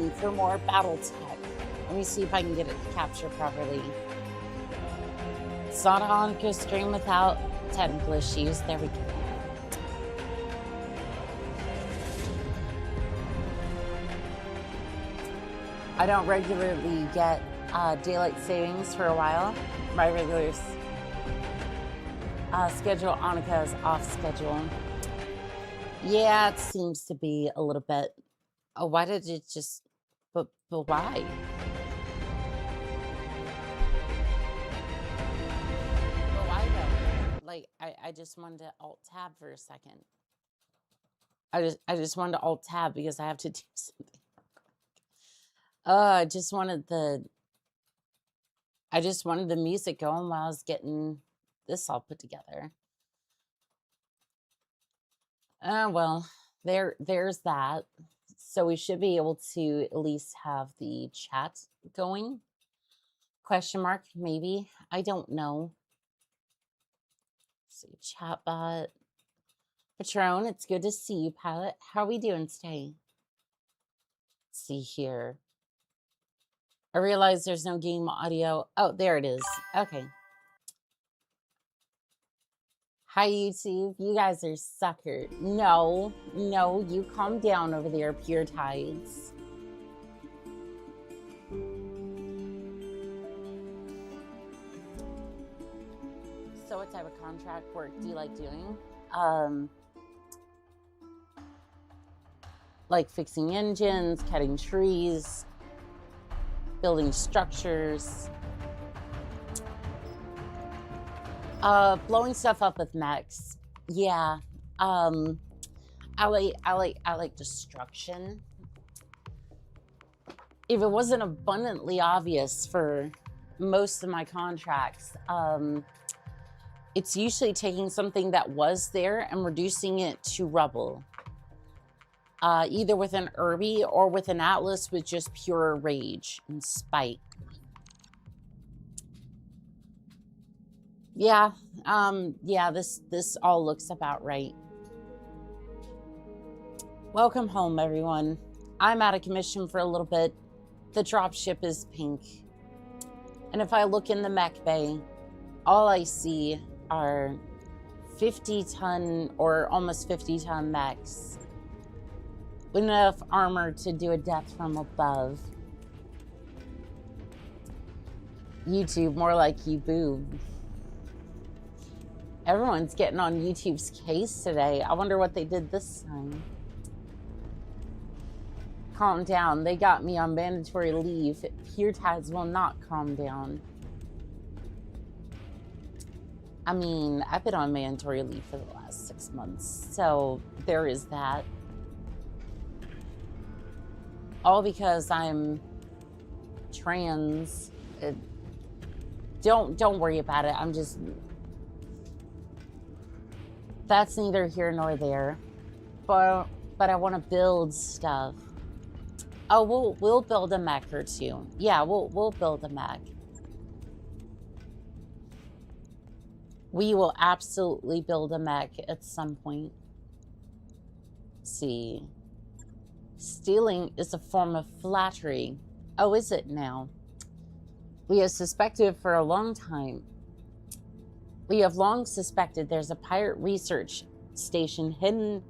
looking for more Battletech. Let me see if I can get it captured properly. It's not an on stream without technical issues. There we go. I don't regularly get daylight savings for a while. My regular schedule, Annika, is off schedule. Yeah, it seems to be a little bit. Oh, why did it just? But why? But why though? Like I just wanted to alt tab for a second. I just wanted to alt tab because I have to do something. I just wanted the music going while I was getting this all put together. Well, there's that. So we should be able to at least have the chat going. Question mark, maybe. I don't know. Let's see, chatbot. Patron, it's good to see you, Pilot. How are we doing today? Let's see here. I realize there's no game audio. Oh, there it is. Okay. Hi, YouTube. You guys are sucker. No, you calm down over there, Pure Tides. So what type of contract work do you like doing? Like fixing engines, cutting trees, building structures. Blowing stuff up with mechs. Yeah. I like destruction. If it wasn't abundantly obvious for most of my contracts, it's usually taking something that was there and reducing it to rubble. Either with an Irby or with an Atlas with just pure rage and spite. Yeah, yeah, this all looks about right. Welcome home, everyone. I'm out of commission for a little bit. The dropship is pink. And if I look in the mech bay, all I see are 50-ton or almost 50-ton mechs with enough armor to do a death from above. YouTube, more like you boo. Everyone's getting on YouTube's case today. I wonder what they did this time. Calm down. They got me on mandatory leave. Pure Tides will not calm down. I mean, I've been on mandatory leave for the last 6 months, so there is that. All because I'm trans. Don't worry about it. I'm just... That's neither here nor there. But I want to build stuff. Oh, we'll build a mech or two. Yeah, we'll build a mech. We will absolutely build a mech at some point. Let's see. Stealing is a form of flattery. Oh, is it now? We have suspected for a long time. We have long suspected there's a pirate research station hidden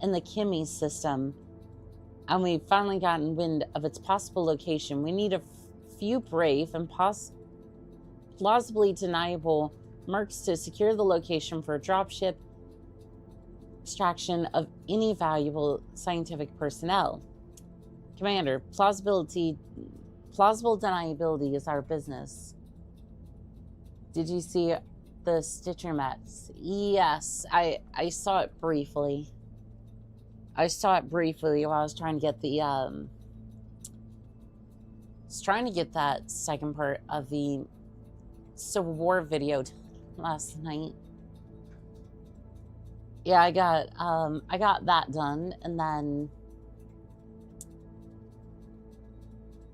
in the Kimi system, and we've finally gotten wind of its possible location. We need a few brave and plausibly deniable mercs to secure the location for a dropship extraction of any valuable scientific personnel. Commander, plausible deniability is our business. Did you see the Stitcher mats? Yes, I saw it briefly. I saw it briefly while I was trying to get the that second part of the Civil War video last night. Yeah, I got that done, and then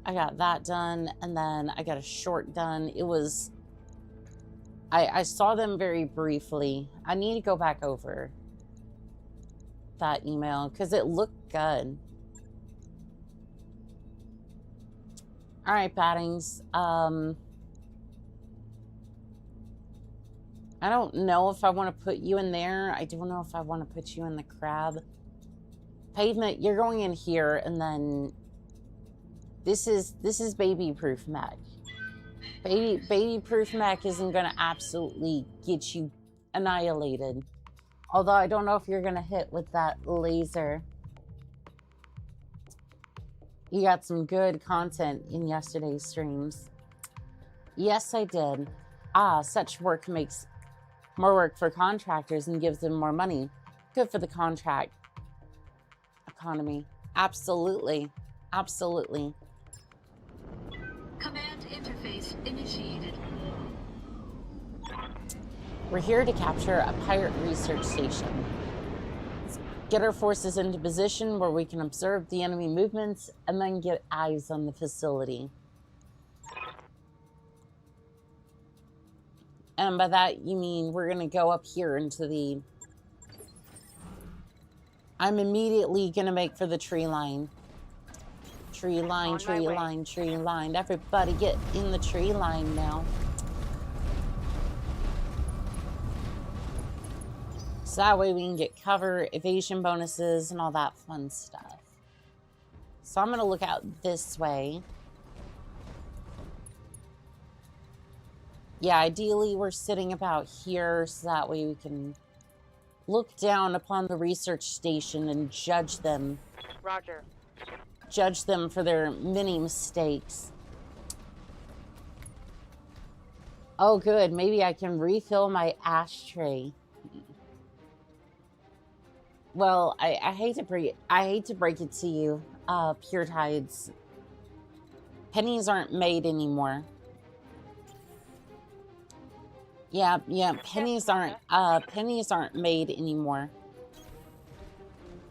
I got that done, and then I got a short done. It was... I saw them very briefly. I need to go back over that email because it looked good. All right, Battings. I don't know if I want to put you in there. I don't know if I want to put you in the crab. Pavement, you're going in here, and then this is baby-proof mech. Baby-proof mech isn't going to absolutely get you annihilated. Although I don't know if you're going to hit with that laser. You got some good content in yesterday's streams. Yes, I did. Ah, such work makes more work for contractors and gives them more money. Good for the contract economy. Absolutely. Absolutely. Command interface initiated. We're here to capture a pirate research station. Let's get our forces into position where we can observe the enemy movements and then get eyes on the facility. And by that, you mean we're going to go up here into the... I'm immediately going to make for the tree line. Tree line, tree line, tree line. Everybody get in the tree line now. So that way we can get cover, evasion bonuses, and all that fun stuff. So I'm going to look out this way. Yeah, ideally we're sitting about here so that way we can look down upon the research station and judge them. Roger. Judge them for their many mistakes. Oh, good. Maybe I can refill my ashtray. Well, I hate to break it to you, Pure Tides. Pennies aren't made anymore. Yeah, pennies aren't made anymore.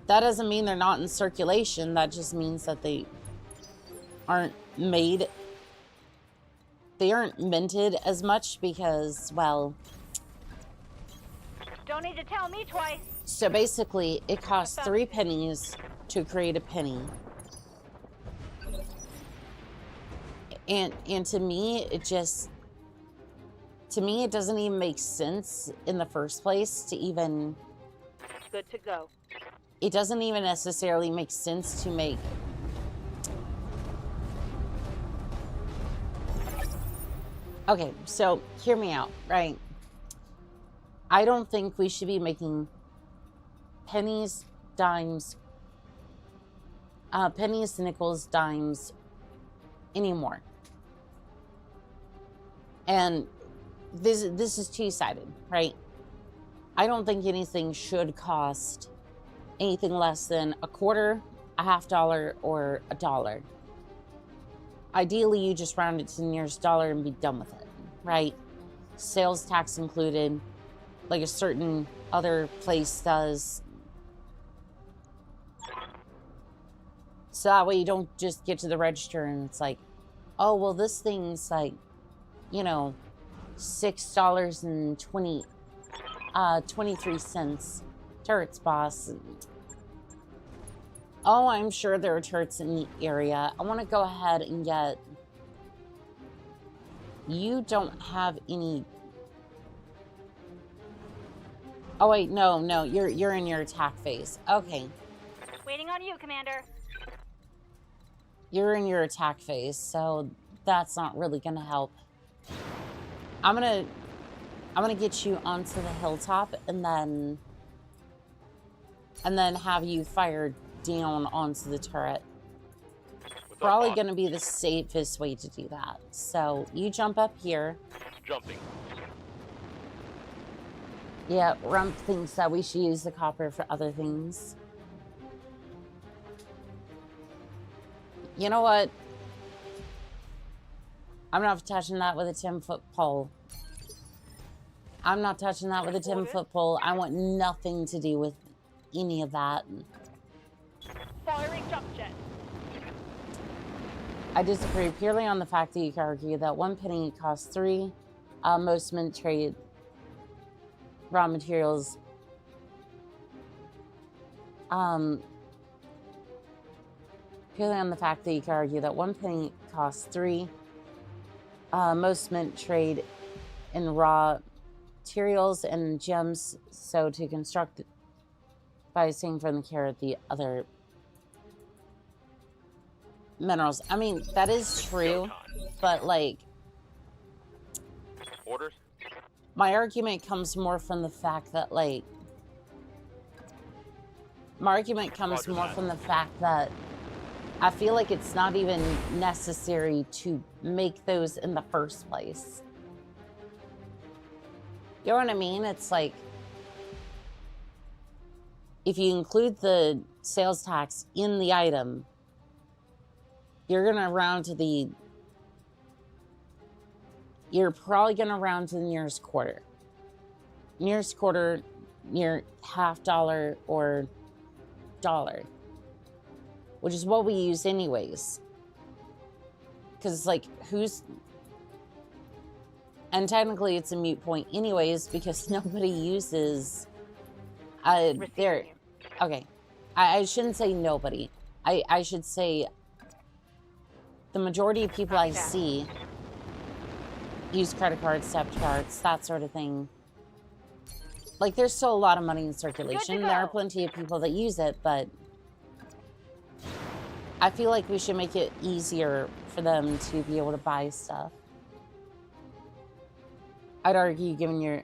That doesn't mean they're not in circulation. That just means that they aren't made. They aren't minted as much because, well... Don't need to tell me twice. So basically, it costs 3 pennies to create a penny. And to me, it just... To me, it doesn't even make sense in the first place to even... Good to go. It doesn't even necessarily make sense to make... Okay, so hear me out, right? I don't think we should be making pennies, dimes, pennies, nickels, dimes anymore. And this is two-sided, right? I don't think anything should cost anything less than a quarter, a $50, or $1. Ideally, you just round it to the nearest dollar and be done with it, right? Sales tax included, like a certain other place does. So that way you don't just get to the register and it's like, oh, well, this thing's like, you know, $6.23. Turrets, boss. Oh, I'm sure there are turrets in the area. I want to go ahead and get... You don't have any... Oh, wait, no, you're in your attack phase. Okay. Waiting on you, Commander. You're in your attack phase, so that's not really going to help. I'm gonna get you onto the hilltop and then have you fired down onto the turret. Probably going to be the safest way to do that. So you jump up here. Jumping. Yeah, Rump thinks that we should use the copper for other things. You know what? I'm not touching that with a 10-foot pole. I'm not touching that with a 10-foot pole. I want nothing to do with any of that. Firing jump jet. I disagree purely on the fact that you can argue that 1 penny costs 3. Most mint trade raw materials. Purely on the fact that you can argue that 1 penny costs 3. Most mint trade in raw materials and gems, so to construct by seeing from the carrot the other minerals. I mean, that is true, but like, Orders? my argument comes more from the fact that like, my argument comes more from the fact that I feel like it's not even necessary to make those in the first place. You know what I mean? It's like, if you include the sales tax in the item, you're gonna round to the, you're probably gonna round to the nearest quarter. Nearest quarter, near $50 or $1, which is what we use anyways. Because it's like, who's, and technically it's a moot point anyways, because nobody uses, there, okay, I shouldn't say nobody. I should say the majority of people I see use credit cards, debit cards, that sort of thing. Like, there's still a lot of money in circulation. There are plenty of people that use it, but I feel like we should make it easier for them to be able to buy stuff. I'd argue, given your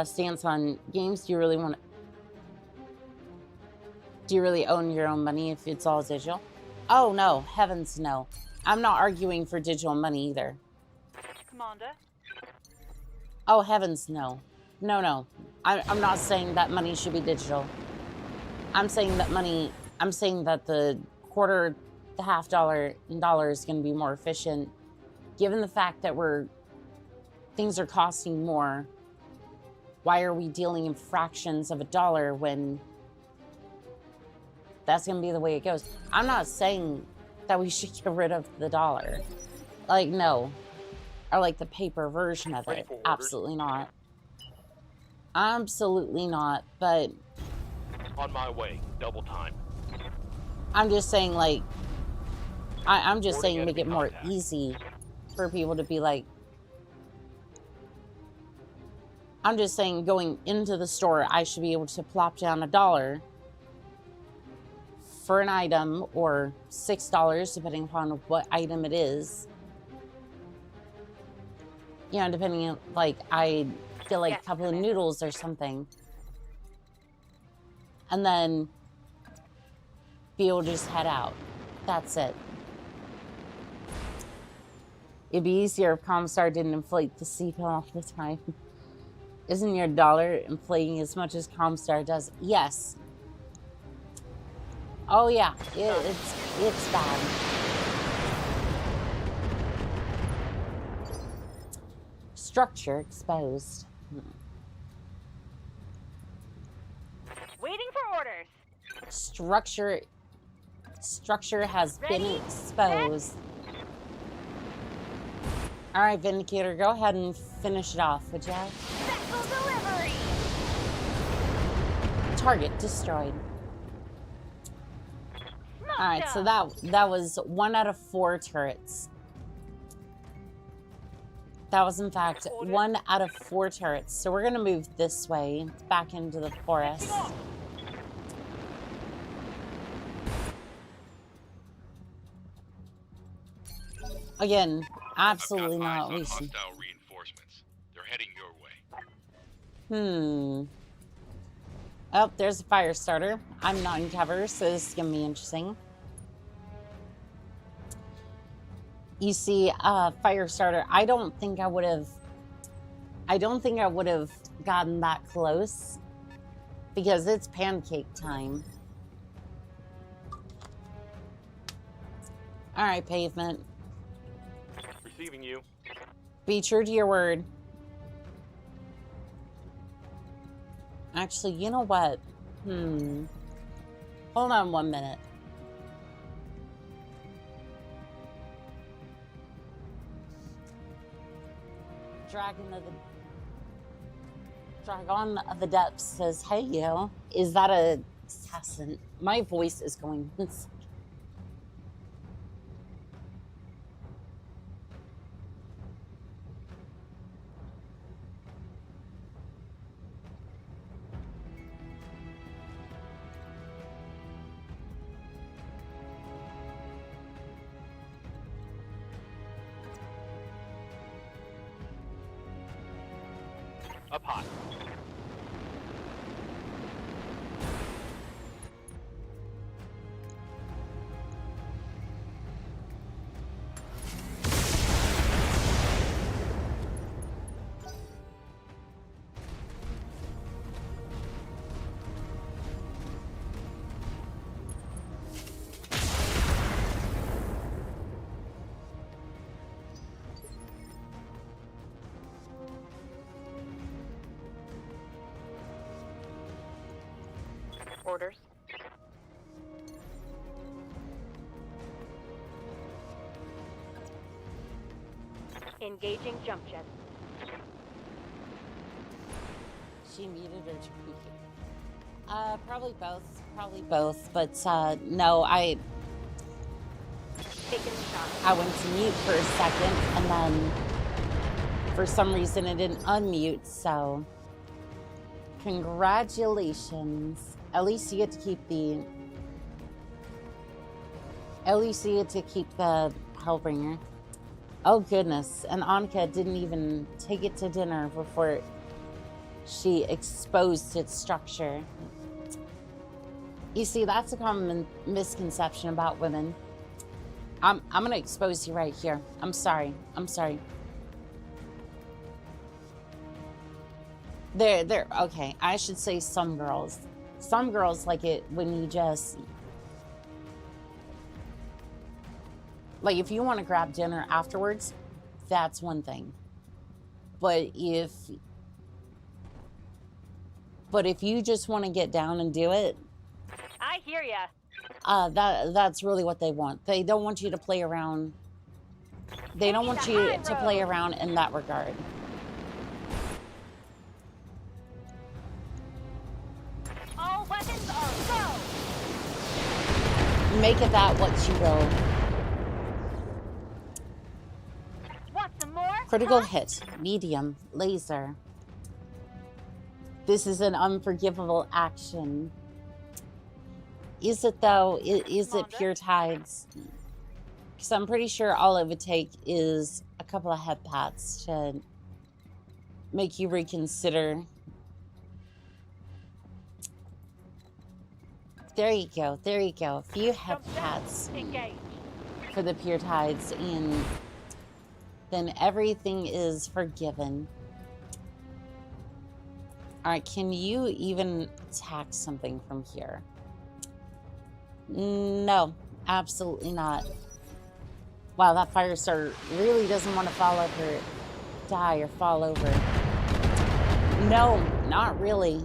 stance on games, do you really own your own money if it's all digital? Oh no, heavens no. I'm not arguing for digital money either. Commander. Oh heavens no. No. I'm not saying that money should be digital. I'm saying that the quarter, the $50 and dollar is going to be more efficient, given the fact that things are costing more. Why are we dealing in fractions of a dollar when that's going to be the way it goes? I'm not saying that we should get rid of the dollar. Like, no. Or like the paper version of it. Absolutely not. Absolutely not. But On my way. Double time. I'm just saying, like, I'm just saying make it more easy for people to be like, I'm just saying going into the store, I should be able to plop down $1 for an item, or $6, depending upon what item it is. You know, depending on, like, I feel like a couple of noodles or something. And then be able to just head out. That's it. It'd be easier if Comstar didn't inflate the CPL all the time. Isn't your dollar inflating as much as Comstar does? Yes. Oh yeah, it's bad. Structure exposed. Waiting for orders. Structure has been exposed. All right, Vindicator, go ahead and finish it off, would you? Vessel delivery. Target destroyed. All right, so that was 1 out of 4 turrets. That was, in fact, 1 out of 4 turrets. So we're going to move this way, back into the forest. Again, absolutely not wasting. Hostile reinforcements. They're heading your way. Oh, there's a fire starter. I'm not in cover, so this is going to be interesting. You see, fire starter. I don't think I would have gotten that close because it's pancake time. All right, pavement. Receiving you. Be true to your word. Actually, you know what? Hold on 1 minute. Dragon of the Depths says, "Hey, yo, is that a assassin?" My voice is going insane. Up high. Orders. Engaging jump jet. She muted or tweaking? Probably both. Probably both. But no, Taking the shot. I went to mute for a second, and then for some reason it didn't unmute. So, congratulations. At least you get to keep the. At least you get to keep the Hellbringer. Oh goodness! And Annika didn't even take it to dinner before she exposed its structure. You see, that's a common misconception about women. I'm gonna expose you right here. I'm sorry. I'm sorry. They're okay. I should say some girls. Some girls like it when you just like if you want to grab dinner afterwards, that's one thing. But if you just want to get down and do it, I hear ya. that's really what they want. They don't want you to play around. They don't want you to play around in that regard. All weapons are go. Make it that what you will. Want some more? Critical Huh? hit, medium, laser. This is an unforgivable action. Is it though? Is it pure tides? Because I'm pretty sure all it would take is a couple of head pats to make you reconsider. There you go. There you go. A few head Jump down. pats Engage. for the pure tides, and then everything is forgiven. All right, can you even attack something from here? No, absolutely not. Wow, that fire starter really doesn't want to fall over, die or fall over. No, not really,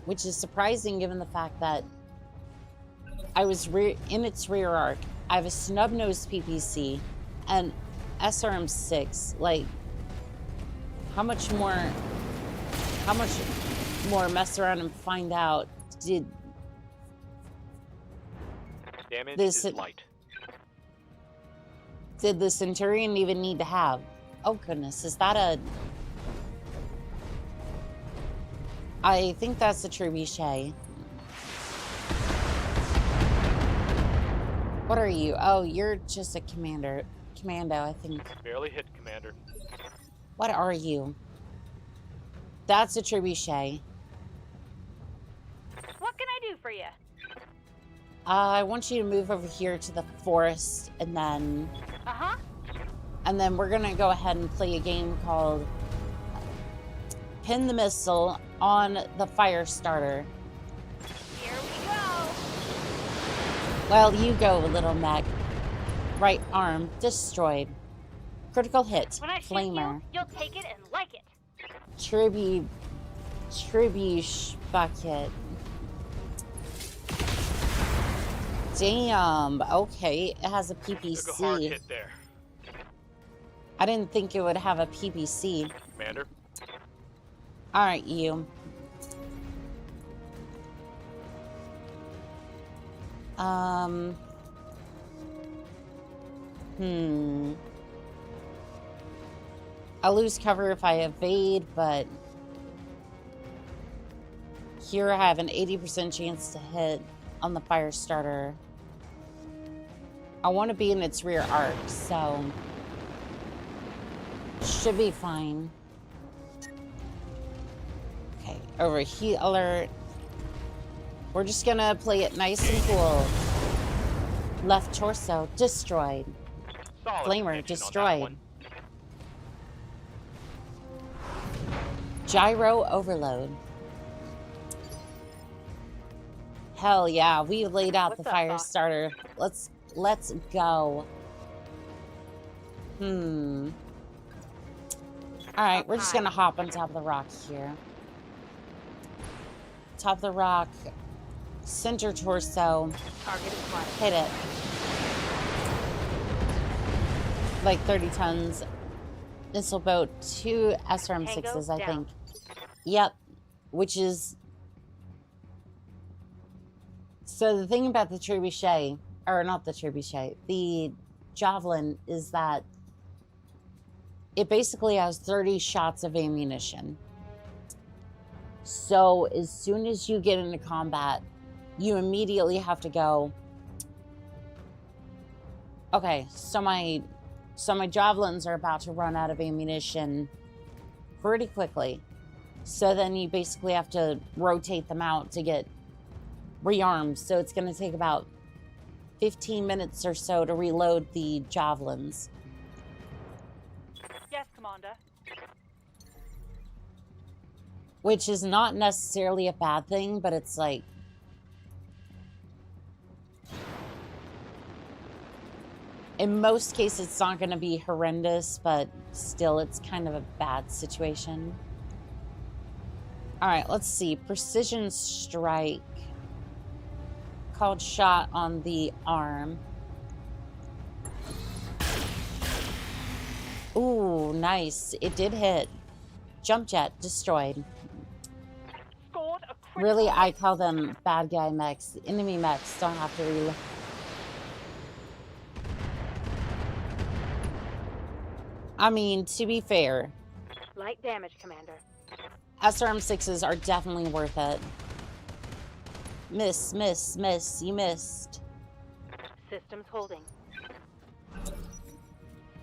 which is surprising given the fact that I was in its rear arc. I have a snub-nosed PPC and SRM6. Like, how much more mess around and find out did Damage this is light. did the Centurion even need to have? Oh goodness, is that a... I think that's a trebuchet. What are you? Oh, you're just a commando, I think. Barely hit, Commander. What are you? That's a trebuchet. What can I do for you? I want you to move over here to the forest, and then we're gonna go ahead and play a game called Pin the Missile on the Fire Starter. Here we go. Well, you go, little mech. Right arm destroyed. Critical hit. When I shoot Flamer. you, you'll take it and like it. Tribush bucket. Damn. Okay, it has a Took a hard PPC. hit there. I didn't think it would have a PPC. Commander. All right, you. I'll lose cover if I evade, but here I have an 80% chance to hit on the fire starter. I want to be in its rear arc, so should be fine. Okay, overheat alert. We're just gonna play it nice and cool. Left torso destroyed. Solid Flamer connection on that destroyed. one. Gyro overload. Hell yeah, we laid out What's the up, fire boss? starter. Let's go. Alright, Up we're just high. gonna hop on top of the rock here. Top of the rock. Center torso. Target is flat. Hit it. Like 30 tons. Missile boat, 2 SRM-6s, I Tango think. Yep. Which is... So the thing about the trebuchet, or not the trebuchet, the javelin is that it basically has 30 shots of ammunition. So as soon as you get into combat, you immediately have to go, okay, so my javelins are about to run out of ammunition pretty quickly. So then you basically have to rotate them out to get rearmed. So it's going to take about 15 minutes or so to reload the javelins. Yes, Commander. Which is not necessarily a bad thing, but it's like... In most cases, it's not going to be horrendous, but still, it's kind of a bad situation. All right, let's see. Precision strike. Called shot on the arm. Ooh, nice. It did hit. Jump jet destroyed. Scored a critical. Really, I call them bad guy mechs. Enemy mechs don't have to reload. I mean, to be fair, Light damage, Commander. SRM-6s are definitely worth it. Miss, miss, miss. You missed. Systems holding.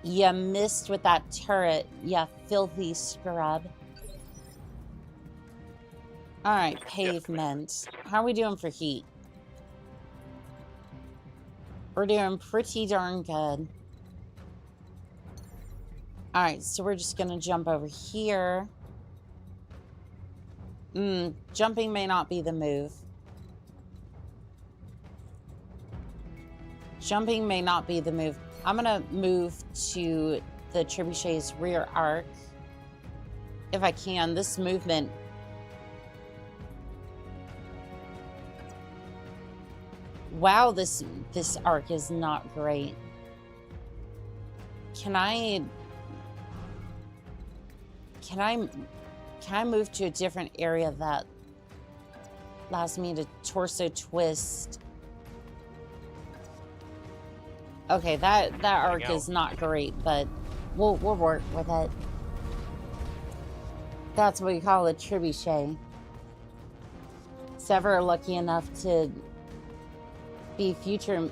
You missed with that turret, you filthy scrub. Alright, pavement. How are we doing for heat? We're doing pretty darn good. Alright, so we're just gonna jump over here. Jumping may not be the move. Jumping may not be the move. I'm gonna move to the trebuchet's rear arc. If I can, this movement... Wow, this arc is not great. Can I move to a different area that allows me to torso twist? Okay, that arc is not great, but we'll work with it. That's what we call a trebuchet. If ever lucky enough to be future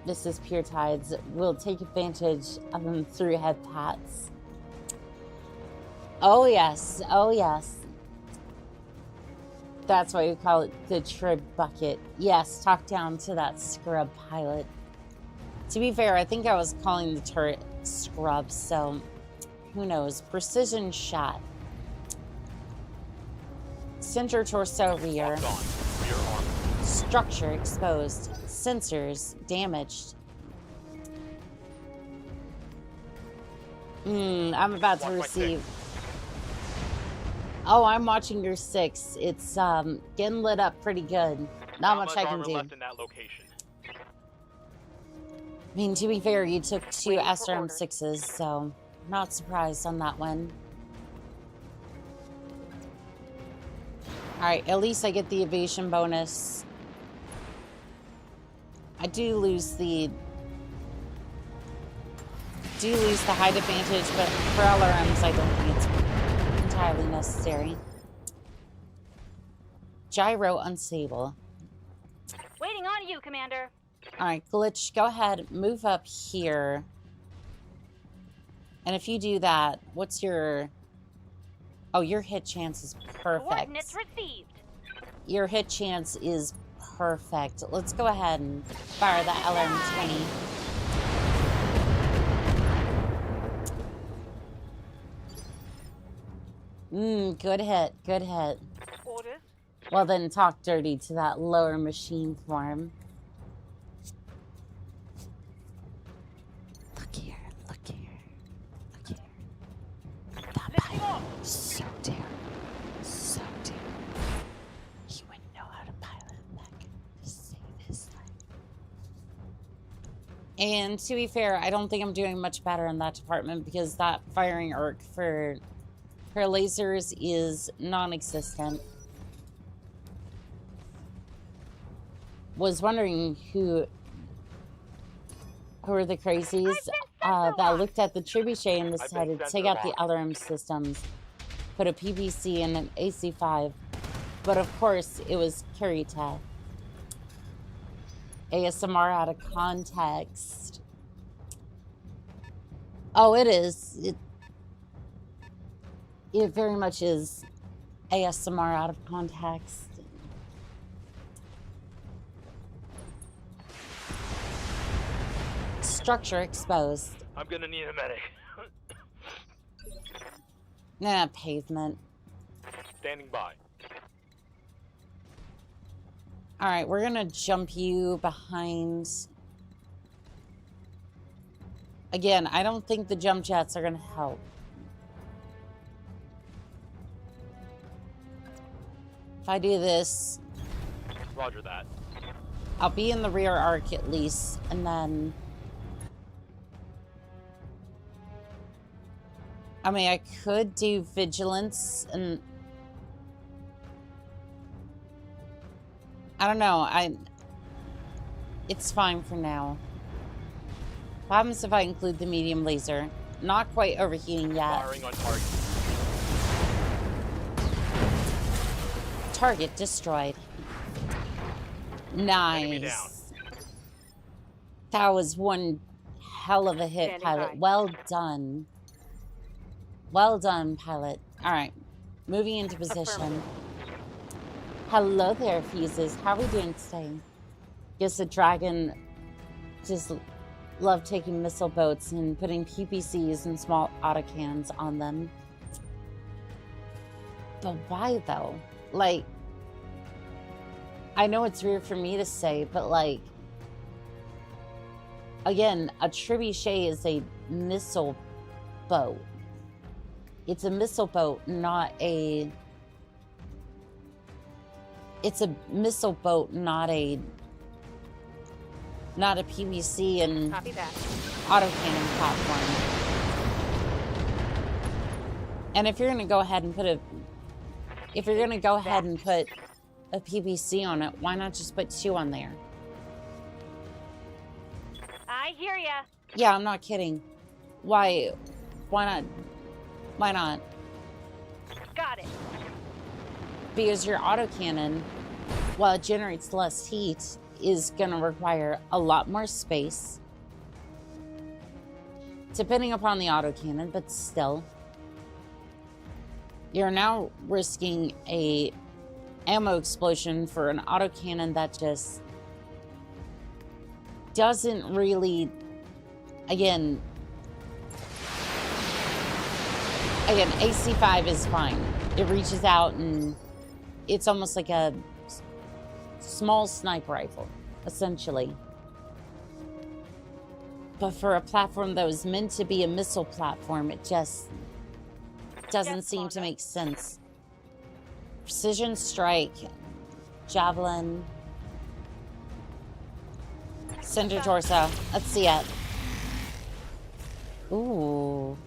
Mrs. Pure Tides, we'll take advantage of them through head pats. Oh yes, oh yes. That's why we call it the trib bucket. Yes, talk down to that scrub pilot. To be fair, I think I was calling the turret scrub, so who knows. Precision shot. Center torso rear. Locked on. Rear arm. Structure exposed. Sensors damaged. I'm about to Watch my receive... Oh, I'm watching your 6. It's getting lit up pretty good. Not much I can armor do. left in that location. I mean, to be fair, you took 2 Waiting for SRM-6s, so not surprised on that one. Alright, at least I get the evasion bonus. I do lose the height advantage, but for LRMs, I don't think it's entirely necessary. Gyro unstable. Waiting on you, Commander. Alright, Glitch, go ahead, move up here. And if you do that, what's your Oh, your hit chance is perfect. Coordinates received. Your hit chance is perfect. Let's go ahead and fire that LRM-20. Good hit, good hit. Orders. Well then, talk dirty to that lower machine form. Look here, look here, look here. That pilot is so terrible, so terrible. He wouldn't know how to pilot a mech to save his life. And to be fair, I don't think I'm doing much better in that department because that firing arc for her lasers is non-existent. Was wondering who are the crazies that looked at the trebuchet and decided to take out the LRM systems, put a PPC and an AC5, but of course it was Kirita. ASMR out of context. Oh, it is. It very much is ASMR out of context. Structure exposed. I'm gonna need a medic. Nah, pavement. Standing by. Alright, we're gonna jump you behind. Again, I don't think the jump jets are gonna help. If I do this, Roger that. I'll be in the rear arc at least, and then... I mean, I could do vigilance, and... I don't know, it's fine for now. What happens if I include the medium laser? Not quite overheating yet. Firing on target. Target destroyed. Enemy down. Nice. That was one hell of a hit, Standing pilot. by. Well done. Well done, pilot. Alright. Moving into position. Hello there, Fuses. How are we doing today? Guess the dragon just love taking missile boats and putting PPCs and small autocannons on them. But why though? Like, I know it's weird for me to say, but like, again, a trebuchet is a missile boat. It's a missile boat, not a... It's a missile boat, not a PVC and Copy that. autocannon platform. And if you're gonna go ahead and put a PVC on it, why not just put 2 on there? I hear ya. Yeah, I'm not kidding. Why not? Why not? Got it. Because your autocannon, while it generates less heat, is going to require a lot more space. Depending upon the autocannon, but still. You're now risking a ammo explosion for an autocannon that just doesn't really... Again, AC5 is fine. It reaches out and it's almost like a small sniper rifle, essentially. But for a platform that was meant to be a missile platform, it just doesn't seem to make sense. Precision strike, javelin, center torso. Let's see it. Ooh.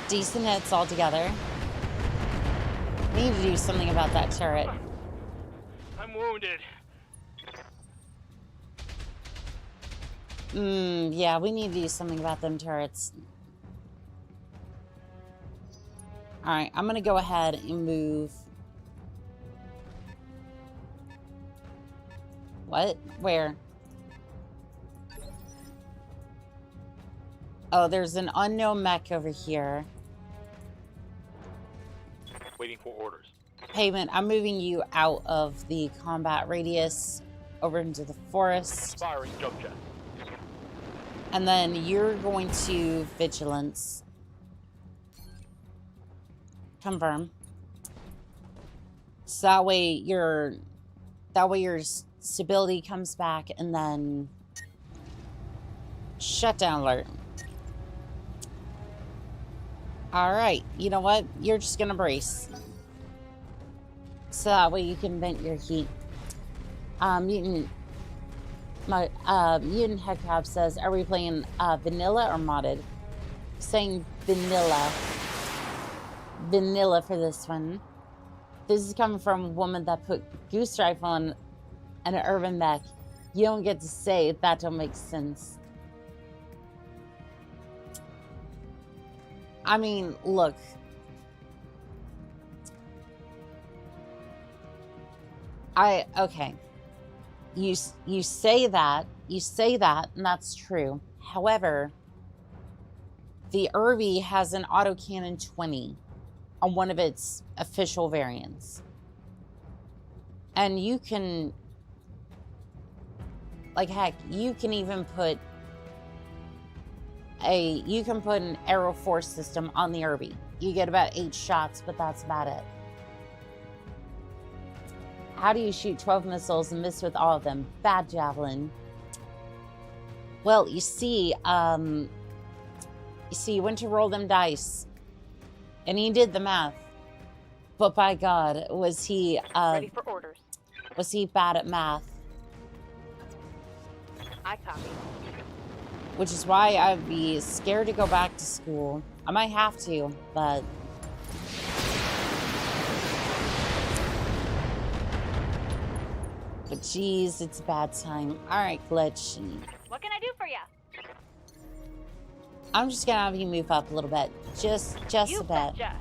Decent hits altogether. We need to do something about that turret. I'm wounded. Yeah, we need to do something about them turrets. Alright, I'm gonna go ahead and move. What? Where? Oh, there's an unknown mech over here. Waiting for orders. Payment, I'm moving you out of the combat radius over into the forest. Firing jump jet. And then you're going to vigilance. Confirm. So that way your stability comes back, and then shutdown alert. All right, you know what? You're just gonna brace. So that way you can vent your heat. Mutant Headcrab says, are we playing vanilla or modded? Saying vanilla. Vanilla for this one. This is coming from a woman that put Goose Rifle on an urban mech. You don't get to say that don't make sense. I mean, look. Okay. You say that, and that's true. However, the Irby has an autocannon 20 on one of its official variants. And you can, like, heck, you can even put an arrow force system on the Irby. You get about 8 shots, but that's about it. How do you shoot 12 missiles and miss with all of them? Bad javelin. Well, you see, you went to roll them dice, and he did the math. But by God, was he Ready for orders. Was he bad at math? I copy. Which is why I'd be scared to go back to school. I might have to, but geez, it's a bad time. All right, Glitch. What can I do for you? I'm just gonna have you move up a little bit, just You a bit, betcha.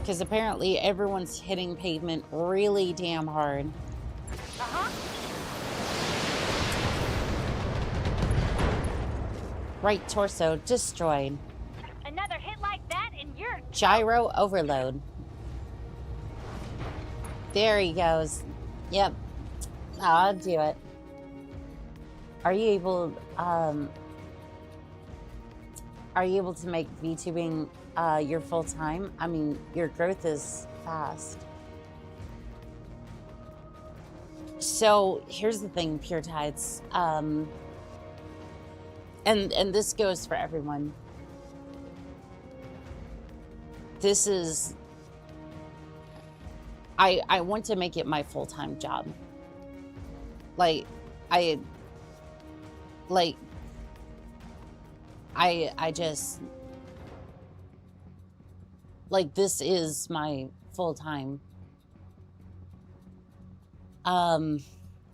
because apparently everyone's hitting pavement really damn hard. Right torso destroyed. Another hit like that and you're Gyro overload. There he goes. Yep. I'll do it. Are you able to make VTubing your full time? I mean, your growth is fast. So here's the thing, Pure Tides. And this goes for everyone. This is, I want to make it my full-time job. I just, this is my full-time.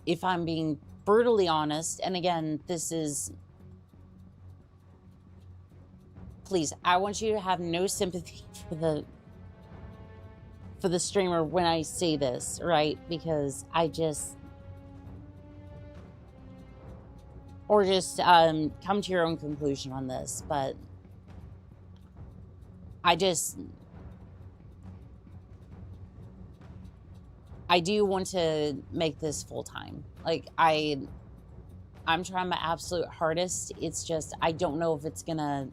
If I'm being brutally honest, and again, this is, please, I want you to have no sympathy for the streamer when I say this, right? Because I just, or just come to your own conclusion on this, but I do want to make this full-time. I'm trying my absolute hardest. It's just, I don't know if it's gonna,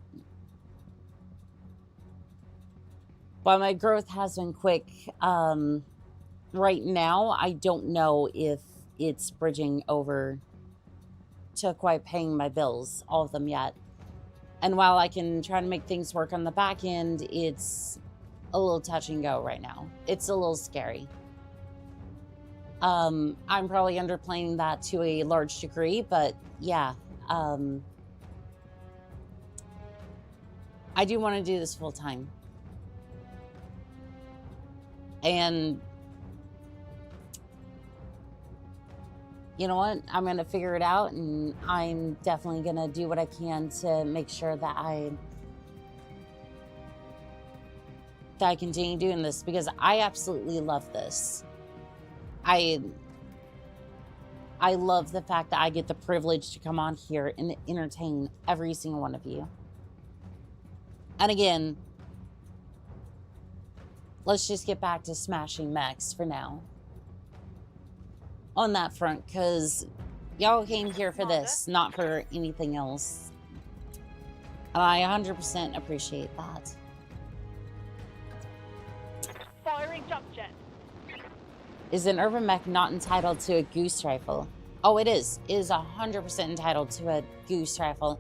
but my growth has been quick. Right now, I don't know if it's bridging over to quite paying my bills, all of them yet. And while I can try to make things work on the back end, it's a little touch and go right now. It's a little scary. I'm probably underplaying that to a large degree, but yeah. I do want to do this full time. And you know what? I'm going to figure it out, and I'm definitely going to do what I can to make sure that I continue doing this, because I absolutely love this. I I love the fact that I get the privilege to come on here and entertain every single one of you. And again, let's just get back to smashing mechs for now. On that front, because y'all came here for this, not for anything else. And I 100% appreciate that. Firing jump jet. Is an urban mech not entitled to a goose rifle? Oh, it is. It is 100% entitled to a goose rifle.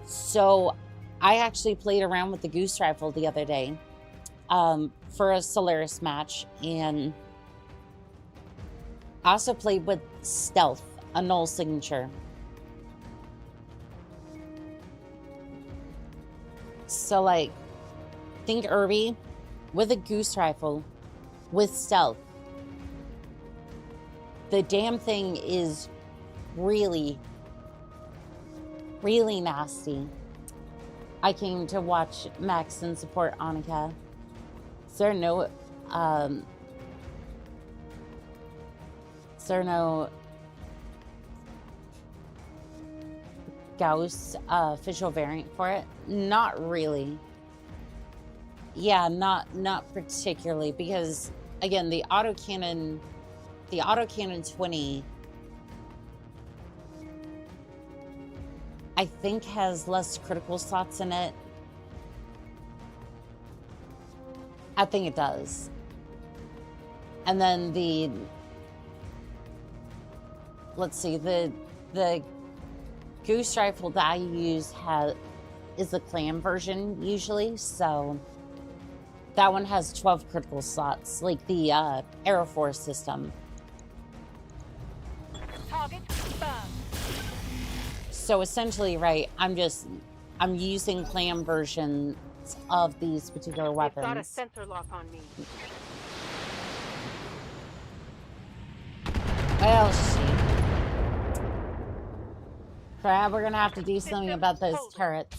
So, I actually played around with the goose rifle the other day for a Solaris match, and I also played with Stealth, a null signature. So, like, think Irby with a goose rifle with Stealth. The damn thing is really, really nasty. I came to watch Max and support Oni-chan. Is there no Gauss official variant for it? Not really. Yeah, not particularly, because again, the autocannon 20 I think has less critical slots in it. I think it does. And then the goose rifle that I use is the clam version usually, so that one has 12 critical slots, like the Air Force system. Target confirmed. So essentially, right, I'm using clam versions of these particular weapons. They've got a sensor lock on me. Well, shit. Crap, we're gonna have to do something about those turrets.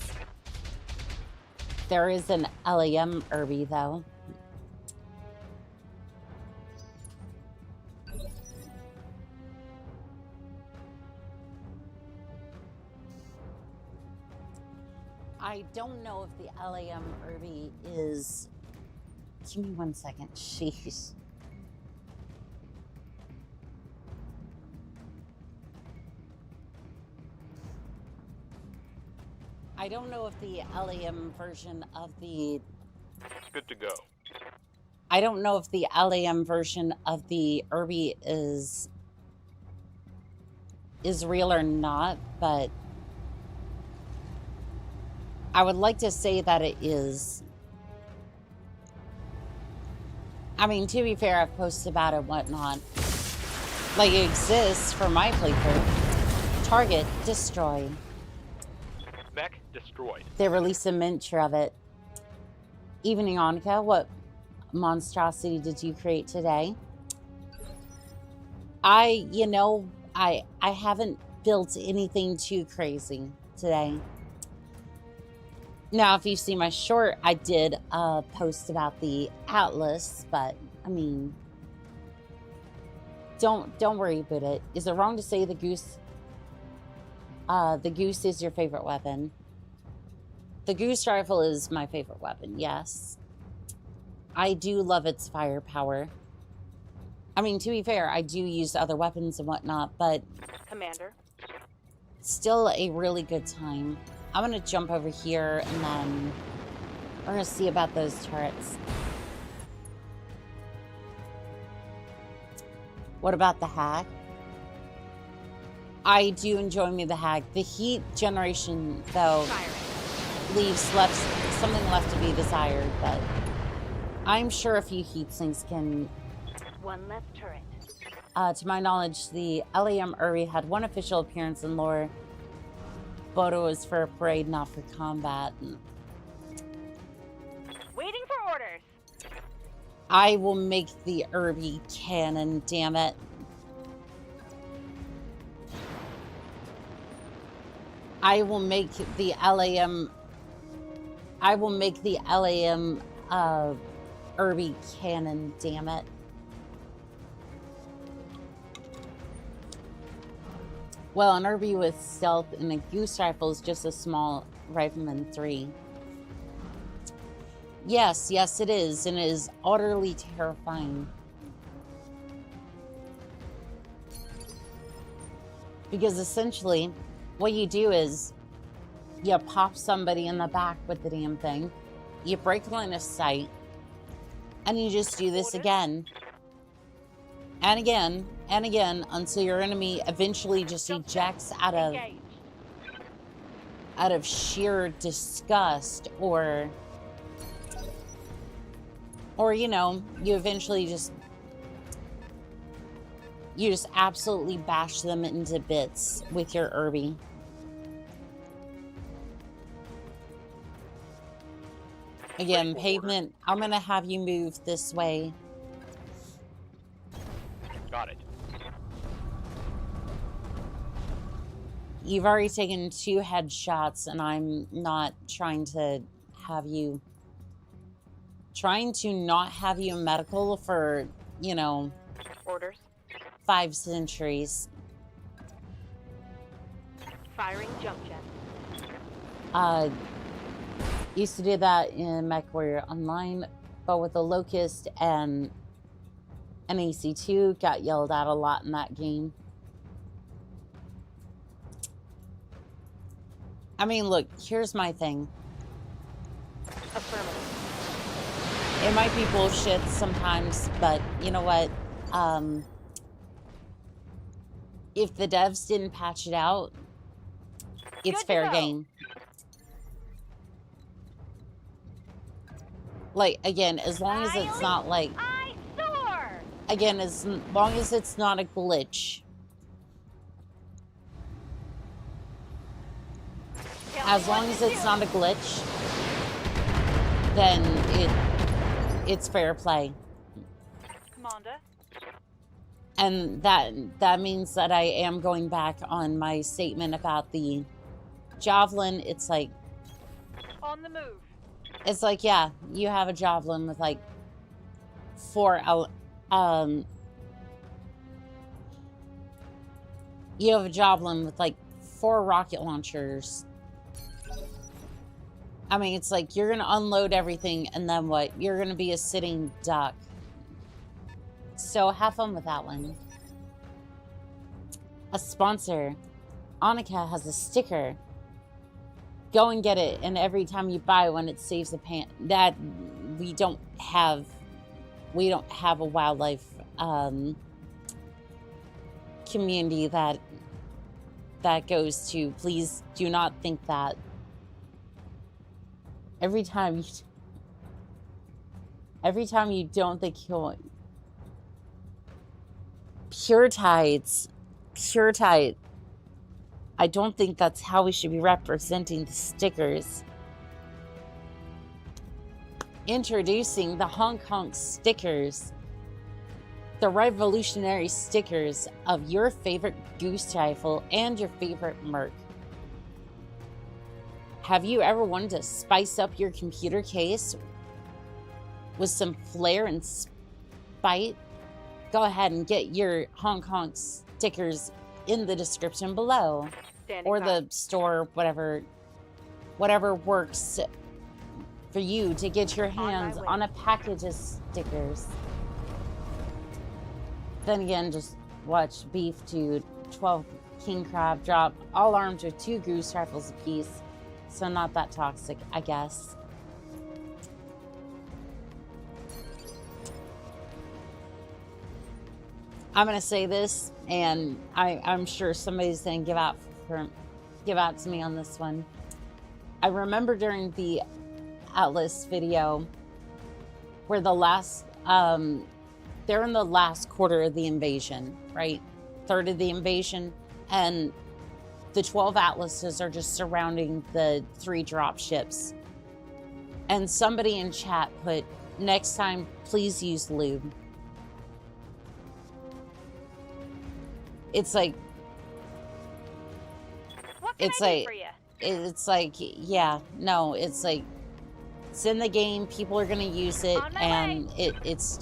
There is an LAM Irby, though. I don't know if the LAM Irby is... Give me 1 second. Jeez. I don't know if the LAM version of the... Good to go. I don't know if the LAM version of the Irby is real or not, but I would like to say that it is. I mean, to be fair, I've posted about it and whatnot. Like, it exists for my playthrough. Target destroyed. Mech destroyed. They released a miniature of it. Evening, Annika, what monstrosity did you create today? I haven't built anything too crazy today. Now, if you see my short, I did post about the Atlas, but I mean, don't worry about it. Is it wrong to say the goose? The goose is your favorite weapon. The goose rifle is my favorite weapon. Yes, I do love its firepower. I mean, to be fair, I do use other weapons and whatnot, but Commander. still a really good time. I'm going to jump over here, and then we're going to see about those turrets. What about the hack? I do enjoy me the hack. The heat generation, though, leaves something left to be desired, but I'm sure a few heat sinks can... One left turret. To my knowledge, the LAM Irby had one official appearance in lore. Bodo was for a parade, not for combat. Waiting for orders. I will make the Irby cannon, damn it. I will make the LAM Irby cannon, damn it. Well, an Irby with stealth and a goose rifle is just a small rifleman 3. Yes, yes, it is, and it is utterly terrifying. Because essentially, what you do is you pop somebody in the back with the damn thing, you break line of sight, and you just do this again. And again, and again, until your enemy eventually just ejects out of sheer disgust, or you know, you eventually just absolutely bash them into bits with your Irby. Again, pavement, I'm gonna have you move this way. Got it. You've already taken 2 headshots, and I'm not trying to have you... Trying to not have you medical for, you know... Orders. 5 centuries. Firing jump jet. Used to do that in MechWarrior Online, but with the Locust and an AC2, got yelled at a lot in that game. I mean, look, here's my thing. Affirmative. It might be bullshit sometimes, but you know what? If the devs didn't patch it out, it's fair game. Like, again, as long as it's not like... Again, as long as it's not a glitch. As long as it's not a glitch, then it's fair play. Commander. And that means that I am going back on my statement about the javelin. It's like... On the move. It's like, yeah, you have a javelin with like 4 you have a javelin with like 4 rocket launchers. I mean, it's like you're gonna unload everything, and then what? You're gonna be a sitting duck. So have fun with that one. A sponsor. Oni-chan has a sticker. Go and get it, and every time you buy one, it saves a pan. That we don't have a wildlife community that goes to. Please do not think that. Every time you don't think you'll... Pure tides. I don't think that's how we should be representing the stickers. Introducing the Honk Honk stickers. The revolutionary stickers of your favorite goose rifle and your favorite merc. Have you ever wanted to spice up your computer case with some flair and spite? Go ahead and get your Honk Honk stickers in the description below. Or the store, whatever works for you to get your hands on a package of stickers. Then again, just watch Beef to 12 King Crab drop, all armed with 2 goose rifles apiece. So not that toxic, I guess. I'm gonna say this, and I'm sure somebody's gonna give out to me on this one. I remember during the Atlas video where the last they're in the last quarter of the invasion, right? Third of the invasion, and the 12 Atlases are just surrounding the 3 drop ships. And somebody in chat put, next time, please use lube. It's like... What can I do for you? It's like, yeah, no, it's like, it's in the game, people are gonna use it, and it's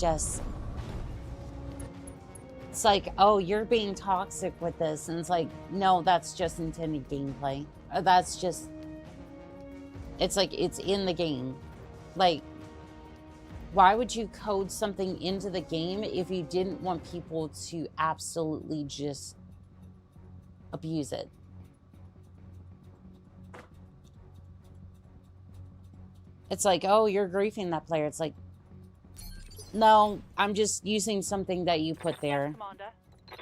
it's like, oh, you're being toxic with this. And it's like, no, that's just intended gameplay. That's just, it's like, it's in the game. Like, why would you code something into the game if you didn't want people to absolutely just abuse it? It's like, oh, you're griefing that player. It's like, no, I'm just using something that you put there.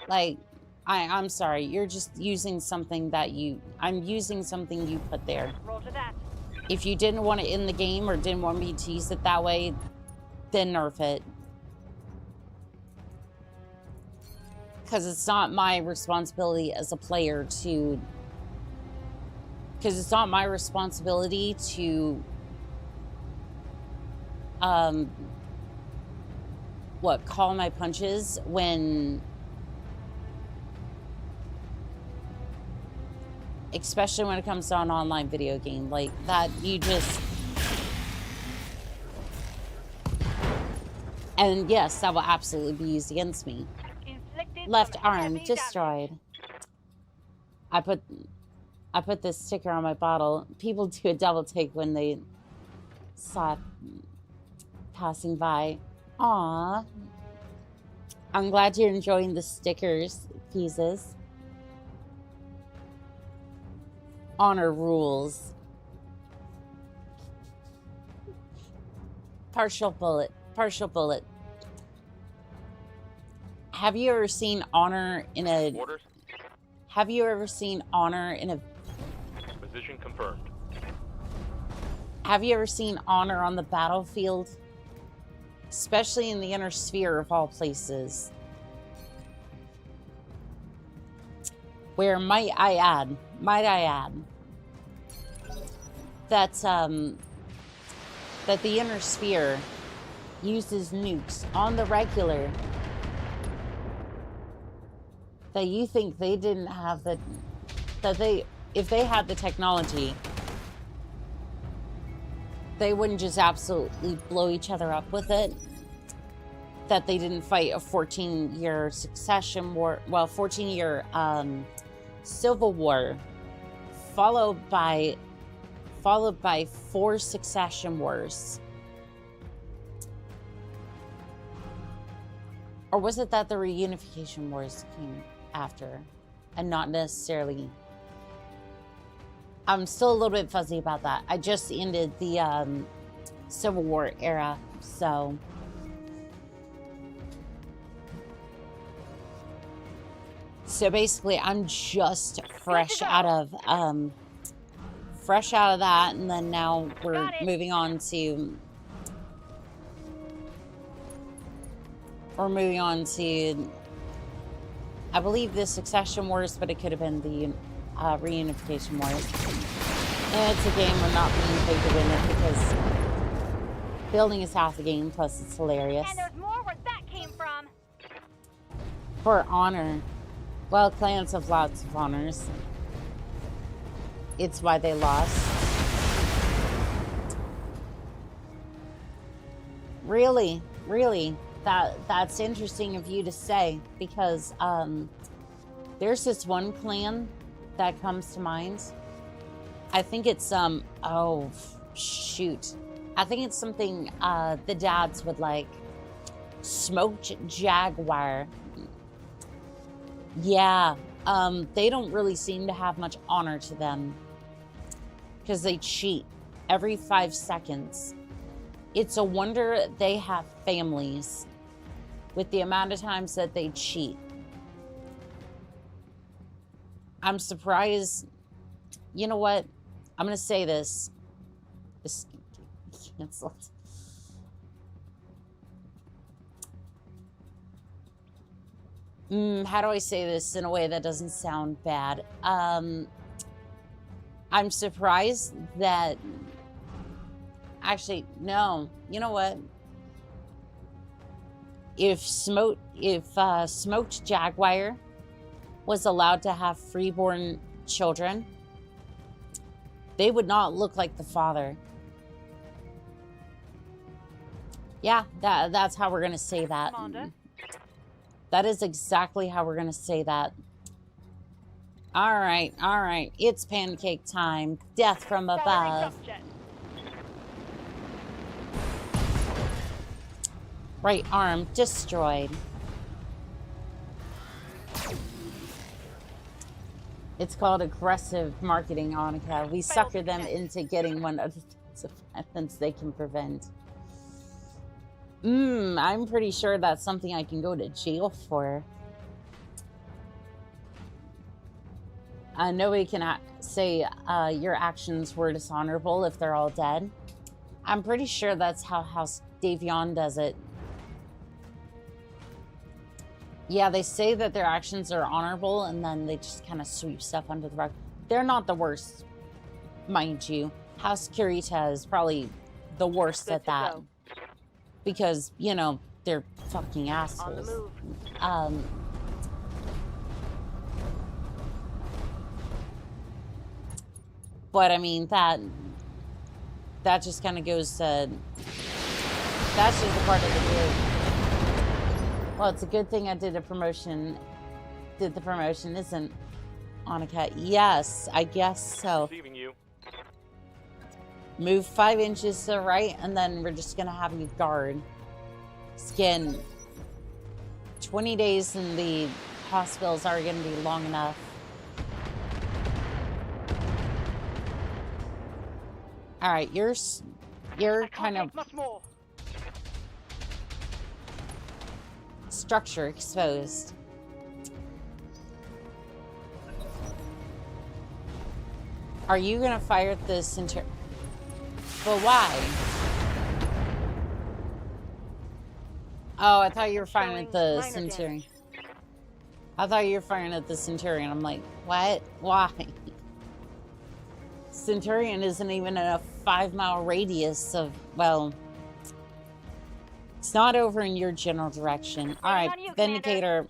Like, I'm sorry, you're just using something that I'm using something you put there. Roger that. If you didn't want it in the game or didn't want me to use it that way, then nerf it. Because it's not my responsibility as a player to... Because it's not my responsibility to... call my punches when... Especially when it comes to an online video game. Like, that, you just... And yes, that will absolutely be used against me. Left arm destroyed. I put this sticker on my bottle. People do a double take when they saw it passing by. Aw. I'm glad you're enjoying the stickers, pieces. Honor rules. Partial bullet. Partial bullet. Have you ever seen honor in a... Orders. Have you ever seen honor in a... Position confirmed. Have you ever seen honor on the battlefield? Especially in the inner sphere of all places. Where, might I add, that, that the inner sphere uses nukes on the regular. That you think they didn't have the... That they... If they had the technology, they wouldn't just absolutely blow each other up with it. That they didn't fight a 14-year succession war... Well, 14-year, civil war, followed by 4 succession wars. Or was it that the reunification wars came after and not necessarily... I'm still a little bit fuzzy about that. I just ended the Civil War era, so... So basically, I'm just fresh out of that, and then now we're moving on to... We're moving on to, I believe, the Succession Wars, but it could have been the Reunification Wars. And it's a game I'm not being paid to win it because building is half the game, plus it's hilarious. And there's more where that came from. For honor. Well, clans have lots of honors. It's why they lost. Really? Really? That's interesting of you to say, because there's this one clan that comes to mind. I think it's oh shoot, I think it's something the dads would like. Smoked Jaguar. Yeah, they don't really seem to have much honor to them because they cheat every 5 seconds. It's a wonder they have families with the amount of times that they cheat. I'm surprised. You know what? I'm going to say this. This canceled. How do I say this in a way that doesn't sound bad? I'm surprised that... Actually, no. You know what? If Smoked Jaguar was allowed to have freeborn children, they would not look like the father. Yeah, that's how we're gonna say that. That is exactly how we're going to say that. All right, all right. It's pancake time. Death from above. Right arm destroyed. It's called aggressive marketing, Annika. We sucker them into getting one of the weapons they can prevent. I'm pretty sure that's something I can go to jail for. Nobody can say your actions were dishonorable if they're all dead. I'm pretty sure that's how House Davion does it. Yeah, they say that their actions are honorable, and then they just kind of sweep stuff under the rug. They're not the worst, mind you. House Kurita is probably the worst at that. Because, you know, they're fucking assholes. But, I mean, that just kind of goes to... That's just a part of the group. Well, it's a good thing I did a promotion. Did the promotion, isn't Annika? Yes, I guess so. Receiving you. Move 5 inches to the right, and then we're just gonna have you guard. Skin. 20 days in the hospitals are gonna be long enough. All right, you're kind of much more. structure exposed. Are you gonna fire at the center? But why? Oh, I thought you were firing at the Centurion. I thought you were firing at the Centurion. I'm like, what? Why? Centurion isn't even in a 5-mile radius of, well, it's not over in your general direction. All right, Vindicator.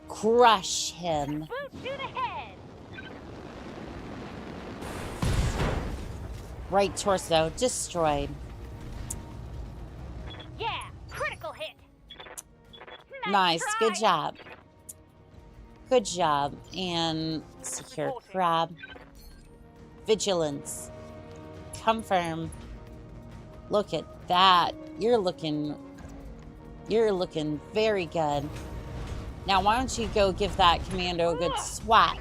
Crush him. Boot to the head. Right torso destroyed. Yeah, critical hit. Nice, try. good job. Good job. And secure crab. Vigilance. Confirm. Look at that. You're looking very good. Now, why don't you go give that commando a good swat?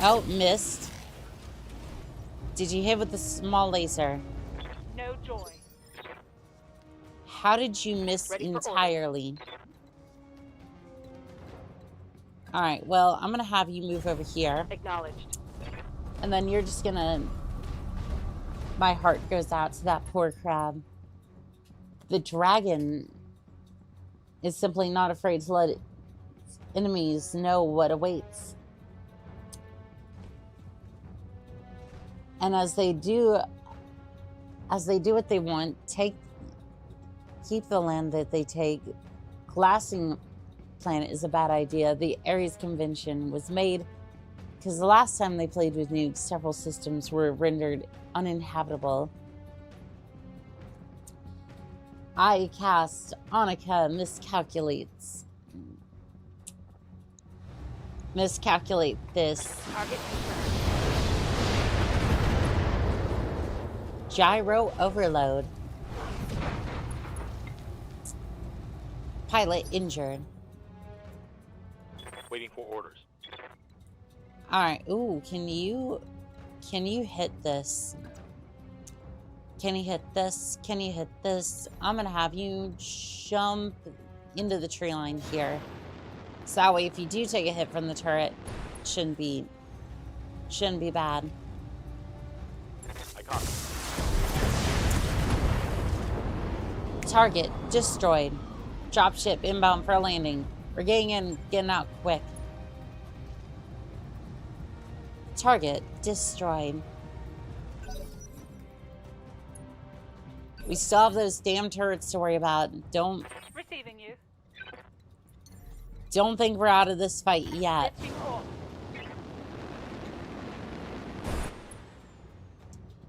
Oh, missed. Did you hit with the small laser? No joy. How did you miss entirely? All right, well, I'm going to have you move over here. Acknowledged. And then you're just going to... My heart goes out to that poor crab. The dragon is simply not afraid to let enemies know what awaits. And as they do what they want, keep the land that they take. Glassing planet is a bad idea. The Ares Convention was made because the last time they played with nukes, several systems were rendered uninhabitable. I cast Annika miscalculates. Miscalculate this. Target Gyro overload. Pilot injured. Waiting for orders. All right. Ooh, can you hit this? Can you hit this? Can you hit this? I'm gonna have you jump into the tree line here. So that way, if you do take a hit from the turret, it shouldn't be bad. I copy. Target destroyed. Dropship inbound for a landing. We're getting in, getting out quick. Target destroyed. We still have those damn turrets to worry about. Don't receiving you. think we're out of this fight yet.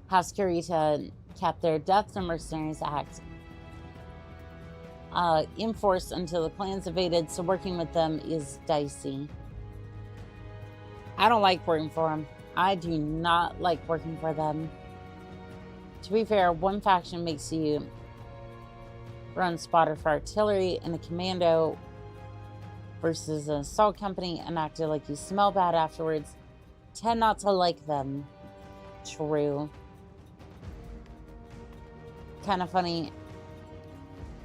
House Kurita kept their Death to Mercenaries Act enforced until the clan's evaded, so working with them is dicey. I don't like working for them. I do not like working for them. To be fair, one faction makes you run spotter for artillery and a commando versus an assault company and acted like you smell bad afterwards. Tend not to like them. True. Kind of funny.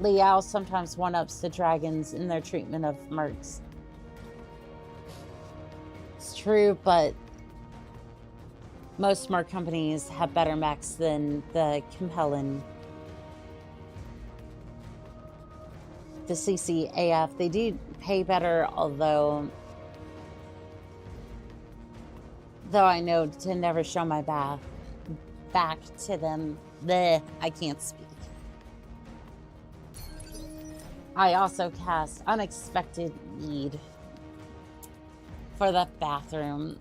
Liao sometimes one-ups the dragons in their treatment of mercs. It's true, but most merc companies have better mechs than the compelling. The CCAF, they do pay better, although I know to never show my back to them. Bleh, I can't speak. I also cast Unexpected Need for the bathroom.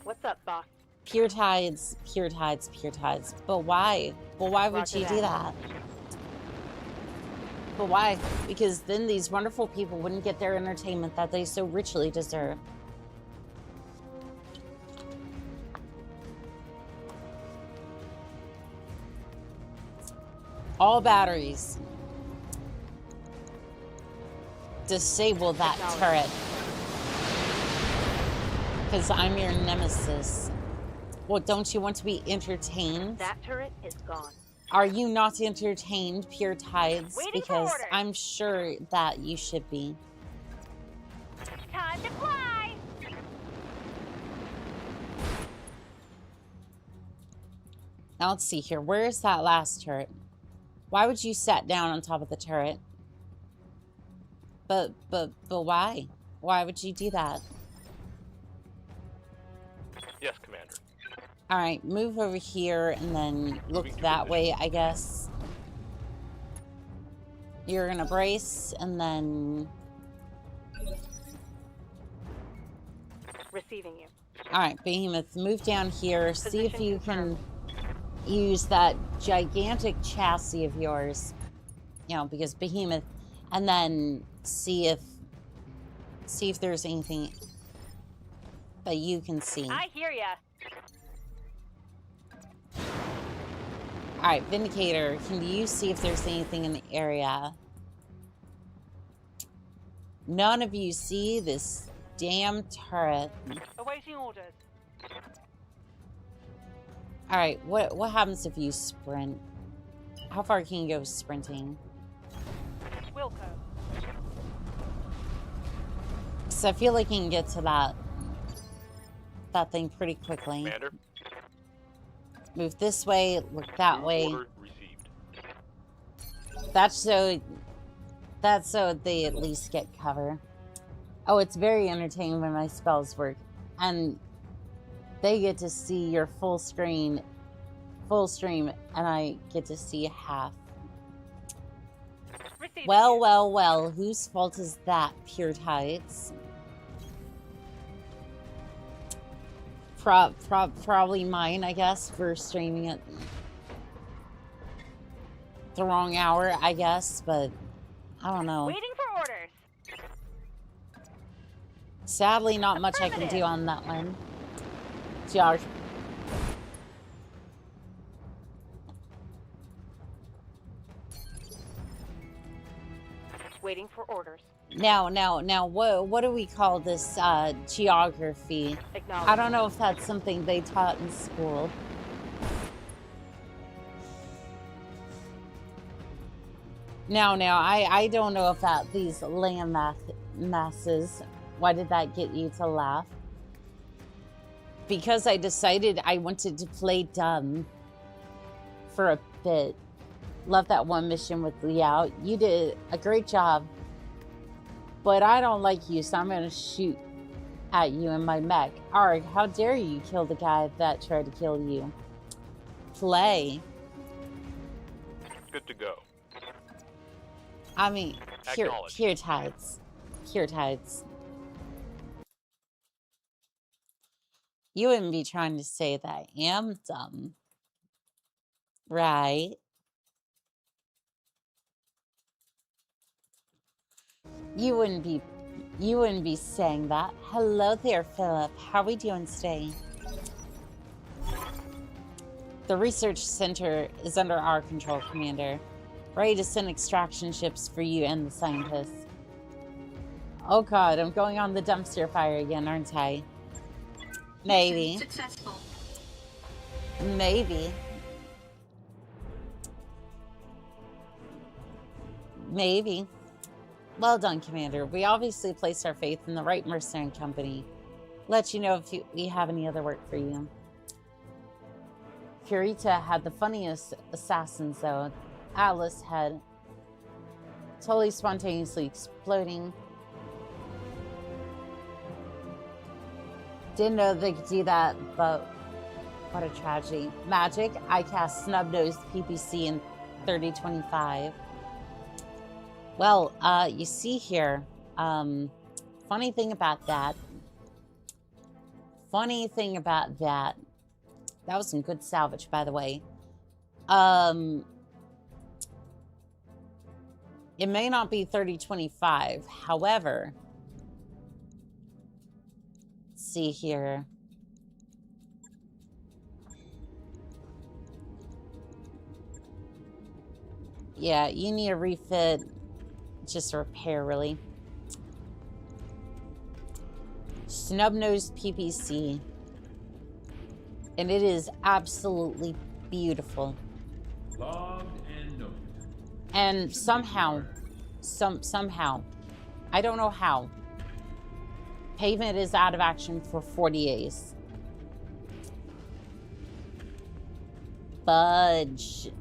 What's up, boss? Pure tides, pure tides, pure tides. But why? Well, why would you do that? But why? Because then these wonderful people wouldn't get their entertainment that they so richly deserve. All batteries. Disable that turret. Because I'm your nemesis. Well, don't you want to be entertained? That turret is gone. Are you not entertained, Pure Tides? Waiting for Because orders. I'm sure that you should be. Time to fly! Now let's see here. Where is that last turret? Why would you sat down on top of the turret? But why? Why would you do that? Yes, Commander. All right, move over here and then look that way, I guess. You're gonna brace and then... Receiving you. All right, Behemoth, move down here. See if Position you can confirmed. use that gigantic chassis of yours. You know, because Behemoth... And then see if there's anything that you can see. I hear ya. All right, Vindicator, can you see if there's anything in the area? None of you see this damn turret. Awaiting orders. All right, what happens if you sprint? How far can you go sprinting? Wilco. So I feel like you can get to that thing pretty quickly. Commander, Move this way, look that way. order received. That's so they at least get cover. Oh, it's very entertaining when my spells work. And they get to see your full stream, and I get to see half. Receiving Well, you. well, well, whose fault is that, Pure Tides? Probably mine, I guess, for streaming it the wrong hour, I guess, but I don't know. Waiting for orders. Sadly, not much I can do on that one. George. Waiting for orders. Now, what do we call this geography? Acknowledge. I don't know if that's something they taught in school. Now, I don't know if that these land masses. Why did that get you to laugh? Because I decided I wanted to play dumb for a bit. Love that one mission with Liao. You did a great job. But I don't like you, so I'm going to shoot at you in my mech. Arg, how dare you kill the guy that tried to kill you? Play. Good to go. I mean, pure Acknowledged. tides. Pure tides. You wouldn't be trying to say that I am dumb. Right? You wouldn't be saying that. Hello there, Philip. How are we doing today? The research center is under our control, Commander. Ready to send extraction ships for you and the scientists. Oh god, I'm going on the dumpster fire again, aren't I? Maybe. Successful. Maybe. Maybe. Well done, Commander. We obviously placed our faith in the right mercenary company. Let you know if we have any other work for you. Kurita had the funniest assassins, though. Atlas had totally spontaneously exploding. Didn't know they could do that, but what a tragedy. Magic, I cast Snub-Nosed PPC in 3025. Well, you see here, funny thing about that, that was some good salvage, by the way. It may not be 3025, however, let's see here. Yeah, you need a refit, just a repair, really. Snub-Nosed PPC. And it is absolutely beautiful. Logged and noted. And somehow, I don't know how, pavement is out of action for 40 days. Budge.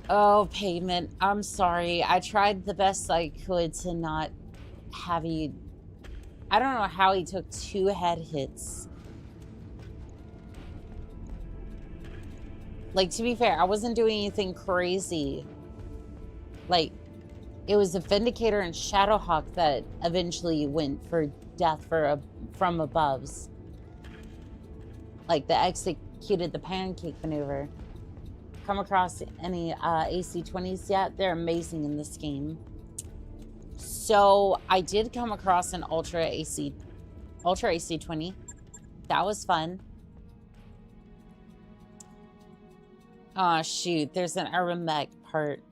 Oh, pavement, I'm sorry. I tried the best I could to not have you... I don't know how he took 2 head hits. Like, to be fair, I wasn't doing anything crazy. Like, it was the Vindicator and Shadowhawk that eventually went for death from aboves. Like, the executed the pancake maneuver. Come across any AC-20s yet? They're amazing in this game. So I did come across an Ultra AC-20. That was fun. Oh shoot, there's an Urban Mech part.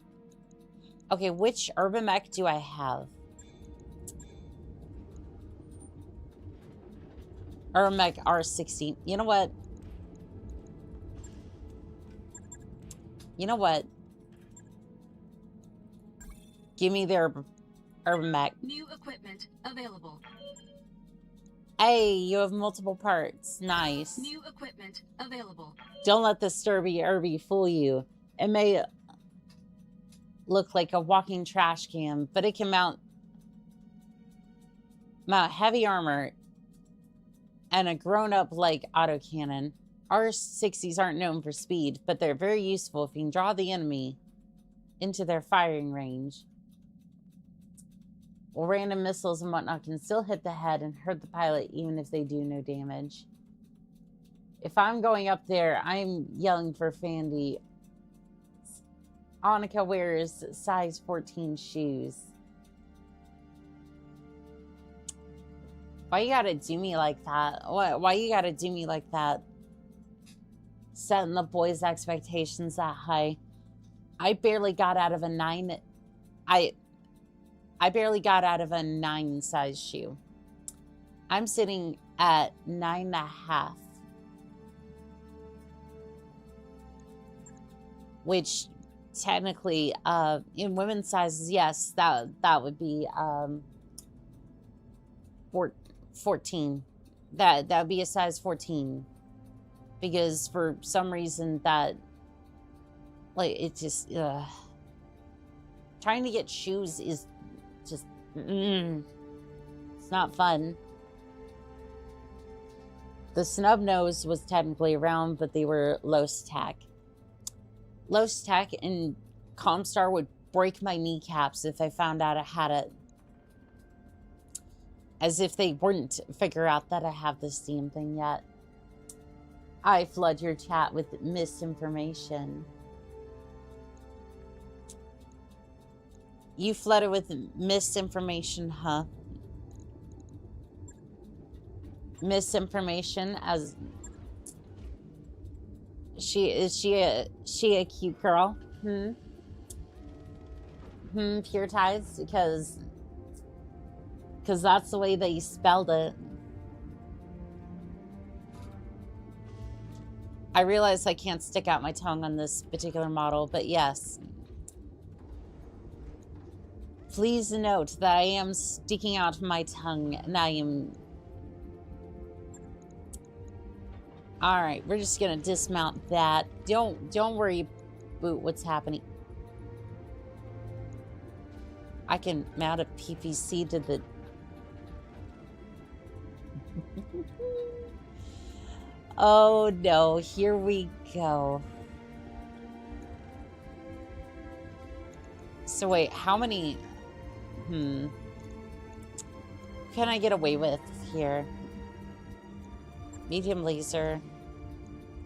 Okay, which Urban Mech do I have? Urban Mech R60. You know what? You know what? Give me their Urban Mech. New equipment available. Hey, you have multiple parts. Nice. New equipment available. Don't let the Sturby Irby fool you. It may look like a walking trash can, but it can mount heavy armor and a grown-up like autocannon. R60s aren't known for speed, but they're very useful if you can draw the enemy into their firing range. Well, random missiles and whatnot can still hit the head and hurt the pilot even if they do no damage. If I'm going up there, I'm yelling for Fandy. Annika wears size 14 shoes. Why you gotta do me like that? Why you gotta do me like that? Setting the boys' expectations that high. I barely got out of a 9. I barely got out of a 9 size shoe. I'm sitting at 9.5. Which technically, in women's sizes, yes, that would be 14. That would be a size 14. Because for some reason that, like, it just, trying to get shoes is just, it's not fun. The snub nose was technically around, but they were low stack. Low stack and Comstar would break my kneecaps if I found out I had it. As if they wouldn't figure out that I have this damn thing yet. I flood your chat with misinformation. You flooded with misinformation, huh? Misinformation as is she a cute girl? Pure ties, because that's the way that you spelled it. I realize I can't stick out my tongue on this particular model, but yes. Please note that I am sticking out my tongue, and I am... Alright, we're just gonna dismount that. Don't worry about what's happening. I can mount a PPC to the... Oh no, here we go. So wait, how many... Can I get away with here? Medium laser.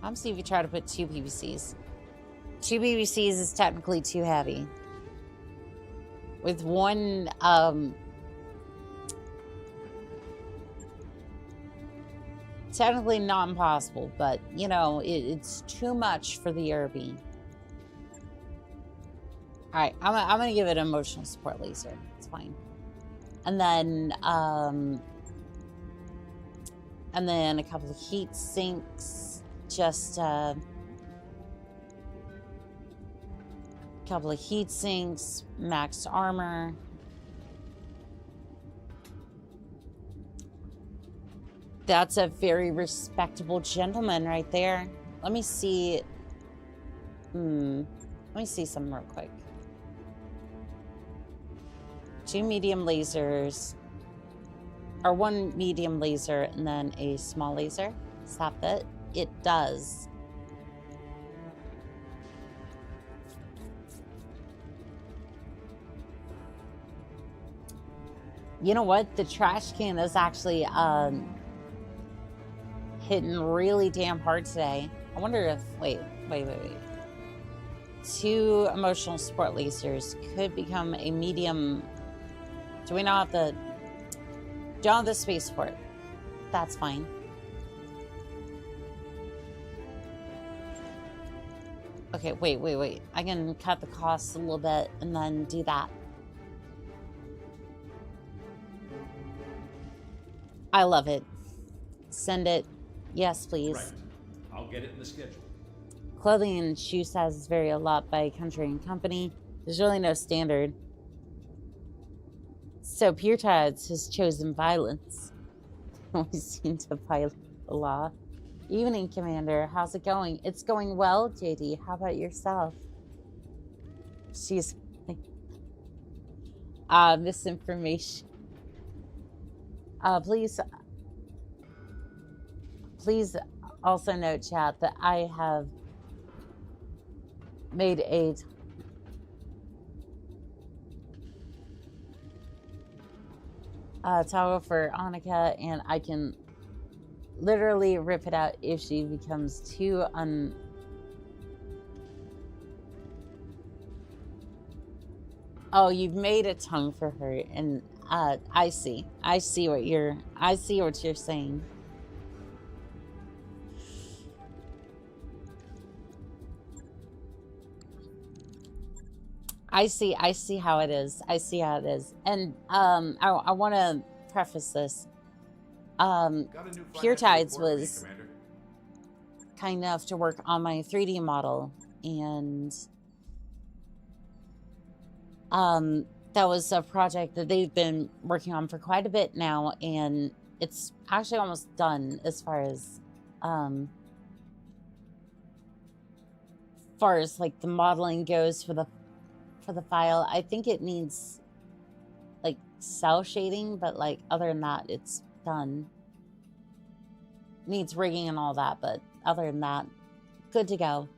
I'm seeing if you try to put 2 PVCs. 2 PVCs is technically too heavy. With one, technically not impossible, but, you know, it's too much for the Irby. Alright, I'm gonna give it an emotional support laser. It's fine. And then a couple of heat sinks. Just, couple of heat sinks, max armor. That's a very respectable gentleman right there. Let me see. Let me see something real quick. 2 medium lasers, or 1 medium laser and then a small laser. Does that fit? It does. You know what? The trash can is actually hitting really damn hard today. I wonder if... Wait. 2 emotional support lasers could become a medium... Do we not have the... Don't have the space for it. That's fine. Okay, wait. I can cut the costs a little bit and then do that. I love it. Send it. Yes, please. Right. I'll get it in the schedule. Clothing and shoe sizes vary a lot by country and company. There's really no standard. So Pure Tides has chosen violence. We seem to violate the law. Evening, Commander. How's it going? It's going well, JD. How about yourself? She's... misinformation. Please also note, chat, that I have made a toggle for Annika, and I can literally rip it out if she becomes too Oh, you've made a tongue for her, and I see what you're saying. I see how it is. And I want to preface this. Pure Tides was kind enough to work on my 3D model, and that was a project that they've been working on for quite a bit now, and it's actually almost done as far as like the modeling goes for the file. I think it needs like cell shading, but like other than that, it's done. Needs rigging and all that, but other than that, good to go.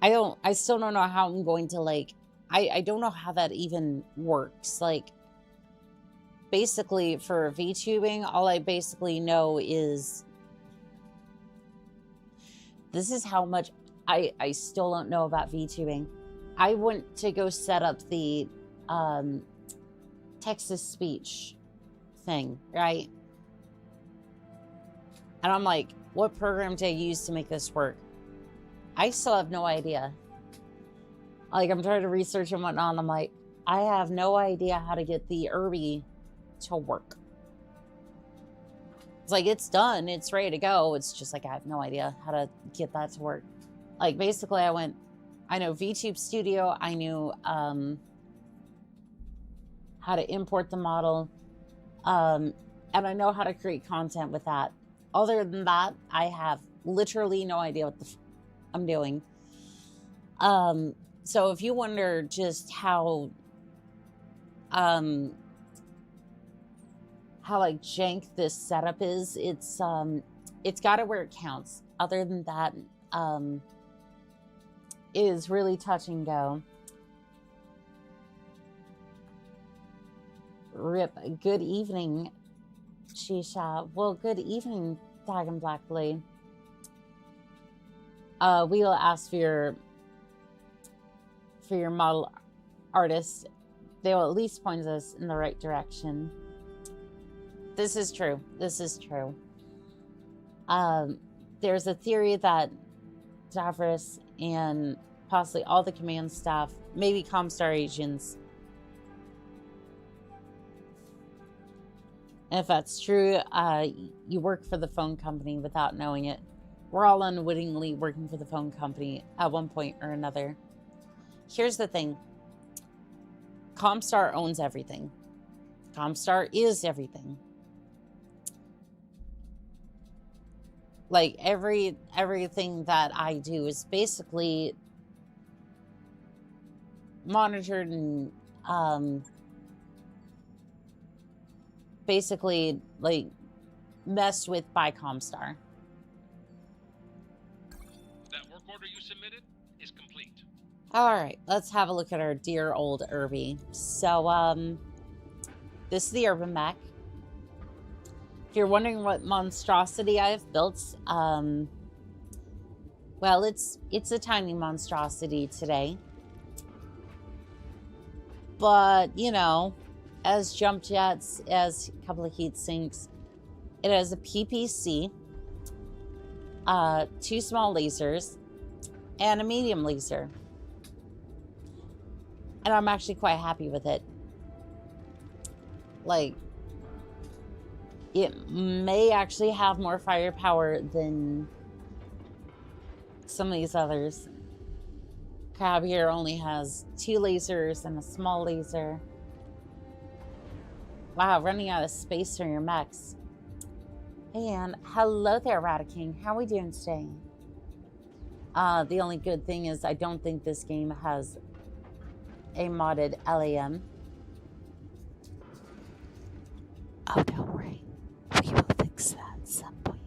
I still don't know how I'm going to like, I don't know how that even works. Like, basically for VTubing, all I basically know is this is how much I still don't know about VTubing. I went to go set up the text-to-speech thing, right? And I'm like, what program did I use to make this work? I still have no idea. Like, I'm trying to research and whatnot, and I'm like, I have no idea how to get the Irby to work. It's like, it's done, it's ready to go. It's just like, I have no idea how to get that to work. Like, basically, I know VTube Studio, I knew how to import the model, and I know how to create content with that. Other than that, I have literally no idea what I'm doing. So if you wonder just how like jank this setup is, it's got it where it counts. Other than that, it is really touch and go. Rip. Good evening, Shisha. Well, good evening, Dragon Black Blade. We will ask for your model artist. They will at least point us in the right direction. This is true. This is true. There's a theory that Davros and possibly all the command staff, maybe Comstar agents, and if that's true, you work for the phone company without knowing it. We're all unwittingly working for the phone company at one point or another. Here's the thing. Comstar owns everything. Comstar is everything. Like, everything that I do is basically monitored and basically like messed with by Comstar. That work order you submitted is complete. All right, let's have a look at our dear old Irby. So, this is the Urban Mech. If you're wondering what monstrosity I have built, well, it's a tiny monstrosity today. But, you know, as jump jets, as a couple of heat sinks, it has a PPC, 2 small lasers, and a medium laser. And I'm actually quite happy with it. Like, it may actually have more firepower than some of these others. Crab here only has 2 lasers and a small laser. Wow, running out of space for your mechs. And hello there, Radiking. How are we doing today? The only good thing is I don't think this game has a modded LAM. Oh, don't worry. We will fix that at some point.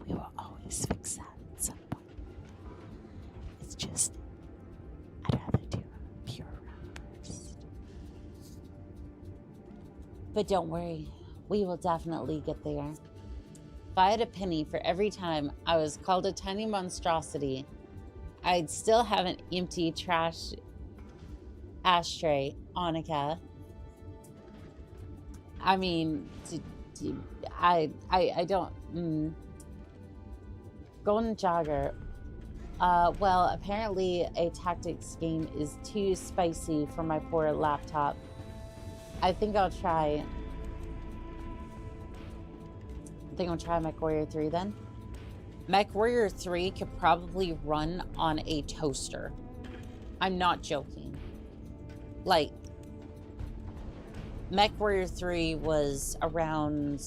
We will always fix that at some point. It's just, I'd rather do a pure run first. But don't worry, we will definitely get there. If I had a penny for every time I was called a tiny monstrosity, I'd still have an empty trash ashtray, Onica. I mean, I don't. Golden Jogger. Well, apparently a tactics game is too spicy for my poor laptop. I think I'll try. I think I'll try Mech Warrior 3 then. Mech Warrior 3 could probably run on a toaster. I'm not joking. Like, Mech Warrior 3 was around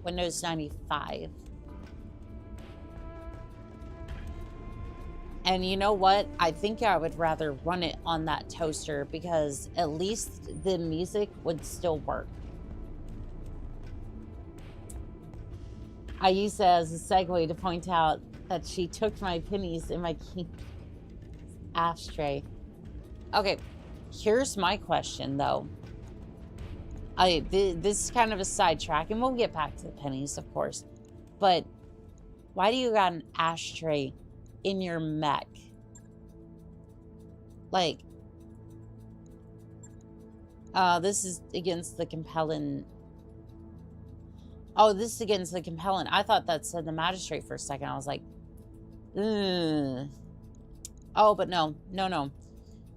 Windows 95. And you know what? I think I would rather run it on that toaster because at least the music would still work. I use that as a segue to point out that she took my pennies in my ashtray. Okay, here's my question though. This is kind of a sidetrack, and we'll get back to the pennies, of course. But why do you got an ashtray in your mech? Like, This is against the compelling. Oh, this is against the compelling. I thought that said the magistrate for a second. I was like, ugh. Oh, but no.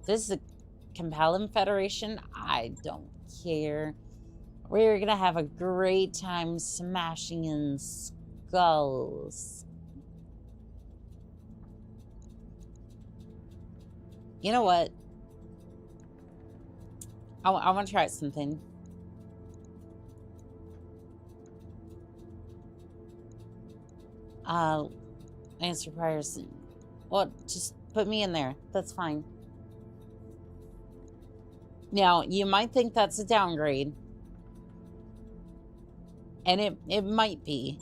This is a compelling federation. I don't care. We're gonna have a great time smashing in skulls. You know what? I want to try something. Answer requires. Well, just put me in there. That's fine. Now, you might think that's a downgrade. And it might be.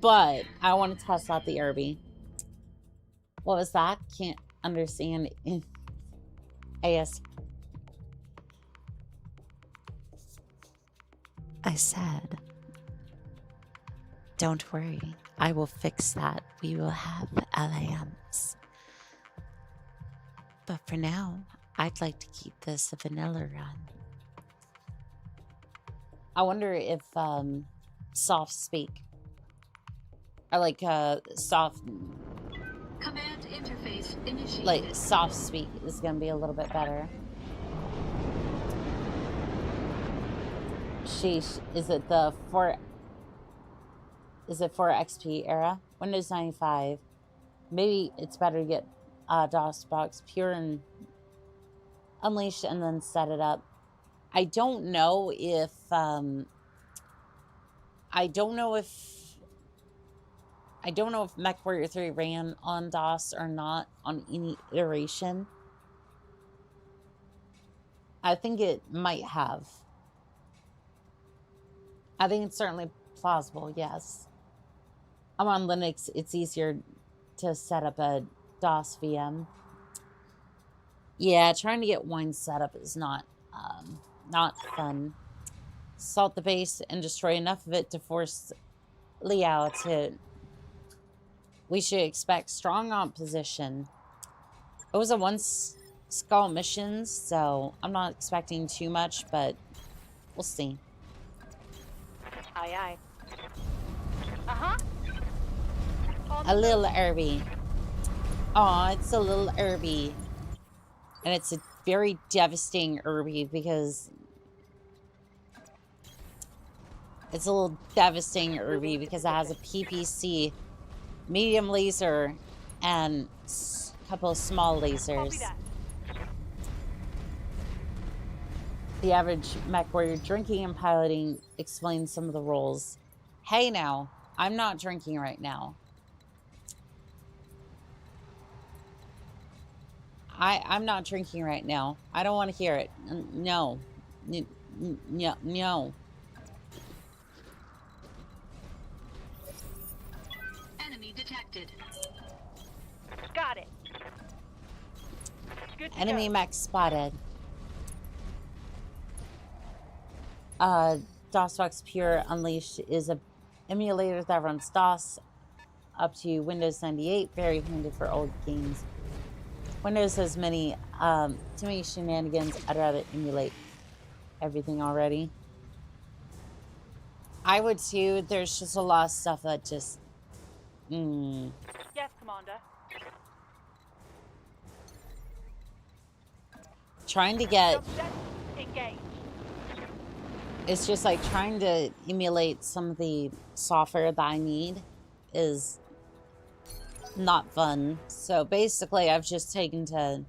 But I want to test out the Irby. What was that? Can't understand AS. I said, don't worry. I will fix that. We will have LAMs. But for now, I'd like to keep this a vanilla run. I wonder if soft speak. I like soft. Command interface initiated. Like soft speak is gonna be a little bit better. Sheesh. Is it the 4 XP era? Windows 95. Maybe it's better to get DOS box pure and unleashed and then set it up. I don't know if MechWarrior 3 ran on DOS or not on any iteration. I think it might have. I think it's certainly plausible, yes. I'm on Linux. It's easier to set up a DOS VM. Yeah, trying to get wine set up is not fun. Salt the base and destroy enough of it to force Liao to... We should expect strong opposition. It was a one-skull mission, so I'm not expecting too much, but we'll see. Aye, aye. Uh-huh. A little Irby. Aw, it's a little Irby. And it's a very devastating Irby because... It's a little devastating Irby because it has a PPC, medium laser, and a couple of small lasers. The average mech warrior drinking and piloting explains some of the roles. Hey now, I'm not drinking right now. I'm not drinking right now. I don't want to hear it. No. No. Enemy detected. Got it. Good to Enemy go. mech spotted. DOSBox Pure Unleashed is a emulator that runs DOS up to Windows 98. Very handy for old games. Windows has too many shenanigans. I'd rather emulate everything already. I would too. There's just a lot of stuff that just... Yes, Commander. Trying to get... Subject engaged. It's just like trying to emulate some of the software that I need is not fun. So basically I've just taken to...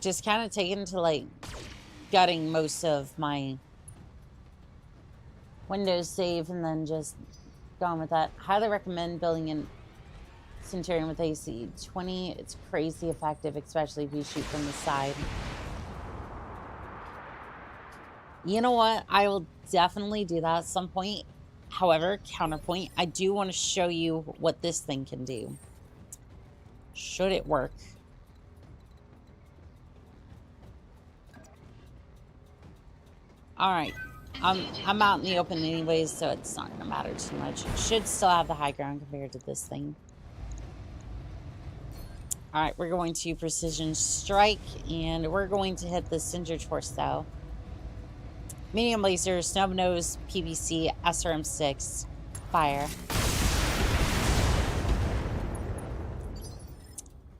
Just kind of taken to like gutting most of my Windows save and then just going with that. Highly recommend building in Centurion with AC 20. It's crazy effective, especially if you shoot from the side. You know what? I will definitely do that at some point. However, counterpoint, I do want to show you what this thing can do. Should it work? Alright. I'm out in the open anyways, so it's not going to matter too much. Should still have the high ground compared to this thing. Alright, we're going to precision strike, and we're going to hit the Cinder Torso. Medium laser, snub nose, PVC, SRM6, fire.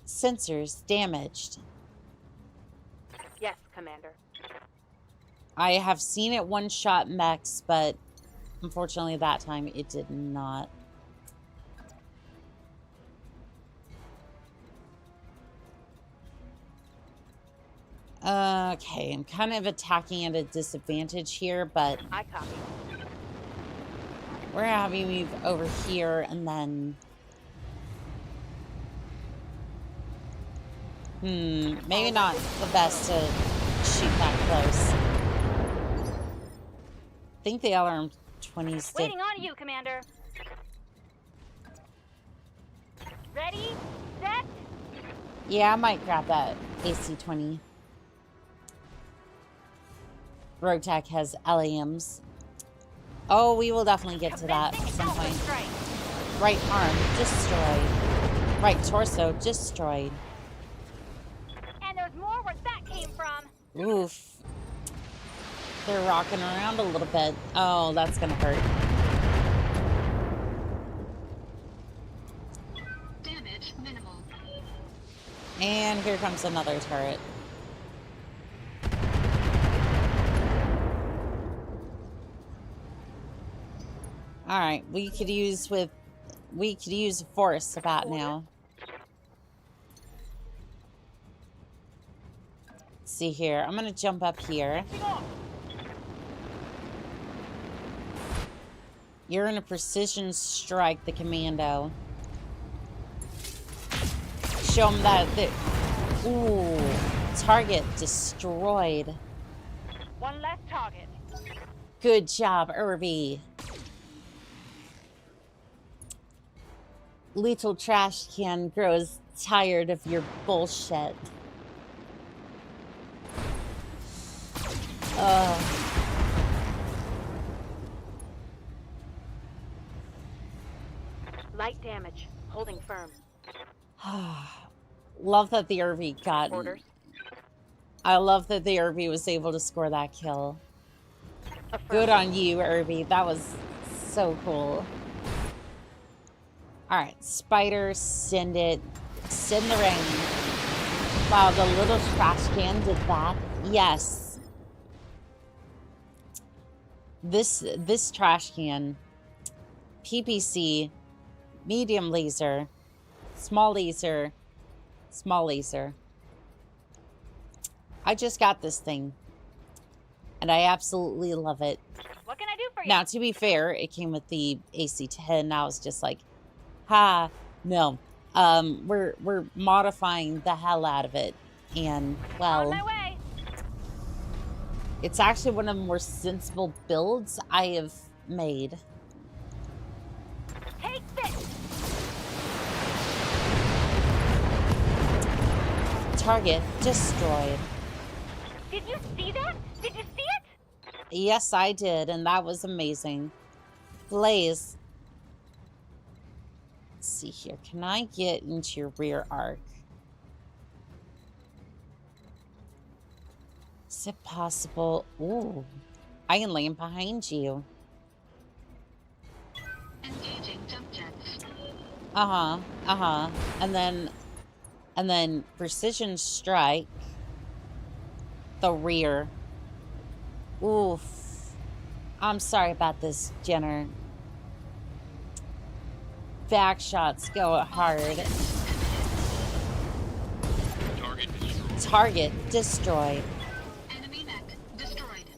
Sensors damaged. Yes, Commander. I have seen it one-shot mechs, but unfortunately that time it did not. Okay, I'm kind of attacking at a disadvantage here, but I copy. we're having you move over here and then... maybe not the best to shoot that close. I think the LRM-20s did... Waiting on you, Commander. Ready, set. Yeah, I might grab that AC-20. Roguetech has LAMs. Oh, we will definitely get to that at some point. Right arm, destroyed. Right torso, destroyed. And there's more where that came from. Oof. They're rocking around a little bit. Oh, that's gonna hurt. Damage minimal. And here comes another turret. Alright, we could use a force about now. Let's see here. I'm gonna jump up here. You're in a precision strike, the commando. Show them that. Ooh, target destroyed. One less target. Good job, Irby. Lethal Trash Can grows tired of your bullshit. Light damage. Holding firm. Love that the Irby got... Orders. I love that the Irby was able to score that kill. Good on you, Irby. That was so cool. Alright, Spider, send it. Send the rain. Wow, the little trash can did that. Yes. This trash can, PPC, medium laser, small laser, small laser. I just got this thing, and I absolutely love it. What can I do for you? Now, to be fair, it came with the AC-10. I was just like, ha, no. We're modifying the hell out of it, and well, On my way. it's actually one of the more sensible builds I have made. Take this. Target destroyed. Did you see that? Did you see it? Yes, I did, and that was amazing. Blaze. Let's see here. Can I get into your rear arc? Is it possible? Ooh. I can land behind you. Engaging jump jets. Uh-huh. Uh-huh. And then precision strike the rear. Oof. I'm sorry about this, Jenner. Back shots go hard. Target destroyed. Target destroyed. Enemy mech destroyed.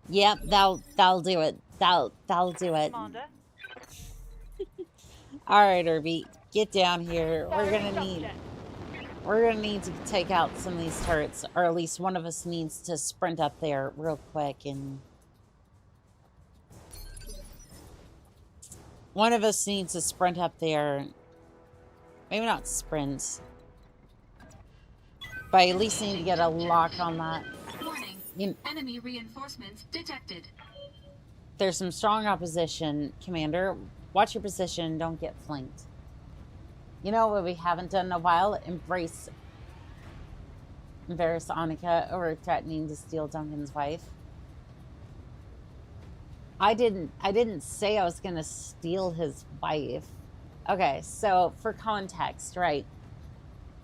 Yep, that'll do it. That'll do it. Commander. All right, Irby, get down here. We're Firing gonna need to take out some of these turrets, or at least one of us needs to sprint up there real quick, and one of us needs to sprint up there. Maybe not sprint, but at least need to get a lock on that. Warning. Enemy reinforcements detected. There's some strong opposition, Commander. Watch your position. Don't get flanked. You know what we haven't done in a while? Embrace Annika over threatening to steal Duncan's wife. I didn't say I was gonna steal his wife. Okay, so for context, right?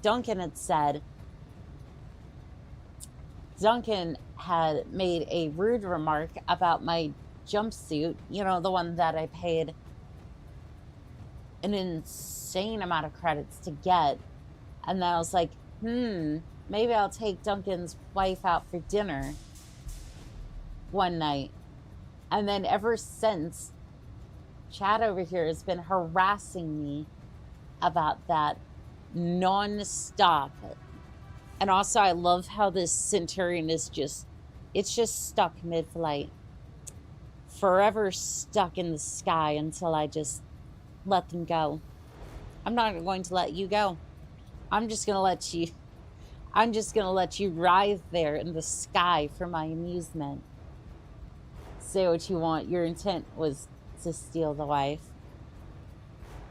Duncan had made a rude remark about my jumpsuit, you know, the one that I paid an insane amount of credits to get. And then I was like, maybe I'll take Duncan's wife out for dinner one night. And then ever since, Chad over here has been harassing me about that non-stop. And also, I love how this Centurion is it's just stuck mid-flight. Forever stuck in the sky until I just let them go. I'm not going to let you go. I'm just going to let you writhe there in the sky for my amusement. Say what you want. Your intent was to steal the wife.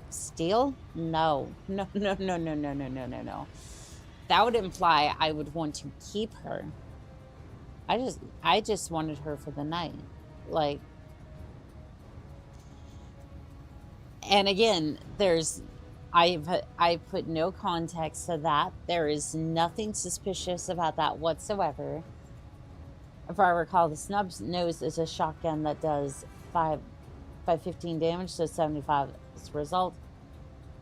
Steal? No. No. That would imply I would want to keep her. I just wanted her for the night. Like, and again, I put no context to that. There is nothing suspicious about that whatsoever. If I recall, the snub nose is a shotgun that does 515 damage, so 75 is the result.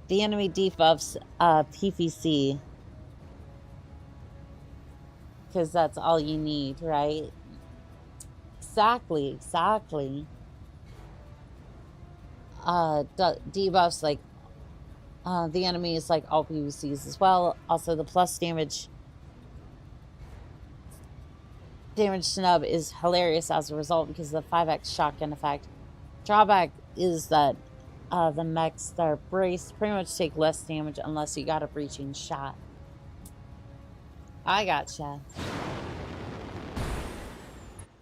The enemy debuffs PVC. Because that's all you need, right? Exactly. Debuffs, like, the enemy is like all PVCs as well. Also, the plus damage snub is hilarious as a result because of the 5x shotgun effect. Drawback is that the mechs that are braced pretty much take less damage unless you got a breaching shot. I gotcha.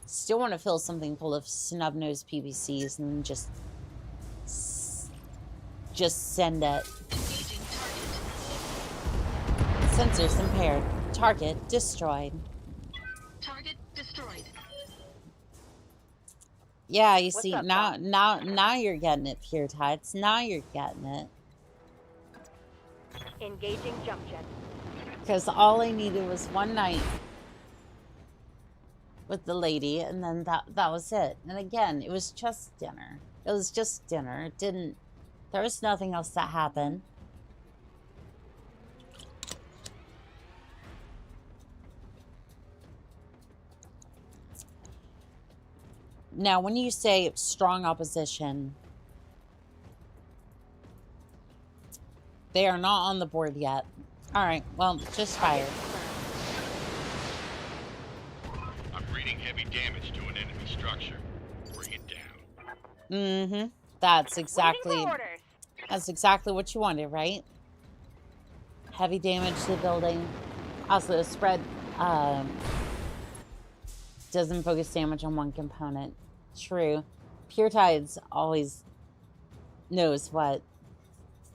Still want to fill something full of snub-nosed PVCs and just send it. Engaging target. Sensors impaired. Target destroyed. Target destroyed. Yeah, you see, up, now you're getting it, Pure Tides. Now you're getting it. Engaging jump jet. Because all I needed was one night with the lady, and then that was it. And again, it was just dinner. It was just dinner. There was nothing else that happened. Now, when you say strong opposition, they are not on the board yet. All right, well, just fire. I'm reading heavy damage to an enemy structure. Bring it down. Mm-hmm. That's exactly Waiting for orders. That's exactly what you wanted, right? Heavy damage to the building. Also, the spread doesn't focus damage on one component. True. Pure Tides always knows what.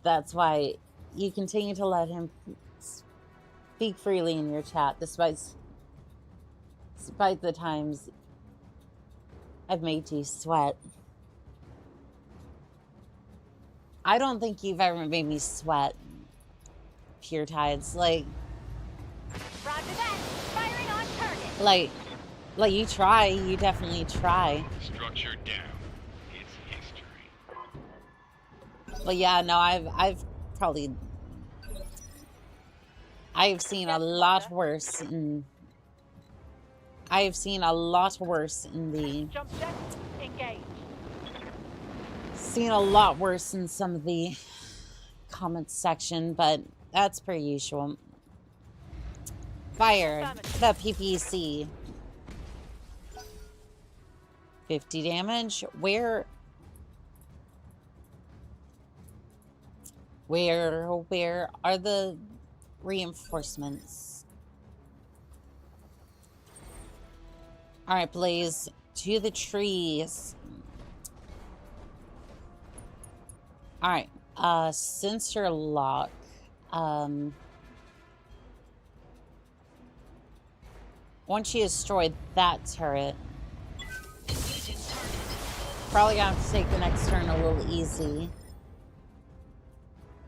That's why you continue to let him speak freely in your chat, despite the times I've made you sweat. I don't think you've ever made me sweat, Pure Tides. Like, Roger that. Firing on target. like you try. You definitely try. Structure down. It's history. But yeah, no, I've seen a lot worse in the Jump jet engaged. seen a lot worse in some of the comments section, but that's per usual. Fire the PPC. 50 damage. Where are the reinforcements? All right, Blaze, to the trees. All right, sensor lock. Once you destroy that turret, Engaging target. probably gonna have to take the next turn a little easy.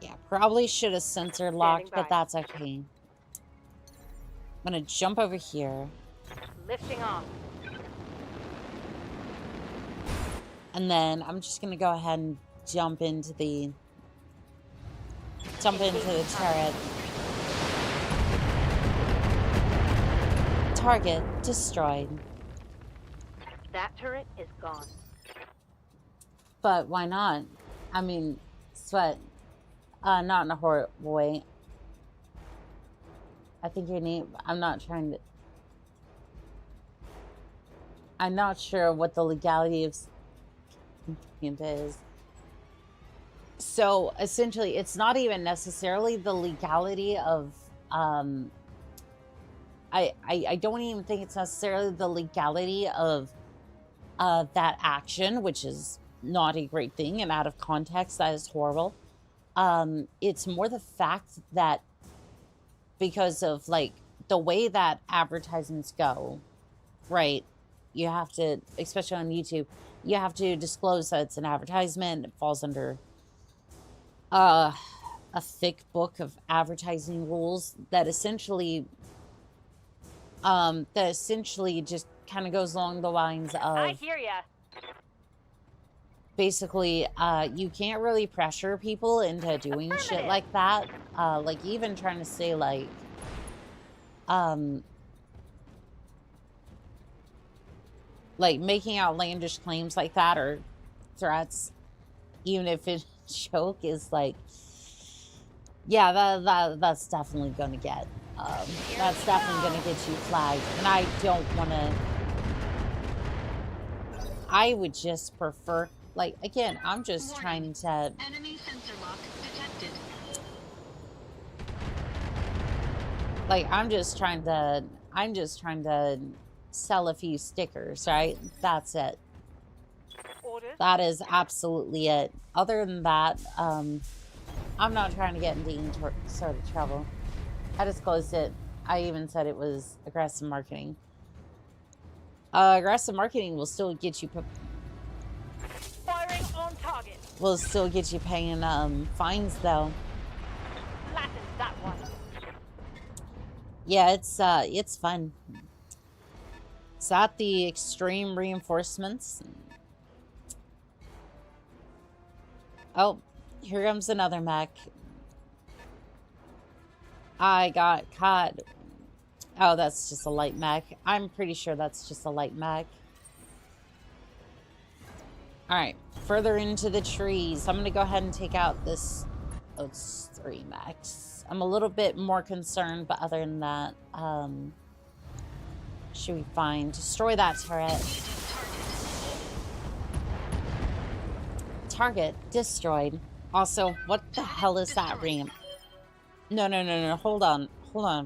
Yeah, probably should have sensor locked, but that's okay. I'm gonna jump over here. Lifting off. And then I'm just gonna go ahead and jump into the turret. Target destroyed. That turret is gone. But why not? I mean, sweat. Not in a horrible way. I think you need. I'm not sure what the legality of it is. So essentially, it's not even necessarily the legality of. I don't even think it's necessarily the legality of that action, which is not a great thing, and out of context, that is horrible. It's more the fact that because of like the way that advertisements go, right? You have to, especially on YouTube, you have to disclose that it's an advertisement. It falls under a thick book of advertising rules that essentially just kind of goes along the lines of, I hear ya. basically, you can't really pressure people into doing shit like that. Like even trying to say like, like making outlandish claims like that or threats, even if it's a joke, is like, yeah, that's definitely gonna get, that's definitely gonna get you flagged. And I don't want to. I would just prefer. Like, again, I'm just trying to... Enemy sensor lock detected. Like, I'm just trying to sell a few stickers, right? That's it. Orders. That is absolutely it. Other than that, I'm not trying to get into any sort of trouble. I just closed it. I even said it was aggressive marketing. Aggressive marketing will still get you... Firing on target. will still get you paying fines, though. Flatten that one. Yeah, it's fun. Is that the extreme reinforcements? Oh, here comes another mech. I got caught. Oh, that's just a light mech. I'm pretty sure that's just a light mech. Alright, further into the trees. I'm going to go ahead and take out this... Oh, it's 3 mechs. I'm a little bit more concerned, but other than that, should be fine. Destroy that turret. Target destroyed. Also, what the hell is that ramp? No. Hold on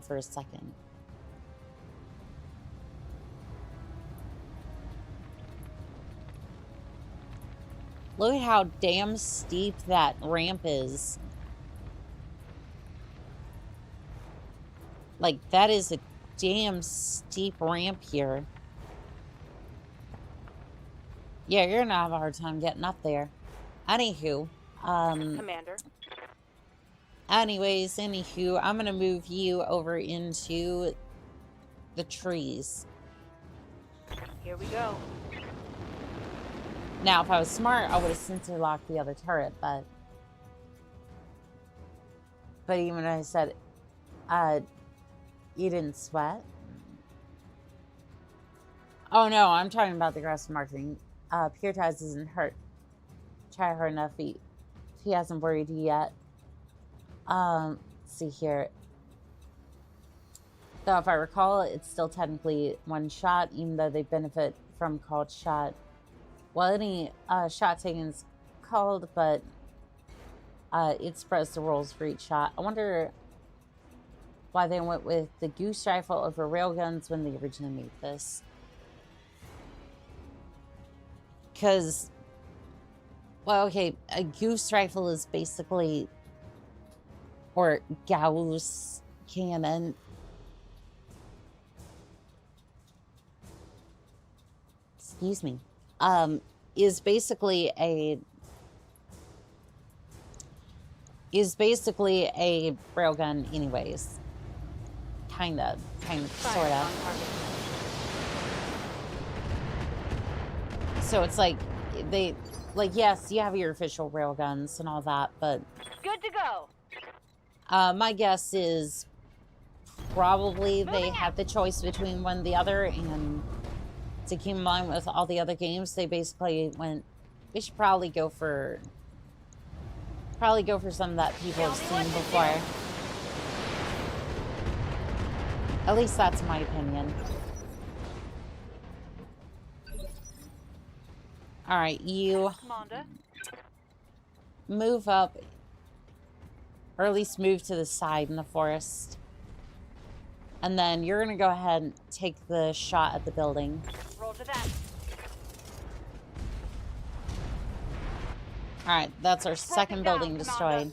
for a second. Look at how damn steep that ramp is. Like, that is a damn steep ramp here. Yeah, you're gonna have a hard time getting up there. Anywho, Commander. Anywho, I'm gonna move you over into the trees. Here we go. Now, if I was smart, I would have sensor locked the other turret, but even when I said, you didn't sweat. Oh no, I'm talking about the aggressive marketing. Pure Ties isn't hurt. Try hard enough if he hasn't worried you yet. Let's see here. Though if I recall, it's still technically one shot, even though they benefit from called shot. Well, any shot taken is called, but it spreads the rolls for each shot. I wonder why they went with the goose rifle over railguns when they originally made this. Because, well, okay, a goose rifle is basically or Gauss cannon. Excuse me. Is basically a railgun anyways. Kinda, sorta. So it's like, yes, you have your official railguns and all that, but... Good to go. My guess is probably they have the choice between one or the other, and to keep in mind with all the other games, they basically went, we should probably go for some that people have seen before. At least that's my opinion. Alright, you move up, or at least move to the side in the forest. And then you're going to go ahead and take the shot at the building. Roll to that. Alright, that's our second building destroyed.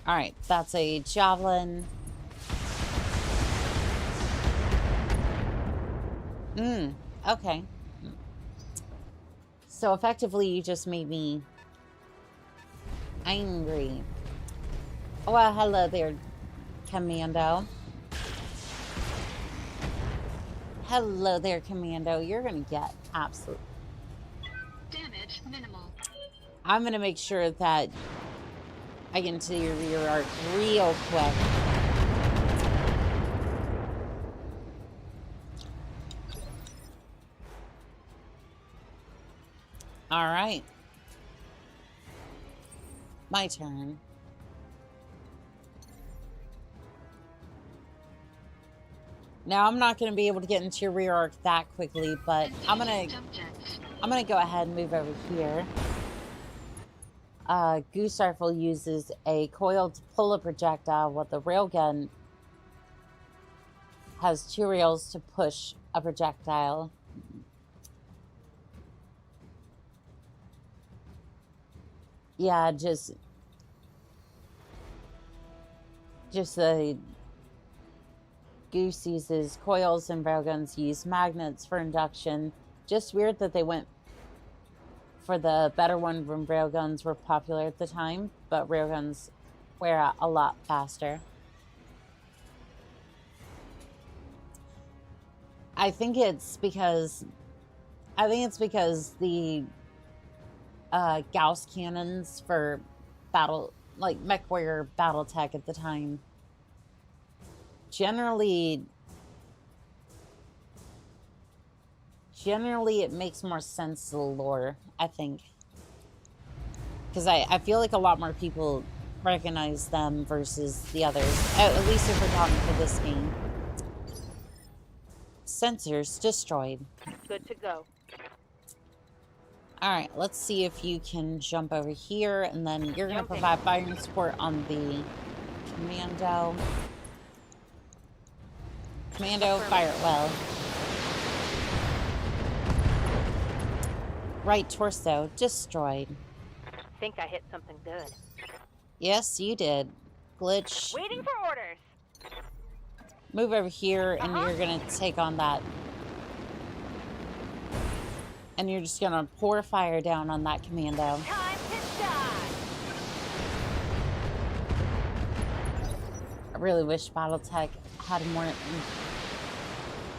Alright, that's a javelin. Okay. So effectively, you just made me angry. Well, hello there, Commando. Hello there, Commando. You're gonna get absolute... Damage minimal. I'm gonna make sure that I get into your rear arc real quick. Alright. My turn. Now, I'm not going to be able to get into your rear arc that quickly, but I'm gonna go ahead and move over here. Goose Rifle uses a coil to pull a projectile, while the railgun has 2 rails to push a projectile. Yeah, just the Goose uses coils and railguns use magnets for induction. Just weird that they went for the better one when railguns were popular at the time, but railguns wear out a lot faster. I think it's because the Gauss cannons for MechWarrior Battletech at the time generally it makes more sense to the lore, I think, because I feel like a lot more people recognize them versus the others, at least if we're talking for this game. Sensors destroyed. Good to go. Alright, let's see if you can jump over here, and then you're going to provide firing support on the Commando. Commando, fire it well. Right torso, destroyed. Think I hit something good. Yes, you did. Glitch. Waiting for orders. Move over here, and you're going to take on that. And you're just going to pour fire down on that Commando. Time to die. I really wish Battletech had more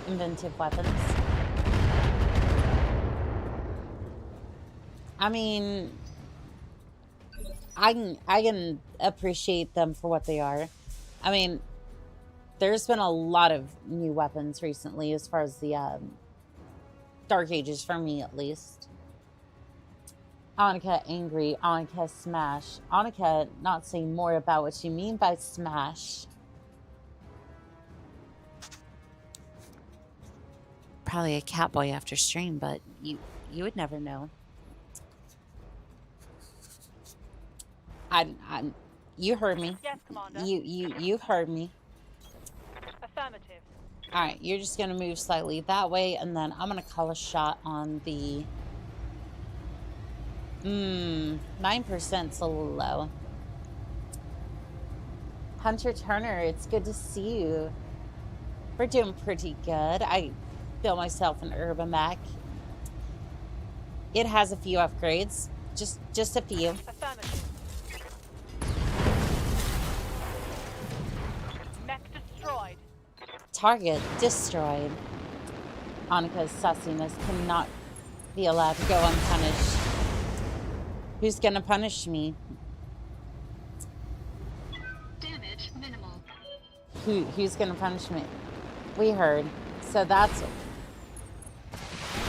inventive weapons. I mean, I can appreciate them for what they are. I mean, there's been a lot of new weapons recently as far as the Dark Ages, for me at least. Annika angry, Annika smash. Annika not saying more about what you mean by smash. Probably a catboy after stream, but you would never know. You heard me. Yes, Commander. You heard me. Affirmative. Alright, you're just gonna move slightly that way, and then I'm gonna call a shot on the 9%'s a little low. Hunter Turner, it's good to see you. We're doing pretty good. I built myself an urban mech. It has a few upgrades. Just a few. Affirmative. Mech destroyed. Target destroyed. Annika's sussiness cannot be allowed to go unpunished. Who's gonna punish me? Damage minimal. Who's gonna punish me? We heard. So that's what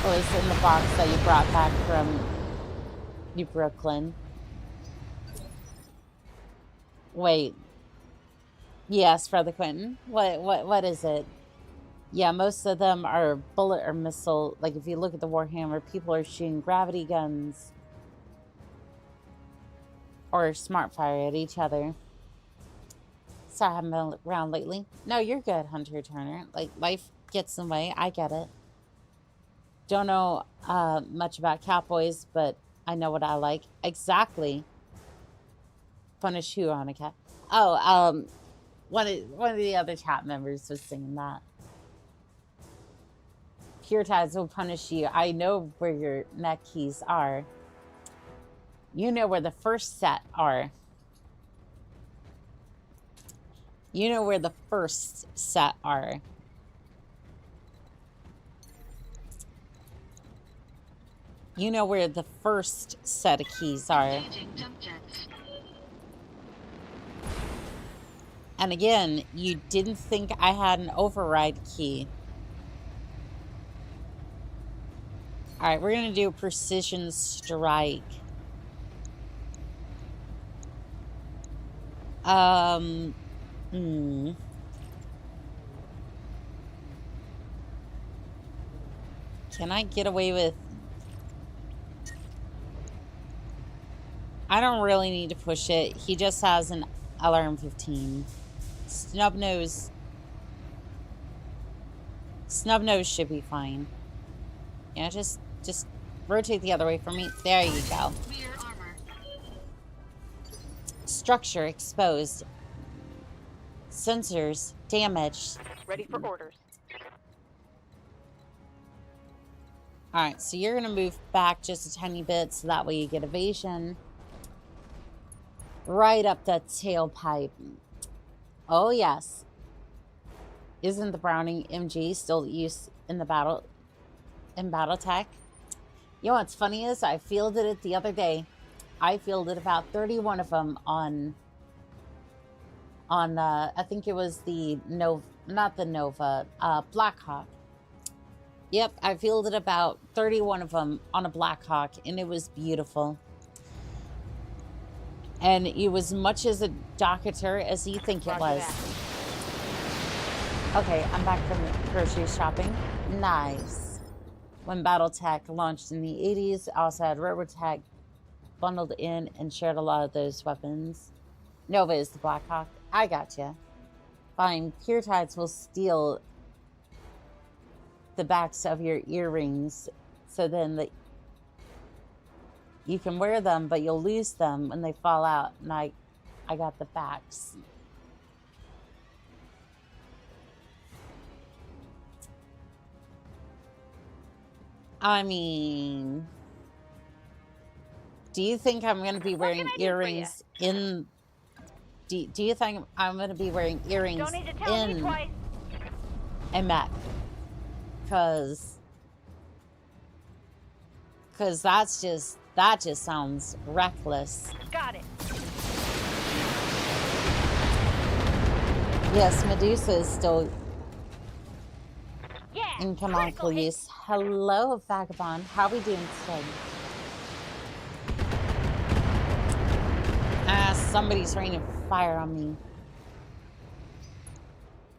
was in the box that you brought back from New Brooklyn. Wait. Yes, Brother Quentin. What is it? Yeah, most of them are bullet or missile. Like if you look at the Warhammer, people are shooting gravity guns or smart fire at each other. Sorry, I haven't been around lately. No, you're good, Hunter Turner. Like, life gets in the way. I get it. Don't know much about cowboys, but I know what I like. Exactly. Punish who, Annika? Oh, one of the other chat members was singing that. Pure Tides will punish you. I know where your neck keys are. You know where the first set are. You know where the first set are. You know where the first set of keys are. Engaging jump jets. And again, you didn't think I had an override key. Alright, we're going to do a precision strike. Can I get away with... I don't really need to push it. He just has an LRM-15. Snubnose should be fine. Yeah, just rotate the other way for me. There you go. Rear armor. Structure exposed. Sensors damaged. Ready for orders. Alright, so you're going to move back just a tiny bit so that way you get evasion. Right up that tailpipe. Oh, yes. Isn't the Browning MG still used in the Battletech? You know what's funny is I fielded it the other day. I fielded about 31 of them on I think it was the Nova, not the Nova, Blackhawk. Yep, I fielded about 31 of them on a Blackhawk, and it was beautiful. And it was much as a docketer as you think it was. Okay, I'm back from grocery shopping. Nice. When Battletech launched in the 80s, I also had Robotech bundled in and shared a lot of those weapons. Nova is the Blackhawk. I gotcha. Fine, Pure Tides will steal the backs of your earrings, so then you can wear them, but you'll lose them when they fall out. And I got the backs. I mean, do you think I'm going to be wearing earrings in? Do you think I'm going to be wearing earrings Don't need to tell me in twice. a mech? Because that just sounds reckless. Got it. Yes, Medusa is still Yeah. in canonical use. Hello, Vagabond. How are we doing today? Somebody's raining fire on me.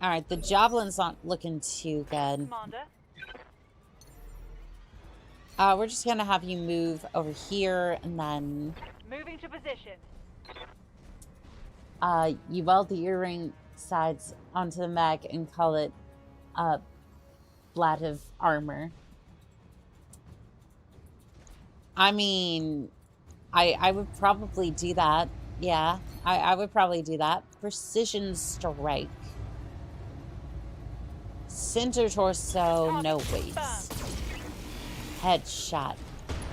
Alright, the Javelin's not looking too good. Commander. We're just gonna have you move over here, and then Moving to position. you weld the earring sides onto the mech and call it Blat of Armor. I mean, I would probably do that. Yeah, I would probably do that. Precision strike. Center torso, no waves. Headshot.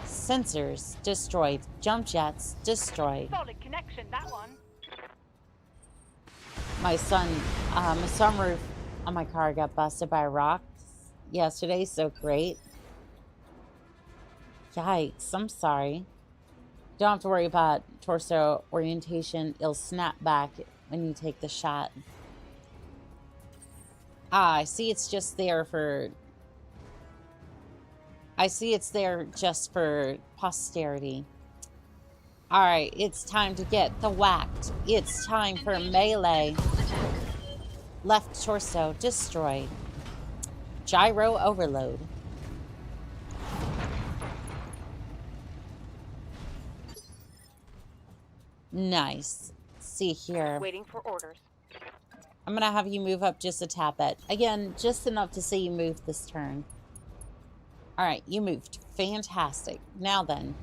Sensors destroyed. Jump jets destroyed. Solid connection, that one. My sunroof on my car got busted by rocks yesterday, so great. Yikes, I'm sorry. Don't have to worry about torso orientation. It'll snap back when you take the shot. Ah, I see it's just there for... I see it's there just for posterity. Alright, it's time to get the whacked. It's time for melee. Left torso destroyed. Gyro overload. Nice. See here. Waiting for orders. I'm gonna have you move up just a tad bit. Again, just enough to say you moved this turn. Alright, you moved. Fantastic. Now then.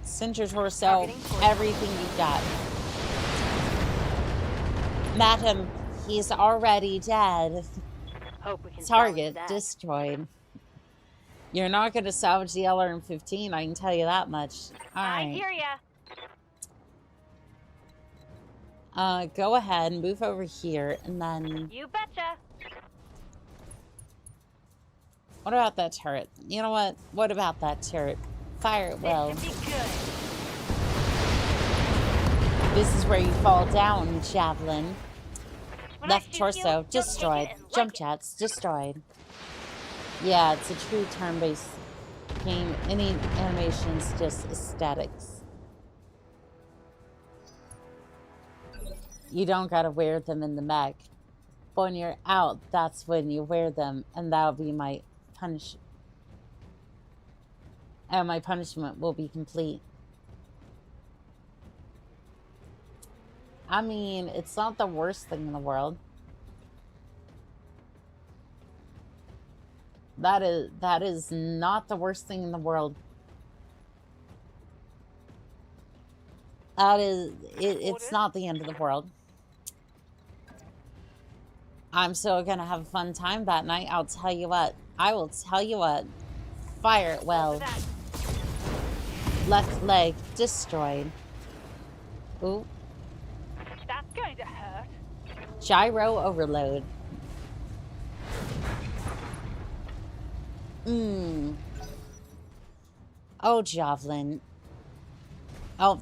Center torso, everything you've got. Madam, he's already dead. Hope we can Target salvage that. destroyed. You're not going to salvage the LRM-15, I can tell you that much. I Alright. hear ya. Go ahead and move over here, and then... You betcha. What about that turret? You know what? What about that turret? Fire it well. This should be good. This is where you fall down, Javelin. When I Left shoot torso, you, you'll destroyed. take it and Jump like it. jets, destroyed. Yeah, it's a true turn-based game. Any animation's just aesthetics. You don't gotta wear them in the mech. But when you're out, that's when you wear them, and that'll be my punishment. And my punishment will be complete. I mean, it's not the worst thing in the world. That is not the worst thing in the world. It's not the end of the world. I'm still gonna have a fun time that night. I'll tell you what. I will tell you what. Fire it well. Left leg destroyed. Ooh. That's going to hurt. Gyro overload. Oh, Javelin. Oh,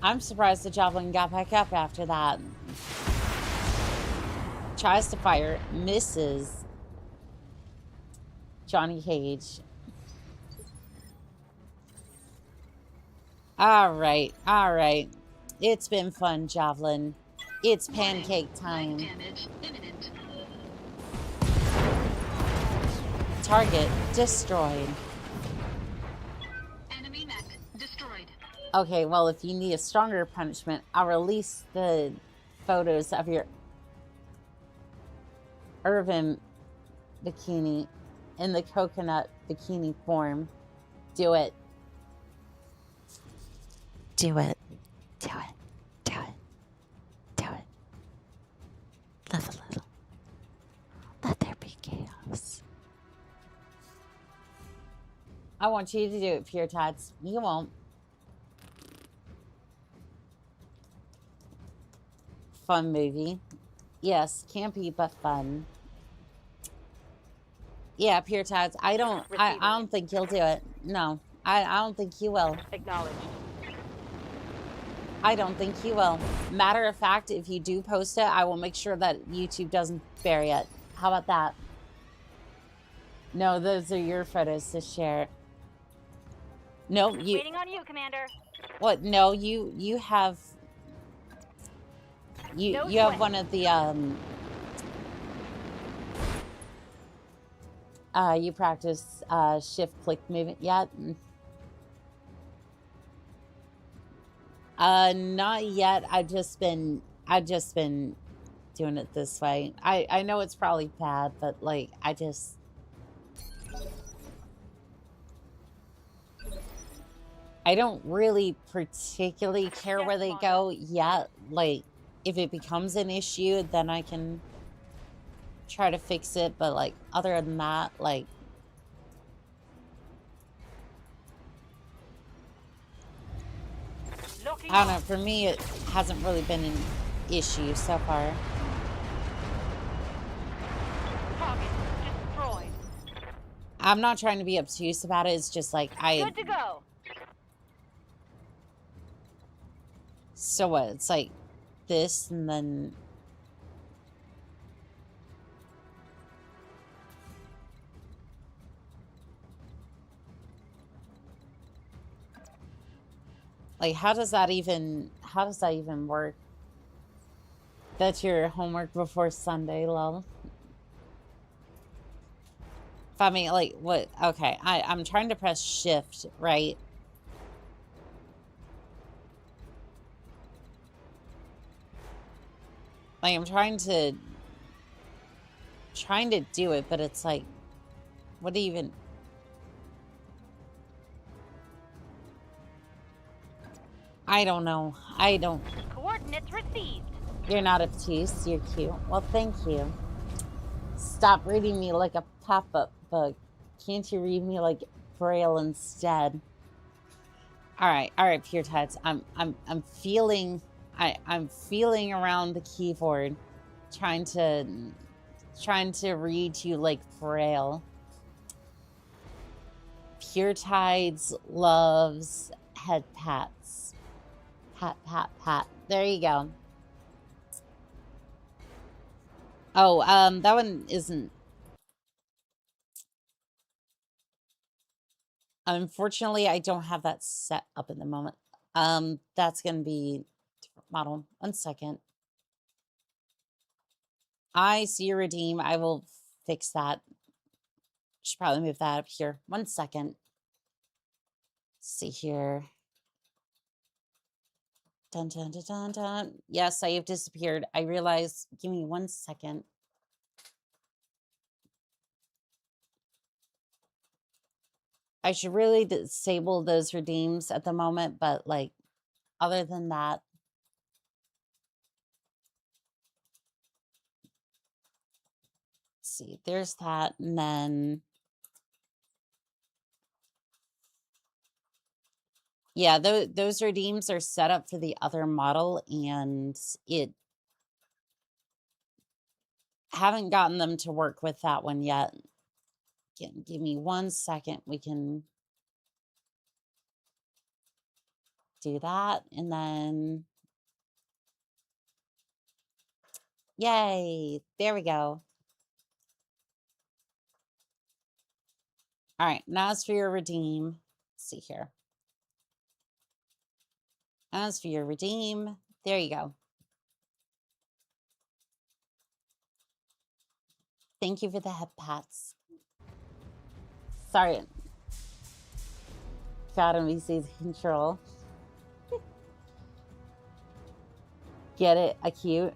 I'm surprised the Javelin got back up after that. Tries to fire, misses. Johnny Cage. Alright, alright. It's been fun, Javelin. It's pancake time. Damage imminent. Target destroyed. Enemy mech destroyed. Okay, well, if you need a stronger punishment, I'll release the photos of your Irvin bikini in the coconut bikini form. Do it. Do it. Do it. Do it. Do it. Live a little. Let there be chaos. I want you to do it, Pure Tots. You won't. Fun movie. Yes, campy but fun. Yeah, Pure Tots. I don't think you'll do it. No. I don't think you will. Acknowledged. I don't think you will. Matter of fact, if you do post it, I will make sure that YouTube doesn't bury it. How about that? No, those are your photos to share. No, you... Waiting on you, Commander. What? No, you have... You have one of the, you practice, shift-click movement yet? Not yet. I've just been doing it this way. I know it's probably bad, but, like, I just... I don't really particularly care where they go yet. Like, if it becomes an issue, then I can try to fix it. But, like, other than that, like... I don't know, for me, it hasn't really been an issue so far. Target destroyed. I'm not trying to be obtuse about it, it's just like, Good to go. So what, it's like this, and then... Like, how does that even work? That's your homework before Sunday, lol. If I mean, like, what? Okay, I'm trying to press shift, right? Like, I'm trying to do it, but it's like, what do you even... I don't know. I don't... Coordinates received. You're not obtuse. You're cute. Well, thank you. Stop reading me like a pop-up book. Can't you read me like Braille instead? All right, pure tides. I'm feeling around the keyboard, trying to read you like Braille. Pure tides loves head pats. Pat, pat, pat. There you go. Oh, that one isn't. Unfortunately, I don't have that set up at the moment. That's gonna be different model. 1 second. I see your redeem. I will fix that. Should probably move that up here. 1 second. Let's see here. Dun, dun, dun, dun, dun. Yes, I have disappeared. I realize. Give me 1 second. I should really disable those redeems at the moment, but like, other than that, let's see, there's that, and then, yeah, those redeems are set up for the other model, and it haven't gotten them to work with that one yet. Give me 1 second. We can do that, and then, yay, there we go. All right, now as for your redeem, let's see here. As for your redeem, there you go. Thank you for the head pats. Sorry. God, NBC's control. Get it? Acute?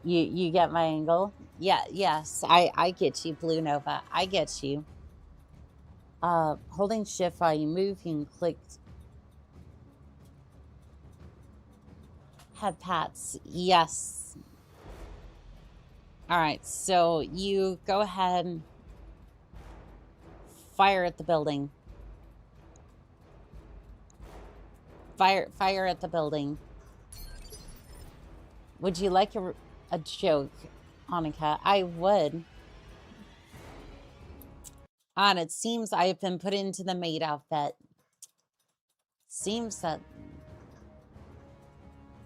You get my angle? Yeah, yes, I get you, Blue Nova. I get you. Holding shift while you move, you can click head pats. Yes. All right, so you go ahead and fire at the building. Fire at the building. Would you like a joke, Hanukkah? I would. And it seems I have been put into the maid outfit. Seems that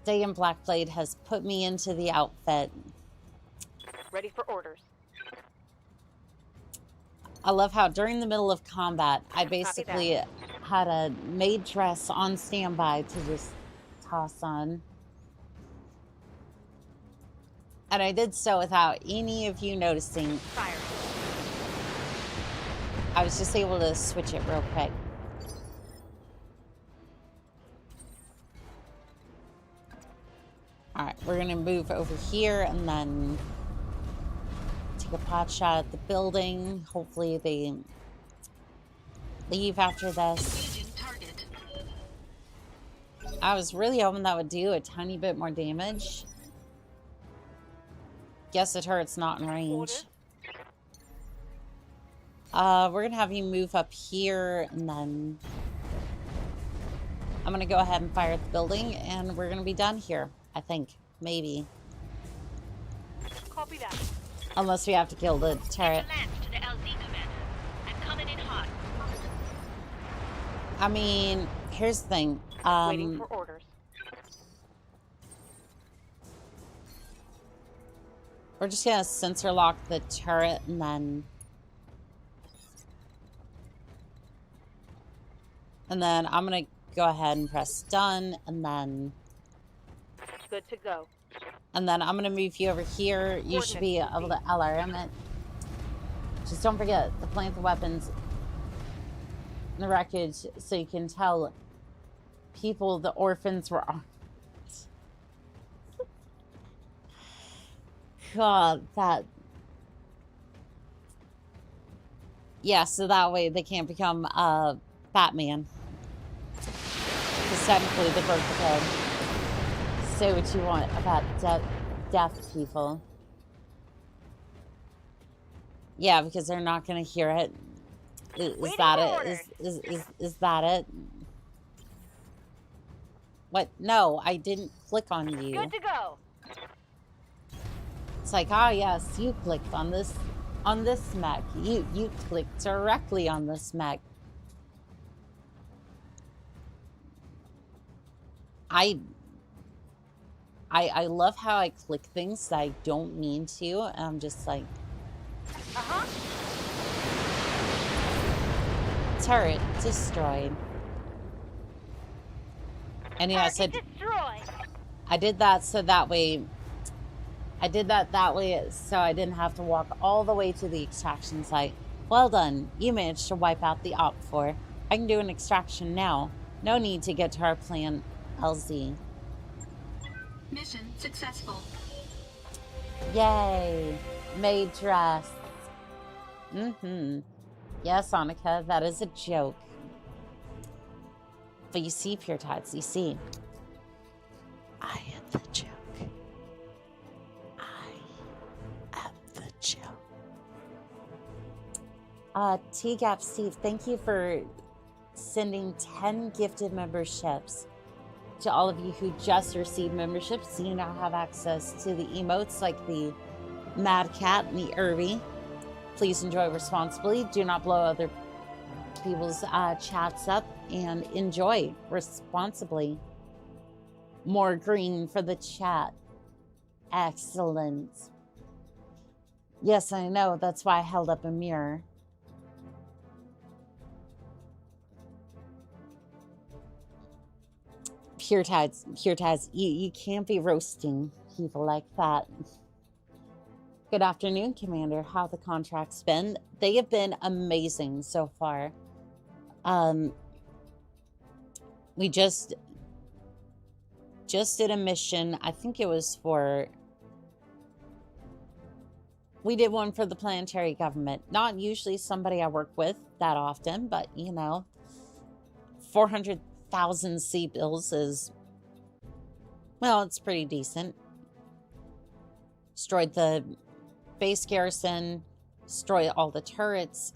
Day in Blackblade has put me into the outfit. Ready for orders. I love how during the middle of combat, I basically had a maid dress on standby to just toss on. And I did so without any of you noticing. Fire. I was just able to switch it real quick. All right, we're gonna move over here and then take a pot shot at the building. Hopefully they leave after this. Engaging target. I was really hoping that would do a tiny bit more damage. Guess the turret's not in range. Orders. We're gonna have you move up here, and then I'm gonna go ahead and fire at the building, and we're gonna be done here. I think. Maybe. Copy that. Unless we have to kill the turret. Lance to the LZ commander. I'm coming in hot. I mean, here's the thing. Waiting for orders. We're just gonna sensor lock the turret, and then I'm gonna go ahead and press done, and then Good to go. I'm gonna move you over here. You should be able to LRM it. Just don't forget to plant the weapons in the wreckage so you can tell people the orphans were armed. God, that... Yeah, so that way they can't become Batman. Because technically they broke the code. Say what you want about deaf people. Yeah, because they're not going to hear it. Is that it? Is that it? What? No, I didn't click on you. Good to go. It's like, ah, yes, you clicked on this mech. You clicked directly on this mech. I love how I click things that I don't mean to, and I'm just like... Uh-huh. Turret destroyed. And yeah, I said... Destroyed. I did that so that way... I did that way so I didn't have to walk all the way to the extraction site. Well done. You managed to wipe out the Op-4. I can do an extraction now. No need to get to our plan, LZ. Mission successful. Yay! Maid dress. Yes, Annika, that is a joke. But you see, Pure Tides, you see. I am the joke. I am the joke. T-Gap Steve, thank you for sending 10 gifted memberships. To all of you who just received memberships, you now have access to the emotes like the Mad Cat and the Irby. Please enjoy responsibly. Do not blow other people's chats up, and enjoy responsibly. More green for the chat. Excellent. Yes, I know. That's why I held up a mirror. Pure Tides, you can't be roasting people like that. Good afternoon, Commander. How the contracts been? They have been amazing so far. We just did a mission. I think it was for... We did one for the planetary government. Not usually somebody I work with that often, but, you know, 400,000 sea bills is... Well, it's pretty decent. Destroyed the base garrison, destroyed all the turrets.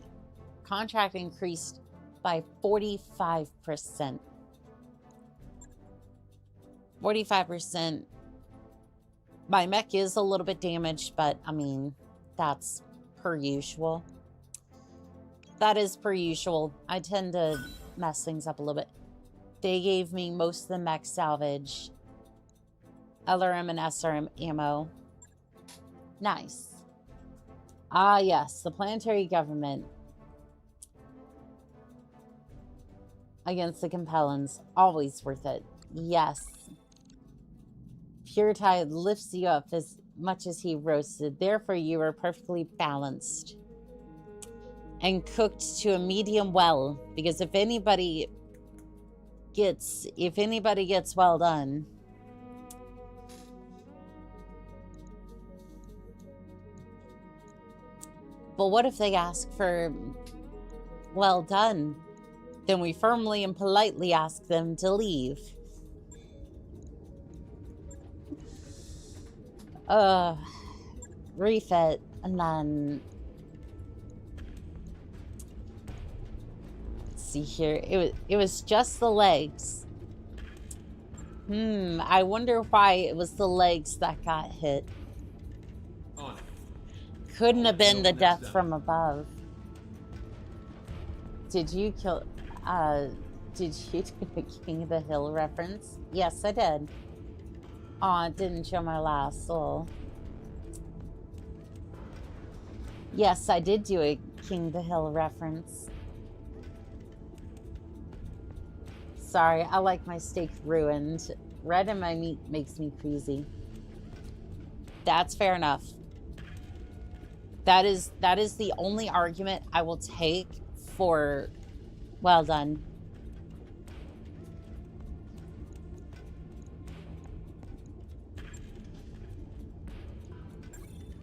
Contract increased by 45%. 45%. My mech is a little bit damaged, but I mean, that's per usual. That is per usual. I tend to mess things up a little bit. They gave me most of the mech salvage, LRM and SRM ammo. Nice. Ah, yes, the planetary government against the Compellans. Always worth it. Yes. Pure Tide lifts you up as much as he roasted. Therefore, you are perfectly balanced and cooked to a medium well. Because if anybody gets well done, but what if they ask for well done? Then we firmly and politely ask them to leave. refit, and then let's see here. It was just the legs. I wonder why it was the legs that got hit. On. Couldn't have been the That's death done. from above. Did you kill? Did you do the King of the Hill reference? Yes, I did. Aw, it didn't show my last soul. Yes, I did do a King of the Hill reference. Sorry, I like my steak ruined. Red in my meat makes me queasy. That's fair enough. That is the only argument I will take for well done.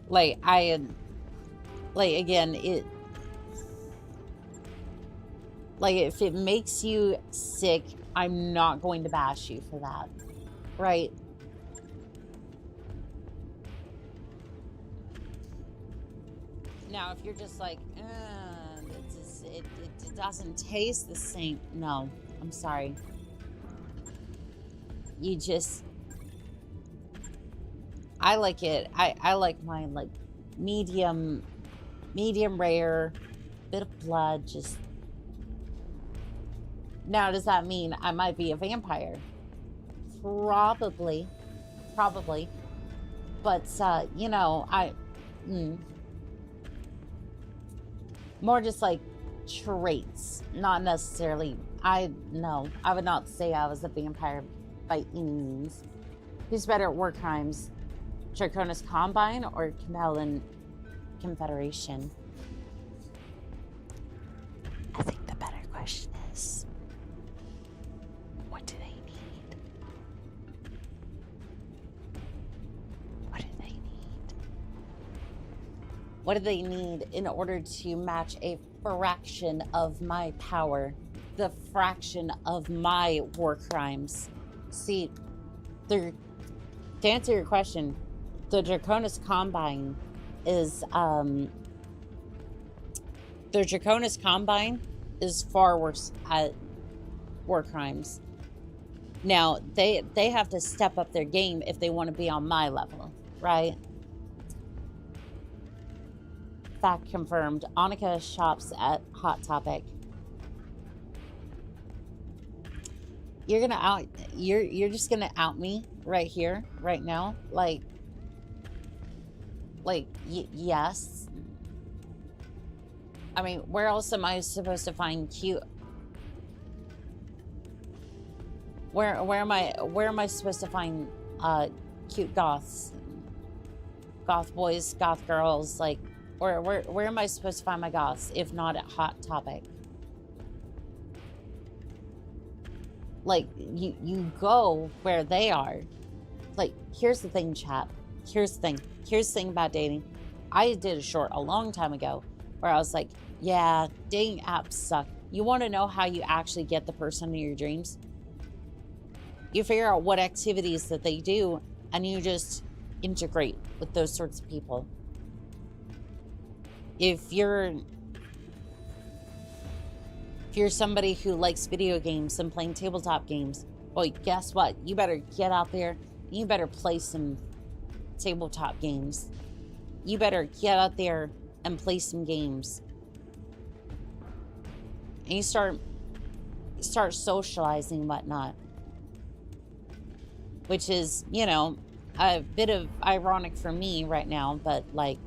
Like, again, if it makes you sick, I'm not going to bash you for that, right? Now, if you're just like, it doesn't taste the same, no, I'm sorry. You just, I like it. I like mine like medium rare, bit of blood, just. Now, does that mean I might be a vampire? Probably. But, you know, more just like traits, not necessarily. I would not say I was a vampire by any means. Who's better at war crimes? Draconis Combine or Camellan Confederation? I think the better question is, what do they need? What do they need? What do they need in order to match a fraction of my power? The fraction of my war crimes. See, to answer your question, the Draconis Combine is, the Draconis Combine is far worse at war crimes. Now, they have to step up their game if they want to be on my level, right? Fact confirmed. Annika shops at Hot Topic. You're just gonna out me right here, right now? Yes. I mean, where else am I supposed to find cute? Where am I supposed to find cute goths? Goth boys, goth girls, like where am I supposed to find my goths if not at Hot Topic? Like, you go where they are. Like, here's the thing, chat. Here's the thing about dating. I did a short a long time ago where I was like, yeah, dating apps suck. You want to know how you actually get the person in your dreams? You figure out what activities that they do, and you just integrate with those sorts of people. If you're somebody who likes video games and playing tabletop games, well, guess what? You better get out there. You better play some tabletop games. You better get out there and play some games. And you start socializing and whatnot. Which is, you know, a bit of ironic for me right now, but like,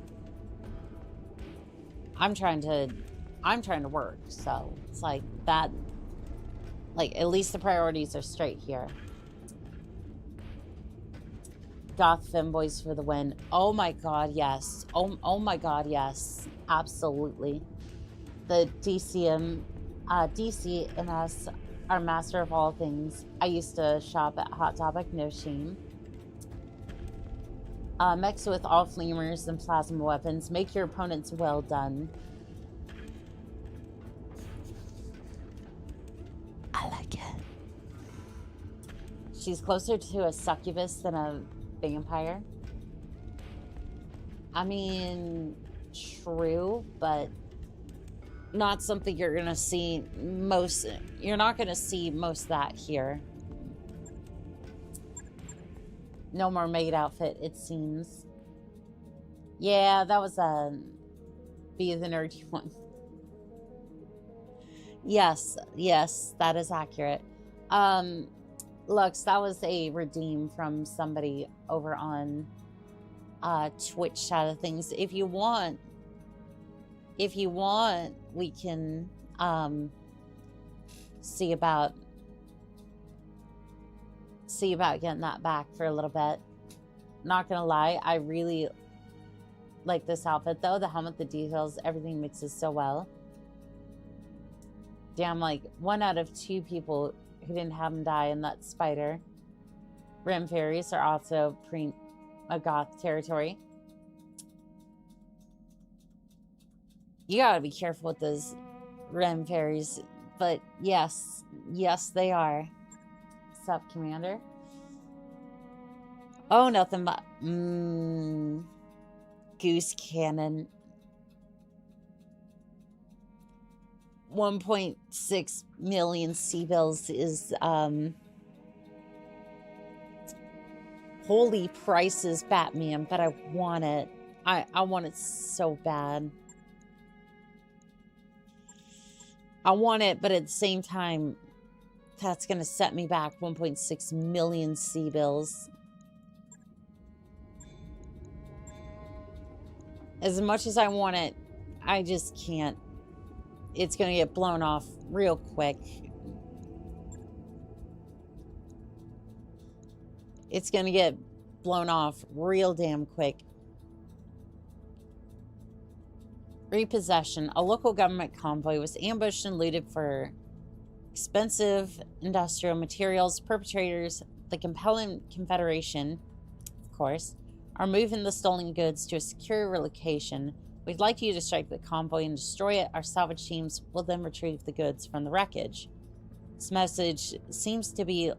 I'm trying to work, so it's like that. Like, at least the priorities are straight here. Goth femboys for the win. Oh my god, yes. Oh my god, yes. Absolutely. The DCMS are master of all things. I used to shop at Hot Topic, no shame. Mix with all flamers and plasma weapons. Make your opponents well done. I like it. She's closer to a succubus than a vampire. I mean, true, but not something you're gonna see most. You're not gonna see most of that here. No more maid outfit, it seems. Yeah, that was a be the nerdy one. Yes, yes, that is accurate. Lux, that was a redeem from somebody over on Twitch side of things. If you want, we can see about getting that back for a little bit. Not gonna lie, I really like this outfit though. The helmet, the details, everything mixes so well. Damn, like 1 out of 2 people who didn't have him die in that spider. Rim fairies are also a goth territory. You gotta be careful with those rim fairies, but yes, they are. What's up, Commander? Oh, nothing but goose cannon. 1.6 million C-bills is holy prices, Batman, but I want it. I want it so bad. I want it, but at the same time, that's gonna set me back 1.6 million C-bills. As much as I want it, I just can't. It's gonna get blown off real quick. It's gonna get blown off real damn quick. Repossession. A local government convoy was ambushed and looted for expensive industrial materials. Perpetrators, the compelling Confederation, of course, are moving the stolen goods to a secure location. We'd like you to strike the convoy and destroy it. Our salvage teams will then retrieve the goods from the wreckage. This message seems to be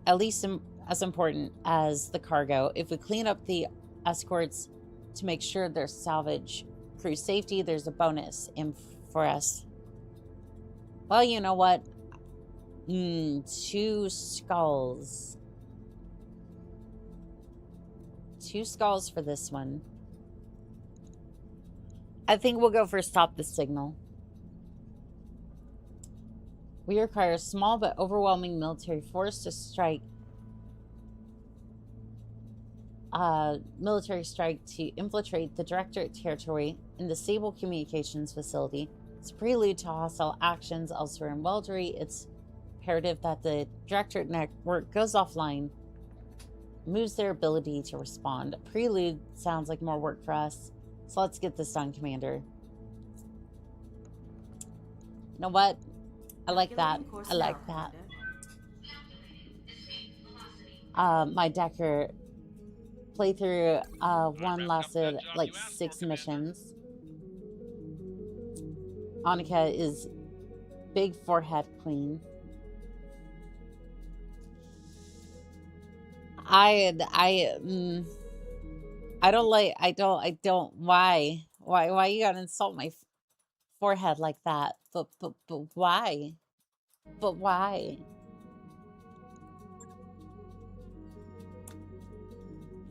at least as important as the cargo. If we clean up the escorts to make sure there's salvage crew safety, there's a bonus in for us. Well, you know what? 2 skulls. 2 skulls for this one. I think we'll go for stop the signal. We require a small but overwhelming military force to strike. Military strike to infiltrate the Directorate territory and disable communications facility. It's a prelude to hostile actions elsewhere in Weldery. It's imperative that the Directorate network goes offline, moves their ability to respond. Prelude sounds like more work for us, so let's get this done, Commander. You know what? I like that. I like that. My Decker playthrough one lasted like 6 missions. Annika is big forehead queen. I don't why you gotta insult my forehead like that? But why? But why?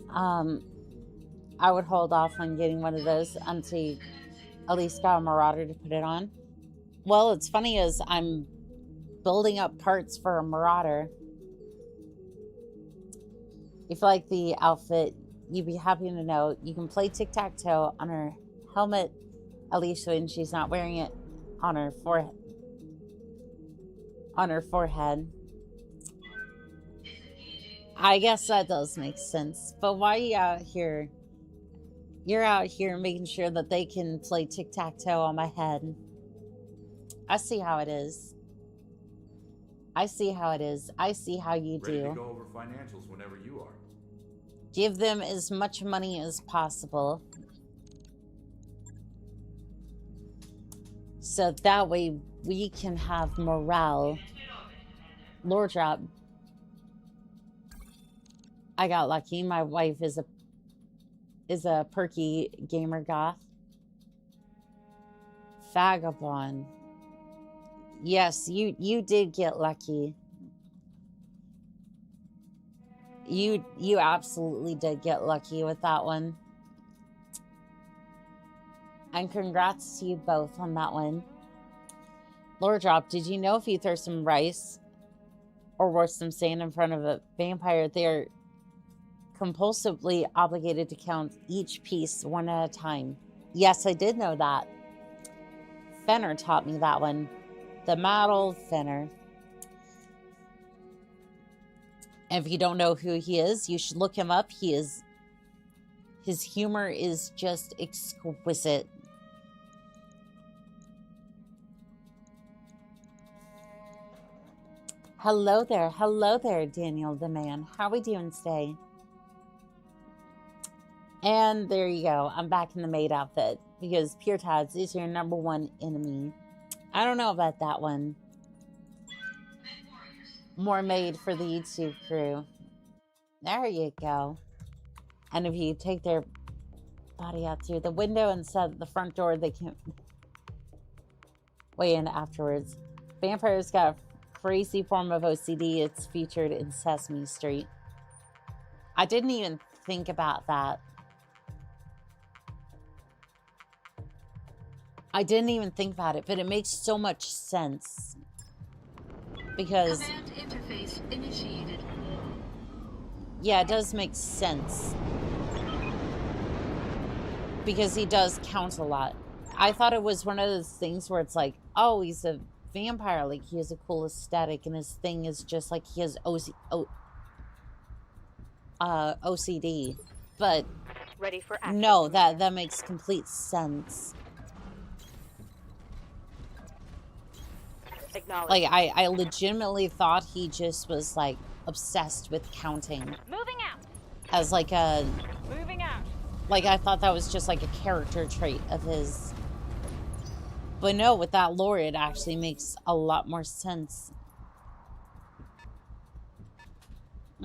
I would hold off on getting one of those until you at least got a Marauder to put it on. Well, it's funny as I'm building up parts for a Marauder. If you like the outfit, you'd be happy to know you can play tic-tac-toe on her helmet, at least when she's not wearing it on her forehead. I guess that does make sense. But why are you out here? You're out here making sure that they can play tic-tac-toe on my head. I see how it is. I see how it is. I see how you do. Ready to go over financials whenever you are. Give them as much money as possible. So that way we can have morale. Lore drop. I got lucky. My wife is a perky gamer goth. Vagabond. Yes, you did get lucky. You absolutely did get lucky with that one. And congrats to you both on that one. Lore drop, did you know if you throw some rice or worse, some sand in front of a vampire, they're compulsively obligated to count each piece one at a time? Yes, I did know that. Fenner taught me that one. The mad old Fenner. And if you don't know who he is, you should look him up. His humor is just exquisite. Hello there, Daniel the man. How are we doing today? And there you go. I'm back in the maid outfit because Pure Tads is your #1 enemy. I don't know about that one. More made for the YouTube crew. There you go. And if you take their body out through the window instead of the front door, they can weigh in afterwards. Vampires got a crazy form of OCD. It's featured in Sesame Street. I didn't even think about that. I didn't even think about it, but it makes so much sense. Because... Command interface initiated. Yeah, it does make sense. Because he does count a lot. I thought it was one of those things where it's like, oh, he's a vampire, like he has a cool aesthetic, and his thing is just like he has OCD. But Ready for action. no, that makes complete sense. Acknowledge. Like I legitimately thought he just was like obsessed with counting Moving out. as like a Moving out. like I thought that was just like a character trait of his. But no, with that lore, it actually makes a lot more sense.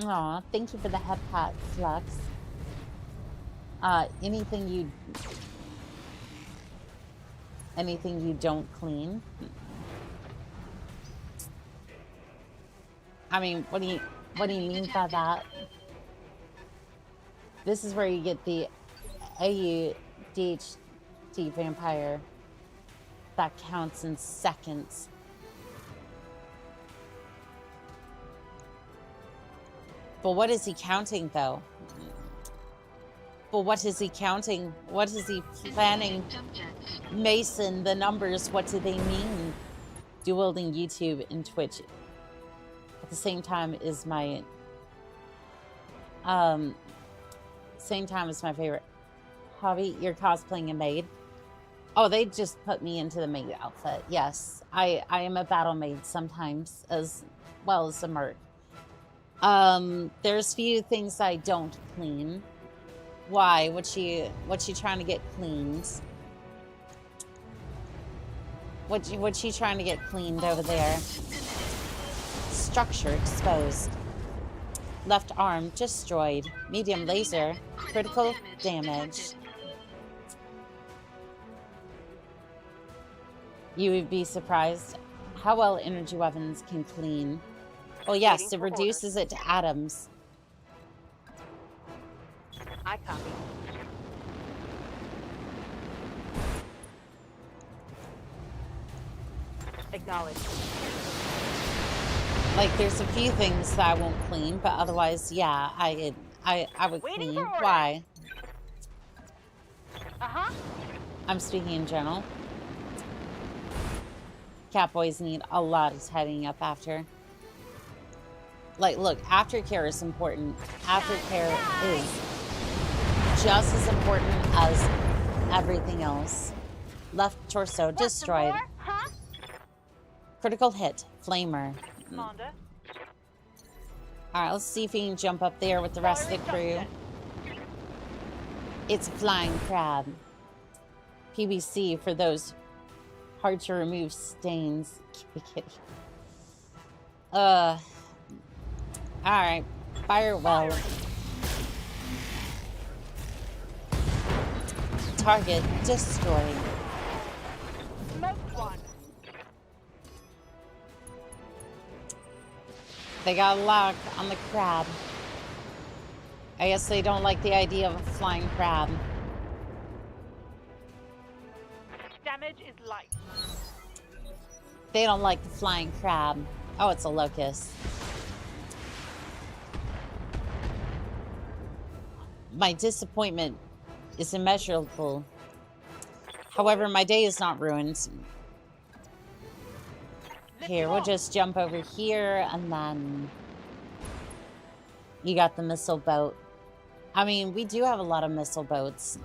Aw, thank you for the head pat, Flux. Anything you don't clean? I mean, what do you mean by that? This is where you get the AUDHD vampire that counts in seconds. But what is he counting, though? But what is he counting? What is he planning? Mason, the numbers, what do they mean? Dual-wielding YouTube and Twitch at the same time is my favorite hobby. You're cosplaying a maid. Oh, they just put me into the maid outfit. Yes, I am a battle maid sometimes, as well as a merc. There's few things I don't clean. Why? What she trying to get cleaned? What she trying to get cleaned over there? Structure exposed. Left arm destroyed. Medium laser. Critical damage. You would be surprised how well energy weapons can clean. Oh yes, it reduces it to atoms. I copy. Acknowledge. Like, there's a few things that I won't clean, but otherwise, yeah, I would Waiting clean. for orders. Why? Uh-huh. I'm speaking in general. Catboys need a lot of tidying up after. Like, look, aftercare is important. Aftercare is just as important as everything else. Left torso destroyed. More? Huh? Critical hit. Flamer. Commander. Alright, let's see if we can jump up there with the rest of the crew. It's a flying crab. PBC for those hard to remove stains. Alright. Fire well. Target destroyed. Smoked one. They got a lock on the crab. I guess they don't like the idea of a flying crab. Damage is light. They don't like the flying crab. Oh, it's a locust. My disappointment is immeasurable. However, my day is not ruined. Here, we'll just jump over here, and then you got the missile boat. I mean, we do have a lot of missile boats.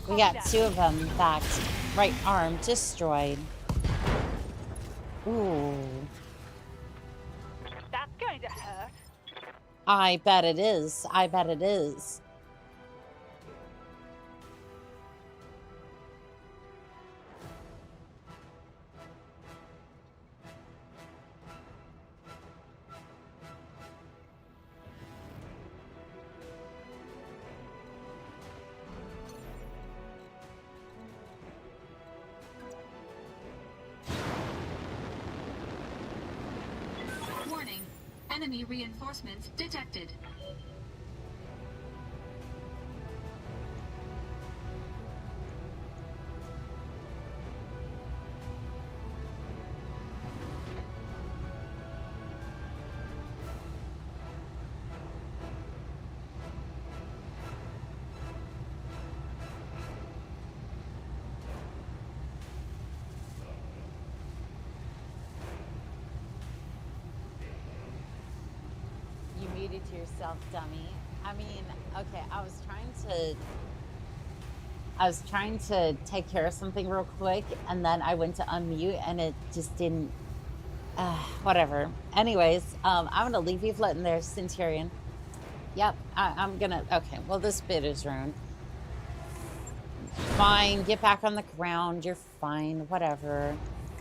We got 2 of them, in fact. Right arm destroyed. Ooh. That's going to hurt. I bet it is. I bet it is. Warning. Enemy reinforcements detected. You muted yourself, dummy. I mean, okay, I was trying to take care of something real quick, and then I went to unmute, and it just didn't. Whatever. Anyways, I'm gonna leave you floating there, Centurion. Yep, I'm gonna. Okay, well, this bit is ruined. Fine, get back on the ground. You're fine. Whatever.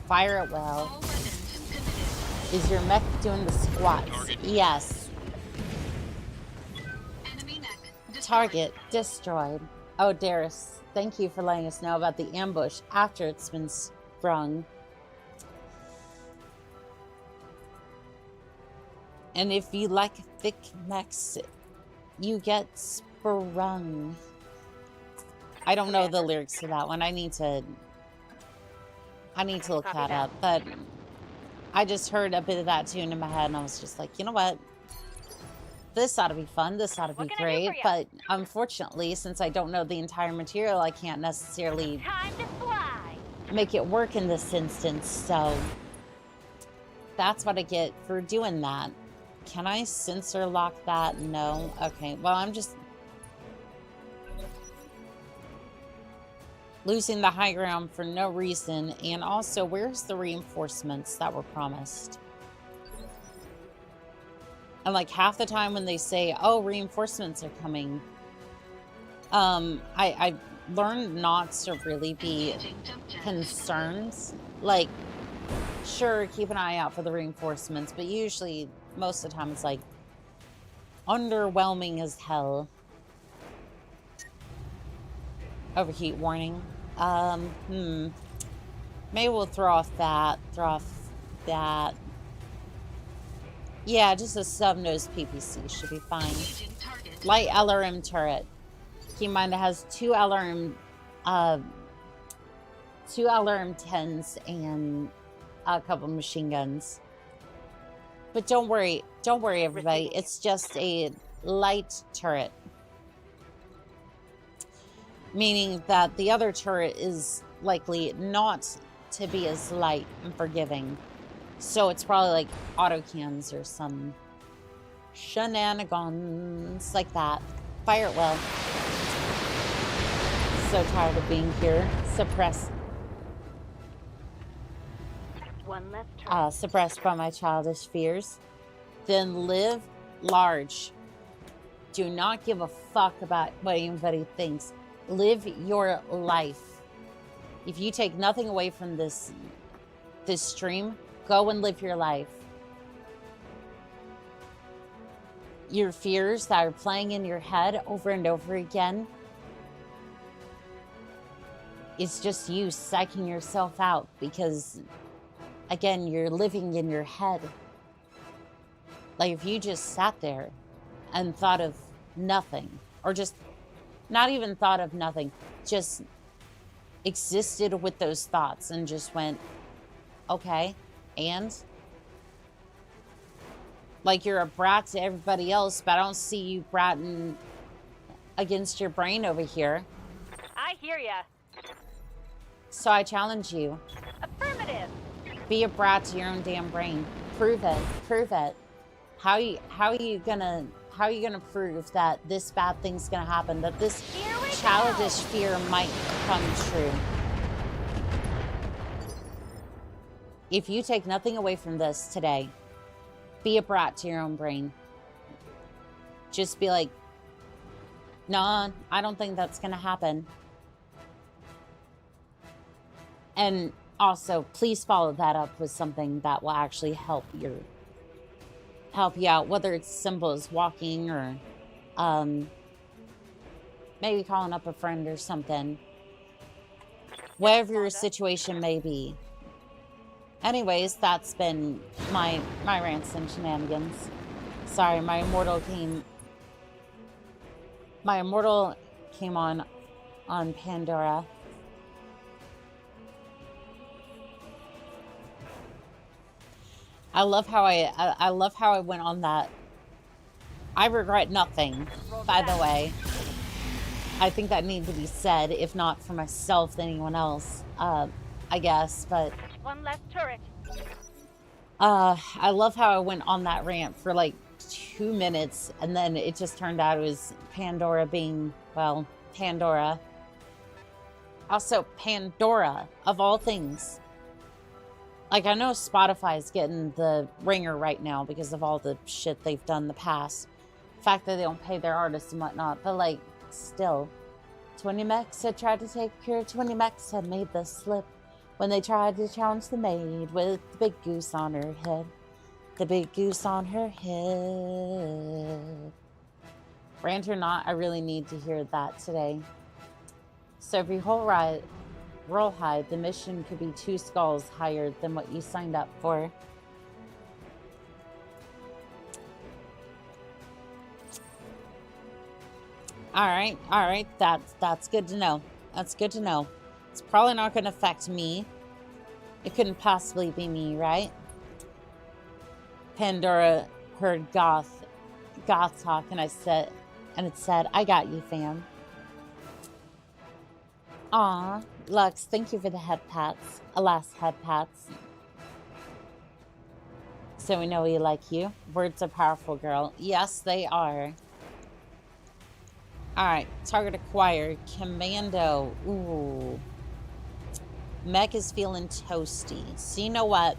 Fire it well. All weapons committed. Is your mech doing the squats? Yes. Enemy mech destroyed. Target destroyed. Oh, Darius, thank you for letting us know about the ambush after it's been sprung. And if you like thick mechs, you get sprung. I don't know the lyrics to that one. I need to look that up. But I just heard a bit of that tune in my head, and I was just like, you know what? This ought to be fun. This ought to be What can I do great. for ya? But unfortunately, since I don't know the entire material, I can't necessarily Time to fly. make it work in this instance. So that's what I get for doing that. Can I sensor lock that? No. Okay. Well, I'm just losing the high ground for no reason. And also, where's the reinforcements that were promised? And like half the time when they say, oh, reinforcements are coming, I learned not to really be Engaging jump jet. concerned. Like, sure, keep an eye out for the reinforcements, but usually, most of the time, it's like underwhelming as hell. Overheat warning. Maybe we'll throw off that. Yeah, just a sub-nose PPC should be fine. Engaging target. Light LRM turret. Keep in mind it has two LRM 10s and a couple machine guns. But don't worry, everybody. It's just a light turret. Meaning that the other turret is likely not to be as light and forgiving. So it's probably like autocans or some shenanigans like that. Fire it well. So tired of being here. Suppressed by my childish fears. Then live large. Do not give a fuck about what anybody thinks. Live your life. If you take nothing away from this stream, go and live your life. Your fears that are playing in your head over and over again, it's just you psyching yourself out because, again, you're living in your head. Like, if you just sat there and thought of nothing, or just not even thought of nothing, just existed with those thoughts and just went, okay, and? Like, you're a brat to everybody else, but I don't see you bratting against your brain over here. I hear ya. So I challenge you. Affirmative. Be a brat to your own damn brain. Prove it. Prove it. How are you gonna prove that this bad thing's gonna happen? That this childish fear might come true? If you take nothing away from this today, be a brat to your own brain. Just be like, nah, I don't think that's gonna happen. And also, please follow that up with something that will actually help you out, whether it's simple as walking or maybe calling up a friend or something. Whatever your situation may be. Anyways, that's been my rants and shenanigans. Sorry, my immortal came on Pandora. I love how I went on that. I regret nothing, by the way. I think that needs to be said, if not for myself, than anyone else. I guess, but One less turret. I love how I went on that rant for like 2 minutes, and then it just turned out it was Pandora being, well, Pandora. Also, Pandora, of all things. Like, I know Spotify's getting the ringer right now because of all the shit they've done in the past. The fact that they don't pay their artists and whatnot, but like, still. 20 Mex had tried to take care of 20 Mex had made the slip when they tried to challenge the maid with the big goose on her head. The big goose on her head. Rant or not, I really need to hear that today. So if you roll high, the mission could be 2 skulls higher than what you signed up for. All right, that's good to know. That's good to know. It's probably not going to affect me. It couldn't possibly be me, right? Pandora heard goth talk, and it said, I got you, fam. Aw, Lux, thank you for the head pats. Alas, head pats. So we know we like you. Words are powerful, girl. Yes, they are. Alright, target acquired. Commando. Ooh. Mech is feeling toasty. So you know what?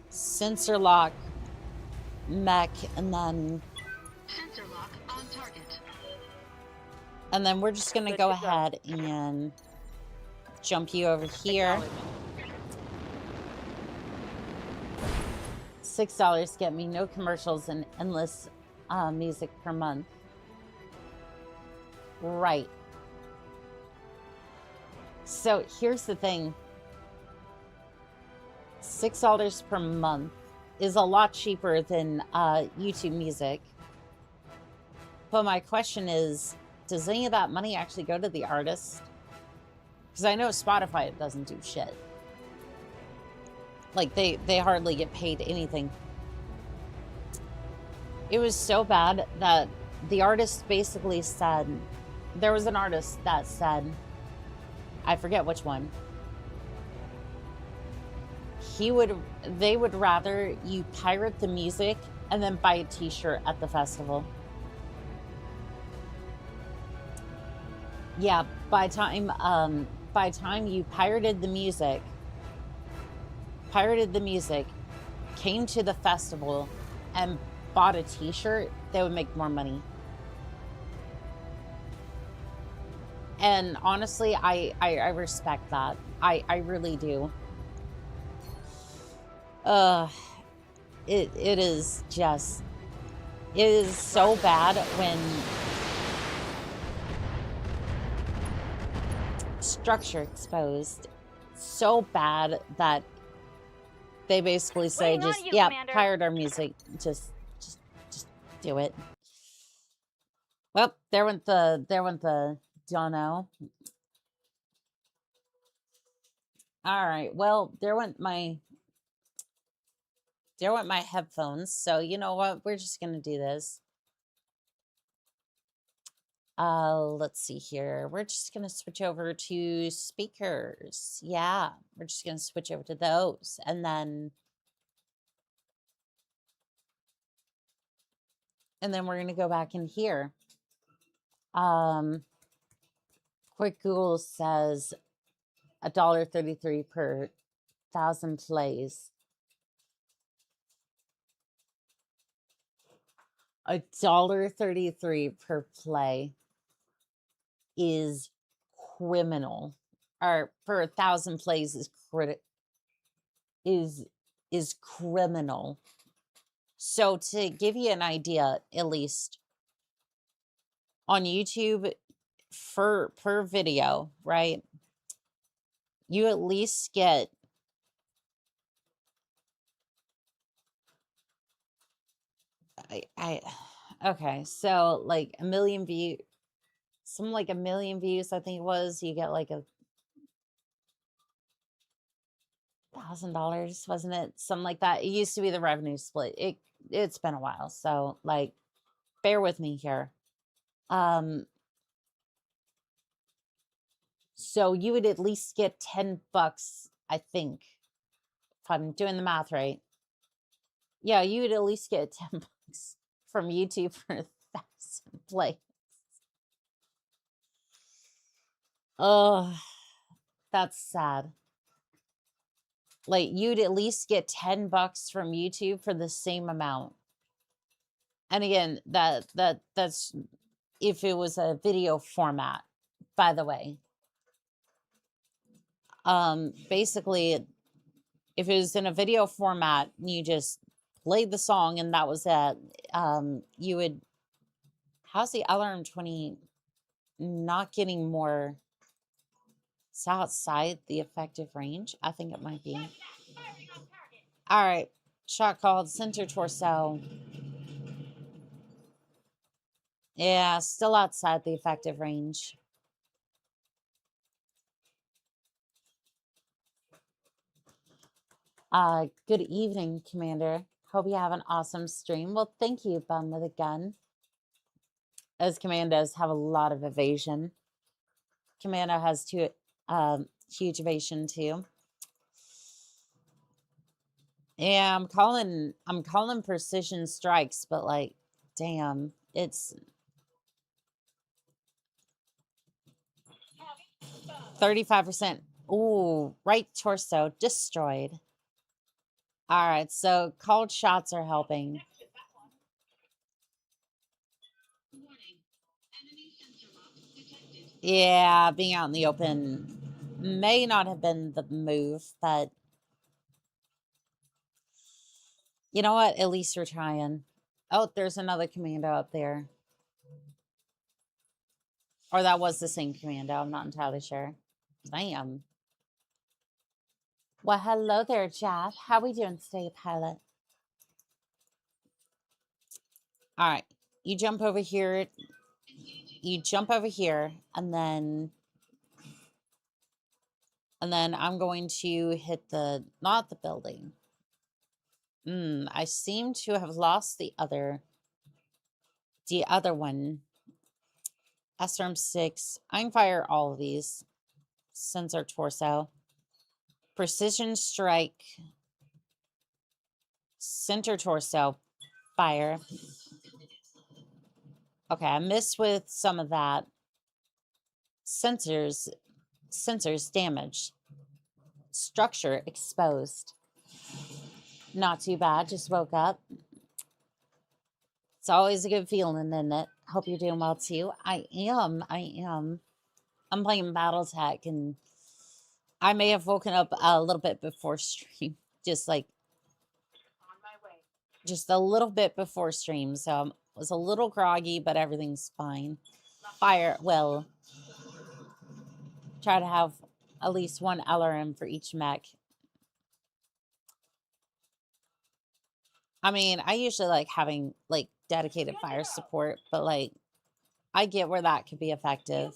Sensor lock. Mech, and then... Sensor lock on target. And then we're just gonna go ahead and jump you over here. $6 get me no commercials and endless music per month. Right. So here's the thing. $6 per month is a lot cheaper than YouTube Music. But my question is, does any of that money actually go to the artist? Because I know Spotify doesn't do shit. Like, they hardly get paid anything. It was so bad that the artist basically said... There was an artist that said... I forget which one. They would rather you pirate the music and then buy a t-shirt at the festival. Yeah, by time you pirated the music, came to the festival and bought a t-shirt, they would make more money. And honestly, I respect that. I really do. It is just, it is so bad when Structure exposed. So bad that they basically say, Waiting on just, you, yeah, Commander. pirate our music. Just do it. Well, there went the Dono. All right. Well, there went my headphones. So you know what? We're just gonna do this. Let's see here. We're just gonna switch over to speakers. Yeah, we're just gonna switch over to those, and then we're gonna go back in here. Quick Google says $1.33 per 1,000 plays. $1.33 per play is criminal. Or for 1,000 plays is criminal. So to give you an idea, at least on YouTube, per video, right? You at least get okay, so like a million views, something like 1 million views, I think it was. You get like $1,000, wasn't it? Something like that. It used to be the revenue split. It's been a while, so like, bear with me here. So you would at least get $10, I think, if I'm doing the math right. Yeah, you would at least get $10 from YouTube for 1,000 plays. Oh, that's sad. Like, you'd at least get $10 from YouTube for the same amount. And again, that's if it was a video format, by the way. Basically, if it was in a video format, you just played the song and that was it. You would, how's the alarm 20 not getting more? It's outside the effective range. I think it might be. All right, shot called, center torso. Yeah, still outside the effective range. Good evening, Commander. Hope you have an awesome stream. Well, thank you, Bum with a Gun. As Commandos have a lot of evasion. Commando has huge evasion too. Yeah, I'm calling precision strikes, but like, damn, it's 35%. Ooh, right torso destroyed. All right, so called shots are helping. Yeah, being out in the open may not have been the move, but you know what? At least we're trying. Oh, there's another commando up there. Or that was the same commando. I'm not entirely sure. Damn. Well, hello there, Jeff. How we doing today, pilot? All right. You jump over here. You jump over here, and then I'm going to hit not the building. I seem to have lost the other one. SRM6. I can fire all of these. Sensor torso. Precision strike. Center torso. Fire. Okay, I missed with some of that. Sensors damaged. Structure exposed. Not too bad, just woke up. It's always a good feeling, isn't it? Hope you're doing well too. I am. I'm playing Battletech, and I may have woken up a little bit before stream. Just like, On my way. just a little bit before stream. So I was a little groggy, but everything's fine. Fire, well. Try to have at least one LRM for each mech. I mean, I usually like having like dedicated fire support, but like I get where that could be effective.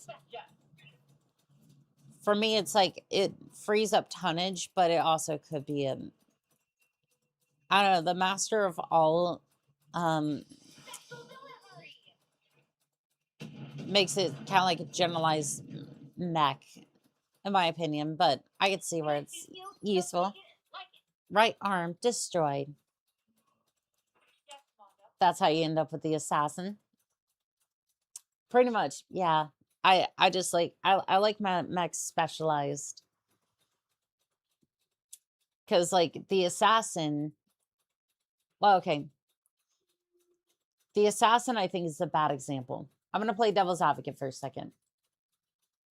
For me, it's like it frees up tonnage, but it also could be a, I don't know, the master of all makes it kind of like a generalized mech, in my opinion, but I could see where it's useful. Right arm destroyed. That's how you end up with the assassin. Pretty much, yeah. I just like I like my mechs specialized. Because like the assassin, well, okay. The assassin I think is a bad example. I'm gonna play devil's advocate for a second.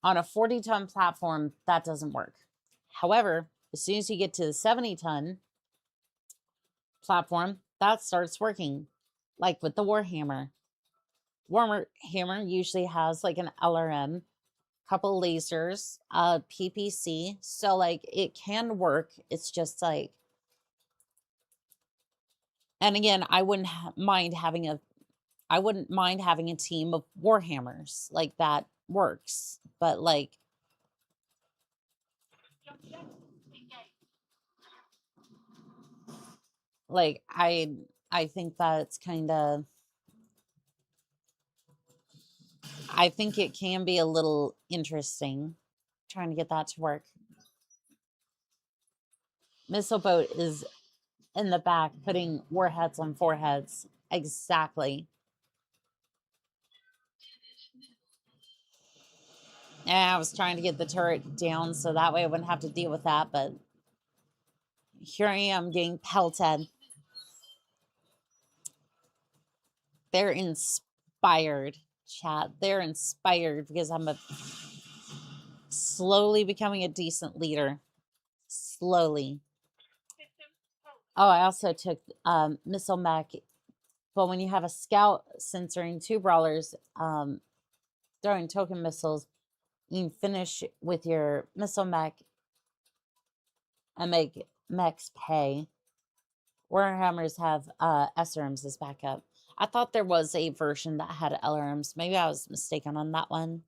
On a 40-ton platform, that doesn't work. However, as soon as you get to the 70-ton platform, that starts working. Like with the Warhammer. Warhammer usually has like an LRM, couple lasers, PPC. So like it can work. It's just like, and again, I wouldn't mind having a team of Warhammers. Like that works. But like, I think that's kind of, I think it can be a little interesting trying to get that to work. Missile boat is in the back putting warheads on foreheads. Exactly. Yeah, I was trying to get the turret down so that way I wouldn't have to deal with that, but here I am getting pelted. They're inspired, chat. They're inspired because I'm slowly becoming a decent leader. Slowly. Oh, I also took missile mech, but when you have a scout censoring 2 brawlers, throwing token missiles, you can finish with your missile mech and make mechs pay. Warhammers have SRMs as backup. I thought there was a version that had LRMs. Maybe I was mistaken on that one.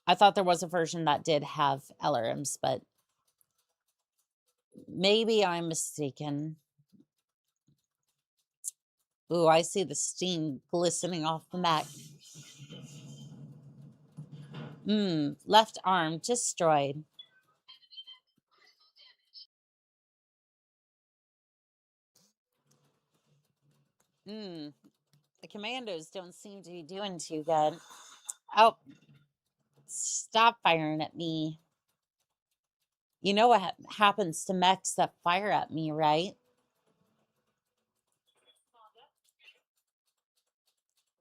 I thought there was a version that did have LRMs, but maybe I'm mistaken. Ooh, I see the steam glistening off the mech. Left arm destroyed. The commandos don't seem to be doing too good. Oh, stop firing at me. You know what happens to mechs that fire at me, right?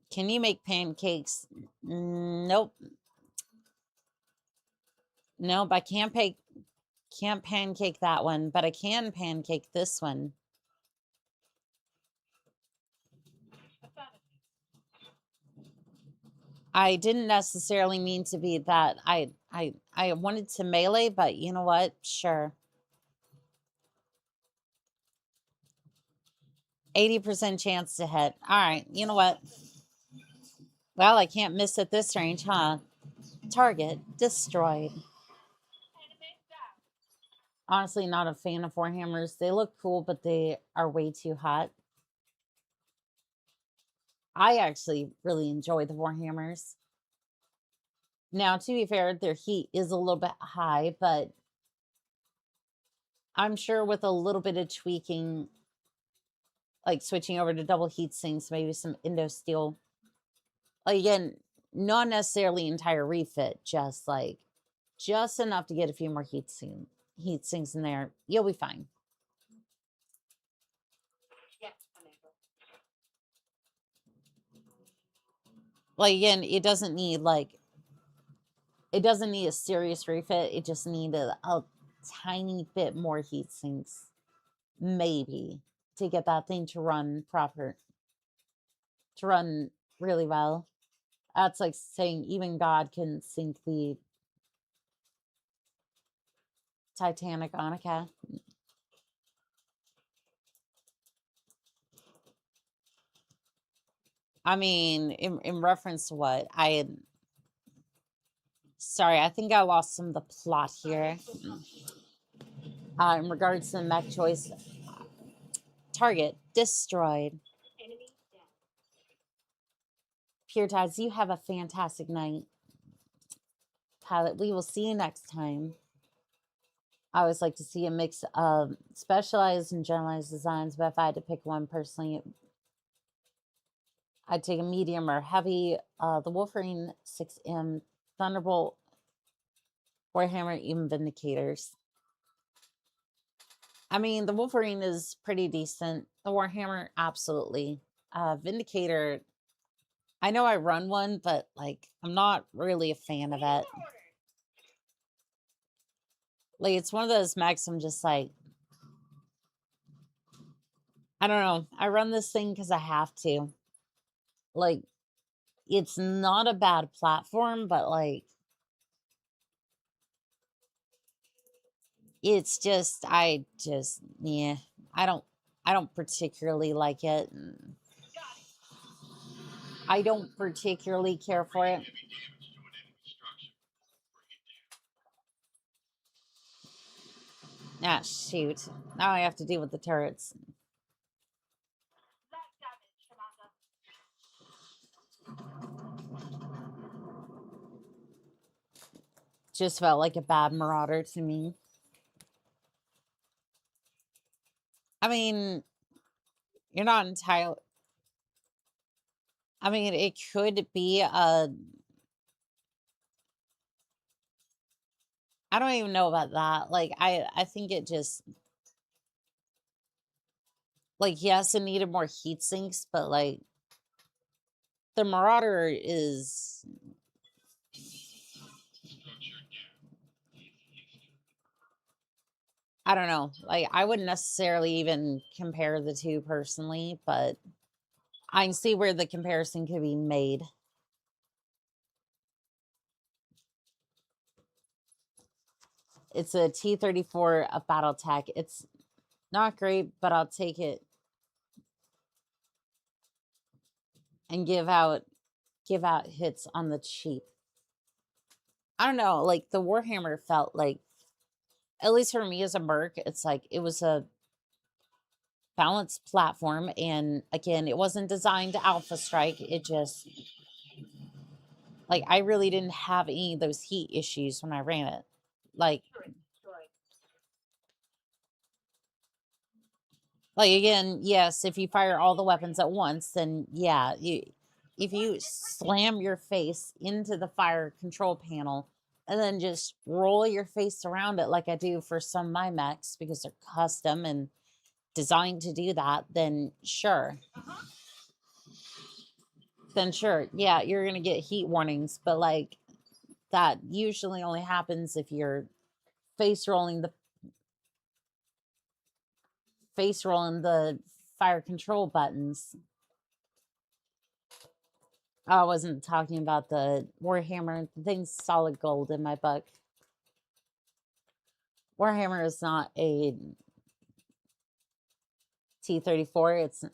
Can you make pancakes? Nope. Nope, I can't pancake that one, but I can pancake this one. I didn't necessarily mean to be that. I wanted to melee, but you know what? Sure. 80% chance to hit. All right, you know what? Well, I can't miss at this range, huh? Target destroyed. Honestly, not a fan of Warhammers. They look cool, but they are way too hot. I actually really enjoy the Warhammers. Now, to be fair, their heat is a little bit high, but I'm sure with a little bit of tweaking, like switching over to double heat sinks, maybe some Indo steel. Again, not necessarily entire refit, just enough to get a few more heat sinks in there. You'll be fine. Like again, it doesn't need a serious refit. It just needed a tiny bit more heat sinks, maybe, to get that thing to run proper, to run really well. That's like saying even God can sink the Titanic on a cat. I mean, in reference to what? Sorry, I think I lost some of the plot here. In regards to the mech choice, target destroyed. Pure Tides, you have a fantastic night. Pilot, we will see you next time. I always like to see a mix of specialized and generalized designs, but if I had to pick one personally, I'd take a medium or heavy. The Wolverine 6M, Thunderbolt, Warhammer, even Vindicators. I mean, the Wolverine is pretty decent. The Warhammer, absolutely. Vindicator, I know I run one, but like, I'm not really a fan of it. Like, it's one of those mechs I'm just like, I don't know. I run this thing because I have to. Like, it's not a bad platform, but like, it's just, yeah, I don't particularly like it. I don't particularly care for it. Ah, shoot. Now I have to deal with the turrets. Just felt like a bad marauder to me. I mean, you're not entirely... I mean, it could be a... I don't even know about that. Like, I think it just... Like, yes, it needed more heat sinks, but like... The Marauder is... I don't know. Like, I wouldn't necessarily even compare the two personally, but I can see where the comparison could be made. It's a T-34 of Battletech. It's not great, but I'll take it and give out hits on the cheap. I don't know, like the Warhammer felt like, at least for me as a merc, it's like it was a balanced platform, and again, it wasn't designed to alpha strike. It just, like, I really didn't have any of those heat issues when I ran it. Like again, yes, if you fire all the weapons at once, then yeah, if you slam your face into the fire control panel and then just roll your face around it like I do for some of my mechs because they're custom and designed to do that, then sure. Then sure, yeah, you're gonna get heat warnings, but like that usually only happens if you're face rolling the fire control buttons. I wasn't talking about the Warhammer. The thing's solid gold in my book. Warhammer is not a T-34. It's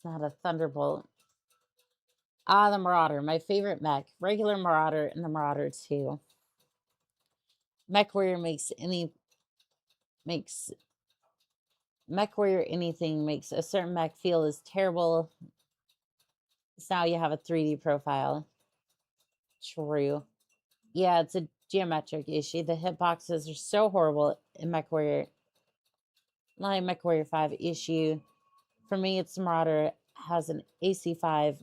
not a Thunderbolt. Ah, the Marauder. My favorite mech. Regular Marauder and the Marauder 2. Mech Warrior Mech Warrior anything makes a certain mech feel as terrible. So now you have a 3D profile. True. Yeah, it's a geometric issue. The hitboxes are so horrible in Mech Warrior. Like Mech Warrior 5 issue. For me, it's Marauder. Has an AC5.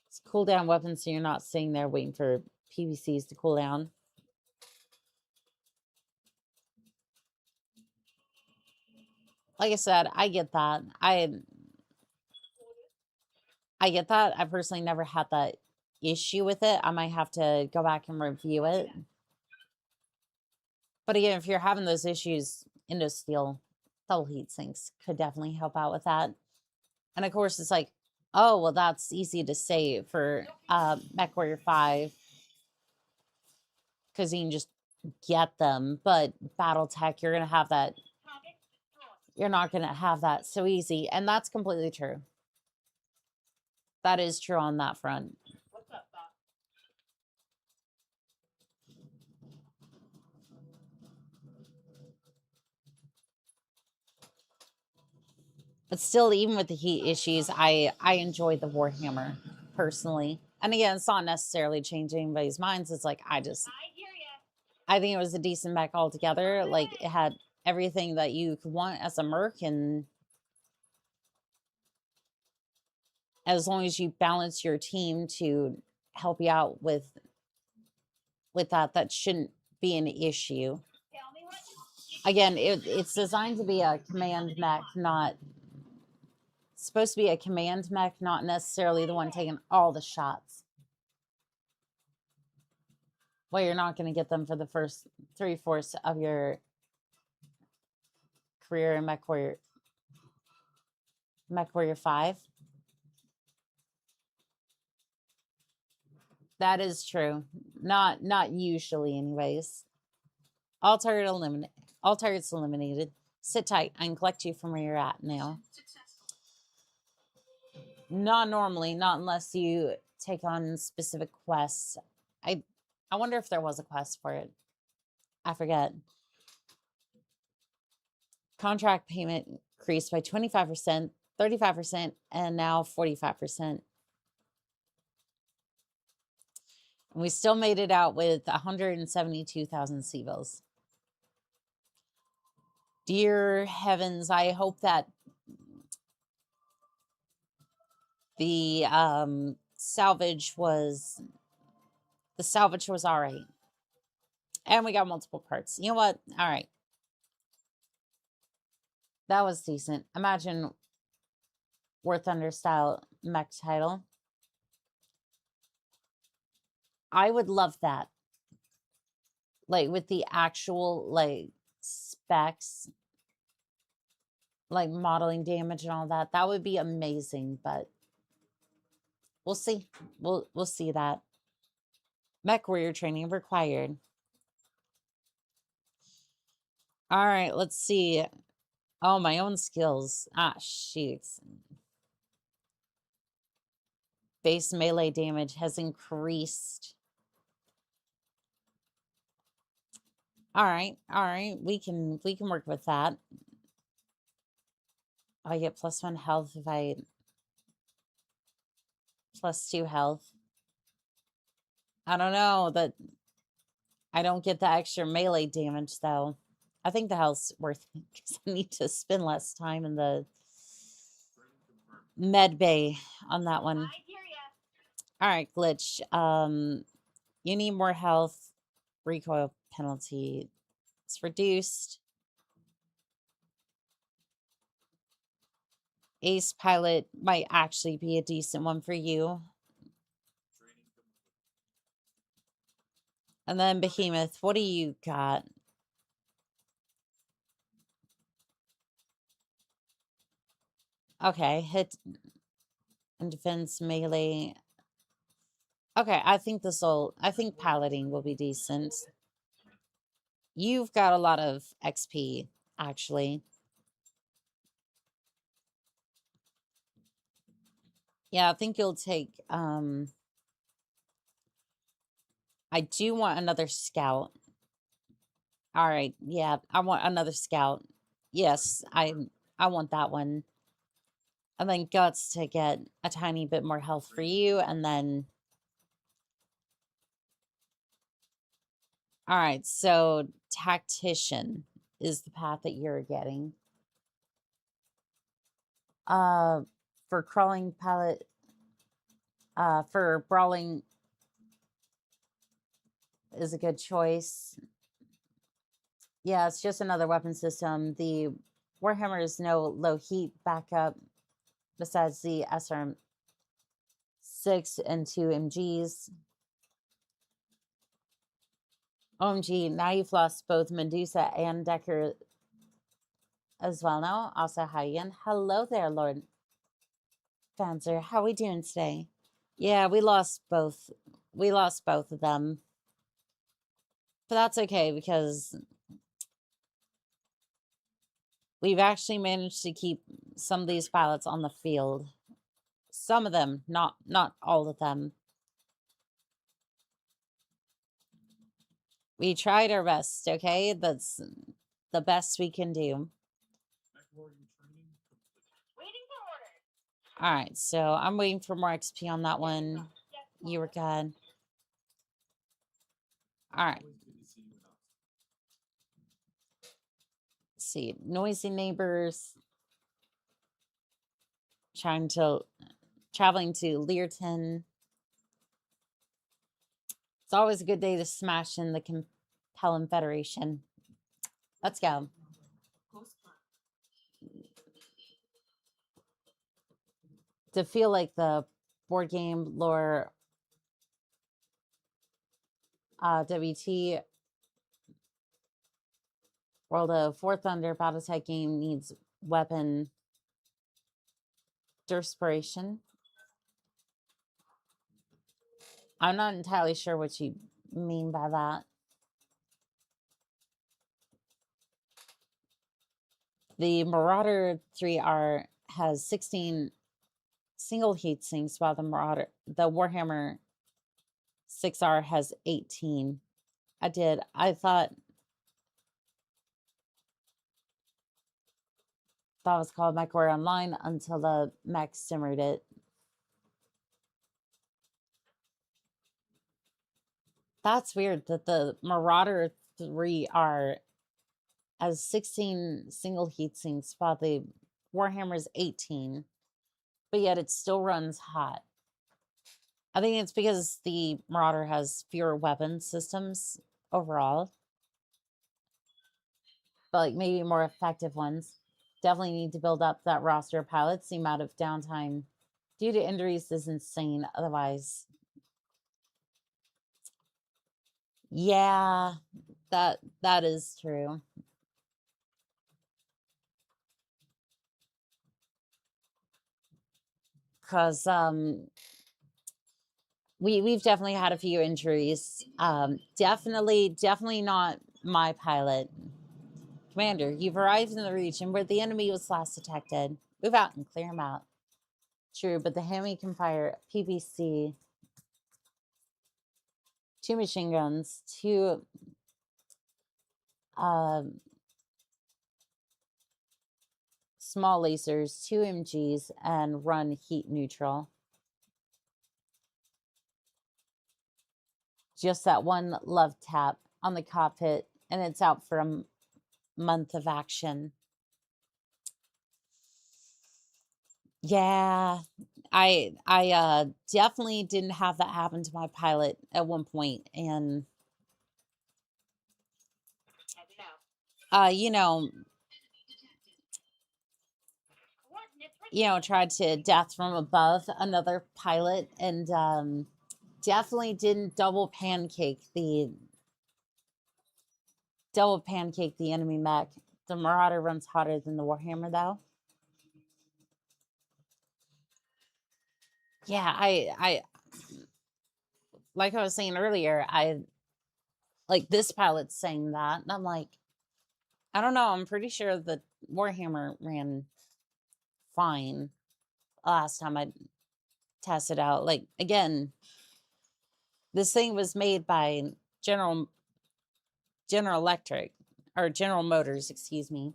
It's cooldown weapon, so you're not sitting there waiting for PVCs to cool down. Like I said, I get that. I get that. I personally never had that issue with it. I might have to go back and review it. But again, if you're having those issues, Indosteel double heat sinks could definitely help out with that. And of course, it's like, oh, well, that's easy to say for Mech Warrior 5 because you can just get them. But Battletech, you're going to have that. You're not going to have that so easy. And that's completely true. That is true on that front. But still, even with the heat issues, I enjoy the Warhammer personally. And again, it's not necessarily changing anybody's minds. It's like I think it was a decent mech altogether. Like it had everything that you could want as a merc, and as long as you balance your team to help you out with that, that shouldn't be an issue. Again, it's designed to be a command mech, not supposed to be a command mech, not necessarily the one taking all the shots. Well, you're not going to get them for the first 3/4 of your career in Mech Warrior 5. That is true. Not usually, anyways. All targets eliminated. Sit tight. I can collect you from where you're at now. Not normally, not unless you take on specific quests. I wonder if there was a quest for it. I forget. Contract payment increased by 25%, 35%, and now 45%. And we still made it out with 172,000 C-bills. Dear heavens, I hope that the salvage was all right. And we got multiple parts. You know what? All right. That was decent. Imagine War Thunder style mech title. I would love that. Like with the actual like specs, like modeling damage and all that. That would be amazing, but we'll see. We'll see that. Mech Warrior training required. All right, let's see. Oh, my own skills. Ah, shoots. Base melee damage has increased. All right. We can work with that. I get +1 health if I +2 health. I don't know that I don't get the extra melee damage though. I think the health's worth it because I need to spend less time in the med bay on that one. All right, glitch. You need more health. Recoil penalty. It's reduced. Ace pilot might actually be a decent one for you. And then Behemoth, what do you got? Okay, hit and defense melee. Okay, I think piloting will be decent. You've got a lot of XP, actually. Yeah, I think you'll take, I do want another scout. All right, yeah, I want another scout. Yes, I want that one. And then guts to get a tiny bit more health for you, and then... All right, so tactician is the path that you're getting. For crawling pallet, for brawling is a good choice. Yeah, it's just another weapon system. The Warhammer is no low heat backup besides the SRM-6 and 2 MGs. OMG, now you've lost both Medusa and Decker as well now. Also, hi again. Hello there, Lord. Fanzer, how we doing today? Yeah, we lost both. We lost both of them. But that's okay because we've actually managed to keep some of these pilots on the field. Some of them, not all of them. We tried our best, okay? That's the best we can do. All right, so I'm waiting for more XP on that one. You were good. All right. Let's see, noisy neighbors. Traveling to Learton. It's always a good day to smash in the Compelling Federation. Let's go. To feel like the board game lore WT World of War Thunder Battletech game needs weapon desperation. I'm not entirely sure what you mean by that. The Marauder 3R has 16 single heat sinks, while the Warhammer 6R has 18. I thought it was called MechWarrior Online until the mech simmered it. That's weird that the Marauder 3R has 16 single heat sinks, while the Warhammer's 18, but yet it still runs hot. I think it's because the Marauder has fewer weapon systems overall, but like maybe more effective ones. Definitely need to build up that roster of pilots. The amount of downtime due to injuries is insane otherwise. Yeah, that is true. Because we've definitely had a few injuries. Definitely not my pilot. Commander, you've arrived in the region where the enemy was last detected. Move out and clear him out. True, but the enemy can fire PPC, 2 machine guns, 2 small lasers, 2 MGs, and run heat neutral. Just that one love tap on the cockpit, and it's out for a month of action. Yeah, I definitely didn't have that happen to my pilot at one point, and tried to death from above another pilot, and definitely didn't double pancake the enemy mech. The Marauder runs hotter than the Warhammer, though. Yeah, I like I was saying earlier, I like this pilot saying that, and I'm like, I don't know. I'm pretty sure the Warhammer ran fine last time I tested out. Like, again, this thing was made by General Electric, or General Motors, excuse me.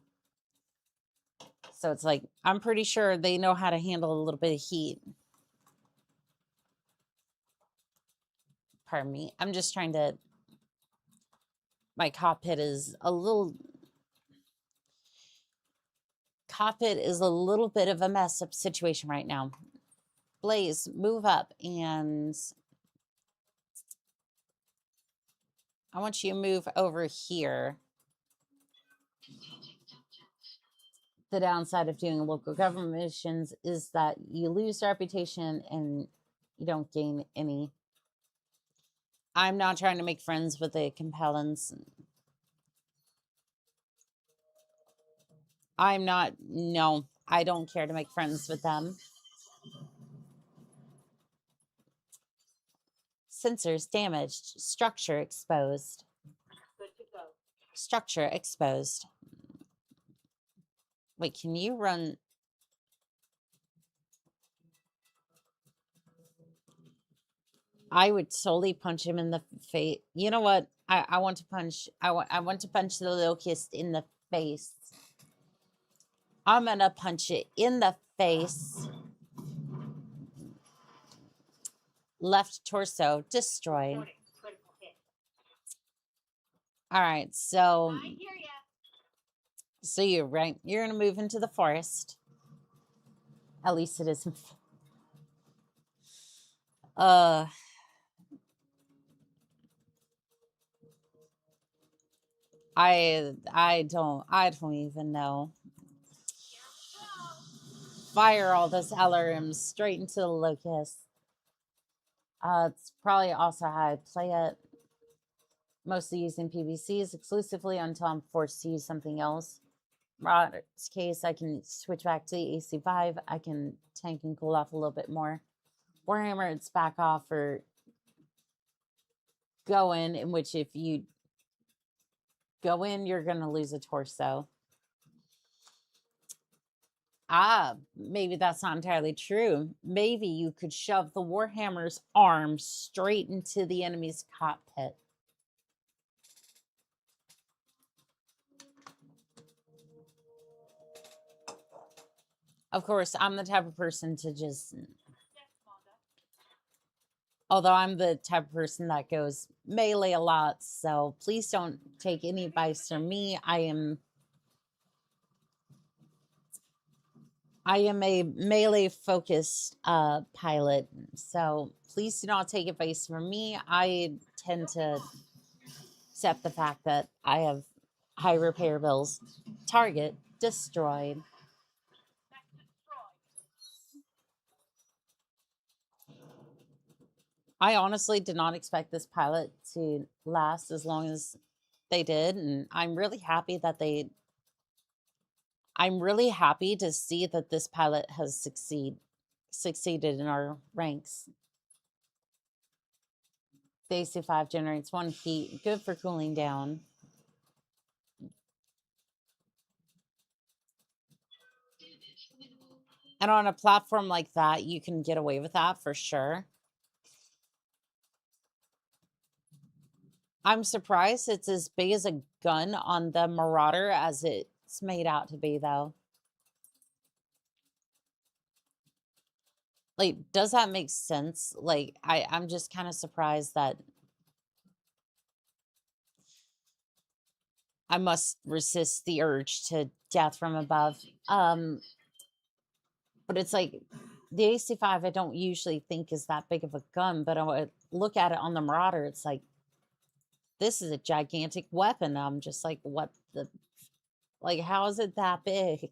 So it's like, I'm pretty sure they know how to handle a little bit of heat. Pardon me. I'm just trying to... My cockpit is a little bit of a mess up situation right now. Blaze, move up, and I want you to move over here. The downside of doing local government missions is that you lose reputation and you don't gain any. I'm not trying to make friends with the Compellants. No, I don't care to make friends with them. Sensors damaged. Structure exposed. Good to go. Structure exposed. Wait, can you run? I would totally punch him in the face. You know what? I want to punch. I want to punch the locust in the face. I'm gonna punch it in the face. Left torso destroyed. Critical hit. All right, so I hear ya. so you're right. You're gonna move into the forest. At least it isn't. I don't even know. Fire all those LRMs straight into the locust. It's probably also how I play it. Mostly using PVCs exclusively until I'm forced to use something else. Marauder's case, I can switch back to the AC5. I can tank and cool off a little bit more. Warhammer, it's back off or go in which if you go in, you're going to lose a torso. Maybe that's not entirely true. Maybe you could shove the Warhammer's arm straight into the enemy's cockpit. Of course, I'm the type of person to just... Although I'm the type of person that goes melee a lot, so please don't take any advice from me. I am a melee-focused pilot, so please do not take advice from me. I tend to accept the fact that I have high repair bills. Target destroyed. I honestly did not expect this pilot to last as long as they did, and I'm really happy that I'm really happy to see that this pilot has succeeded in our ranks. The AC5 generates 1 heat, good for cooling down. And on a platform like that, you can get away with that for sure. I'm surprised it's as big as a gun on the Marauder as it's made out to be, though. Like, does that make sense? Like, I'm just kind of surprised that I must resist the urge to death from above. But it's like, the AC5 I don't usually think is that big of a gun, but I look at it on the Marauder, it's like, this is a gigantic weapon. I'm just like, what the... Like, how is it that big?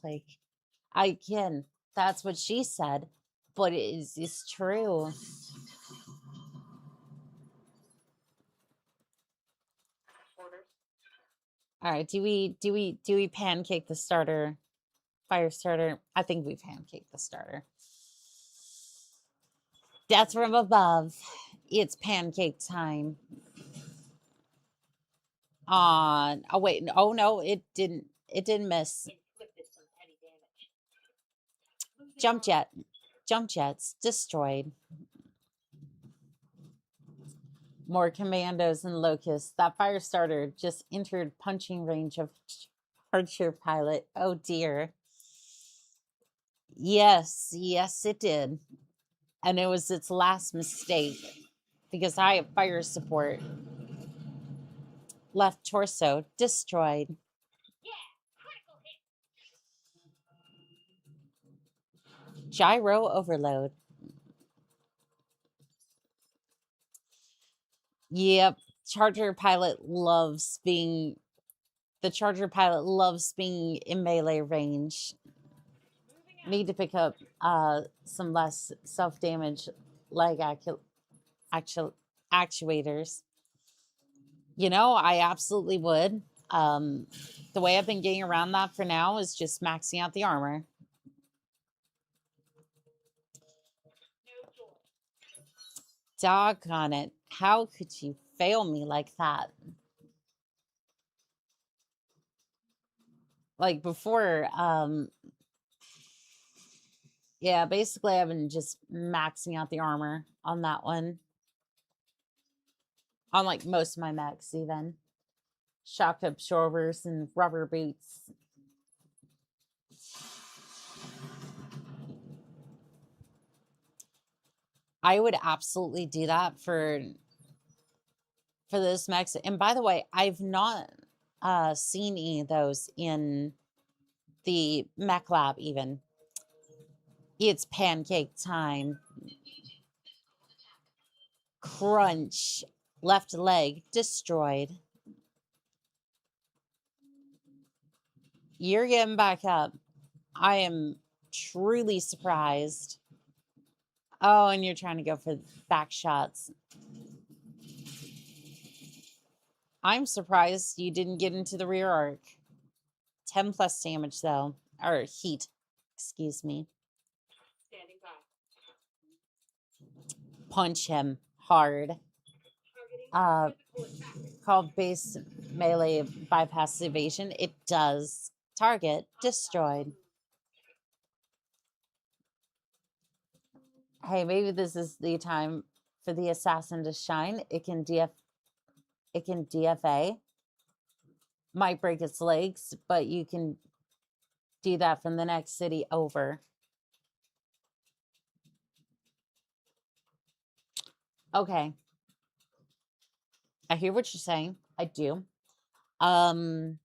Like, that's what she said, but it's true. All right, do we pancake the starter? Fire starter? I think we pancake the starter. Death from above. It's pancake time. Oh wait, oh no, it didn't miss. Jump jets destroyed. More commandos and locusts. That fire starter just entered punching range of Archer pilot. Oh dear. Yes, it did. And it was its last mistake because I have fire support. Left torso destroyed. Gyro overload. Yep, the Charger pilot loves being in melee range. Need to pick up some less self-damage leg actuators. You know, I absolutely would. The way I've been getting around that for now is just maxing out the armor. Doggone it. How could you fail me like that? Like before, yeah, basically I've been just maxing out the armor on that one. On like most of my mechs even. Shock absorbers and rubber boots. I would absolutely do that for those mechs. And by the way, I've not seen any of those in the mech lab even. It's pancake time. Crunch. Left leg destroyed. You're getting back up. I am truly surprised. Oh, and you're trying to go for back shots. I'm surprised you didn't get into the rear arc. 10 plus damage though. Or heat. Excuse me. Standing by. Punch him hard. Called base melee bypass evasion. It does. Target destroyed. Hey, maybe this is the time for the assassin to shine. It can DFA. Might break its legs, but you can do that from the next city over. Okay. I hear what you're saying. I do. I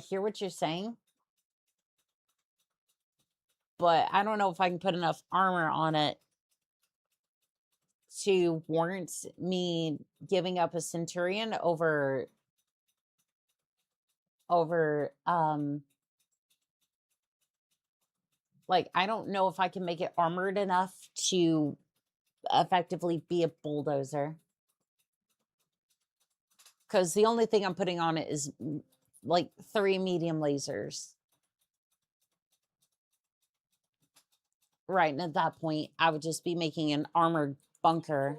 hear what you're saying. But I don't know if I can put enough armor on it to warrant me giving up a centurion over like I don't know if I can make it armored enough to effectively be a bulldozer. Because the only thing I'm putting on it is like 3 medium lasers. Right, and at that point, I would just be making an armored bunker.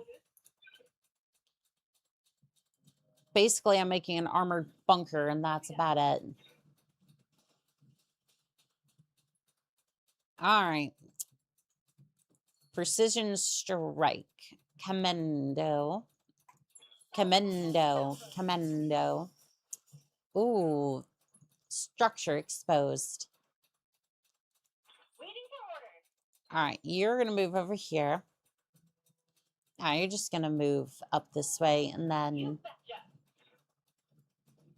Basically, I'm making an armored bunker, and that's about it. All right. Precision strike. Commando. Commando. Commando. Ooh. Structure exposed. Waiting for orders. All right, you're going to move over here. Now you're just going to move up this way, and then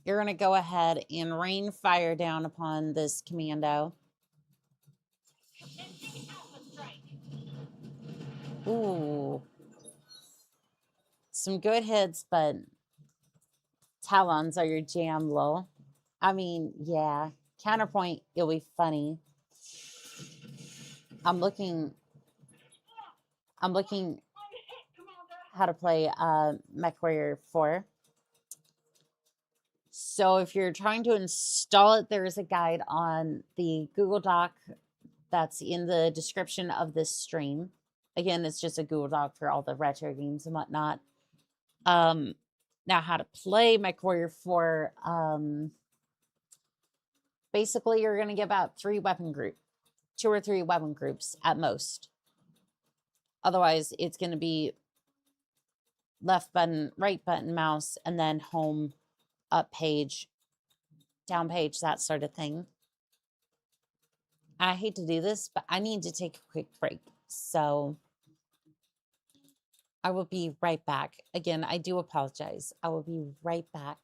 you're going to go ahead and rain fire down upon this commando. Ooh. Some good hits, but talons are your jam, lol. I mean, yeah. Counterpoint, it'll be funny. I'm looking how to play MechWarrior 4. So if you're trying to install it, there is a guide on the Google Doc that's in the description of this stream. Again, it's just a Google Doc for all the retro games and whatnot. Now how to play MechWarrior 4. Basically, you're going to get about 2 or 3 weapon groups at most. Otherwise, it's going to be left button, right button, mouse, and then home, up page, down page, that sort of thing. I hate to do this, but I need to take a quick break. So I will be right back. Again, I do apologize. I will be right back.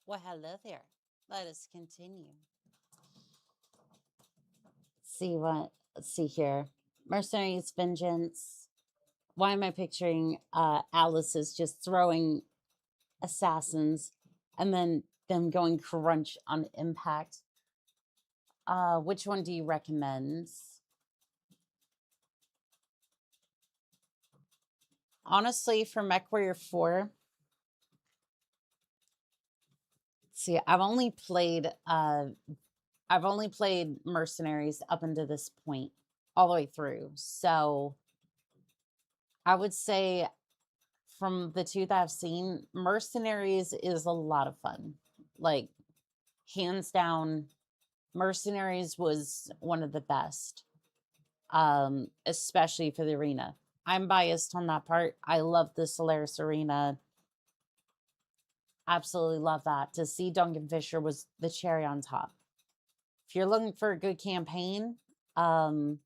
Well, hello there. Let us continue. Let's see here. Mercenaries, vengeance. Why am I picturing Alice is just throwing assassins and then them going crunch on impact? Which one do you recommend? Honestly, for MechWarrior 4, see, I've only played Mercenaries up until this point, all the way through. So I would say from the two that I've seen, Mercenaries is a lot of fun. Like, hands down, Mercenaries was one of the best, especially for the arena. I'm biased on that part. I love the Solaris arena. Absolutely love that. To see Duncan Fisher was the cherry on top. If you're looking for a good campaign, Mercs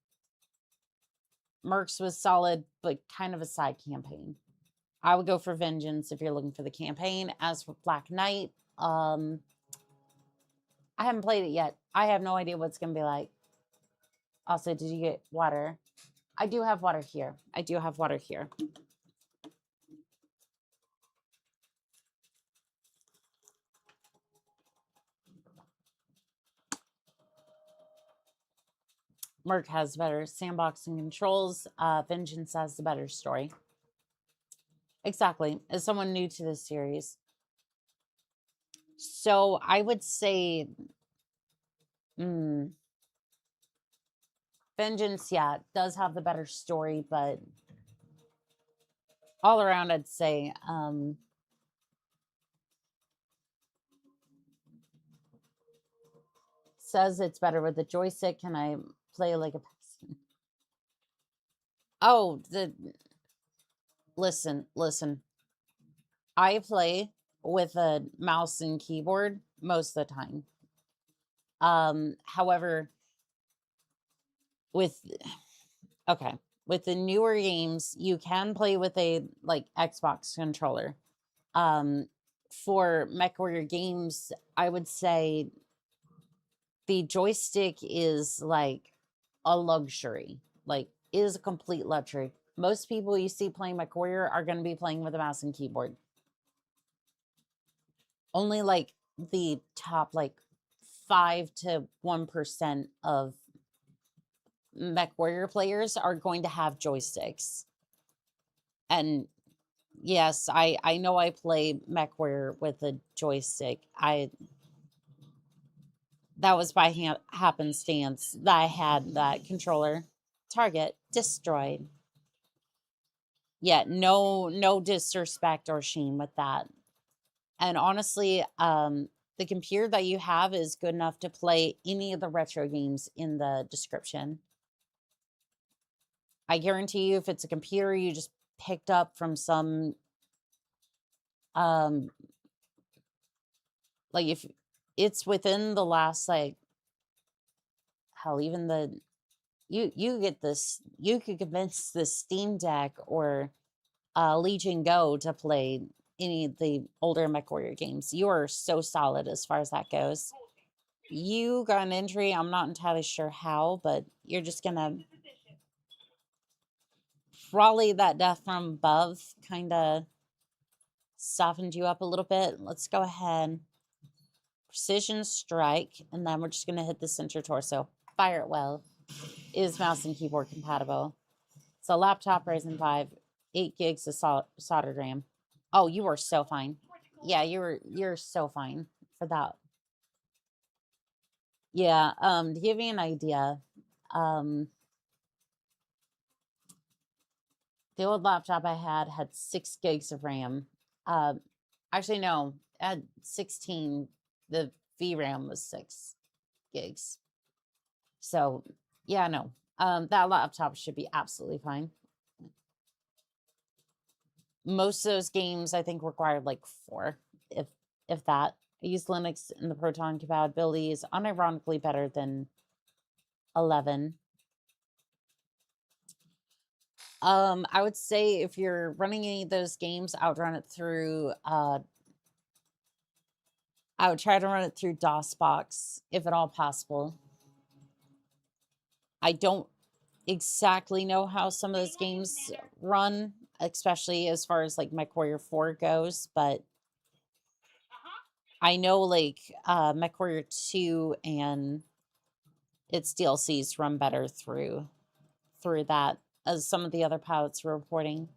was solid, but kind of a side campaign. I would go for Vengeance if you're looking for the campaign. As for Black Knight, I haven't played it yet. I have no idea what it's going to be like. Also, did you get water? I do have water here. I do have water here. Merc has better sandbox and controls. Vengeance has the better story. Exactly. As someone new to this series. So I would say Vengeance, yeah, does have the better story, but all around I'd say says it's better with the joystick. Can I play like a person? Oh, listen. I play with a mouse and keyboard most of the time. However, with the newer games, you can play with a like Xbox controller. For MechWarrior games, I would say the joystick is like a luxury, like is a complete luxury. Most people you see playing MechWarrior are going to be playing with a mouse and keyboard. Only like the top like 5 to 1% of MechWarrior players are going to have joysticks. And yes, I know I play MechWarrior with a joystick. That was by happenstance that I had that controller. Target destroyed. Yeah, no disrespect or shame with that. And honestly, the computer that you have is good enough to play any of the retro games in the description. I guarantee you, if it's a computer you just picked up from some, like if it's within the last like, hell, even the you get this, you could convince the Steam Deck or Legion Go to play any of the older MechWarrior games. You are so solid as far as that goes. You got an injury. I'm not entirely sure how, but you're just gonna probably that death from above kind of softened you up a little bit. Let's go ahead. Precision strike, and then we're just gonna hit the center torso. Fire it well. Is mouse and keyboard compatible? So laptop Ryzen 5, 8 gigs of soldered RAM. Oh, you are so fine. Yeah, you're so fine for that. Yeah, to give you an idea, the old laptop I had 6 gigs of RAM. Actually, no, at 16, the VRAM was 6 gigs. So, yeah, no, that laptop should be absolutely fine. Most of those games, I think, required like 4, if that. I use Linux, and the Proton compatibility is unironically better than 11. I would say if you're running any of those games, I would run it through I would try to run it through DOSBox if at all possible. I don't exactly know how some of those games run, especially as far as like MechWarrior 4 goes, but I know like MechWarrior 2 and its DLCs run better through that, as some of the other pilots were reporting,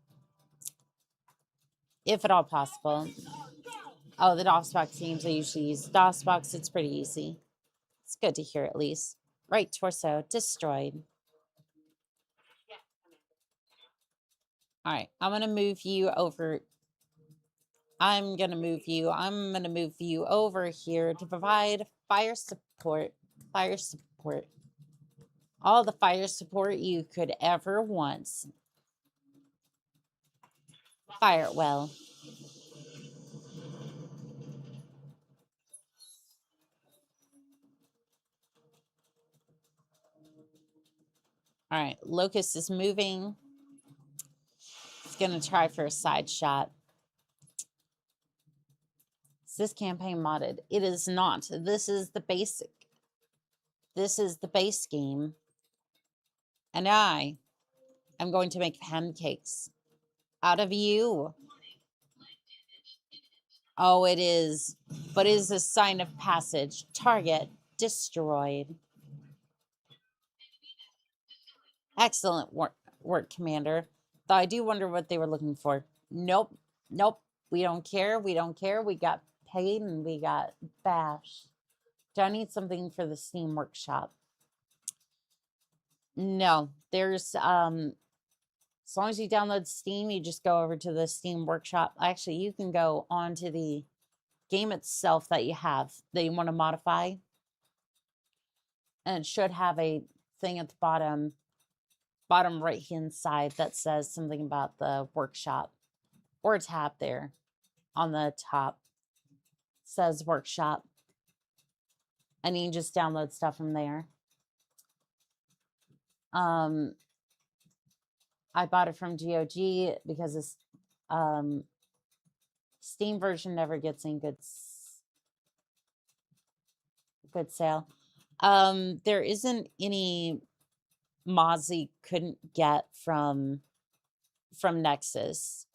if at all possible. Oh, the DOSBox games I usually use. DOSBox, it's pretty easy. It's good to hear at least. Right torso destroyed. All right, I'm gonna move you over. I'm gonna move you over here to provide fire support. Fire support. All the fire support you could ever want. Fire it well. All right, Locust is moving. It's gonna try for a side shot. Is this campaign modded? It is not. This is the basic. This is the base game. And I am going to make pancakes out of you. Oh, it is. But it is a sign of passage. Target destroyed. Excellent work, Commander. Though I do wonder what they were looking for. Nope. Nope. We don't care. We don't care. We got paid and we got bashed. Do I need something for the Steam Workshop? No. There's, as long as you download Steam, you just go over to the Steam Workshop. Actually, you can go on to the game itself that you have, that you want to modify. And it should have a thing at the bottom right hand side that says something about the workshop, or a tab there on the top. It says workshop, and you can just download stuff from there. I bought it from GOG because this Steam version never gets in good sale. There isn't any mods you couldn't get from Nexus.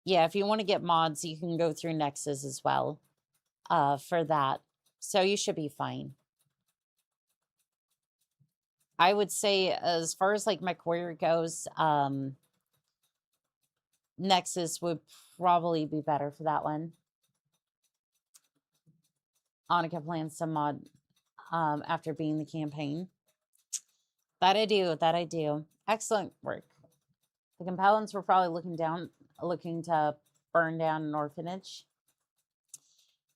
Yeah, if you want to get mods, you can go through Nexus as well for that. So you should be fine. I would say as far as like MechWarrior goes, Nexus would probably be better for that one. Annika plans some mod after being the campaign. That I do. Excellent work. The compellents were probably looking to burn down an orphanage.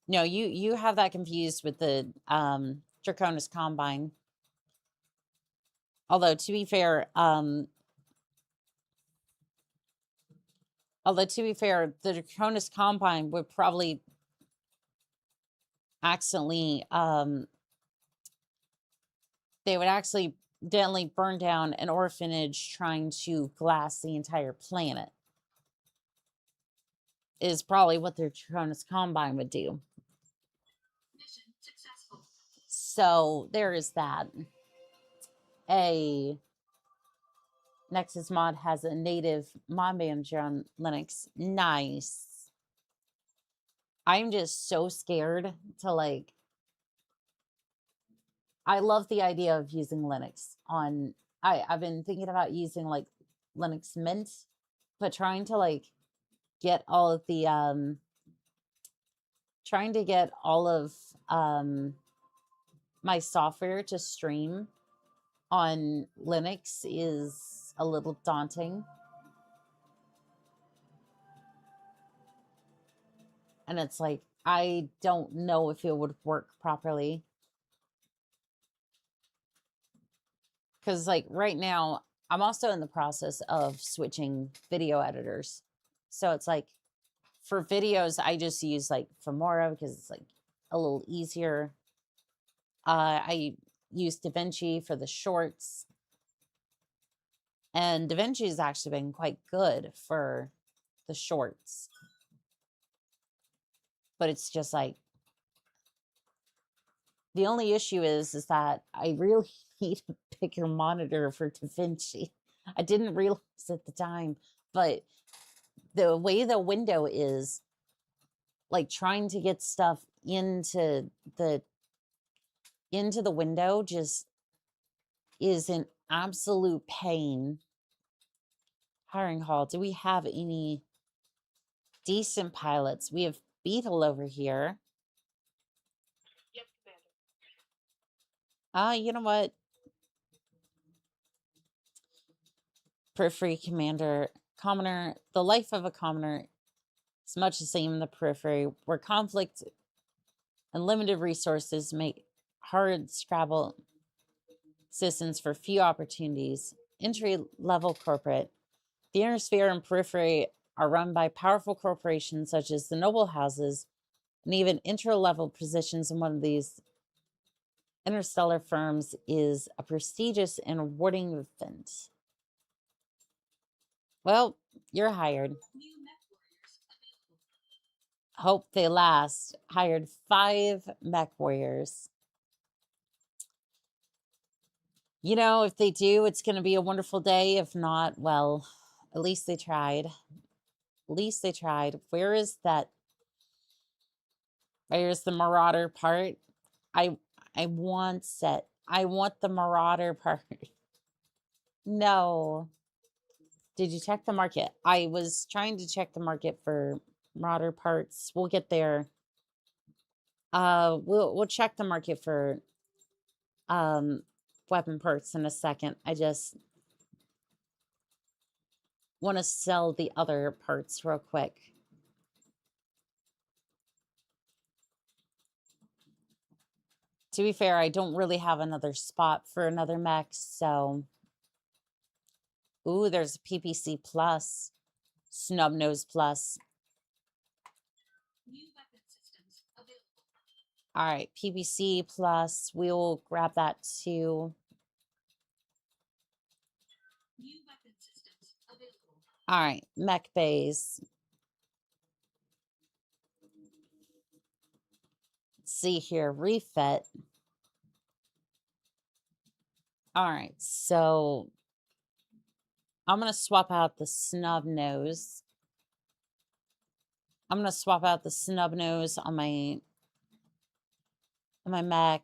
No, you have that confused with the Draconis Combine. Although to be fair, the Draconis Combine would probably accidentally they would accidentally burn down an orphanage trying to glass the entire planet. Is probably what their Draconis Combine would do. Mission successful. So there is that. A Nexus mod has a native mod manager on Linux. Nice. I'm just so scared to like. I love the idea of using Linux on. I've been thinking about using like Linux Mint, but trying to like get all of the my software to stream on Linux is a little daunting. And it's like, I don't know if it would work properly. Because like right now, I'm also in the process of switching video editors. So it's like, for videos, I just use like Filmora because it's like a little easier. I use DaVinci for the shorts. And DaVinci has actually been quite good for the shorts. but it's just like, the only issue is that I really need a bigger monitor for DaVinci. I didn't realize at the time, but the way the window is, like trying to get stuff into the window just is an absolute pain. Hiring hall. Do we have any decent pilots? We have Beetle over here. Yes, Commander. You know what? Periphery commander, commoner. The life of a commoner is much the same in the periphery, where conflict and limited resources make hard scrabble existence for few opportunities. Entry-level corporate. The inner sphere and periphery are run by powerful corporations such as the noble houses, and even inter-level positions in one of these interstellar firms is a prestigious and rewarding event. Well, you're hired. New mech warriors available. Hope they last. Hired 5 mech warriors. You know, if they do, it's going to be a wonderful day. If not, well, at least they tried. At least they tried. Where is that? Where's the Marauder part? I want it. I want the Marauder part. No. Did you check the market? I was trying to check the market for Marauder parts. We'll get there. We'll check the market for weapon parts in a second. I just want to sell the other parts real quick. To be fair, I don't really have another spot for another mech, so... Ooh, there's a PPC Plus. Snubnose Plus. New weapon systems available. All right, PPC Plus. We'll grab that too. New weapon systems available. All right, mech bays. Let's see here, refit. All right, so I'm going to swap out the snub nose. I'm going to swap out the snub nose on my mech.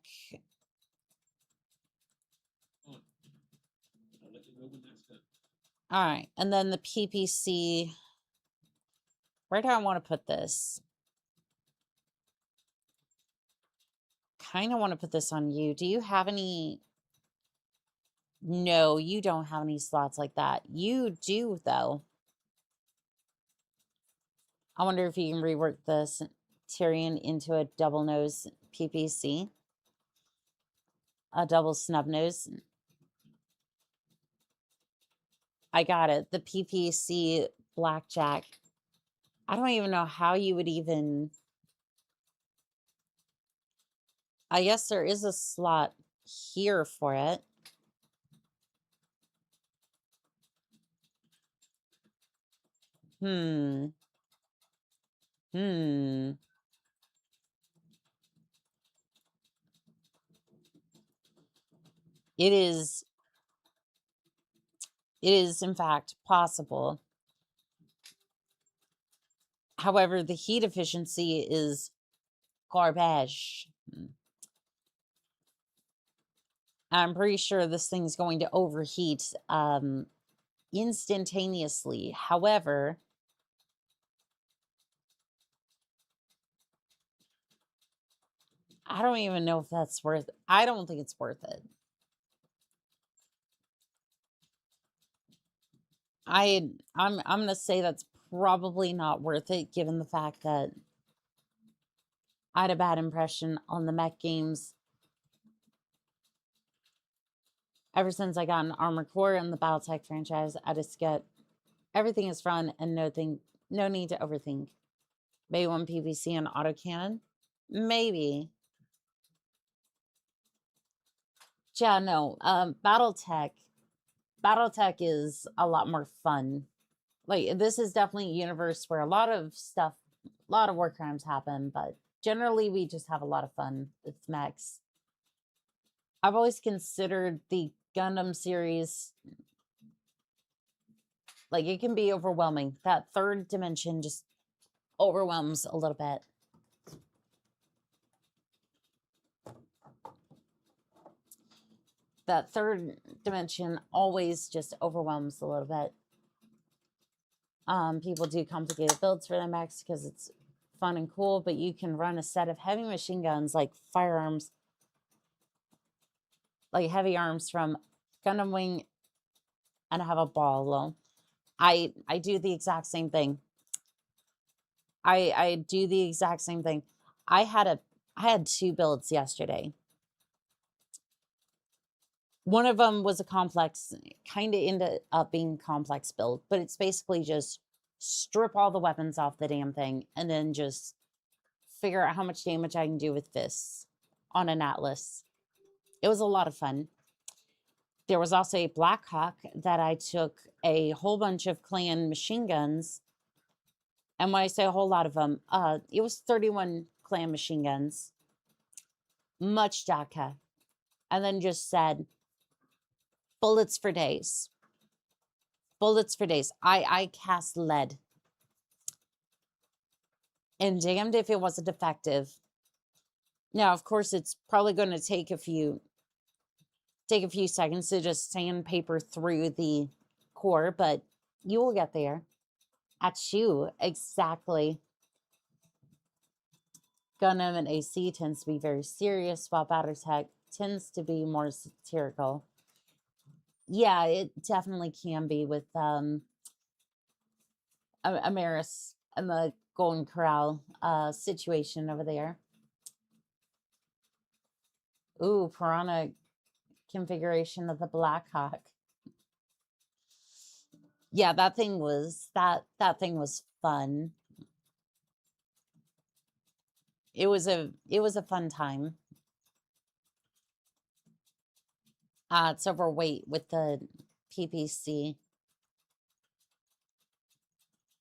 All right, and then the PPC. Where do I want to put this? Kind of want to put this on you. Do you have any? No, you don't have any slots like that. You do, though. I wonder if you can rework this Tyrion into a double nose PPC. A double snub nose. I got it. The PPC Blackjack. I don't even know how you would even... I guess there is a slot here for it. It is in fact possible. However, the heat efficiency is garbage. I'm pretty sure this thing's going to overheat instantaneously. However, I don't even know if that's worth it. I don't think it's worth it. I'm gonna say that's probably not worth it, given the fact that I had a bad impression on the mech games ever since I got an Armored Core in the Battletech franchise. I just get everything is fun and no need to overthink. Maybe one PVC and autocannon? Maybe. Yeah, no. Battletech is a lot more fun. Like, this is definitely a universe where a lot of stuff lot of war crimes happen, but generally we just have a lot of fun with mechs. I've always considered the Gundam series, like, it can be overwhelming. That third dimension just overwhelms a little bit. That third dimension always just overwhelms a little bit. People do complicated builds for their mechs because it's fun and cool, but you can run a set of heavy machine guns, like firearms, like heavy arms from Gundam Wing, and have a ball alone. I do the exact same thing. I do the exact same thing. I had 2 builds yesterday. One of them was a complex, kind of ended up being complex build, but it's basically just strip all the weapons off the damn thing and then just figure out how much damage I can do with this on an atlas. It was a lot of fun. There was also a Black Hawk that I took a whole bunch of clan machine guns. And when I say a whole lot of them, it was 31 clan machine guns, much Daka, and then just said, bullets for days. Bullets for days. I cast lead. And damned if it wasn't effective. Now, of course, it's probably going to take a few seconds to just sandpaper through the core, but you will get there. Achoo, exactly. Gundam and AC tends to be very serious, while Battletech tends to be more satirical. Yeah, it definitely can be with Amaris and the Golden Corral situation over there. Ooh, Piranha configuration of the Black Hawk. Yeah, that thing was fun. It was a fun time. It's overweight with the PPC.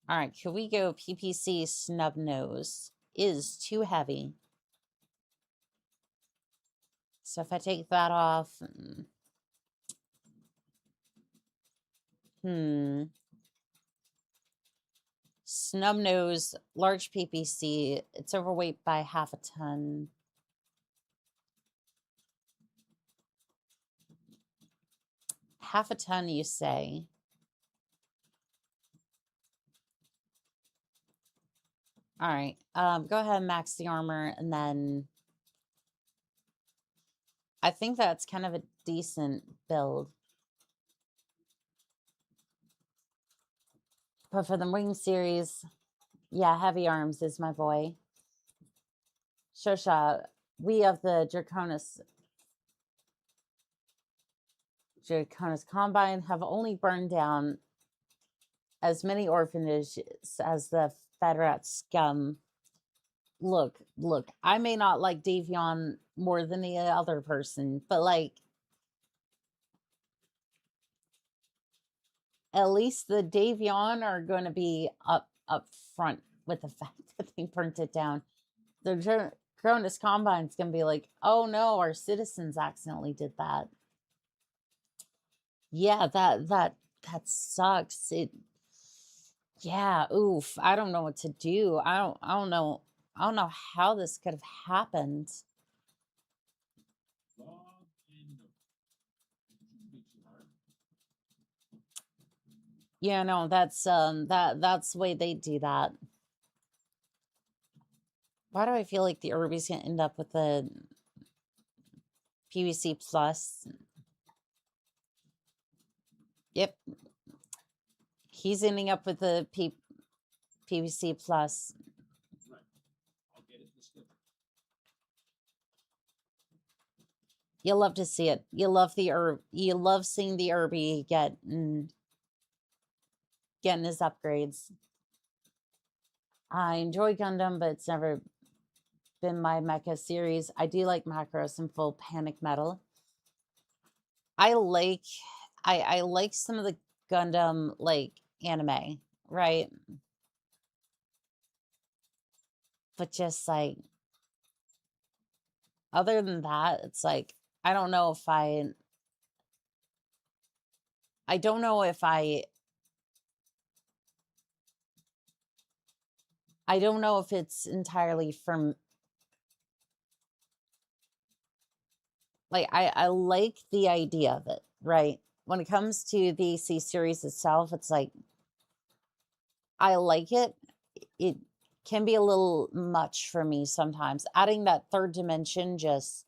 All right, could we go PPC snub nose? Is too heavy. So if I take that off, snub nose, large PPC, it's overweight by half a ton. Half a ton, you say? All right, go ahead and max the armor, and then I think that's kind of a decent build. But for the wing series, yeah, heavy arms is my boy. Shosha, we of the Draconis Combine have only burned down as many orphanages as the Federate scum. Look, I may not like Davion more than the other person, but like, at least the Davion are going to be up front with the fact that they burnt it down. The Cronus Combine's going to be like, oh no, our citizens accidentally did that. Yeah, that sucks. Yeah, oof. I don't know what to do. I don't know how this could have happened. Yeah, no, that's the way they do that. Why do I feel like the Irby's gonna end up with a PVC plus? Yep. He's ending up with a PVC plus. Right. I'll get it this good. You'll love to see it. You love seeing the Irby getting his upgrades. I enjoy Gundam, but it's never been my mecha series. I do like Macross and Full Panic Metal. I like some of the Gundam like anime, right? But just like, other than that, it's like, I don't know if I don't know if I don't know if it's entirely from, like, I like the idea of it, right? When it comes to the AC series itself, it's like, I like it. It can be a little much for me sometimes. Adding that third dimension, just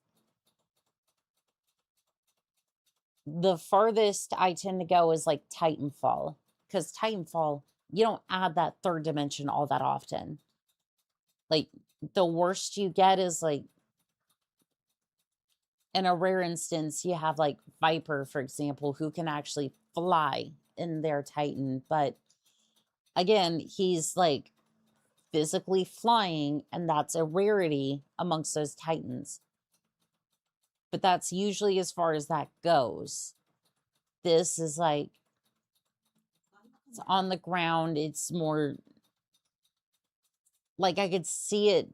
the farthest I tend to go is like Titanfall, because Titanfall, you don't add that third dimension all that often. Like, the worst you get is like, in a rare instance, you have like Viper, for example, who can actually fly in their Titan. But again, he's like physically flying, and that's a rarity amongst those Titans. But that's usually as far as that goes. This is like, it's on the ground. It's more like, I could see it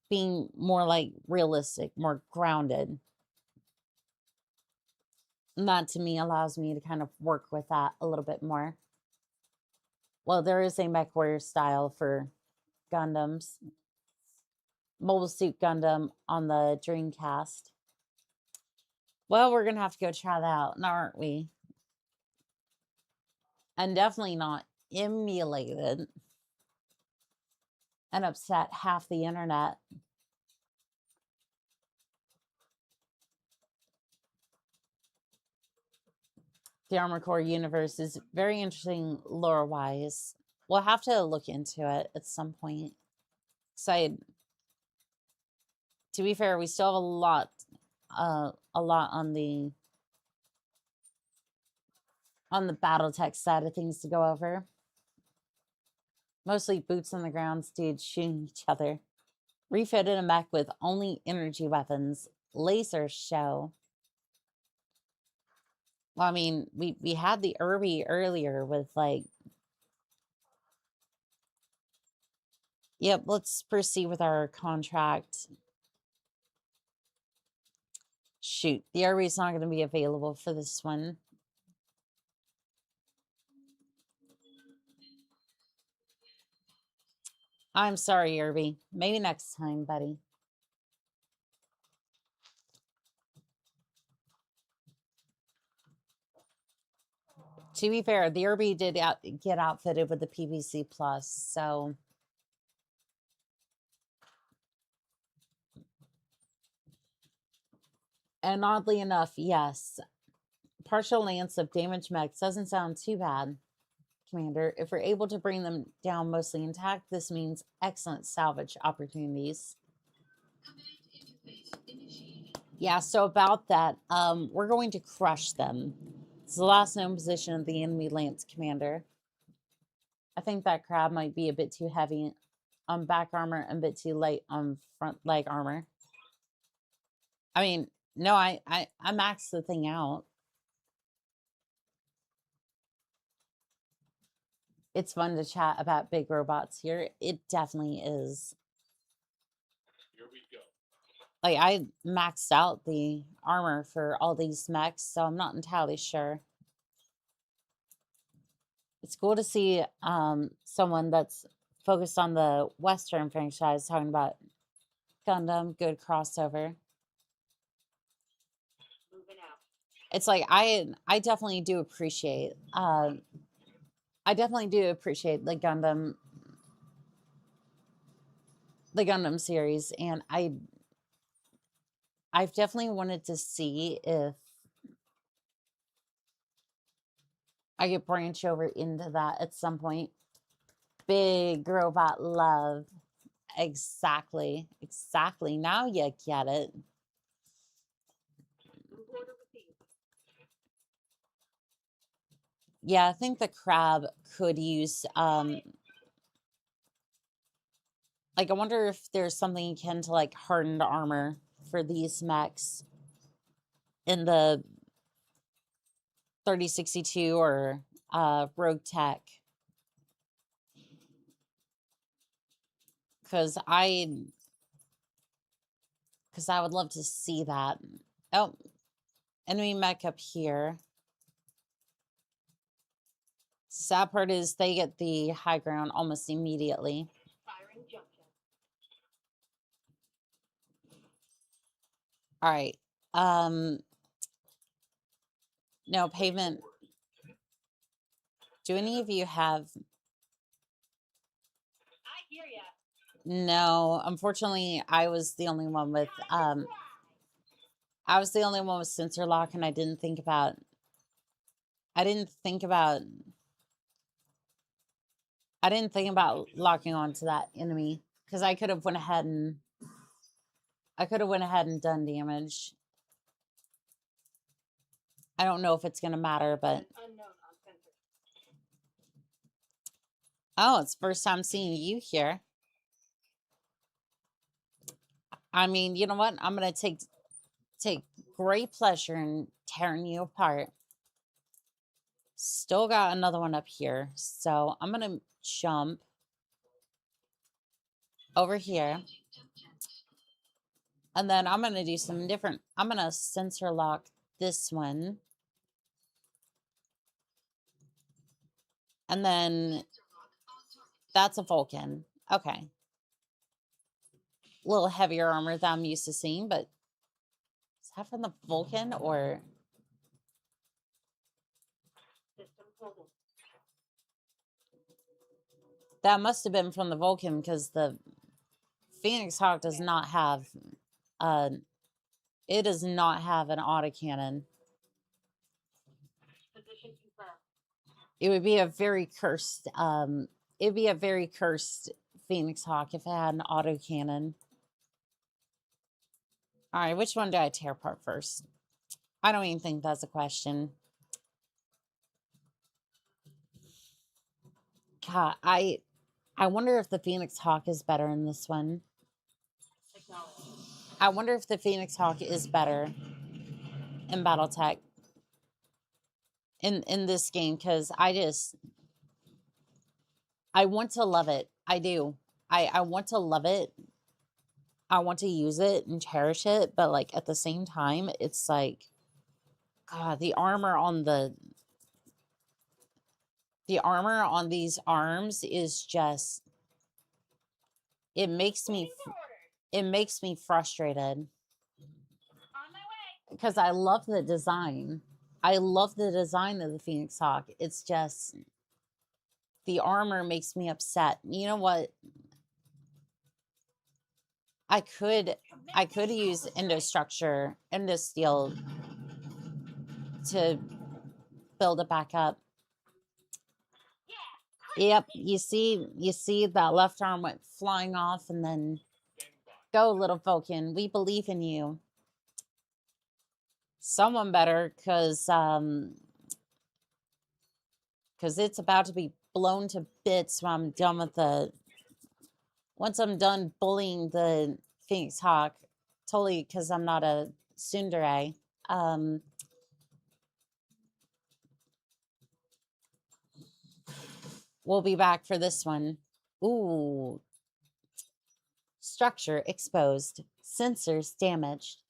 being more like realistic, more grounded. And that to me allows me to kind of work with that a little bit more. Well, there is a mech warrior style for Gundams. Mobile Suit Gundam on the Dreamcast. Well, we're going to have to go try that out, aren't we? And definitely not emulated and upset half the internet. The Armored Core universe is very interesting lore-wise. We'll have to look into it at some point. So, to be fair, we still have a lot on the Battletech side of things to go over. Mostly boots on the ground, dudes shooting each other. Refitted a mech with only energy weapons. Laser show. Well, I mean, we had the Irby earlier with like... Yep, let's proceed with our contract. Shoot, the Irby's not going to be available for this one. I'm sorry, Irby. Maybe next time, buddy. To be fair, the Irby did get outfitted with the PVC Plus, so... And oddly enough, yes, partial lance of damaged mechs doesn't sound too bad, Commander. If we're able to bring them down mostly intact, this means excellent salvage opportunities. Command interface initiated. Yeah, so about that, we're going to crush them. It's the last known position of the enemy lance, Commander. I think that crab might be a bit too heavy on back armor and a bit too light on front leg armor. I mean, no, I maxed the thing out. It's fun to chat about big robots here. It definitely is. Here we go. Like, I maxed out the armor for all these mechs, so I'm not entirely sure. It's cool to see someone that's focused on the Western franchise talking about Gundam, good crossover. It's like, I definitely do appreciate the Gundam series, and I've definitely wanted to see if I could branch over into that at some point. Big robot love. Exactly. Now you get it. Yeah, I think the crab could use like, I wonder if there's something akin to like hardened armor for these mechs in the 3062 or Rogue Tech. Because I would love to see that. Oh, enemy mech up here. Sad part is they get the high ground almost immediately. Firing jump jet. All right. No, pavement. Do any of you have... I hear ya. No, unfortunately, I was the only one with sensor lock, and I didn't think about locking onto that enemy, because I could have went ahead and done damage. I don't know if it's gonna matter, but Unknown on sensor. oh, it's first time seeing you here. I mean, you know what? I'm gonna take great pleasure in tearing you apart. Still got another one up here, so I'm gonna jump over here, and then I'm gonna do some different. I'm gonna sensor lock this one, and then that's a Vulcan. Okay, a little heavier armor than I'm used to seeing, but is that from the Vulcan or? System holding. That must have been from the Vulcan, because the Phoenix Hawk does not have it does not have an autocannon. Position confirmed. It would be a very cursed Phoenix Hawk if it had an autocannon. All right, which one do I tear apart first? I don't even think that's a question. God, I wonder if the Phoenix Hawk is better in this one. I wonder if the Phoenix Hawk is better in Battletech in this game, because I want to love it. I do. I want to love it. I want to use it and cherish it, but like at the same time, it's like, God, the armor on these arms is just, it makes me frustrated, On my way. because I love the design. I love the design of the Phoenix Hawk. It's just the armor makes me upset. You know what? I could use endostructure, endosteel to build it back up. Yep, you see that left arm went flying off, and then go, little Vulcan. We believe in you. Someone better, because it's about to be blown to bits when I'm done with once I'm done bullying the Phoenix Hawk. Totally, because I'm not a tsundere. We'll be back for this one. Ooh. Structure exposed. Sensors damaged.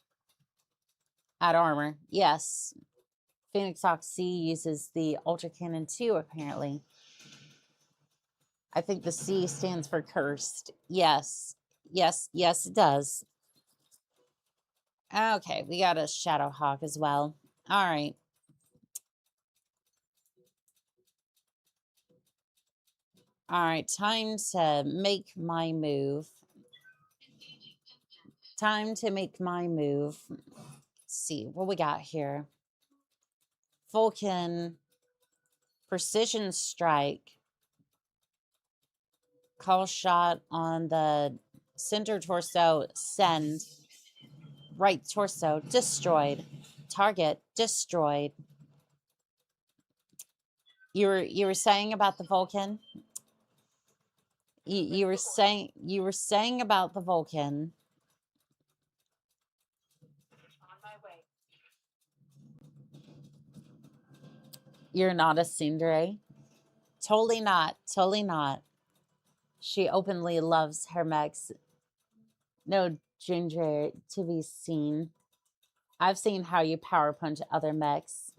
Add armor. Yes. Phoenix Hawk C uses the Ultra Cannon 2, apparently. I think the C stands for cursed. Yes. Yes, it does. Okay, we got a Shadow Hawk as well. All right. All right, time to make my move. Let's see what we got here. Vulcan, precision strike, call shot on the center torso, send, right torso, destroyed, target, destroyed. You were saying about the Vulcan? You were saying about the Vulcan. On my way. You're not a tsundere? Totally not. Totally not. She openly loves her mechs. No ginger to be seen. I've seen how you power punch other mechs.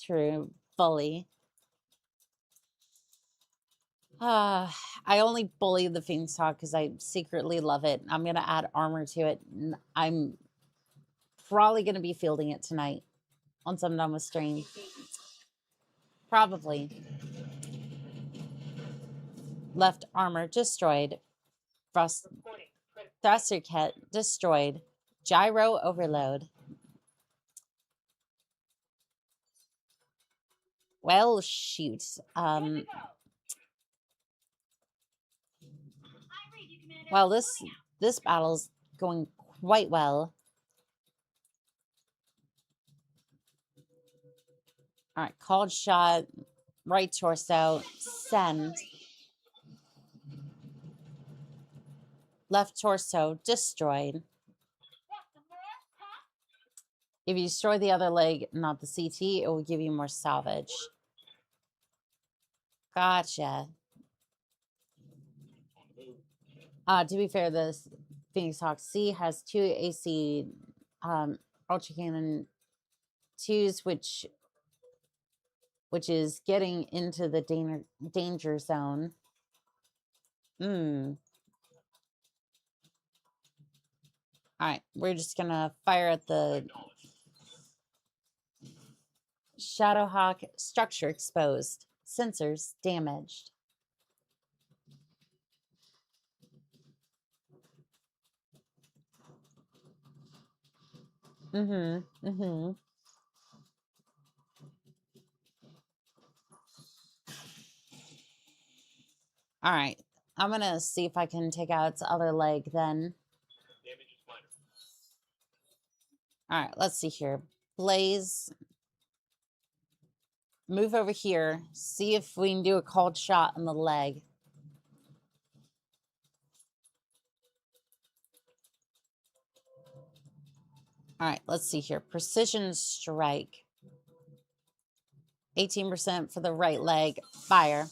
True, fully. I only bully the Phoenix Hawk because I secretly love it. I'm going to add armor to it. I'm probably going to be fielding it tonight once I'm done with stream. Probably. Left armor destroyed. Thruster kit destroyed. Gyro overload. Well, shoot. Well, this battle's going quite well. All right, called shot, right torso, send. Left torso destroyed. If you destroy the other leg, not the CT, it will give you more salvage. Gotcha. To be fair, this Phoenix Hawk C has 2 AC Ultra Cannon 2s, which is getting into the danger zone. All right, we're just gonna fire at the Shadowhawk. Structure exposed. Sensors damaged. All right, I'm gonna see if I can take out its other leg then. Damage is minor. All right, let's see here. Blaze. Move over here. See if we can do a cold shot on the leg. All right, let's see here. Precision strike. 18% for the right leg. Fire.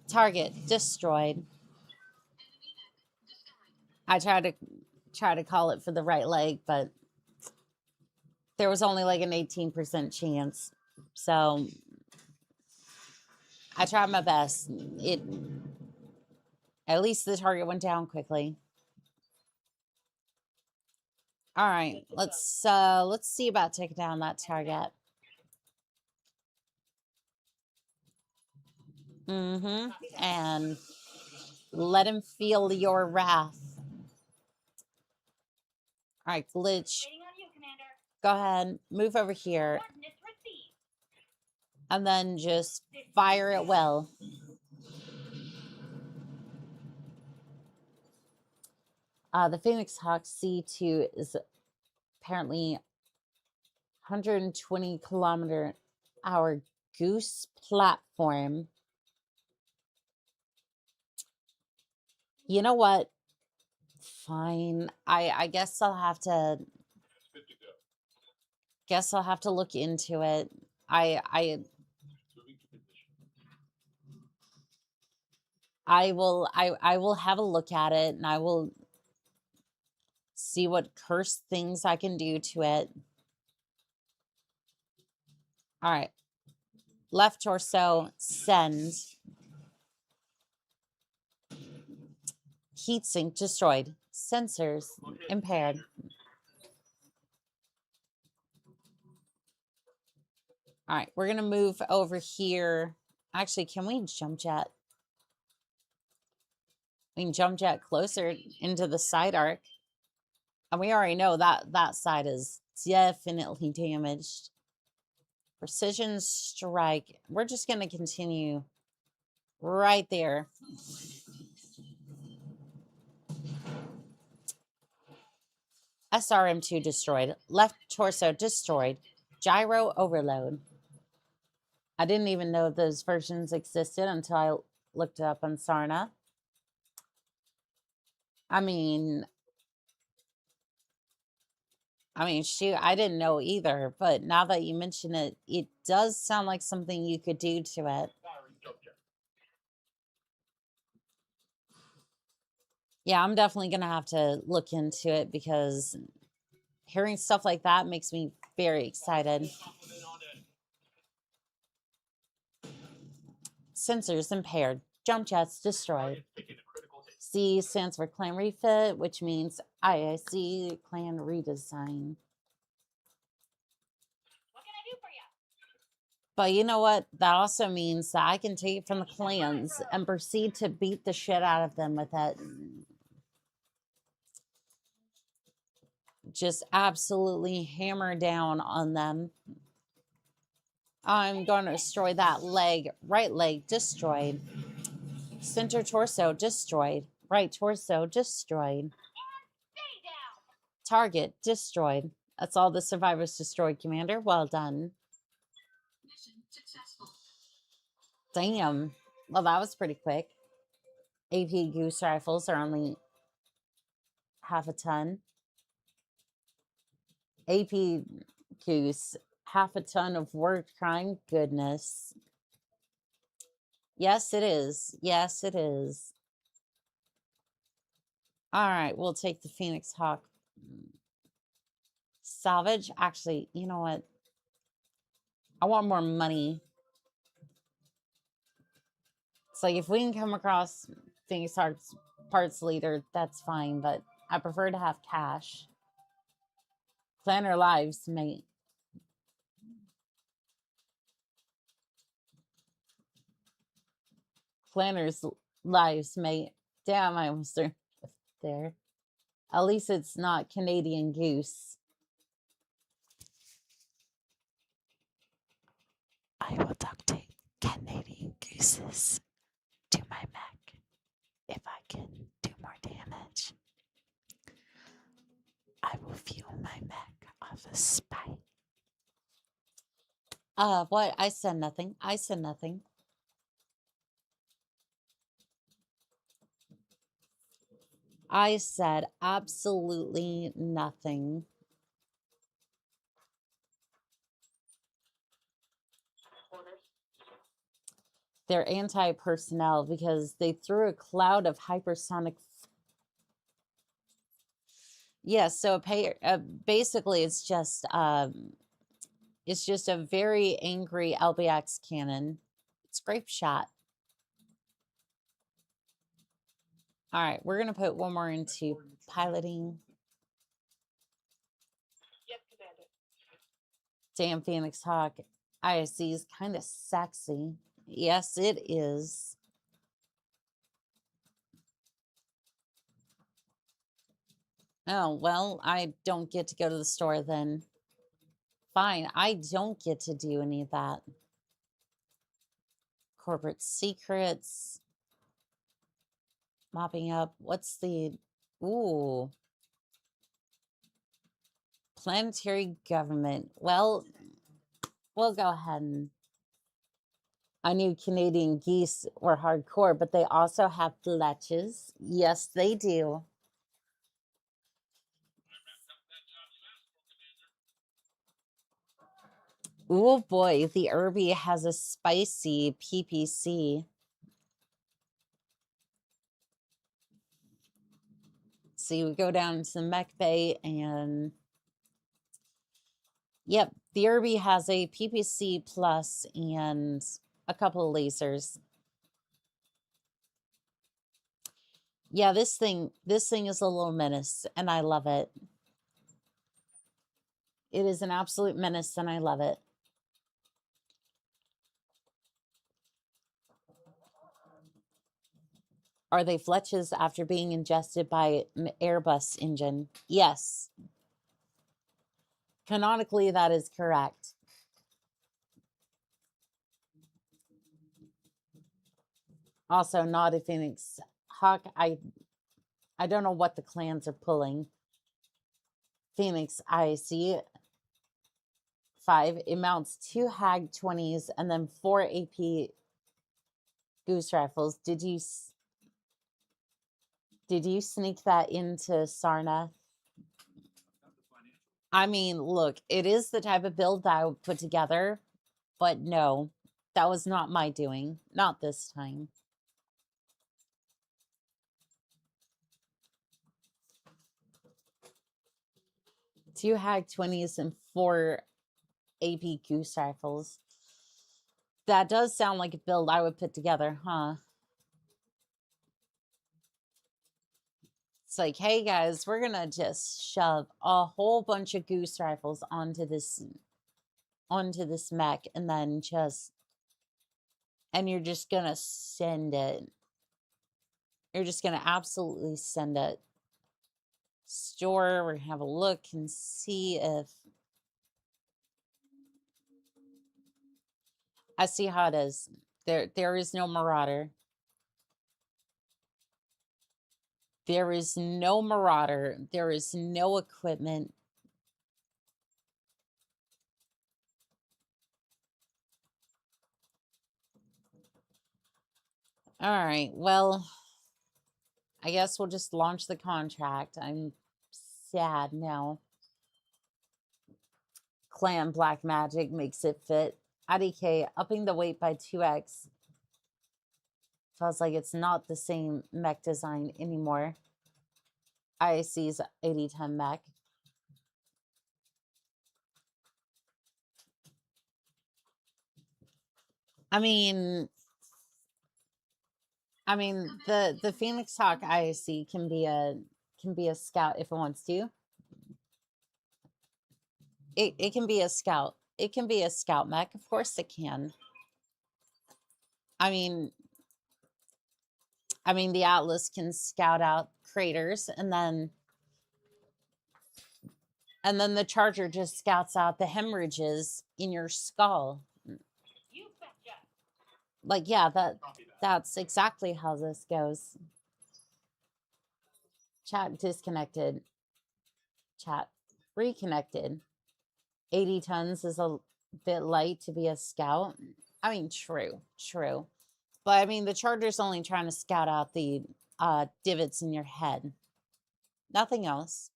Target destroyed. I tried to call it for the right leg, but there was only like an 18% chance. So I tried my best. At least the target went down quickly. All right, let's see about taking down that target. And let him feel your wrath. All right, glitch. Go ahead, move over here. And then just fire it well. The Phoenix Hawk C2 is apparently 120-kilometer-hour goose platform. You know what? Fine. I guess I'll have to. Guess I'll have to look into it. I will have a look at it, and I will see what cursed things I can do to it. All right. Left torso, send. Heatsink destroyed. Sensors impaired. All right, we're gonna move over here. Actually, can we jump jet? We can jump jet closer into the side arc. And we already know that side is definitely damaged. Precision strike. We're just gonna continue right there. SRM2 destroyed. Left torso destroyed. Gyro overload. I didn't even know those versions existed until I looked it up on Sarna. I mean, shoot, I didn't know either, but now that you mention it, it does sound like something you could do to it. Yeah, I'm definitely going to have to look into it because hearing stuff like that makes me very excited. Sensors impaired. Jump jets destroyed. C stands for clan refit, which means IIC clan redesign. What can I do for you? But you know what? That also means that I can take it from the clans and proceed to beat the shit out of them with it. Just absolutely hammer down on them. I'm going to destroy that leg. Right leg destroyed. Center torso destroyed. Right torso destroyed. Stay down. Target destroyed. That's all the survivors destroyed, Commander. Well done. Mission successful. Damn. Well, that was pretty quick. AP Goose rifles are only half a ton. AP Goose, half a ton of work crime. Goodness. Yes, it is. Yes, it is. All right, we'll take the Phoenix Hawk. Salvage. Actually, you know what? I want more money. It's like if we can come across Phoenix Hawk's parts leader, that's fine, but I prefer to have cash. Plan our lives, mate. Planner's lives, mate. Damn, I almost threw there. At least it's not Canadian Goose. I will duct tape Canadian Gooses to my mech if I can do more damage. I will fuel my mech off a spike. What? I said nothing. I said nothing. I said absolutely nothing. They're anti-personnel because they threw a cloud of hypersonic. Yeah, so basically it's just a very angry LBX cannon. It's grape shot. All right, we're gonna put one more into piloting. Yes, Commander. Damn, Phoenix Hawk. ISC is kind of sexy. Yes, it is. Oh, well, I don't get to go to the store then. Fine, I don't get to do any of that. Corporate secrets. Mopping up. What's the... Ooh. Planetary government. Well, we'll go ahead and... I knew Canadian geese were hardcore, but they also have fletches. Yes, they do. Oh boy, the Irby has a spicy PPC. See, we go down to the mech bay and... Yep, the Irby has a PPC plus and a couple of lasers. Yeah, this thing is a little menace, and I love it. It is an absolute menace, and I love it. Are they fletches after being ingested by an Airbus engine? Yes. Canonically, that is correct. Also, not a Phoenix Hawk. I don't know what the clans are pulling. Phoenix, I see 5. It mounts 2 Hag 20s and then 4 AP Goose rifles. Did you sneak that into Sarna? I mean, look, it is the type of build that I would put together, but no, that was not my doing. Not this time. 2 Hag 20s and 4 AP Goose rifles. That does sound like a build I would put together, huh? It's like, hey guys, we're gonna just shove a whole bunch of goose rifles onto this mech, and then you're just gonna send it. You're just gonna absolutely send it. Store, we're gonna have a look and see if I see how it is. There is no Marauder. There is no Marauder. There is no equipment. All right, well, I guess we'll just launch the contract. I'm sad now. Clan Black Magic makes it fit. IDK upping the weight by 2x. Feels like it's not the same mech design anymore. IAC's 80-ton mech. I mean, the Phoenix Hawk IAC can be a scout if it wants to. It can be a scout. It can be a scout mech. Of course it can. I mean, the Atlas can scout out craters, and then the Charger just scouts out the hemorrhages in your skull. You betcha. Like, yeah, that's exactly how this goes. Chat disconnected. Chat reconnected. 80 tons is a bit light to be a scout. I mean, true. But I mean, the Charger's only trying to scout out the divots in your head. Nothing else.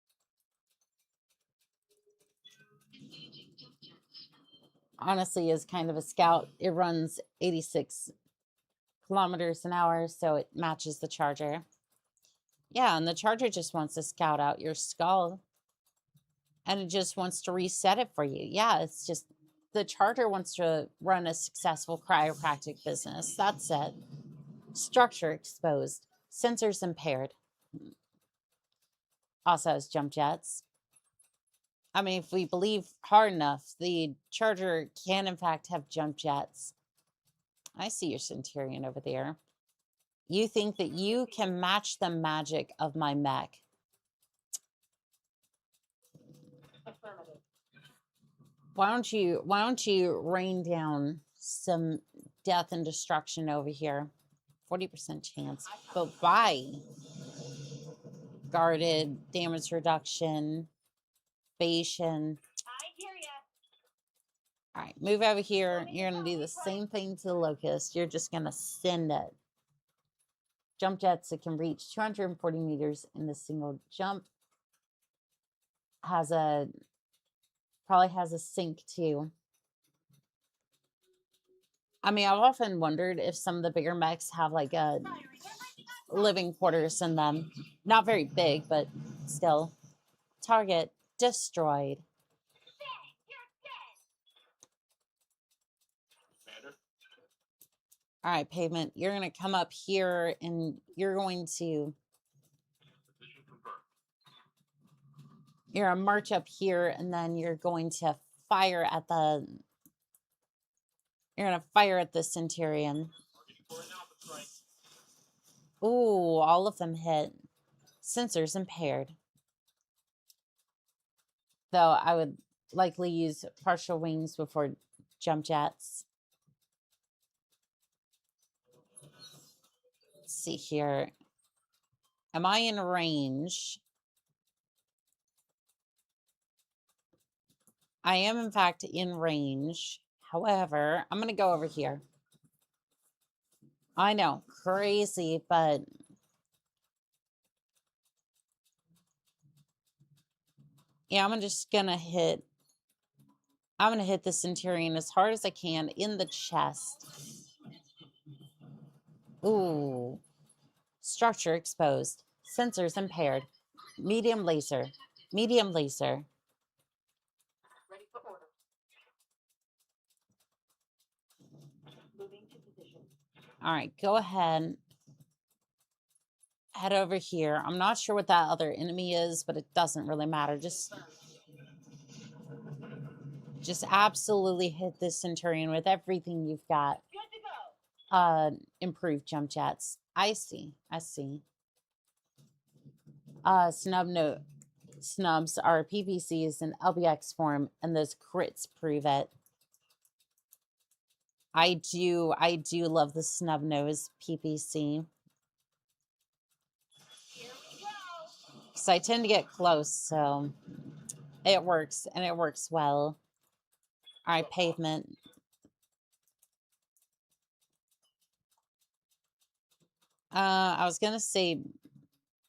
Honestly, is kind of a scout. It runs 86 kilometers an hour, so it matches the Charger. Yeah, and the Charger just wants to scout out your skull. And it just wants to reset it for you. Yeah, it's just the Charger wants to run a successful chiropractic business. That's it. Structure exposed. Sensors impaired. Also has jump jets. I mean, if we believe hard enough, the Charger can in fact have jump jets. I see your Centurion over there. You think that you can match the magic of my mech? Why don't you rain down some death and destruction over here? 40% chance. But why? Guarded, damage reduction, Bayesian. I hear ya. All right, move over here. You're going to do the same thing to the Locust. You're just going to send it. Jump jets, it can reach 240 meters in a single jump. Probably has a sink too. I mean, I've often wondered if some of the bigger mechs have like a living quarters in them. Not very big, but still. Target destroyed. Commander? All right, Pavement, you're going to come up here and you're going to march up here, and then you're going to fire at the Centurion. Ooh, all of them hit. Sensors impaired. Though I would likely use partial wings before jump jets. Let's see here. Am I in range? I am, in fact, in range. However, I'm going to go over here. I know, crazy, but yeah, I'm just going to hit the Centurion as hard as I can in the chest. Ooh. Structure exposed. Sensors impaired. Medium laser. Medium laser. All right, go ahead. Head over here. I'm not sure what that other enemy is, but it doesn't really matter. Just absolutely hit this Centurion with everything you've got. Good to go. Improved jump jets. I see. Snubs are PPCs in LBX form, and those crits prove it. I do love the snub nose PPC. Here we go. Because I tend to get close, so it works, and it works well. All right, pavement. I was gonna say,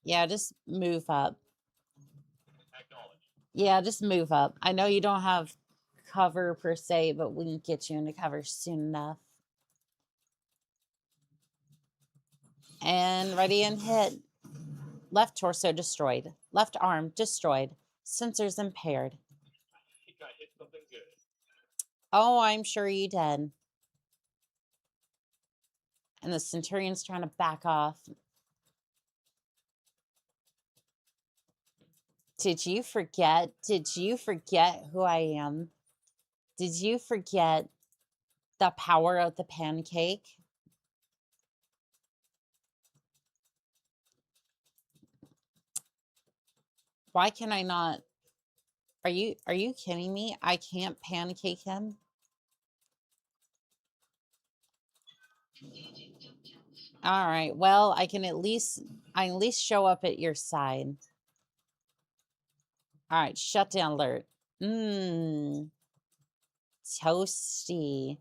yeah, just move up. Yeah, just move up. I know you don't have cover per se, but we can get you into cover soon enough. And ready and hit. Left torso destroyed. Left arm destroyed. Sensors impaired. I hit something good. Oh, I'm sure you did. And the Centurion's trying to back off. Did you forget? Did you forget who I am? Did you forget the power of the pancake? Why can I not? Are you kidding me? I can't pancake him? All right. Well, I can at least show up at your side. All right, shutdown alert. Toasty.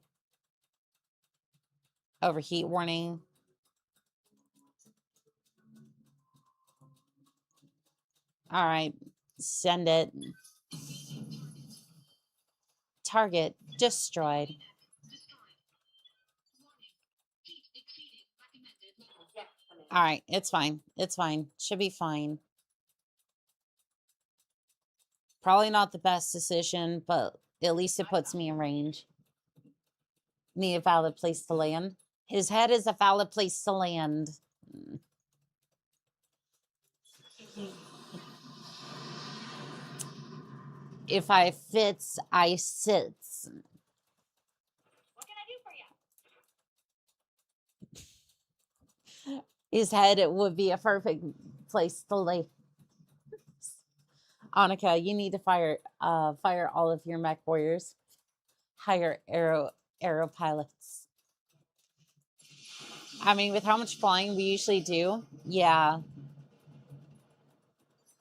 Overheat warning. All right, send it. Target destroyed. All right, it's fine. It's fine. Should be fine. Probably not the best decision, but at least it puts me in range. Need a valid place to land. His head is a valid place to land. If I fits, I sits. What can I do for you? His head, it would be a perfect place to lay. Annika, you need to fire all of your mech warriors. Hire aero pilots. I mean, with how much flying we usually do, yeah.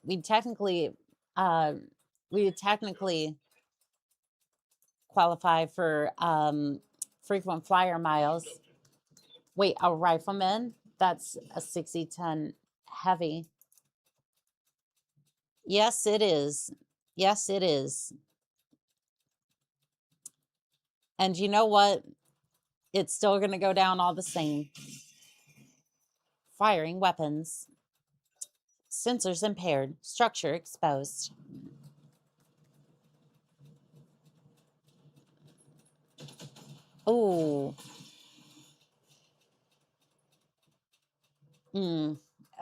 We technically qualify for frequent flyer miles. Wait, a rifleman? That's a 60-ton heavy. Yes, it is. Yes, it is. And you know what? It's still going to go down all the same. Firing weapons. Sensors impaired. Structure exposed. Oh.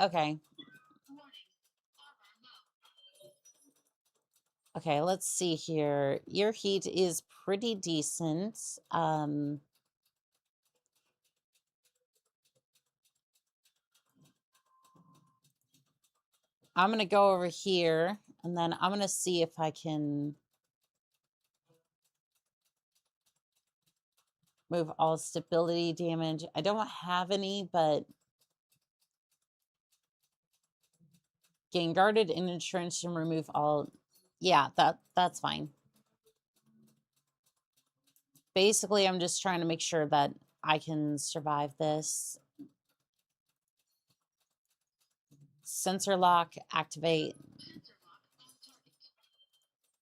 Okay. Okay, let's see here. Your heat is pretty decent. I'm going to go over here, and then I'm going to see if I can move all stability damage. I don't have any, but gain guarded and entrenched and remove all. Yeah, that's fine. Basically, I'm just trying to make sure that I can survive this. Sensor lock, activate.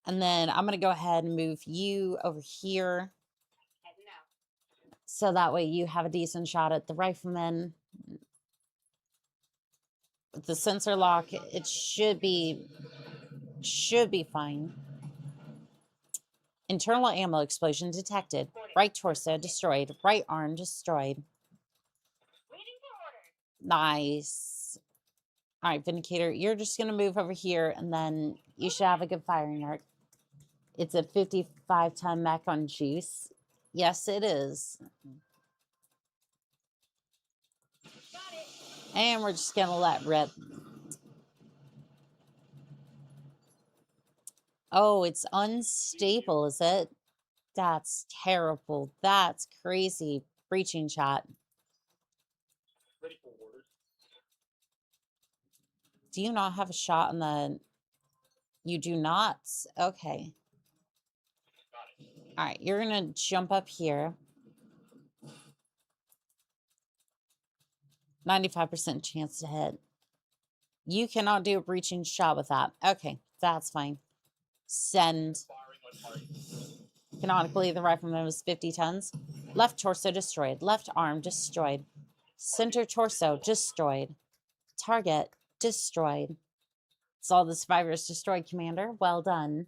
And then I'm going to go ahead and move you over here. So that way you have a decent shot at the rifleman. With the sensor lock, it should be fine. Internal ammo explosion detected. Right torso destroyed. Right arm destroyed. Nice. All right, Vindicator, you're just going to move over here, and then you should have a good firing arc. It's a 55-ton mech on juice. Yes, it is. And we're just going to let rip. Oh, it's unstable, is it? That's terrible. That's crazy. Breaching shot. Ready for orders. Do you not have a shot on the... You do not? Okay. All right, you're going to jump up here. 95% chance to hit. You cannot do a breaching shot with that. Okay, that's fine. Send. Canonically, the rifleman was 50 tons. Left torso destroyed. Left arm destroyed. Center torso destroyed. Target destroyed. It's all the survivors destroyed, Commander. Well done.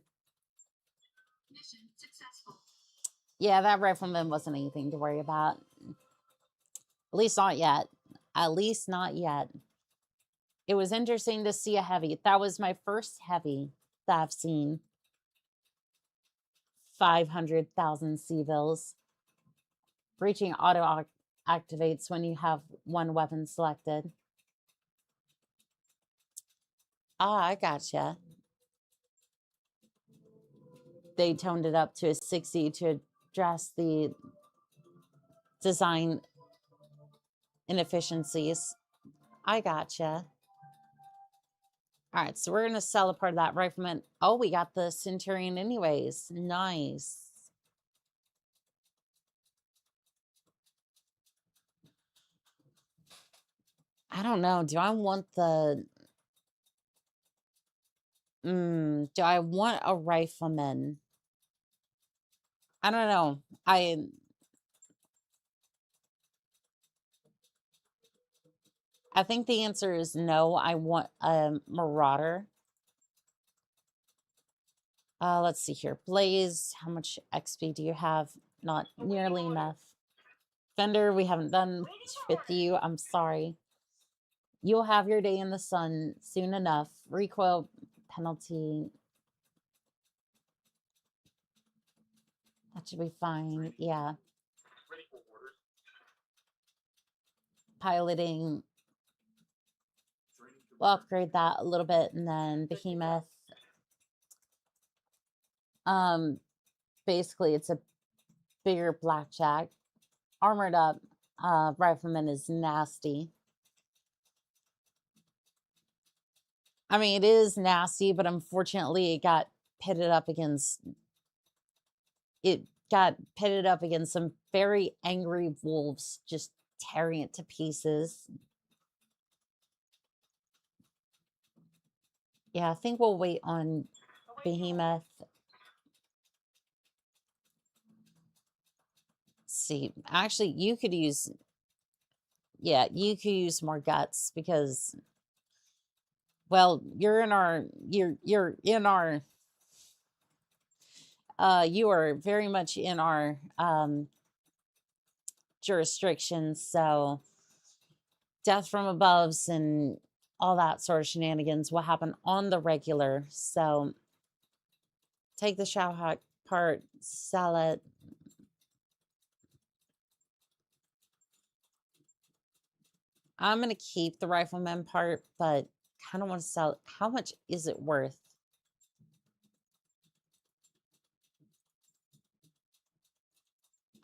Mission successful. Yeah, that rifleman wasn't anything to worry about. At least not yet. At least not yet. It was interesting to see a heavy. That was my first heavy that I've seen. 500,000 civils. Breaching auto activates when you have one weapon selected. Ah, I gotcha. They toned it up to a 60 to address the design inefficiencies. I gotcha. All right, so we're going to sell a part of that rifleman. Oh, we got the Centurion anyways. Nice. I don't know. Do I want the... do I want a rifleman? I don't know. I think the answer is no. I want a Marauder. Let's see here. Blaze, how much XP do you have? Not nearly enough. Fender, we haven't done with you. I'm sorry. You'll have your day in the sun soon enough. Recoil penalty. That should be fine. Yeah. Ready for orders. Piloting. We'll upgrade that a little bit, and then Behemoth. Basically, it's a bigger blackjack. Armored up. Rifleman is nasty. I mean, it is nasty, but unfortunately, it got pitted up against some very angry wolves, just tearing it to pieces. Yeah, I think we'll wait on Behemoth. Let's see, actually, you could use... Yeah, you could use more guts because... Well, you're in our... You're in our... you are very much in our jurisdiction, so death from aboves and all that sort of shenanigans will happen on the regular. So take the Shadowhawk part, sell it. I'm going to keep the Rifleman part, but kind of want to sell it. How much is it worth?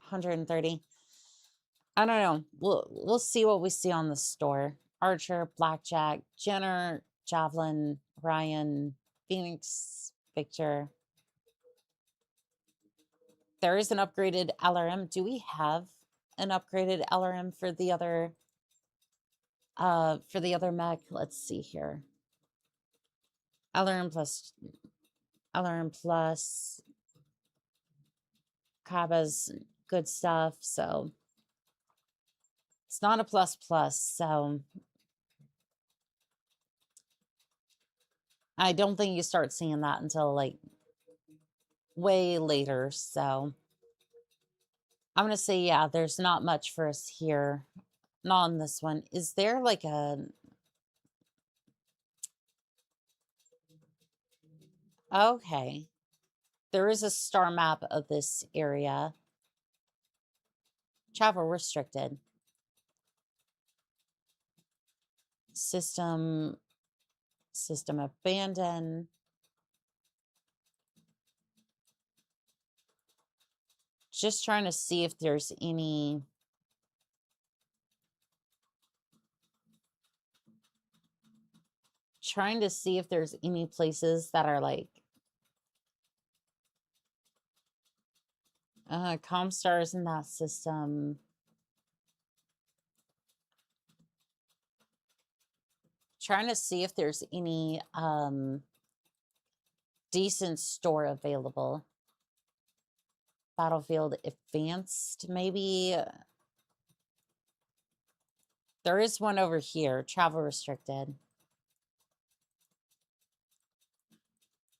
$130. I don't know. We'll see what we see on the store. Archer, Blackjack, Jenner, Javelin, Ryan, Phoenix, Victor. There is an upgraded LRM. Do we have an upgraded LRM for the other mech? Let's see here. LRM plus Kaba's good stuff, so it's not a plus, so I don't think you start seeing that until like way later. So I'm gonna say, yeah, there's not much for us here. Not on this one. Is there like a... Okay. There is a star map of this area. Travel restricted. System abandoned. Just trying to see if there's any... Trying to see if there's any places that are like... Comstars in that system. Trying to see if there's any decent store available. Battlefield Advanced, maybe. There is one over here. Travel restricted.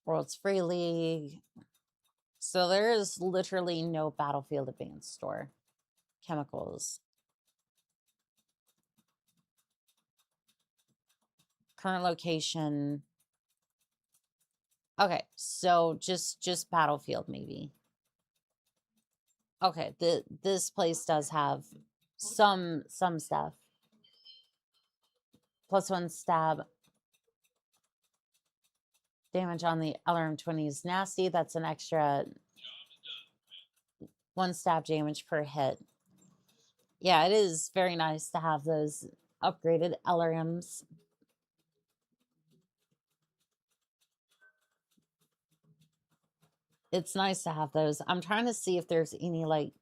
World's Free League. So there is literally no Battlefield Advanced store. Chemicals. Current location. Okay, so just Battlefield maybe. Okay, this place does have some stuff. +1 stab. Damage on the LRM-20 is nasty. That's an extra 1 stab damage per hit. Yeah, it is very nice to have those upgraded LRMs. It's nice to have those. I'm trying to see if there's any like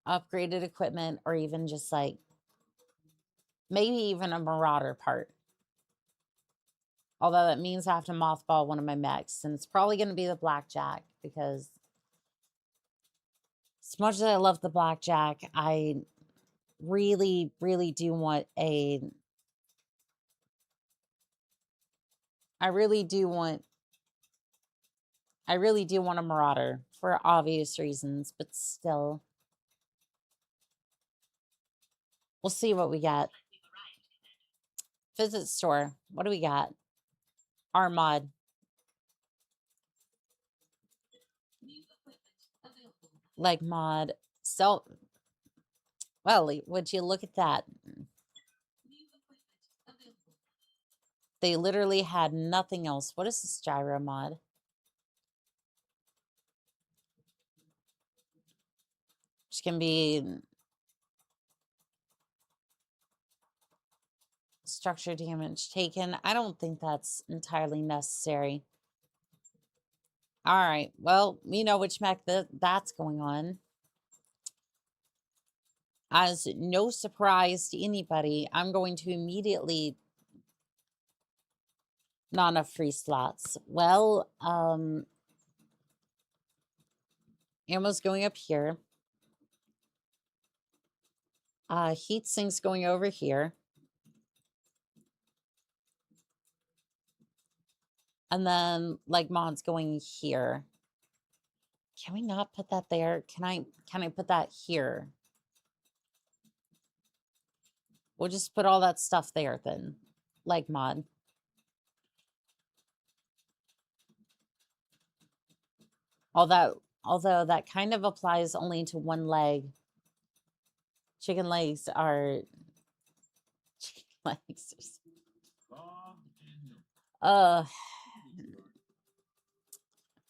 upgraded equipment or even just like maybe even a Marauder part. Although that means I have to mothball one of my mechs, and it's probably going to be the Blackjack, because as much as I love the Blackjack, I really, really do want a... I really do want a Marauder for obvious reasons, but still. We'll see what we got. Visit store. What do we got? Our mod. Like mod. So, well, would you look at that? They literally had nothing else. What is this gyro mod? Which can be structure damage taken. I don't think that's entirely necessary. All right. Well, we know which mech that's going on. As no surprise to anybody, I'm going to immediately... Not enough free slots. Well, ammo's going up here. Heat sink's going over here. And then like mod's going here. Can we not put that there? Can I put that here? We'll just put all that stuff there then. Like mod. Although that kind of applies only to one leg. Chicken legs are... Chicken legs are...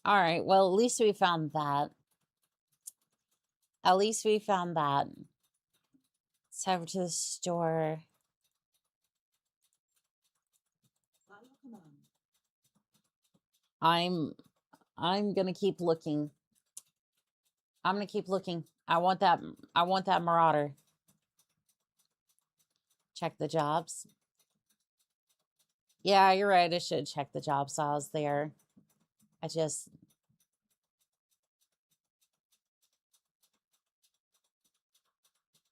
All right, well, at least we found that. At least we found that. Let's head over to the store. I'm gonna keep looking. I'm gonna keep looking. I want that Marauder. Check the jobs. Yeah, you're right. I should check the jobs while I was there. I just...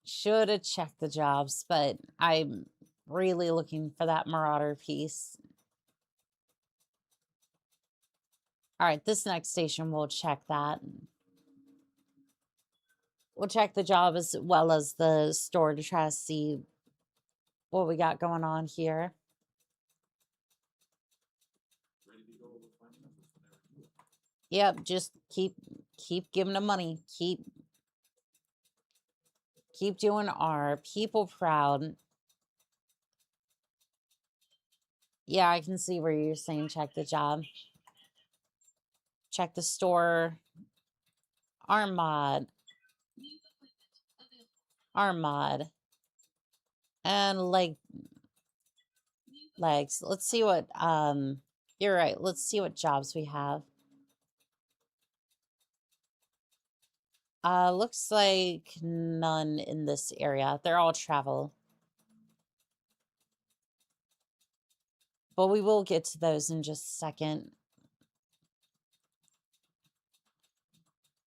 should have checked the jobs, but I'm really looking for that Marauder piece. All right, this next station, we'll check that. We'll check the job as well as the store to try to see what we got going on here. Ready to go with financials whenever you are. Yep, just keep giving them money. Keep doing our people proud. Yeah, I can see where you're saying check the job. Check the store. Armod. Armod. And legs. Let's see what you're right. Let's see what jobs we have. Looks like none in this area. They're all travel. But we will get to those in just a second.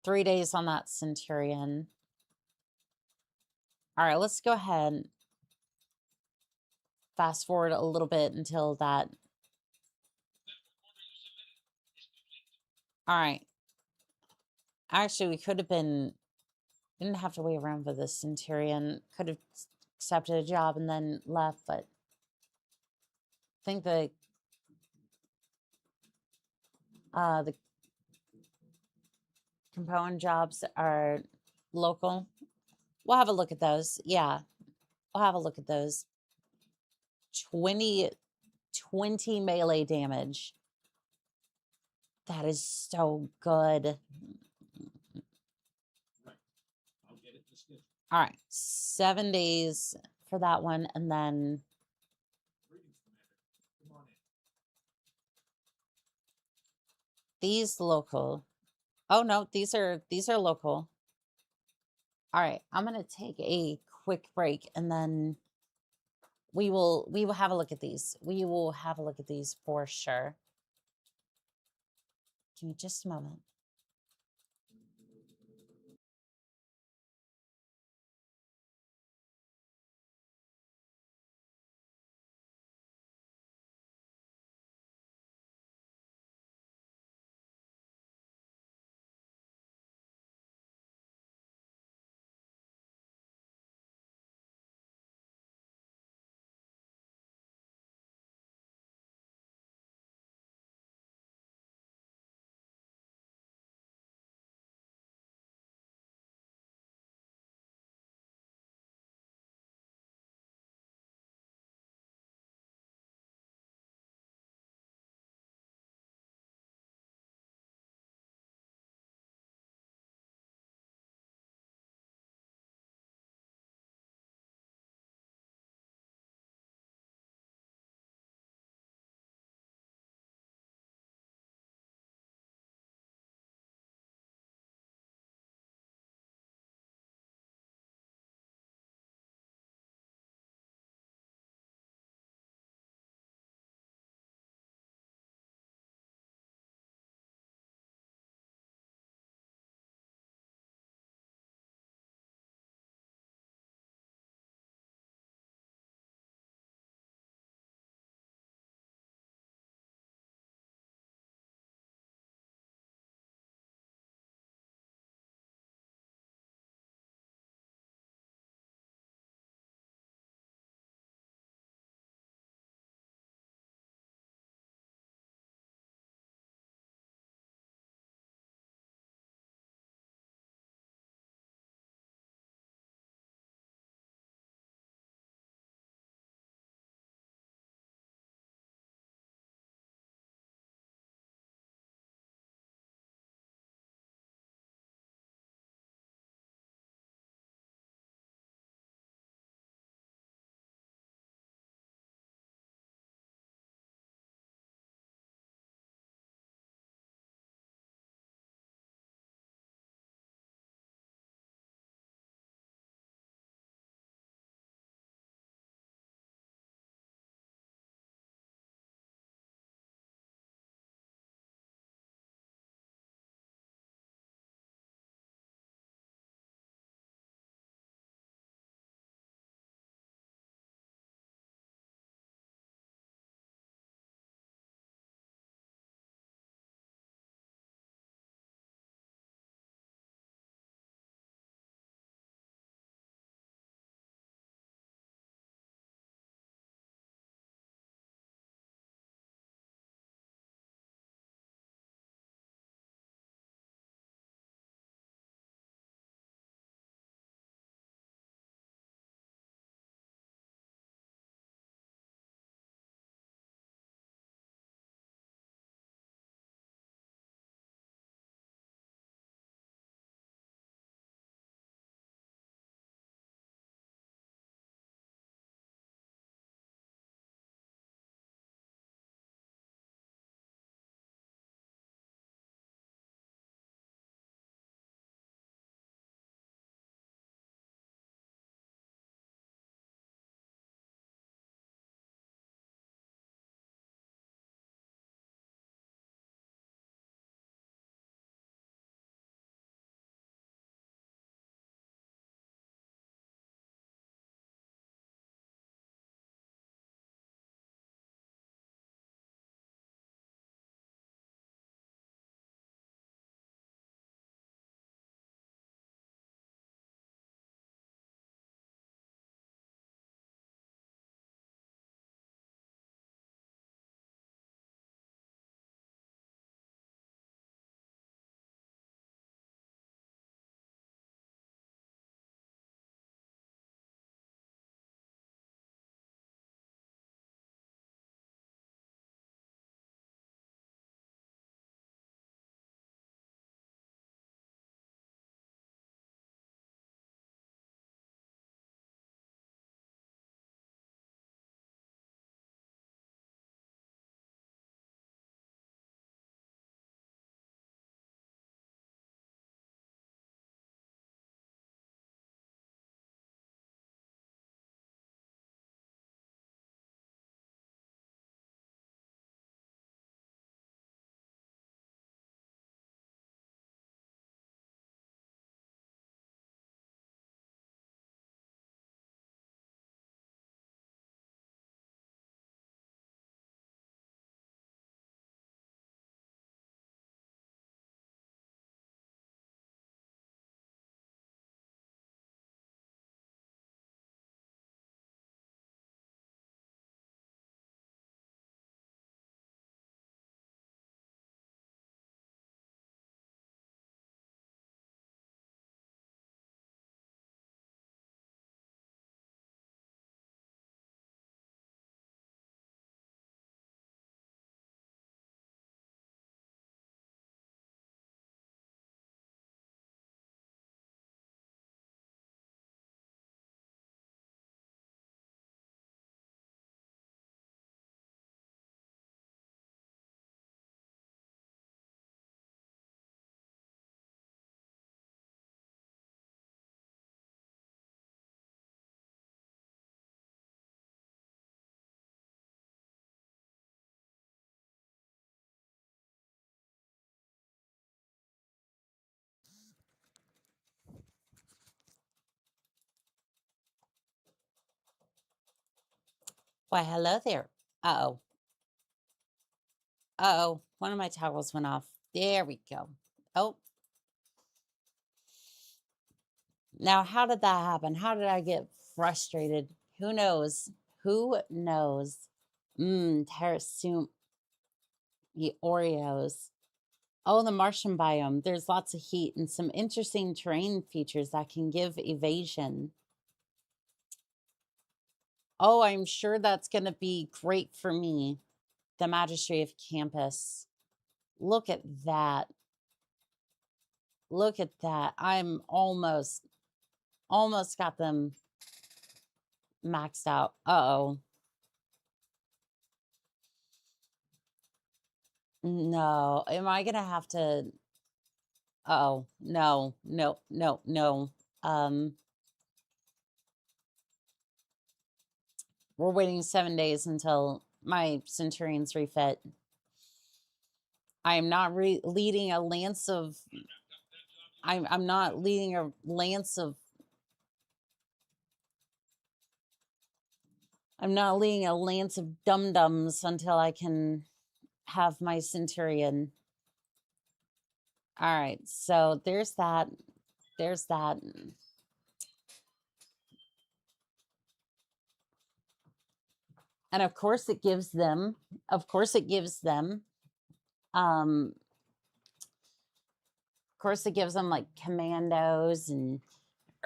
3 days on that Centurion. All right, let's go ahead. Fast forward a little bit until that. All right. Actually, we could have been, we didn't have to wait around for the Centurion. Could have accepted a job and then left, but I think the component jobs are local. We'll have a look at those. Yeah, we'll have a look at those. 20 melee damage. That is so good. Right. I'll get it to schedule. All right, 7 days for that one, and then Greetings, Commander. Come on in. these local. Oh no, these are local. All right, I'm gonna take a quick break, and then we will have a look at these. We will have a look at these for sure. Give me just a moment. Why, hello there. Uh-oh. Uh-oh. One of my toggles went off. There we go. Oh. Now, how did that happen? How did I get frustrated? Who knows? Who knows? Terrasum. The Oreos. Oh, the Martian biome. There's lots of heat and some interesting terrain features that can give evasion. Oh, I'm sure that's going to be great for me. The Magistrate of Campus. Look at that. Look at that. I'm almost got them maxed out. Uh-oh. No. Am I going to have to... Uh-oh. No. No. No. No. We're waiting 7 days until my Centurions refit. I am not leading a lance of... I'm not leading a lance of... I'm not leading a lance of dum-dums until I can have my Centurion. All right, so there's that. There's that. And of course it gives them, of course it gives them like commandos and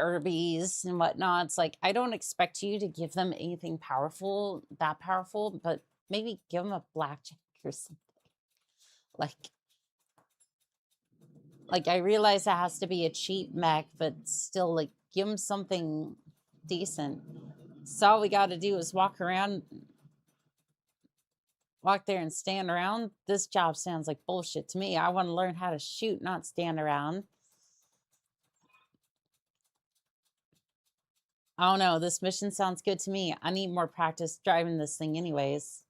Urbies and whatnot. It's like, I don't expect you to give them anything powerful, that powerful, but maybe give them a blackjack or something. Like I realize it has to be a cheap mech, but still, like, give them something decent. So all we got to do is walk there and stand around. This job sounds like bullshit to me. I want to learn how to shoot, not stand around. I don't know. This mission sounds good to me. I need more practice driving this thing anyways.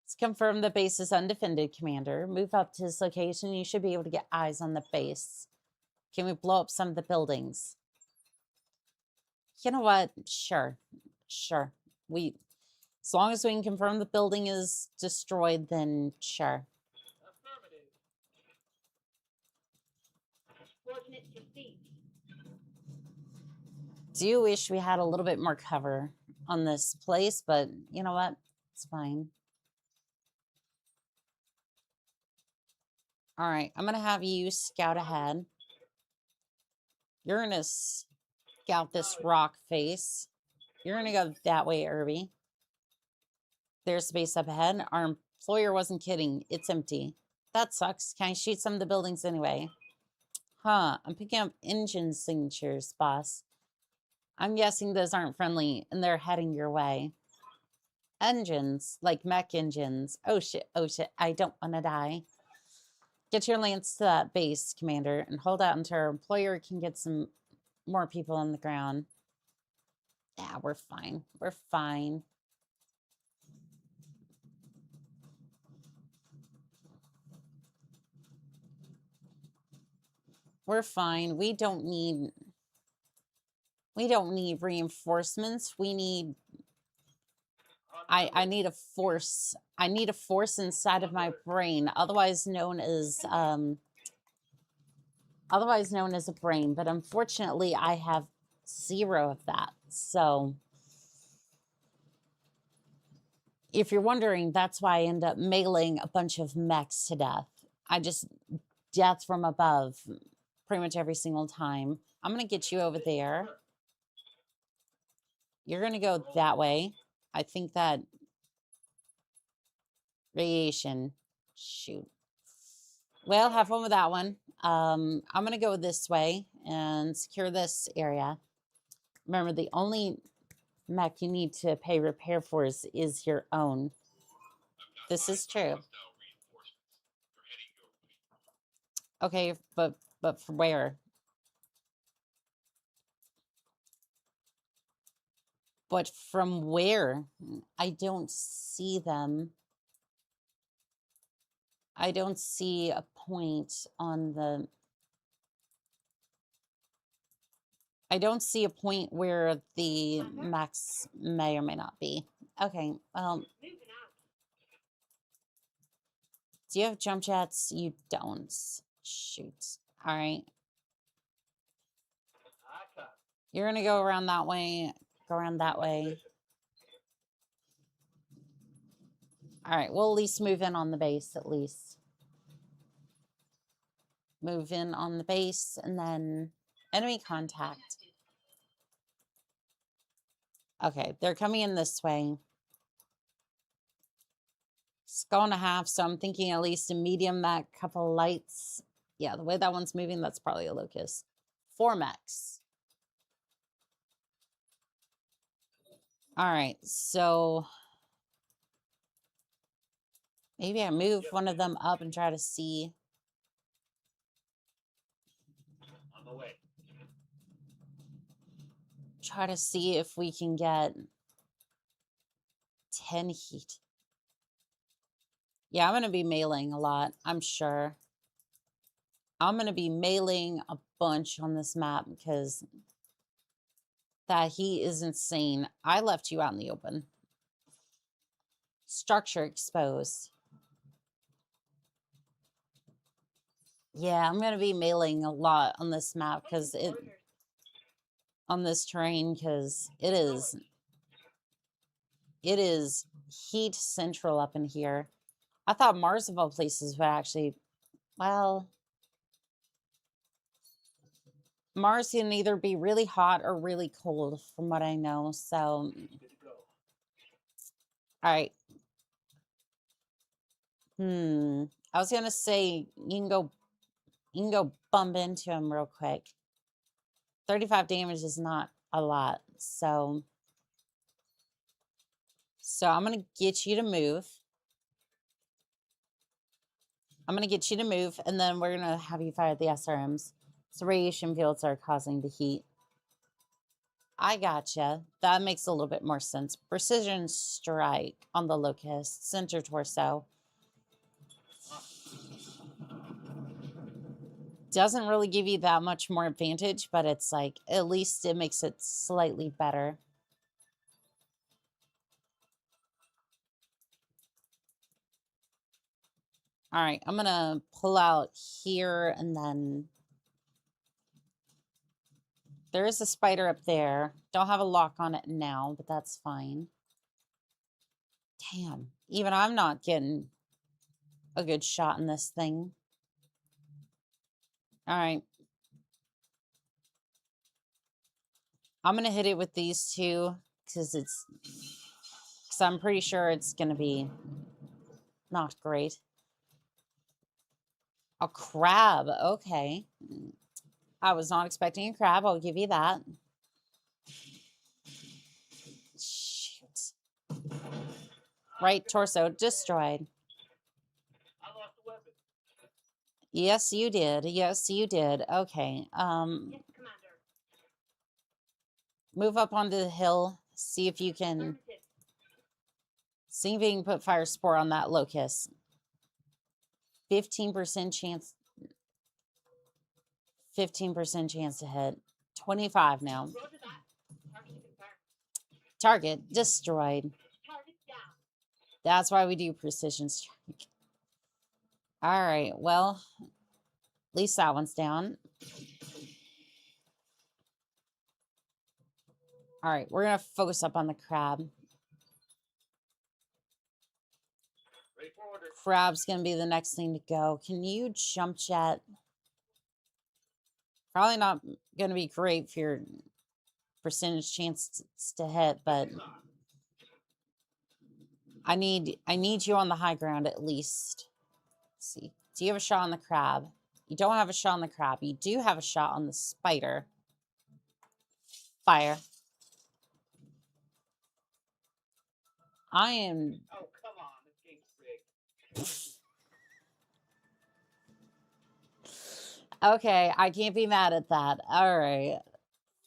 Let's confirm the base is undefended, Commander. Move up to this location. You should be able to get eyes on the base. Can we blow up some of the buildings? You know what? Sure. Sure. As long as we can confirm the building is destroyed, then sure. Coordinates received. Do wish we had a little bit more cover on this place, but you know what? It's fine. All right, I'm going to have you scout ahead. You're going to scout this rock face. You're going to go that way, Irby. There's the base up ahead. Our employer wasn't kidding. It's empty. That sucks. Can I shoot some of the buildings anyway? Huh, I'm picking up engine signatures, boss. I'm guessing those aren't friendly and they're heading your way. Engines, like mech engines. Oh shit, I don't want to die. Get your lance to that base, Commander, and hold out until our employer can get some more people on the ground. Yeah, we're fine. We're fine. We're fine. We don't need reinforcements. We need... I need a force. I need a force inside of my brain, otherwise known as a brain. But unfortunately, I have 0 of that. So, if you're wondering, that's why I end up mailing a bunch of mechs to death. I just death from above pretty much every single time. I'm gonna get you over there. You're gonna go that way. I think that radiation. Shoot. Well, have fun with that one. I'm going to go this way and secure this area. Remember, the only mech you need to pay repair for is your own. This is true. Okay, but from where? But from where? I don't see them. I don't see a point on the... I don't see a point where the max may or may not be. Okay, well, do you have jump jets? You don't. Shoot. All right. You're gonna go around that way. Go around that way. All right, we'll at least move in on the base, at least. Move in on the base, and then enemy contact. Okay, they're coming in this way. It's going to have, so I'm thinking at least a medium mech, couple lights. Yeah, the way that one's moving, that's probably a locust. 4 mechs. All right, so maybe I move one of them up and try to see. On the way. Try to see if we can get 10 heat. Yeah, I'm going to be mailing a lot, I'm sure. I'm going to be mailing a bunch on this map because that heat is insane. I left you out in the open. Structure exposed. Yeah, I'm going to be mailing a lot on this map because it... on this terrain because it is heat central up in here. I thought Mars of all places would actually, well, Mars can either be really hot or really cold from what I know. So, all right. I was gonna say you can go bump into him real quick. 35 damage is not a lot, so I'm gonna get you to move. I'm going to get you to move, and then we're going to have you fire the SRMs. So radiation fields are causing the heat. I gotcha. That makes a little bit more sense. Precision strike on the locust, center torso. Doesn't really give you that much more advantage, but it's like, at least it makes it slightly better. All right, I'm going to pull out here, and then there is a spider up there. Don't have a lock on it now, but that's fine. Damn, even I'm not getting a good shot in this thing. All right. I'm going to hit it with these two because I'm pretty sure it's going to be not great. A crab. Okay. I was not expecting a crab. I'll give you that. Shoot. Right torso destroyed. I lost the weapon. Yes, you did. Yes, you did. Okay. Yes, Commander. Move up onto the hill. See if you can put fire spore on that locust. 15% chance. 15% chance to hit. 25 now. Target destroyed. Target down. That's why we do precision strike. All right, well, at least that one's down. All right, we're gonna focus up on the crab. Ready for order. Crab's gonna be the next thing to go. Can you jump jet? Probably not gonna be great for your percentage chance to hit, but I need you on the high ground at least. Let's see. Do you have a shot on the crab? You don't have a shot on the crab. You do have a shot on the spider. Fire. I am... Oh, come on. This game's rigged. Okay, I can't be mad at that. All right.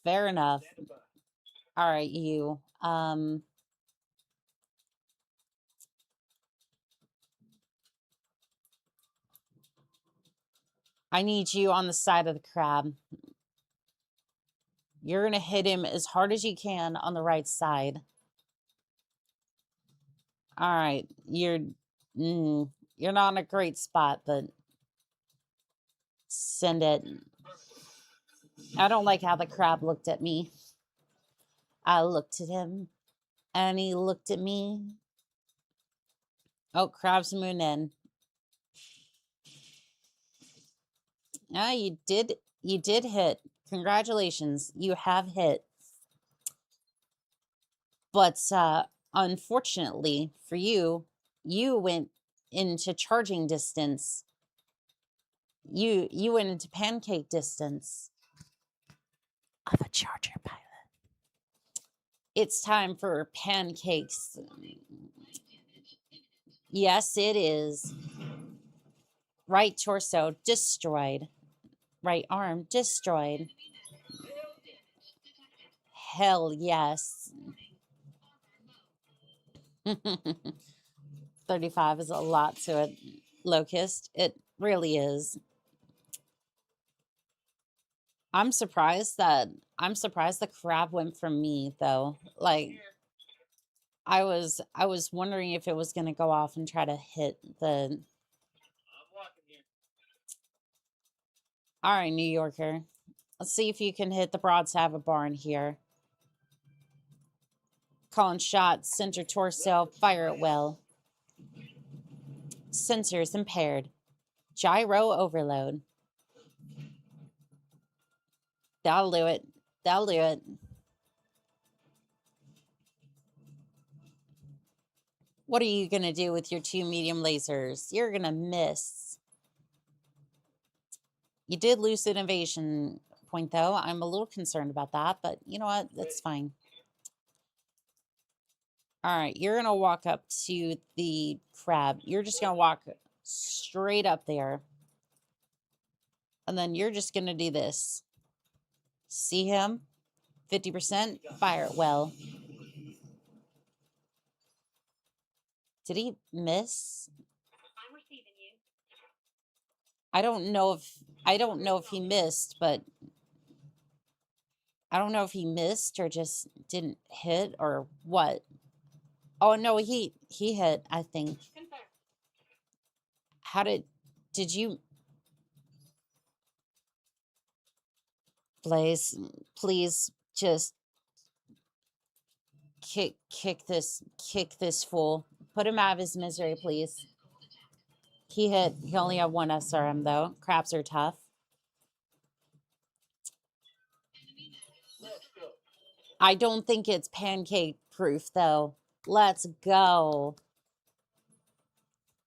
Fair enough. All right, you. I need you on the side of the crab. You're going to hit him as hard as you can on the right side. All right. You're not in a great spot, but send it. I don't like how the crab looked at me. I looked at him, and he looked at me. Oh, crab's moving in. Ah, you did hit. Congratulations, you have hit. But unfortunately for you, you went into charging distance. You went into pancake distance of a charger pilot. It's time for pancakes. Yes, it is. Right torso destroyed. Right arm destroyed. Hell yes. 35 is a lot to it, Locust. It really is. I'm surprised the crab went from me though. Like I was wondering if it was gonna go off and try to hit the. I'm walking here. All right, New Yorker. Let's see if you can hit the broadside of a barn here. Calling shot, center torso, fire it well. Sensors impaired. Gyro overload. That'll do it. That'll do it. What are you going to do with your 2 medium lasers? You're going to miss. You did lose an invasion point, though. I'm a little concerned about that, but you know what? That's fine. All right, you're going to walk up to the crab. You're just going to walk straight up there. And then you're just going to do this. See him? 50%. Fire it well. Did he miss? I'm receiving you. I don't know if he missed, but I don't know if he missed or just didn't hit or what. Oh no, he hit, I think. Confirmed. How did you Blaze, please just kick this fool. Put him out of his misery, please. He hit. He only had 1 SRM though. Crabs are tough. Let's go. I don't think it's pancake proof though. Let's go.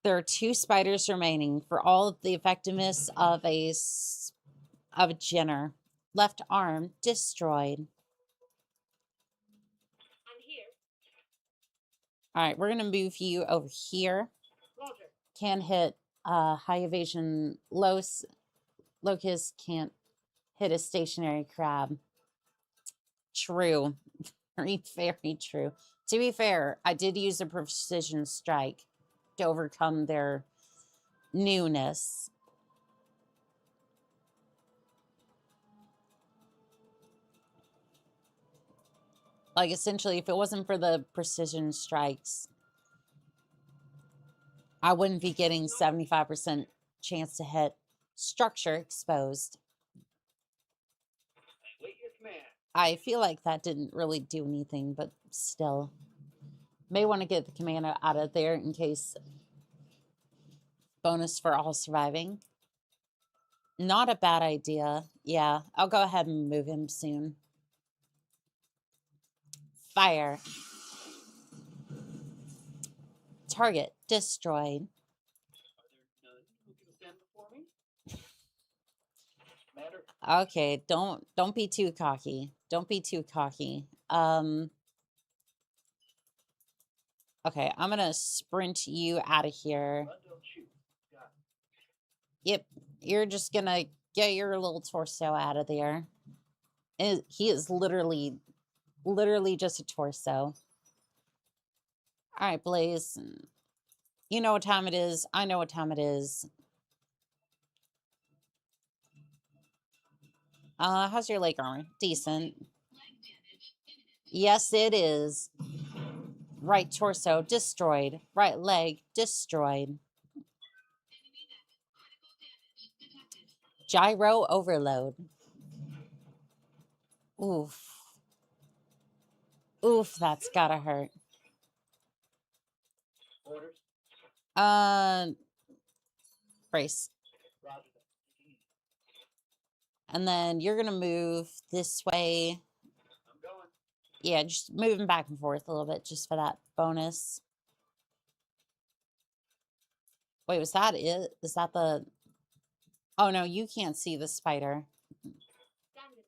There are 2 spiders remaining for all of the effectiveness of a Jenner. Left arm destroyed. I'm here. All right, we're gonna move you over here. Roger. Can hit high evasion Locust can't hit a stationary crab. True. Very, very true. To be fair, I did use a precision strike to overcome their newness. Like, essentially, if it wasn't for the precision strikes, I wouldn't be getting 75% chance to hit. Structure exposed. Wait your command. I feel like that didn't really do anything, but still. May want to get the command out of there in case. Bonus for all surviving. Not a bad idea. Yeah, I'll go ahead and move him soon. Fire. Target destroyed. Are there none who can stand before me? Matter. Okay, don't be too cocky. Don't be too cocky. Okay, I'm gonna sprint you out of here. Run, don't shoot. Got it. Yep, you're just gonna get your little torso out of there. He is literally just a torso. All right, Blaze. You know what time it is. I know what time it is. How's your leg armor? Decent. Yes, it is. Right torso destroyed. Right leg destroyed. Gyro overload. Oof. Oof, that's gotta hurt. Orders. Brace. Roger that. And then you're gonna move this way. I'm going. Yeah, just moving back and forth a little bit just for that bonus. Wait, was that it? Is that the... Oh, no, you can't see the spider. Standing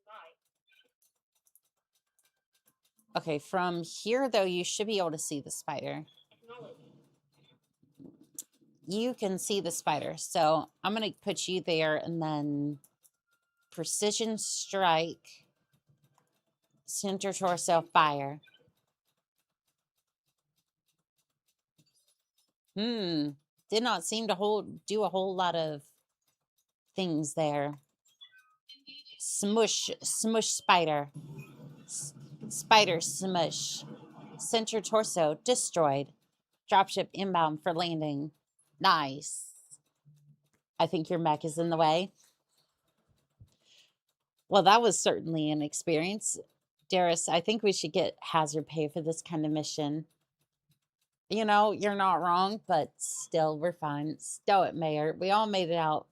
by. Okay, from here, though, you should be able to see the spider. Acknowledge. You can see the spider. So I'm going to put you there and then precision strike, center torso, fire. Did not seem to do a whole lot of things there. Smush spider. Spider smush. Center torso destroyed. Dropship inbound for landing. Nice. I think your mech is in the way. Well, that was certainly an experience. Darius, I think we should get hazard pay for this kind of mission. You know, you're not wrong, but still, we're fine. Stow it, Mayor. We all made it out.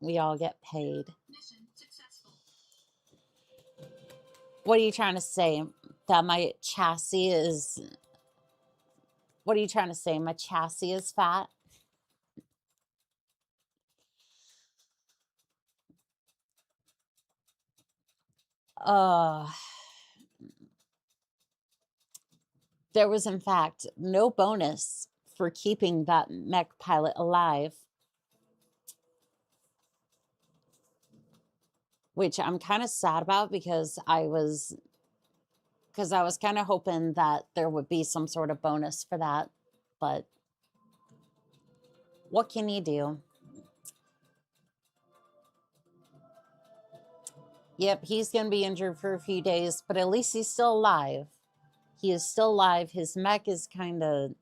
We all get paid. Mission successful. What are you trying to say? That my chassis is... What are you trying to say? My chassis is fat? There was, in fact, no bonus for keeping that mech pilot alive. Which I'm kind of sad about because I was kind of hoping that there would be some sort of bonus for that. But what can you do? Yep, he's going to be injured for a few days, but at least he's still alive. He is still alive. His mech is kind of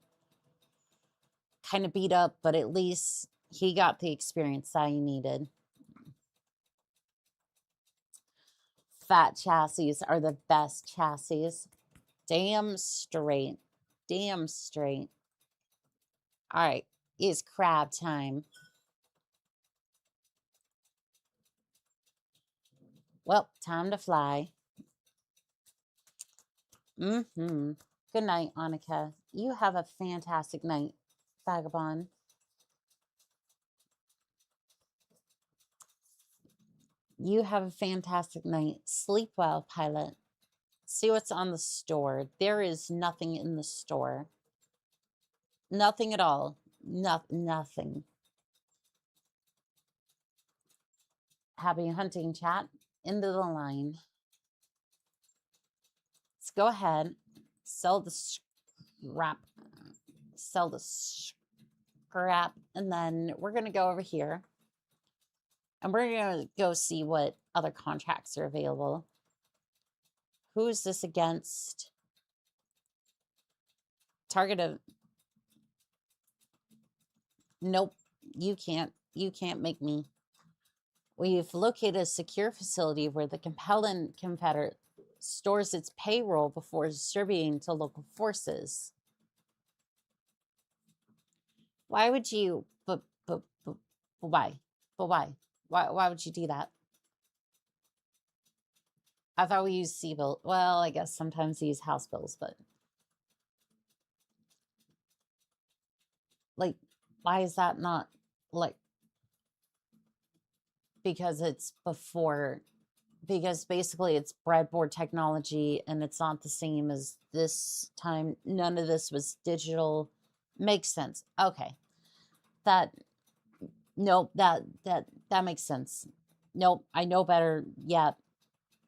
beat up, but at least he got the experience that he needed. Fat chassis are the best chassis. Damn straight. Damn straight. All right, it's crab time. Well, time to fly. Good night, Annika. You have a fantastic night, Vagabond. You have a fantastic night. Sleep well, pilot. See what's on the store. There is nothing in the store. Nothing at all. Nothing. Happy hunting, chat. Into the line. Let's go ahead. Sell the scrap. Sell the scrap. And then we're going to go over here. And we're going to go see what other contracts are available. Who is this against? Target of... Nope. You can't make me. We've located a secure facility where the compelling Confederate stores its payroll before distributing to local forces. Why would you... But why? But why? Why would you do that? I thought we used C-bill. Well, I guess sometimes we use house bills, but... Like, why is that not, like... Because it's before... Because basically it's breadboard technology, and it's not the same as this time. None of this was digital. Makes sense. Okay. Nope, that makes sense. Nope, I know better. Yeah.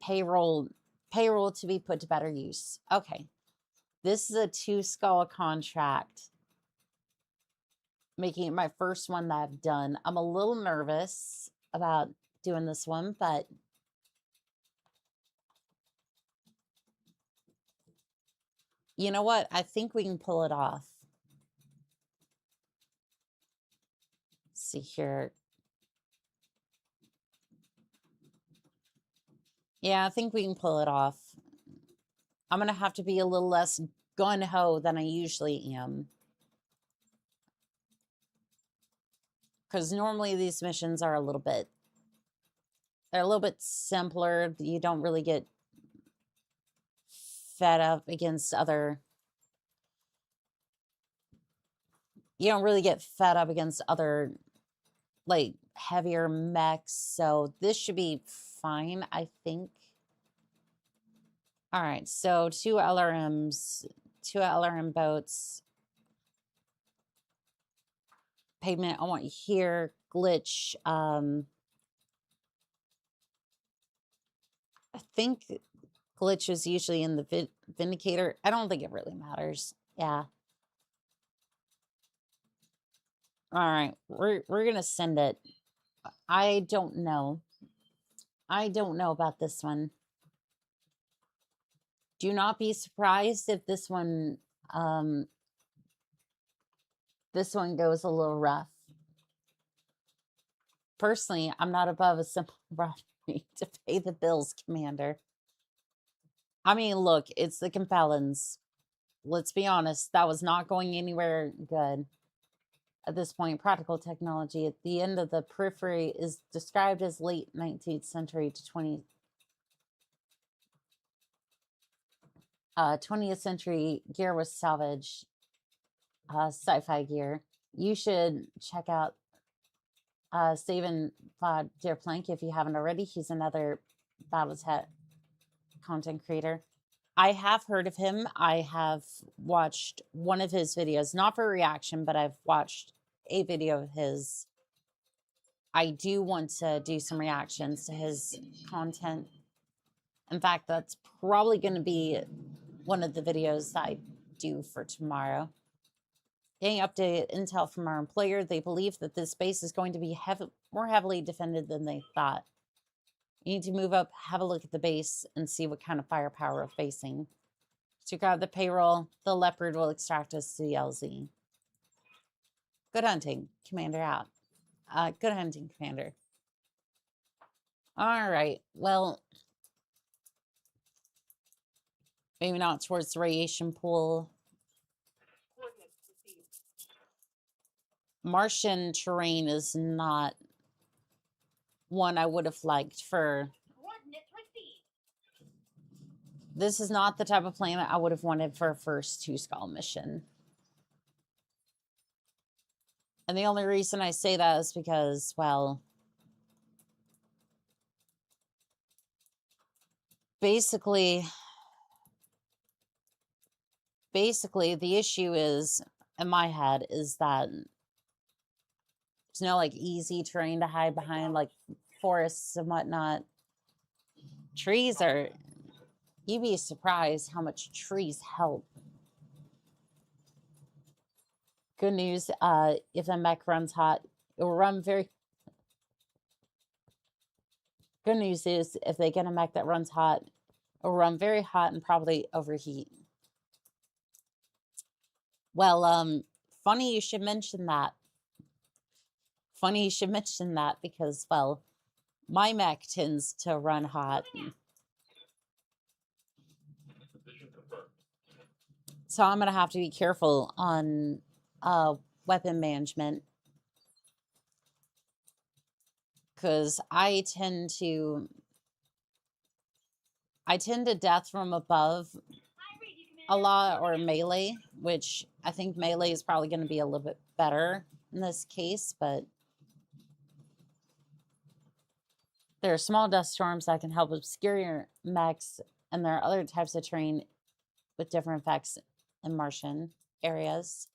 Payroll to be put to better use. Okay. This is a 2-skull contract. Making it my first one that I've done. I'm a little nervous about doing this one, but You know what? I think we can pull it off. Let's see here. Yeah, I think we can pull it off. I'm going to have to be a little less gun-ho than I usually am. Because normally these missions are a little bit... They're a little bit simpler. You don't really get fed up against other... You don't really get fed up against other, like, heavier mechs. So this should be fine, I think. All right, so 2 LRMs, 2 LRM boats. Pavement, I want you here. Glitch. I think glitch is usually in the Vindicator. I don't think it really matters. Yeah. All right, we're gonna send it. I don't know. I don't know about this one. Do not be surprised if this one goes a little rough. Personally, I'm not above a simple robbery to pay the bills, Commander. I mean, look, it's the Compellins. Let's be honest, that was not going anywhere good. At this point, practical technology at the end of the periphery is described as late 19th century to 20th century gear was salvage, sci-fi gear. You should check out Steven Deerplank if you haven't already. He's another Battletech content creator. I have heard of him. I have watched one of his videos, not for reaction, but I've watched a video of his. I do want to do some reactions to his content. In fact, that's probably going to be one of the videos that I do for tomorrow. Getting updated intel from our employer, they believe that this base is going to be more heavily defended than they thought. You need to move up, have a look at the base, and see what kind of firepower we're facing. To grab the payroll, the Leopard will extract us to the LZ. Good hunting, Commander out. Good hunting, Commander. All right, well, maybe not towards the radiation pool. Martian terrain is not one I would have liked for... This is not the type of planet I would have wanted for a first 2 Skull mission. And the only reason I say that is because, well... Basically, the issue is, in my head, is that there's no, like, easy terrain to hide behind, like, forests and whatnot. Trees are... You'd be surprised how much trees help. Good news, if the mech runs hot, it will run very... Good news is, if they get a mech that runs hot, it will run very hot and probably overheat. Well, funny you should mention that. Funny you should mention that because, well, my mech tends to run hot. So I'm going to have to be careful on weapon management. Because I tend to death from above a lot, or melee, which I think melee is probably going to be a little bit better in this case, but there are small dust storms that can help obscure your mechs, and there are other types of terrain with different effects in Martian areas.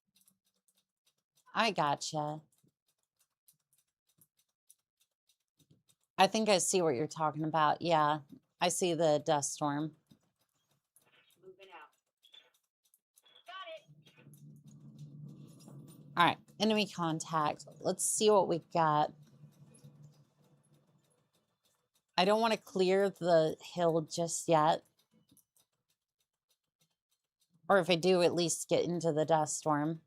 I gotcha. I think I see what you're talking about. Yeah, I see the dust storm. Moving out. Got it. All right, enemy contact. Let's see what we got. I don't want to clear the hill just yet. Or if I do, at least get into the dust storm.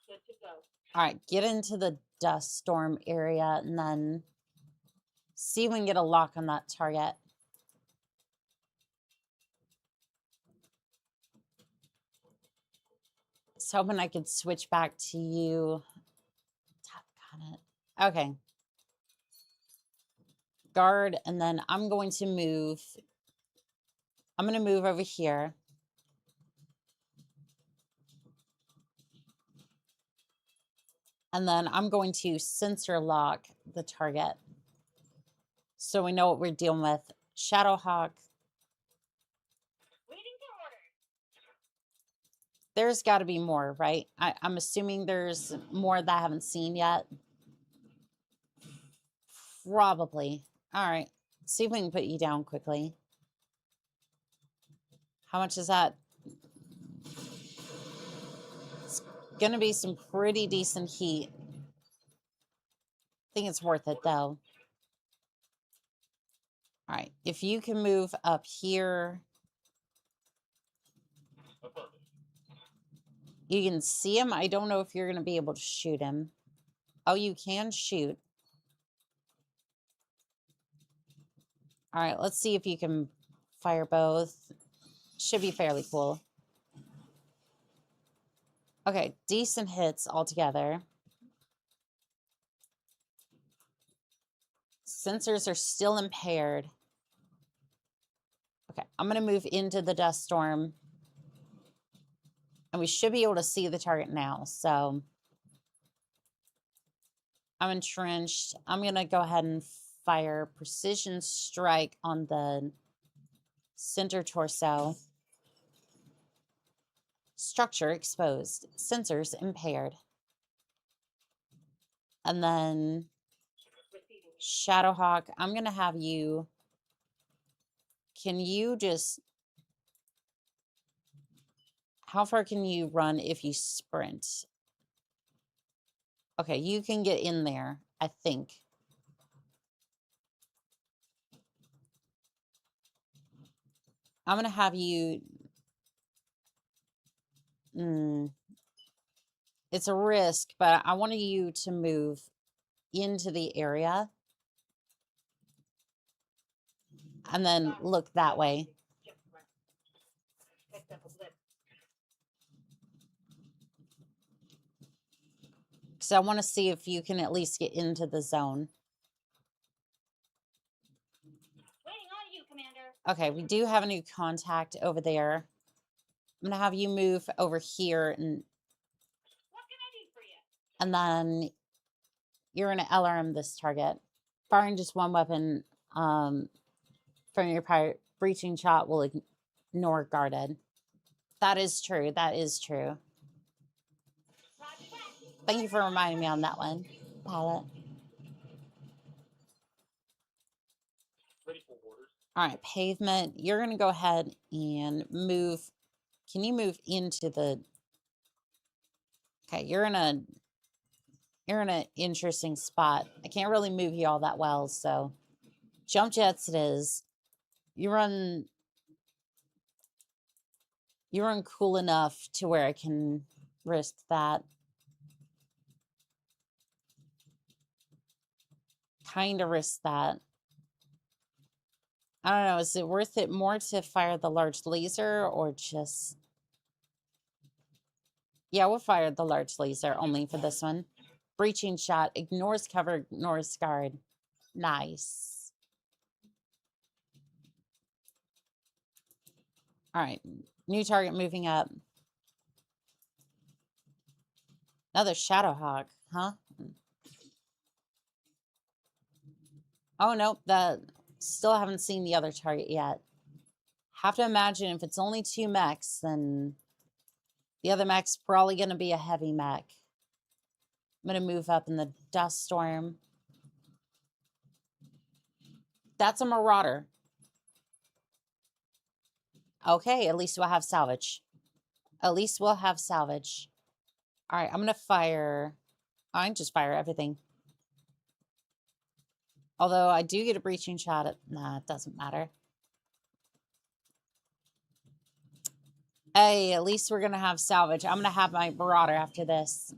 Good to go. All right, get into the dust storm area and then see if we can get a lock on that target. I was hoping I could switch back to you. Got it. Okay. Guard, and then I'm going to move. I'm going to move over here. And then I'm going to sensor lock the target. So we know what we're dealing with. Shadowhawk. Waiting for orders. There's got to be more, right? I'm assuming there's more that I haven't seen yet. Probably. All right. See if we can put you down quickly. How much is that? It's going to be some pretty decent heat. I think it's worth it, though. All right. If you can move up here. You can see him. I don't know if you're going to be able to shoot him. Oh, you can shoot. All right, let's see if you can fire both. Should be fairly cool. Okay, decent hits altogether. Sensors are still impaired. Okay, I'm going to move into the dust storm. And we should be able to see the target now. So I'm entrenched. I'm going to go ahead and fire precision strike on the center torso. Structure exposed. Sensors impaired. And then Shadowhawk, I'm going to have you... Can you just... How far can you run if you sprint? Okay, you can get in there, I think. I'm going to have you... It's a risk, but I wanted you to move into the area. And then look that way. So I want to see if you can at least get into the zone. Waiting on you, Commander. Okay, we do have a new contact over there. I'm going to have you move over here and... What can I do for you? And then you're going to LRM this target. Firing just one weapon from your pirate breaching shot will ignore guarded. That is true. That is true. Thank you for reminding me on that one, Pilot. Ready for orders. All right, pavement. You're going to go ahead and move. Can you move into the... Okay, you're in an interesting spot. I can't really move you all that well, so jump jets it is. You run cool enough to where I can risk that. Kind of risk that. I don't know, is it worth it more to fire the large laser or just... Yeah, we'll fire the large laser only for this one. Breaching shot, ignores cover, ignores guard. Nice. All right, new target moving up. Another Shadowhawk, huh? Oh, nope, still haven't seen the other target yet. Have to imagine if it's only 2 mechs, then the other mech's probably going to be a heavy mech. I'm going to move up in the dust storm. That's a Marauder. Okay, at least we'll have salvage. At least we'll have salvage. All right, I'm going to fire... I can just fire everything. Although I do get a breaching shot at... Nah, it doesn't matter. Hey, at least we're gonna have salvage. I'm gonna have my Marauder after this.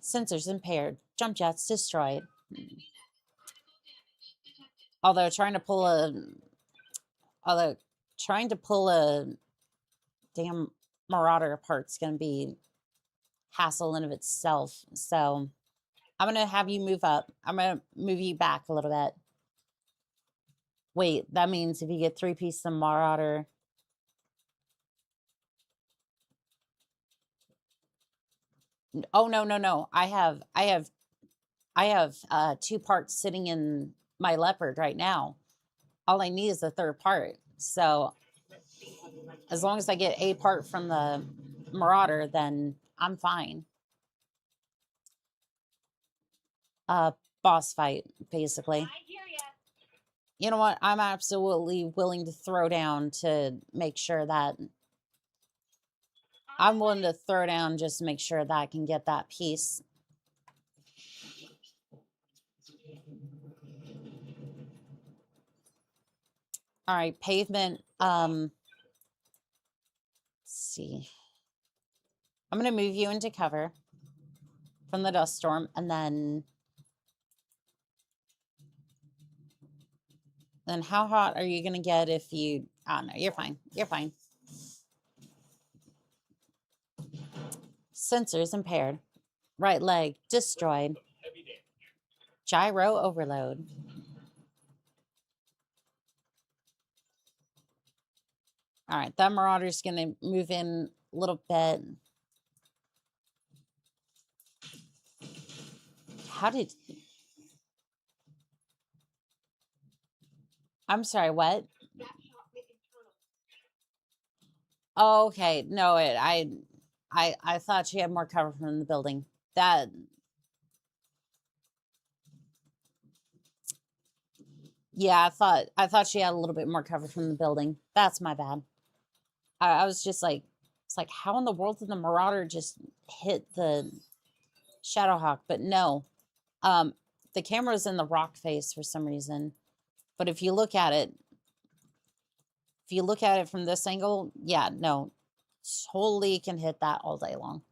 Sensors impaired. Jump jets destroyed. Although trying to pull a damn Marauder apart's gonna be hassle in of itself. So I'm gonna have you move up. I'm gonna move you back a little bit. Wait, that means if you get 3 pieces of Marauder. Oh no. I have 2 parts sitting in my leopard right now. All I need is a 3rd part. So as long as I get a part from the Marauder, then I'm fine. Boss fight, basically. I hear ya. You know what? I'm absolutely willing to throw down to make sure that I'm willing to throw down just to make sure that I can get that piece. All right, pavement. Let's see. I'm going to move you into cover from the dust storm, and then how hot are you going to get if you... Oh, no, you're fine. You're fine. Sensors impaired. Right leg destroyed. Gyro overload. All right, that Marauder's going to move in a little bit. How did... I'm sorry, what? Oh, okay. No, I thought she had more cover from the building. That... Yeah, I thought she had a little bit more cover from the building. That's my bad. I was just like, it's like, how in the world did the Marauder just hit the Shadowhawk? But no, the camera's in the rock face for some reason. But if you look at it from this angle, yeah, no, totally can hit that all day long.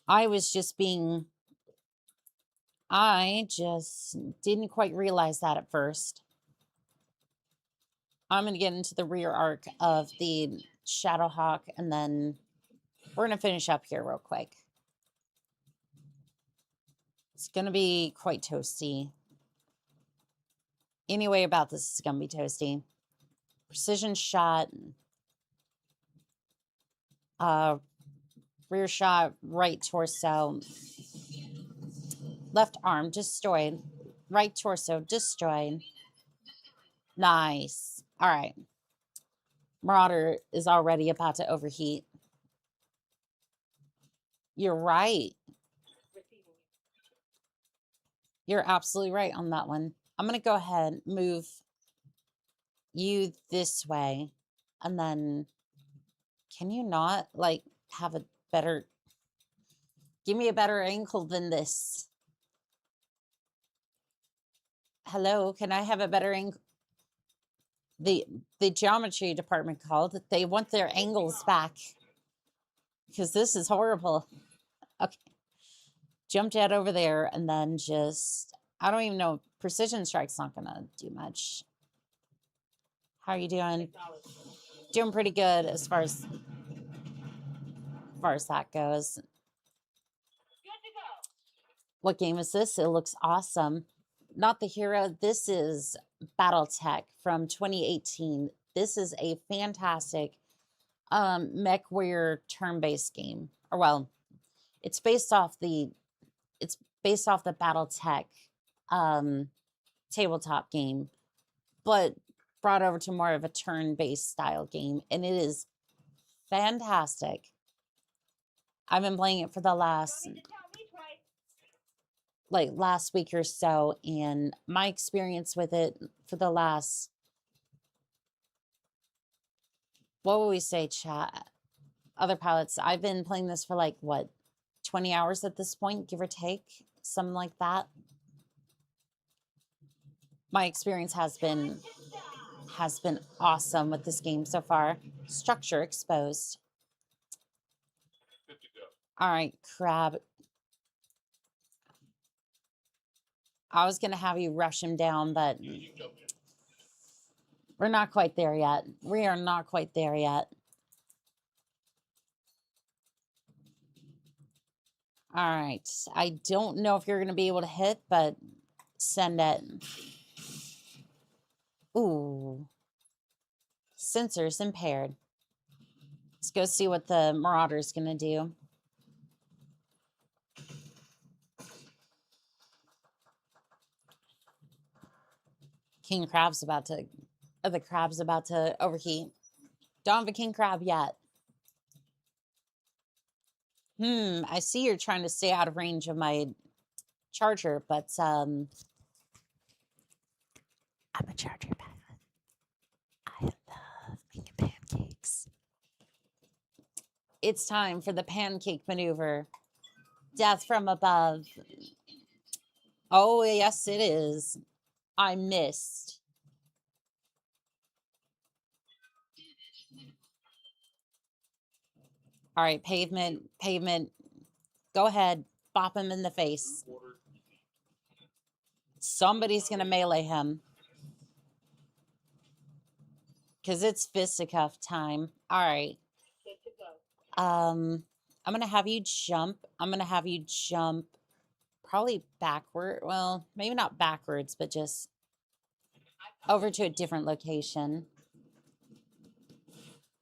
I just didn't quite realize that at first. I'm going to get into the rear arc of the Shadowhawk, and then we're going to finish up here real quick. It's going to be quite toasty. Anyway, about this is going to be toasty. Precision shot. Rear shot, right torso. Left arm destroyed. Right torso destroyed. Nice. All right. Marauder is already about to overheat. You're right. You're absolutely right on that one. I'm going to go ahead and move you this way. And then, can you not, like, have a better... Give me a better angle than this. Hello, can I have a better angle? The geometry department called. They want their angles back. Because this is horrible. Okay. Jump jet over there, and then just... I don't even know. Precision strike's not going to do much. How are you doing? Doing pretty good as far as that goes. Good to go. What game is this? It looks awesome. Not the hero. This is Battletech from 2018. This is a fantastic mech warrior turn-based game. Or well, it's based off the Battletech tabletop game, but brought over to more of a turn-based style game, and it is fantastic. I've been playing it for the last week or so, and my experience with it for the last, what would we say, chat? Other pilots, I've been playing this for like, what, 20 hours at this point, give or take, something like that. My experience has been has been awesome with this game so far. Structure exposed. Good to go. All right, crab. I was going to have you rush him down, but You jump in. we're not quite there yet. We are not quite there yet. All right. I don't know if you're going to be able to hit, but send it. Ooh. Sensors impaired. Let's go see what the Marauder's going to do. King Crab's about to... Oh, the crab's about to overheat. Don't have a king crab yet. I see you're trying to stay out of range of my charger, but I'm a charger pilot. I love making pancakes. It's time for the pancake maneuver. Death from above. Oh, yes, it is. I missed. All right, pavement. Go ahead. Bop him in the face. Somebody's going to melee him. Because it's fisticuff time. All right. I'm going to have you jump. I'm going to have you jump probably backward. Well, maybe not backwards, but just over to a different location.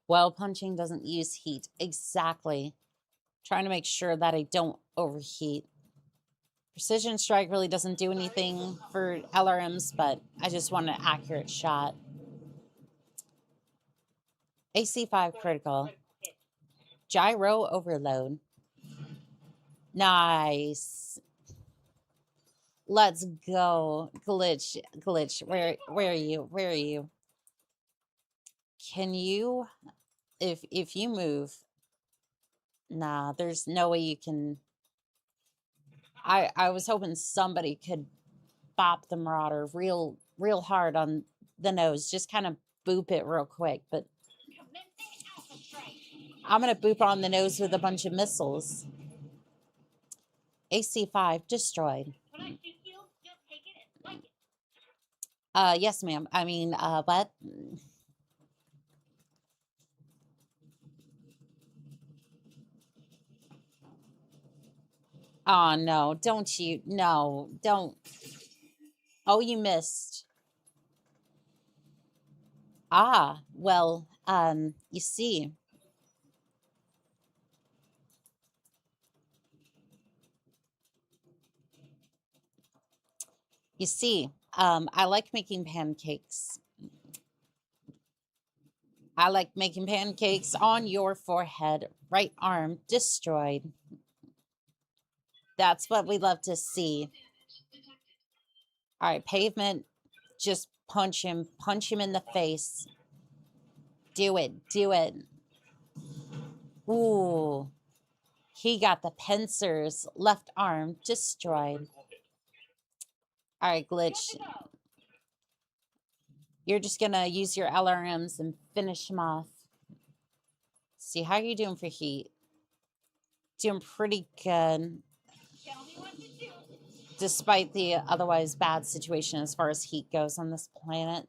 Well, punching doesn't use heat. Exactly. Trying to make sure that I don't overheat. Precision strike really doesn't do anything for LRMs, but I just want an accurate shot. AC5 critical. Gyro overload. Nice. Let's go. Glitch. Where are you? Where are you? Can you, if you move, nah, there's no way you can. I was hoping somebody could bop the Marauder real hard on the nose, just kind of boop it real quick, but I'm gonna boop on the nose with a bunch of missiles. AC5 destroyed. When I shoot you, just take it and like it. Yes, ma'am. I mean, what? Oh, no, don't you? No, don't. Oh, you missed. Ah, well, you see. You see, I like making pancakes. I like making pancakes on your forehead. Right arm destroyed. That's what we love to see. All right, pavement. Just punch him in the face. Do it. Ooh. He got the pincers. Left arm destroyed. All right, Glitch. You're just going to use your LRMs and finish him off. See, how are you doing for heat? Doing pretty good. Despite the otherwise bad situation as far as heat goes on this planet.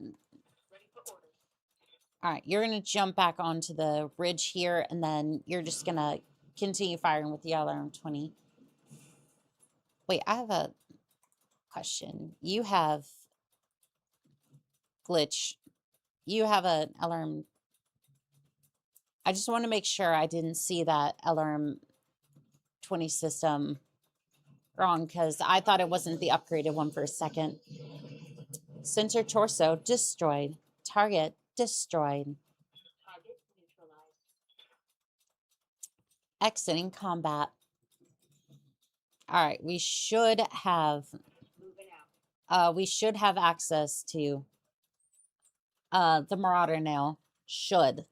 All right, you're going to jump back onto the ridge here, and then you're just going to continue firing with the LRM-20. Wait, I have a question. You have... Glitch. You have an LRM. I just want to make sure I didn't see that LRM-20 system wrong, because I thought it wasn't the upgraded one for a second. Center torso destroyed. Target destroyed. Target neutralized. Exiting combat. All right, we should have access to the Marauder now. Should.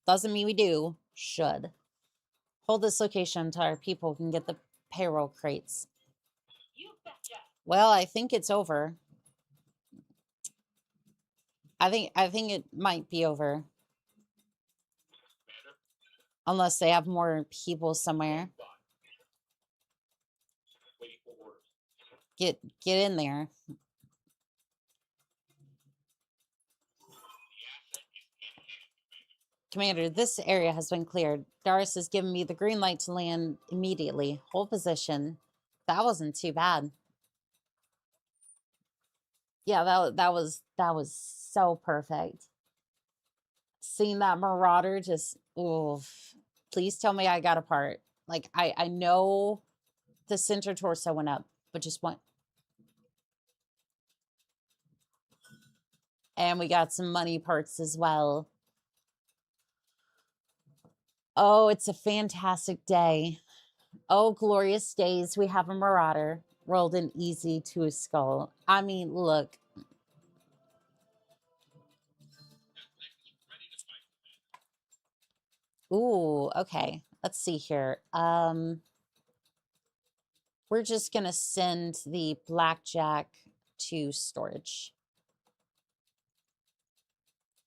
Doesn't mean we do. Should. Hold this location until our people can get the payroll crates. You betcha. Well, I think it's over. I think it might be over. Commander, Unless they have more people somewhere. bye. Waiting for orders. Get in there. Commander, this area has been cleared. Darius has given me the green light to land immediately. Hold position. That wasn't too bad. Yeah, that was so perfect. Seeing that marauder just, oof. Please tell me I got a part. Like, I know the center torso went up, but just one. And we got some money parts as well. Oh, it's a fantastic day. Oh, glorious days. We have a marauder. Rolled an easy to a skull. I mean, look. Ooh, okay. Let's see here. We're just gonna send the blackjack to storage.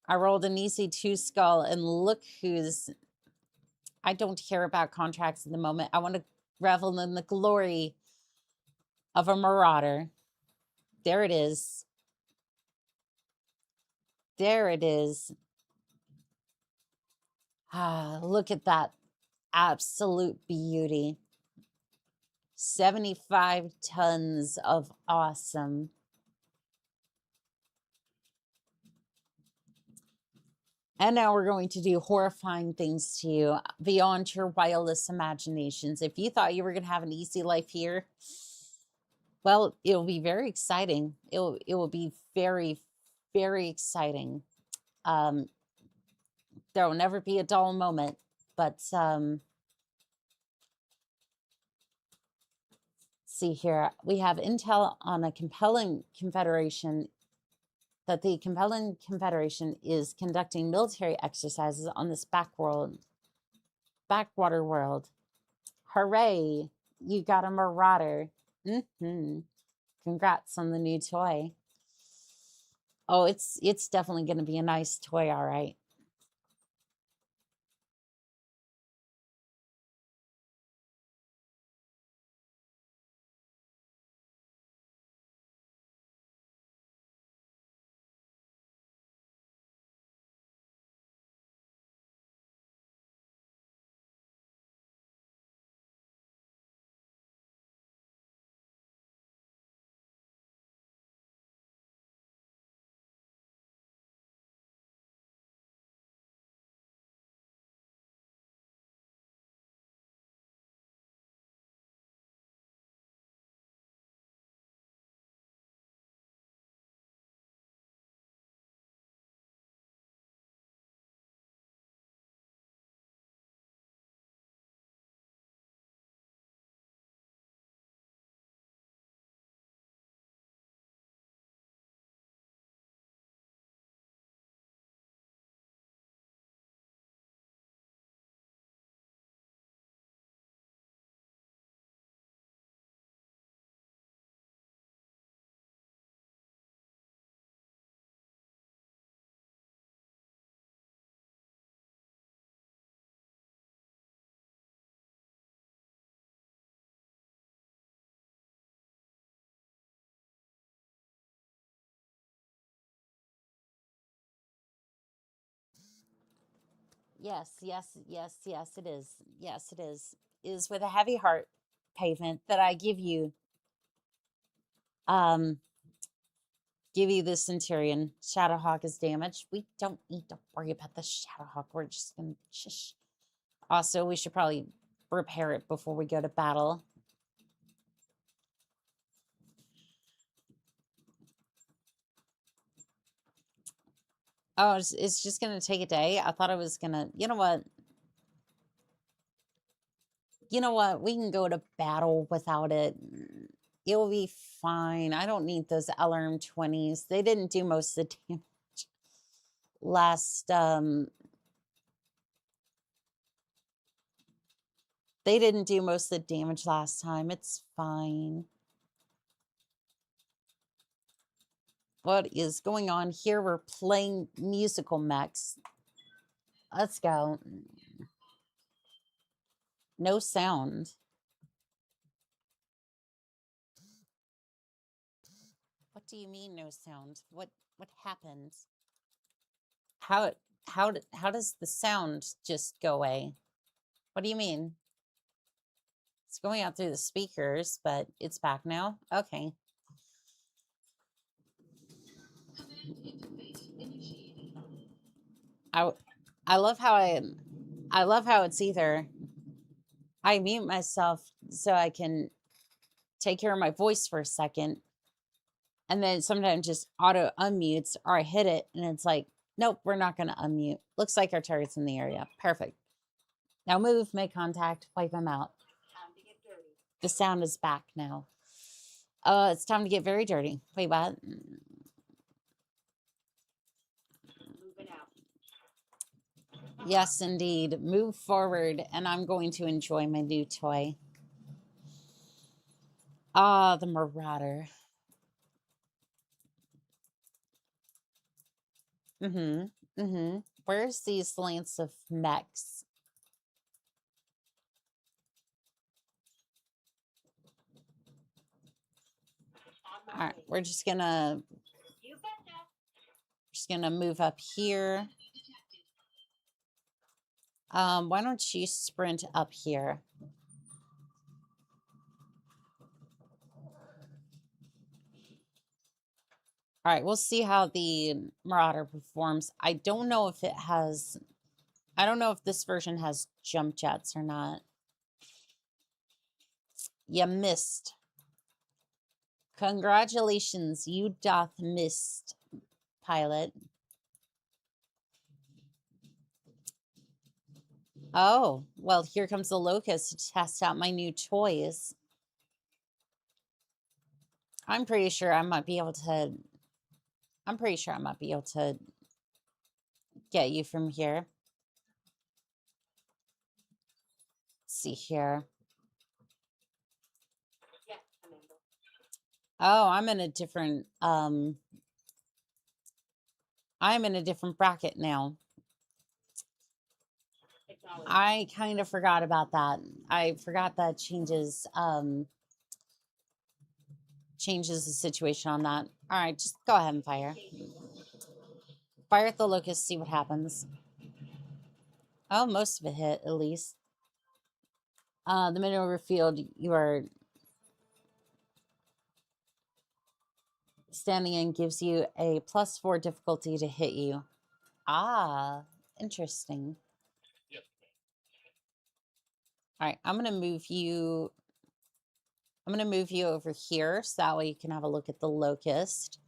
I rolled an easy 2 skull, and look who's... I don't care about contracts in the moment. I want to revel in the glory of a marauder. There it is. There it is. Ah, look at that absolute beauty. 75 tons of awesome. And now we're going to do horrifying things to you beyond your wildest imaginations. If you thought you were going to have an easy life here, well, it'll be very exciting. It will be very, very exciting. There will never be a dull moment, but see here, we have intel on a compelling confederation that the compelling confederation is conducting military exercises on this backwater world. Hooray! You got a marauder. Congrats on the new toy. Oh, it's definitely going to be a nice toy, all right. Yes, it is. Yes, it is. It is with a heavy heart, Pavement, that I give you the Centurion. Shadowhawk is damaged. We don't need to worry about the Shadowhawk. We're just gonna shush. Also, we should probably repair it before we go to battle. Oh, it's just gonna take a day. I thought I was gonna, you know what? You know what? We can go to battle without it. It will be fine. I don't need those LRM 20s. They didn't do most of the damage last, they didn't do most of the damage last time. It's fine. What is going on here? We're playing musical mechs. Let's go. No sound. What do you mean no sound? What happened? How does the sound just go away? What do you mean? It's going out through the speakers, but it's back now. Okay. I love how I love how it's either I mute myself so I can take care of my voice for a second, and then sometimes just auto unmutes, or I hit it and it's like, nope, we're not going to unmute. Looks like our target's in the area. Perfect. Now move, make contact, wipe them out. The sound is back now. It's time to get very dirty. Wait, what? Yes, indeed. Move forward, and I'm going to enjoy my new toy. Ah, the Marauder. Where's these lance of mechs? All right, we're just gonna move up here. Why don't you sprint up here? All right, we'll see how the Marauder performs. I don't know if this version has jump jets or not. You missed. Congratulations, you doth missed, pilot. Oh, well, here comes the Locust to test out my new toys. I'm pretty sure I might be able to get you from here. Let's see here. Oh, I'm in a different bracket now. I kind of forgot about that. I forgot that changes the situation on that. All right, just go ahead and fire. Fire at the Locust, see what happens. Oh, most of it hit, at least. The maneuver field you are standing in gives you a +4 difficulty to hit you. Ah, interesting. Yes. All right, I'm gonna move you over here so that way you can have a look at the Locust.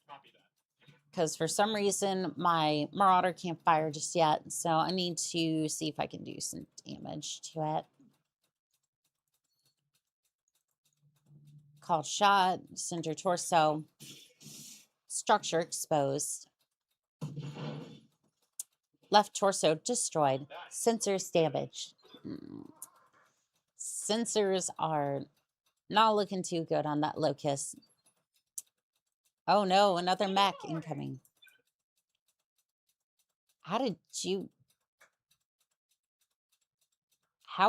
Copy that. Because for some reason my Marauder can't fire just yet, so I need to see if I can do some damage to it. Called shot, center torso, structure exposed. Left torso destroyed. Sensors damaged. Sensors are not looking too good on that Locust. Oh no, another mech incoming. How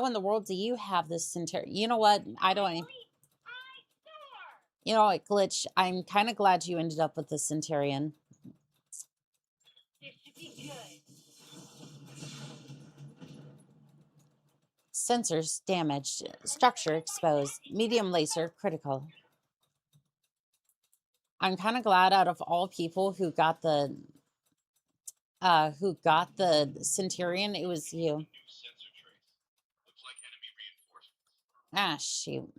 in the world do you have this Centurion? You know what? You know what, Glitch? I'm kind of glad you ended up with the Centurion. This should be good. Sensors damaged. Structure exposed. Medium laser critical. I'm kind of glad out of all people who got the Centurion, it was you. New sensor trace. Looks like enemy reinforcements. Ah, shoot.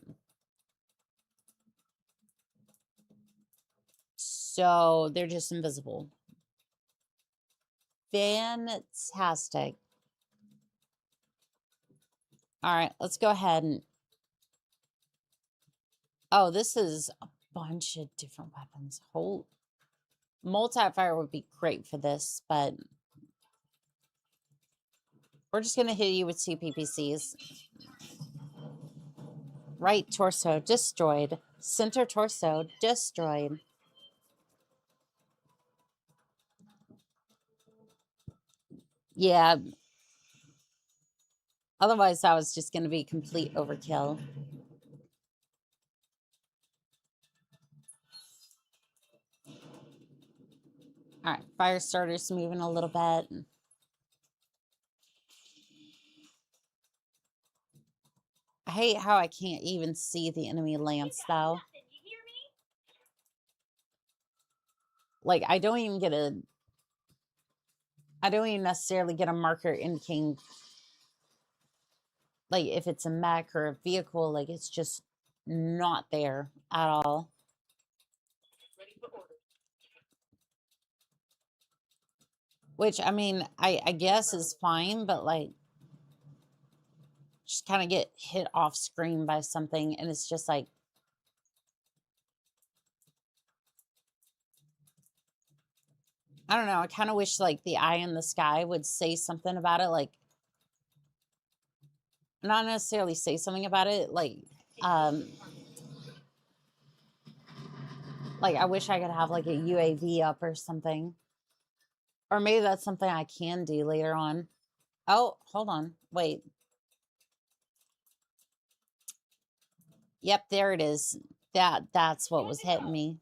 So they're just invisible. Fantastic. All right, let's go ahead and... Oh, this is a bunch of different weapons. Whole multi-fire would be great for this, but we're just going to hit you with 2 PPCs. Right torso destroyed. Center torso destroyed. Yeah. Otherwise, that was just going to be complete overkill. All right, fire starter's moving a little bit. I hate how I can't even see the enemy lance, though. Like, I don't even necessarily get a marker indicating, like, if it's a mech or a vehicle. Like, it's just not there at all. Ready for orders. Which, I mean, I guess is fine, but, like, just kind of get hit off screen by something, and it's just like, I don't know. I kind of wish, like, the eye in the sky would say something about it. Like, not necessarily say something about it. Like, I wish I could have, like, a UAV up or something. Or maybe that's something I can do later on. Oh, hold on. Wait. Yep, there it is. That's what was hitting me.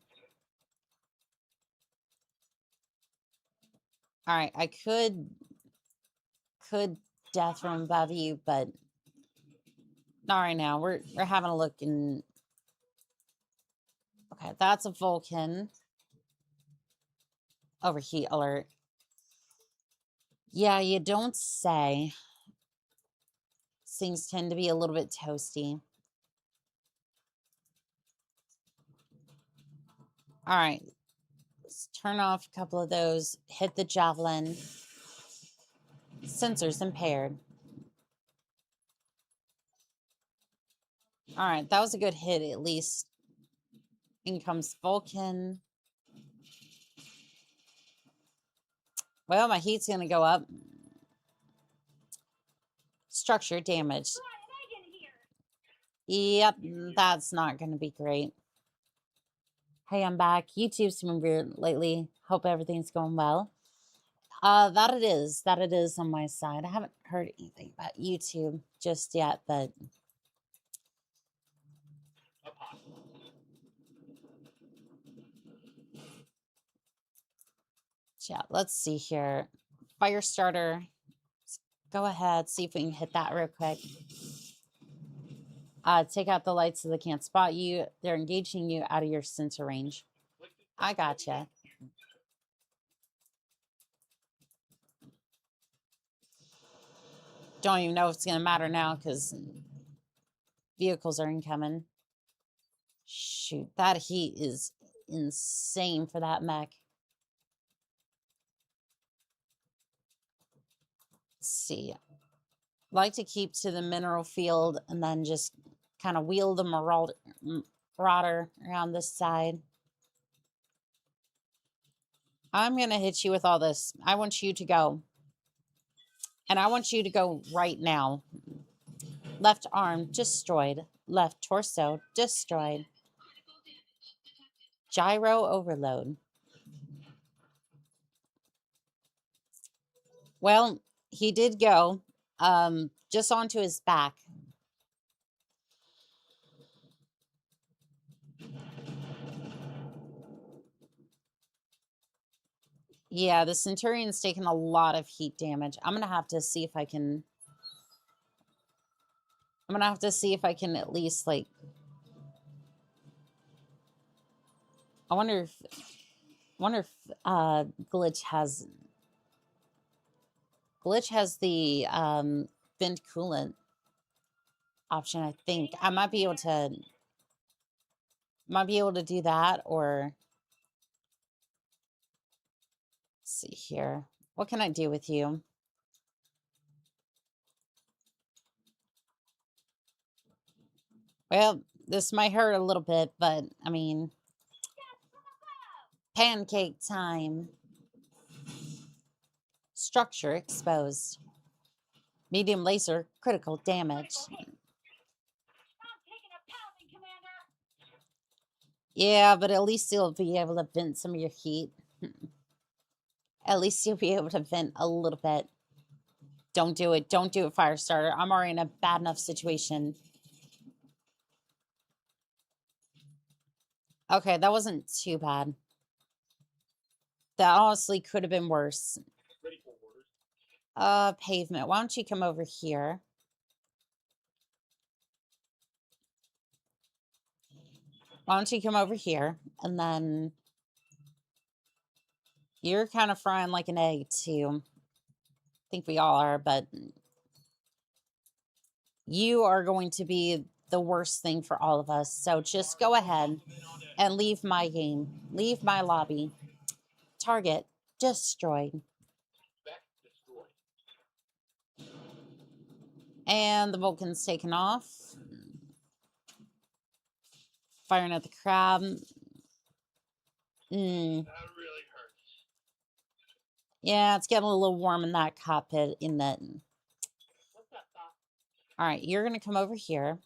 All right, I could death from above you, but not right now. We're having a look in. Okay, that's a Vulcan. Overheat alert. Yeah, you don't say. Things tend to be a little bit toasty. All right, let's turn off a couple of those. Hit the javelin. Sensors impaired. All right, that was a good hit, at least. In comes Vulcan. Well, my heat's going to go up. Structure damage. Yep, that's not going to be great. Hey, I'm back. YouTube's been weird lately. Hope everything's going well. That it is on my side. I haven't heard anything about YouTube just yet, but yeah, let's see here. Fire starter. Let's go ahead, see if we can hit that real quick. Take out the lights so they can't spot you. They're engaging you out of your sensor range. I gotcha. Don't even know if it's going to matter now because vehicles are incoming. Shoot, that heat is insane for that mech. Let's see. Like to keep to the mineral field and then just kind of wheel the marauder around this side. I'm going to hit you with all this. I want you to go. And I want you to go right now. Left arm destroyed. Left torso destroyed. Gyro overload. Well, he did go just onto his back. Yeah, the Centurion's taken a lot of heat damage. I'm going to have to see if I can... I'm going to have to see if I can at least, like... I wonder if Glitch has... Glitch has the vent coolant option, I think. I might be able to... do that, or... Let's see here. What can I do with you? Well, this might hurt a little bit, but, I mean... Pancake time. Structure exposed. Medium laser, critical damage. Yeah, but at least you'll be able to vent some of your heat. At least you'll be able to vent a little bit. Don't do it. Don't do it, Firestarter. I'm already in a bad enough situation. Okay, that wasn't too bad. That honestly could have been worse. Ready for orders. Pavement. Why don't you come over here? Why don't you come over here? And then you're kind of frying like an egg too. I think we all are, but you are going to be the worst thing for all of us. So just go ahead and leave my game. Leave my lobby. Target destroyed. Back destroyed. And the Vulcan's taken off. Firing at the crab. That really hurts. Yeah, it's getting a little warm in that cockpit, in that. What's up, Doc? All right, you're going to come over here.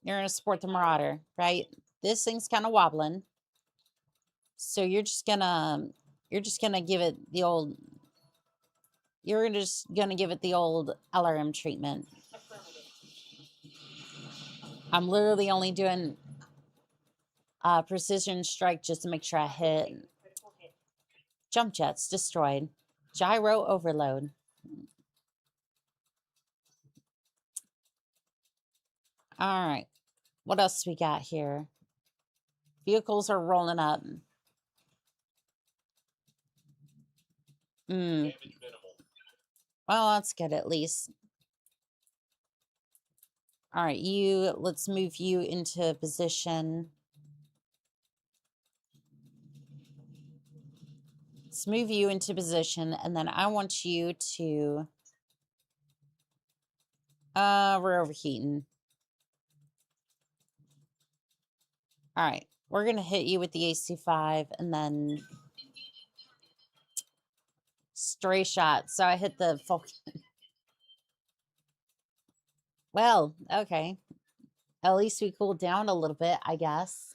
You're going to support the Marauder, right? This thing's kind of wobbling. So you're just going to give it the old, you're just going to give it the old LRM treatment. I'm literally only doing precision strike just to make sure I hit. Jump jets destroyed. Gyro overload. All right. What else we got here? Vehicles are rolling up. Damage minimal. Well, that's good at least. All right, let's move you into position. Let's move you into position, and then I want you to... we're overheating. All right, we're going to hit you with the AC-5, and then... Stray shot. So I hit the Vulcan. Well, okay. At least we cooled down a little bit, I guess.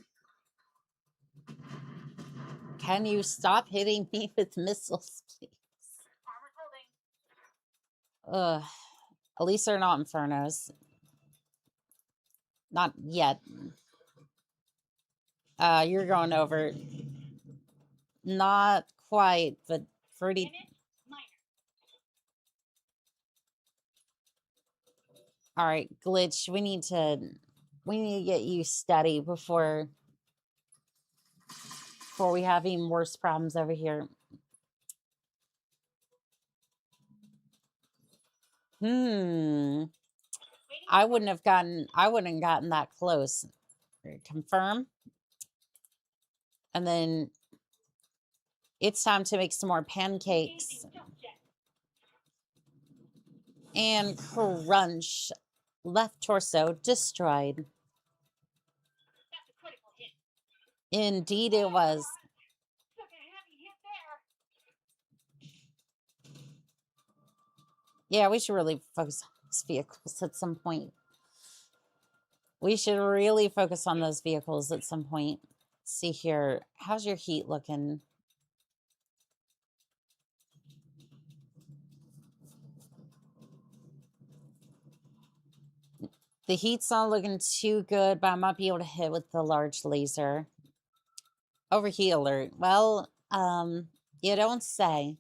Can you stop hitting me with missiles, please? Ugh. At least they're not Infernos. Not yet. You're going over. Not quite, but pretty... All right, Glitch, we need to get you steady before we have even worse problems over here. I wouldn't have gotten that close. Confirm. And then it's time to make some more pancakes. And crunch. Left torso destroyed. That's a critical hit. Indeed it was. Took a heavy hit there. Yeah, we should really focus on those vehicles at some point. We should really focus on those vehicles at some point. Let's see here. How's your heat looking? The heat's not looking too good, but I might be able to hit with the large laser. Overheat alert. Well, you don't say.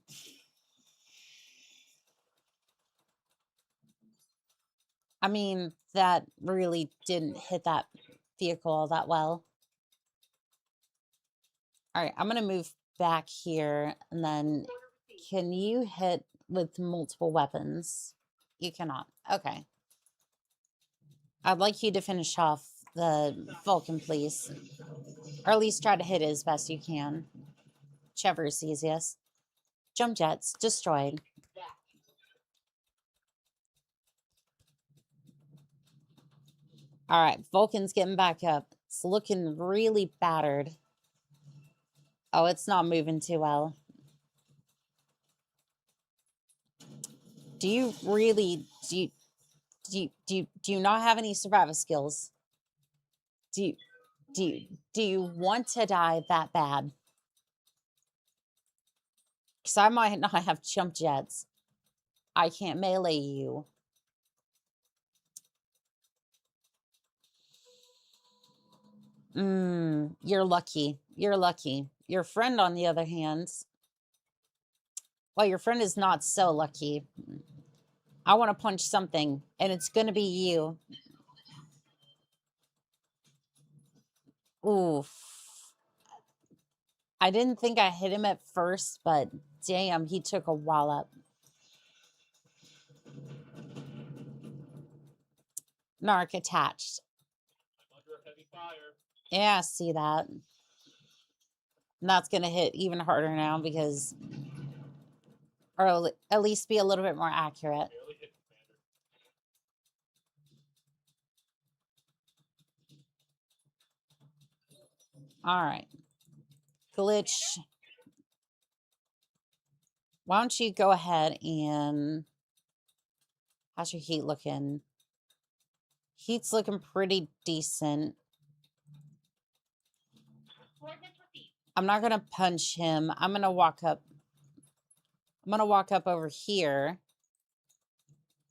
I mean, that really didn't hit that vehicle all that well. All right, I'm going to move back here, and then can you hit with multiple weapons? You cannot. Okay. I'd like you to finish off the Vulcan, please. Or at least try to hit it as best you can. Whichever is easiest. Jump jets destroyed. All right, Vulcan's getting back up. It's looking really battered. Oh, it's not moving too well. Do you really... Do you not have any survival skills? Do you want to die that bad? Because I might not have jump jets. I can't melee you. You're lucky. You're lucky. Your friend, on the other hand, well, your friend is not so lucky. I want to punch something, and it's going to be you. Oof. I didn't think I hit him at first, but damn, he took a wallop. Narc attached. I'm under heavy fire. Yeah, see that. And that's going to hit even harder now because, or at least be a little bit more accurate. Barely hit, Commander. All right. Glitch. Why don't you go ahead and... How's your heat looking? Heat's looking pretty decent. I'm not going to punch him. I'm going to walk up. I'm going to walk up over here.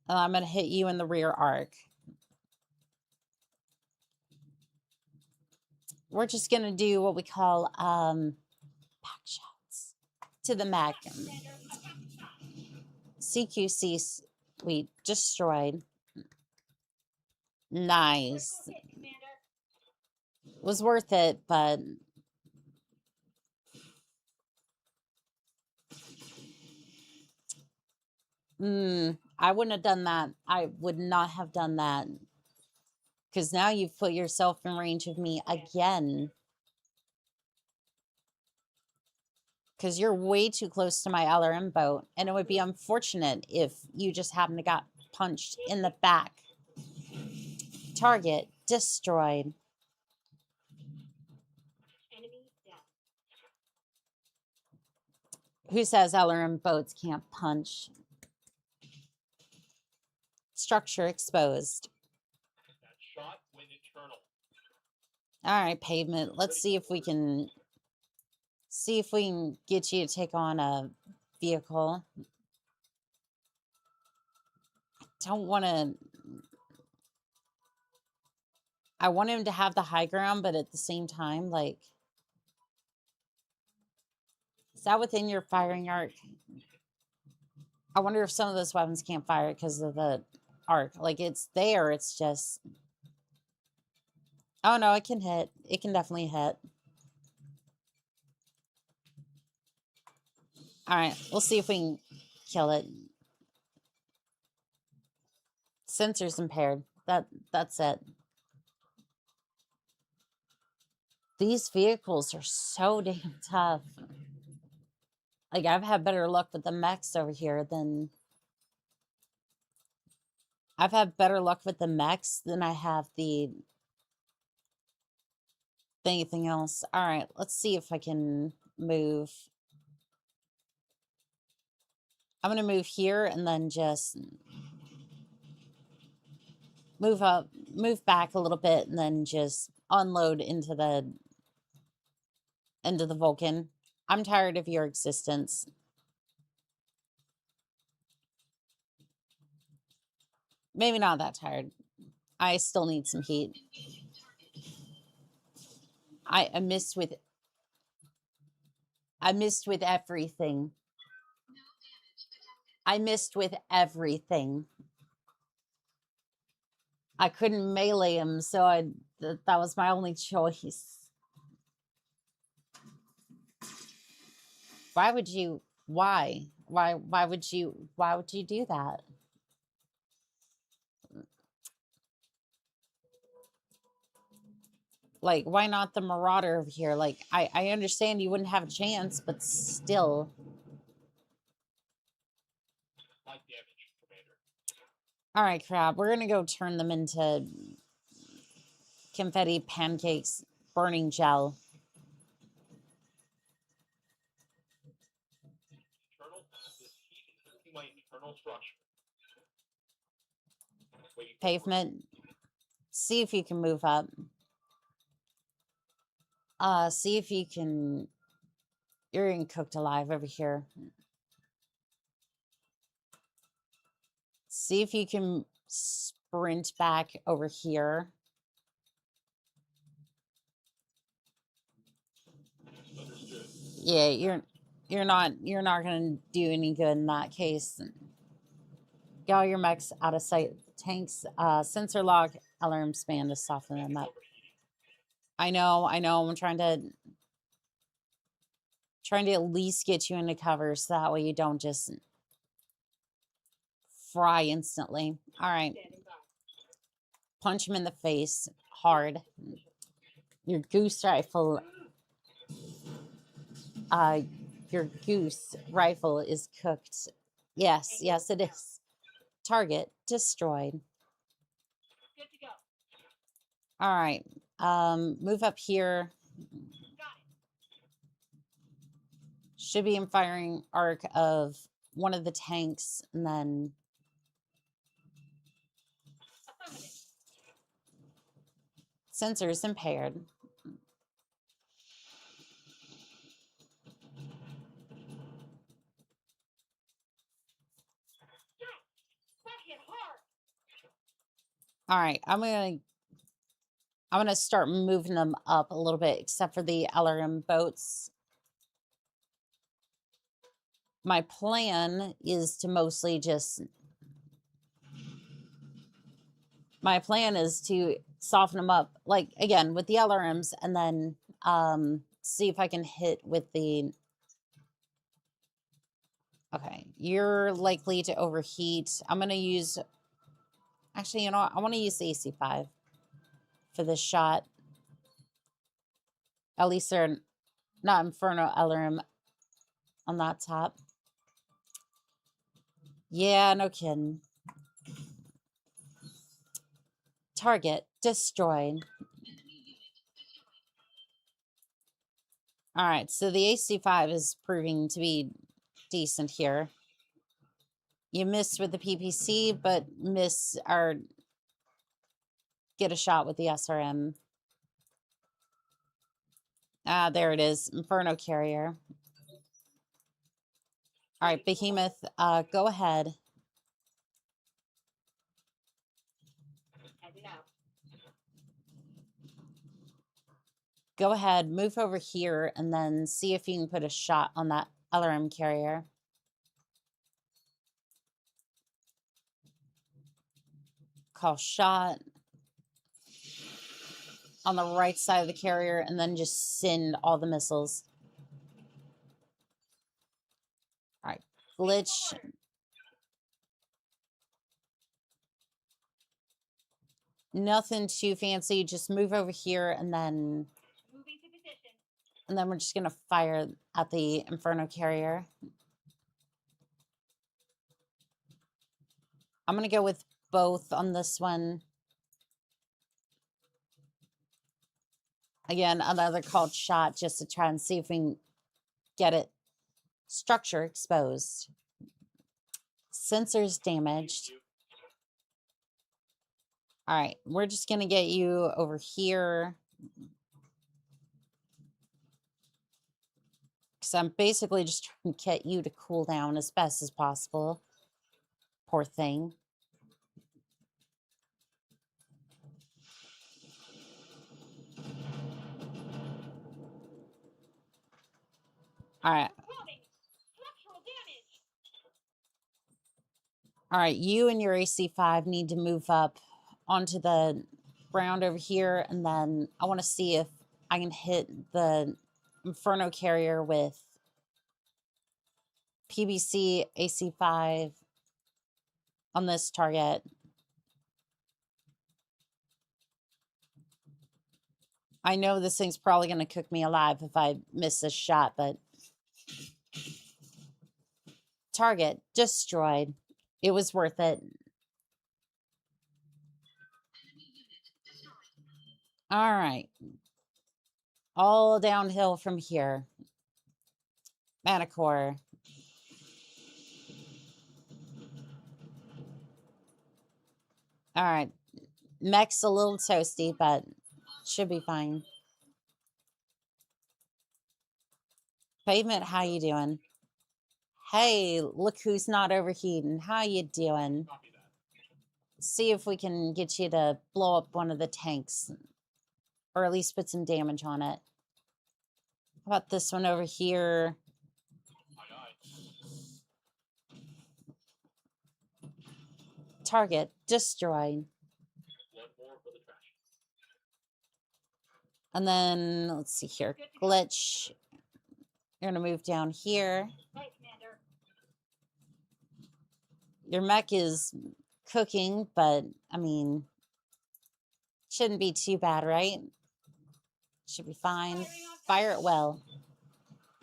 And I'm going to hit you in the rear arc. We're just going to do what we call back shots to the mech. CQC, we destroyed. Nice. Was worth it, but I wouldn't have done that. I would not have done that. Because now you've put yourself in range of me again. Because you're way too close to my LRM boat. And it would be unfortunate if you just happened to got punched in the back. Target destroyed. Who says LRM boats can't punch? Structure exposed. That shot went internal. All right, pavement. Let's see if we can get you to take on a vehicle. Don't want to. I want him to have the high ground, but at the same time, like, is that within your firing arc? I wonder if some of those weapons can't fire because of the arc. Like, it's there, it's just... Oh, no, it can hit. It can definitely hit. All right, we'll see if we can kill it. Sensor's impaired. That's it. These vehicles are so damn tough. Like, I've had better luck with the mechs over here than... I've had better luck with the mechs than I have the... anything else. All right, let's see if I can move. I'm going to move here and then just move up, move back a little bit, and then just unload into the Vulcan. I'm tired of your existence. Maybe not that tired. I still need some heat. I missed with everything. I missed with everything. I couldn't melee him, so that was my only choice. Why would you? Why would you do that? Like, why not the Marauder over here? Like, I understand you wouldn't have a chance, but still. Light damage, Commander. All right, crap. We're gonna go turn them into confetti pancakes, burning gel. This heat is hitting my internal structure. Pavement. See if you can move up. See if you can... You're getting cooked alive over here. See if you can sprint back over here. Understood. Yeah, you're not gonna do any good in that case. Get all your mechs out of sight. Tanks, sensor lock, alarm span to soften them up. I know. I'm trying to at least get you into cover so that way you don't just fry instantly. All right. Standing by. Punch him in the face hard. Your goose rifle. Your goose rifle is cooked. Yes, it is. Target destroyed. Good to go. All right. Move up here. Got it. Should be in firing arc of one of the tanks, and then Affirmative. sensors impaired. That hit hard. All right, I'm gonna start moving them up a little bit, except for the LRM boats. My plan is to mostly just. My plan is to soften them up, like again with the LRMs, and then see if I can hit with the. Okay, you're likely to overheat. I'm gonna use. Actually, you know what? I want to use the AC5 for this shot. At least they're not Inferno LRM on that top. Yeah, no kidding. Target destroyed. All right, so the AC5 is proving to be decent here. You missed with the PPC, but miss or get a shot with the SRM. Ah, there it is. Inferno carrier. All right, Behemoth, go ahead. Heading out. Go ahead, move over here, and then see if you can put a shot on that LRM carrier. Call shot on the right side of the carrier, and then just send all the missiles. All right, glitch. Nothing too fancy. Just move over here, and then Moving to position. we're just gonna fire at the Inferno carrier. I'm gonna go with both on this one. Again, another called shot just to try and see if we can get it. Structure exposed. Sensors damaged. All right, we're just gonna get you over here. Because I'm basically just trying to get you to cool down as best as possible. Poor thing. All right. Exploding. Structural damage. All right, you and your AC5 need to move up onto the ground over here, and then I want to see if I can hit the Inferno carrier with PBC AC5 on this target. I know this thing's probably going to cook me alive if I miss this shot, but target destroyed. It was worth it. All right. All downhill from here. Manicore. All right. Mech's a little toasty, but should be fine. Pavement, how you doing? Hey, look who's not overheating. How you doing? Copy that. see if we can get you to blow up one of the tanks, or at least put some damage on it. How about this one over here? Target destroyed. One more for the trash. And then let's see here. Glitch. You're gonna move down here. Right, Commander. Your mech is cooking, but I mean, shouldn't be too bad, right? Should be fine. Fire it well.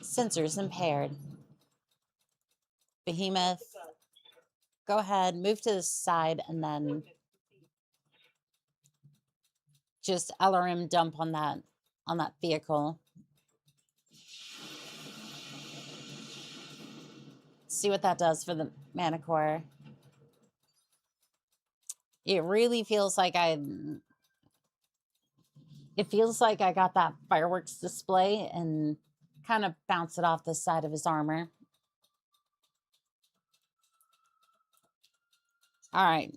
Sensors impaired. Behemoth. Go ahead, move to the side, and then just LRM dump on that vehicle. See what that does for the Manicore. It really feels like it feels like I got that fireworks display and kind of bounced it off the side of his armor. All right.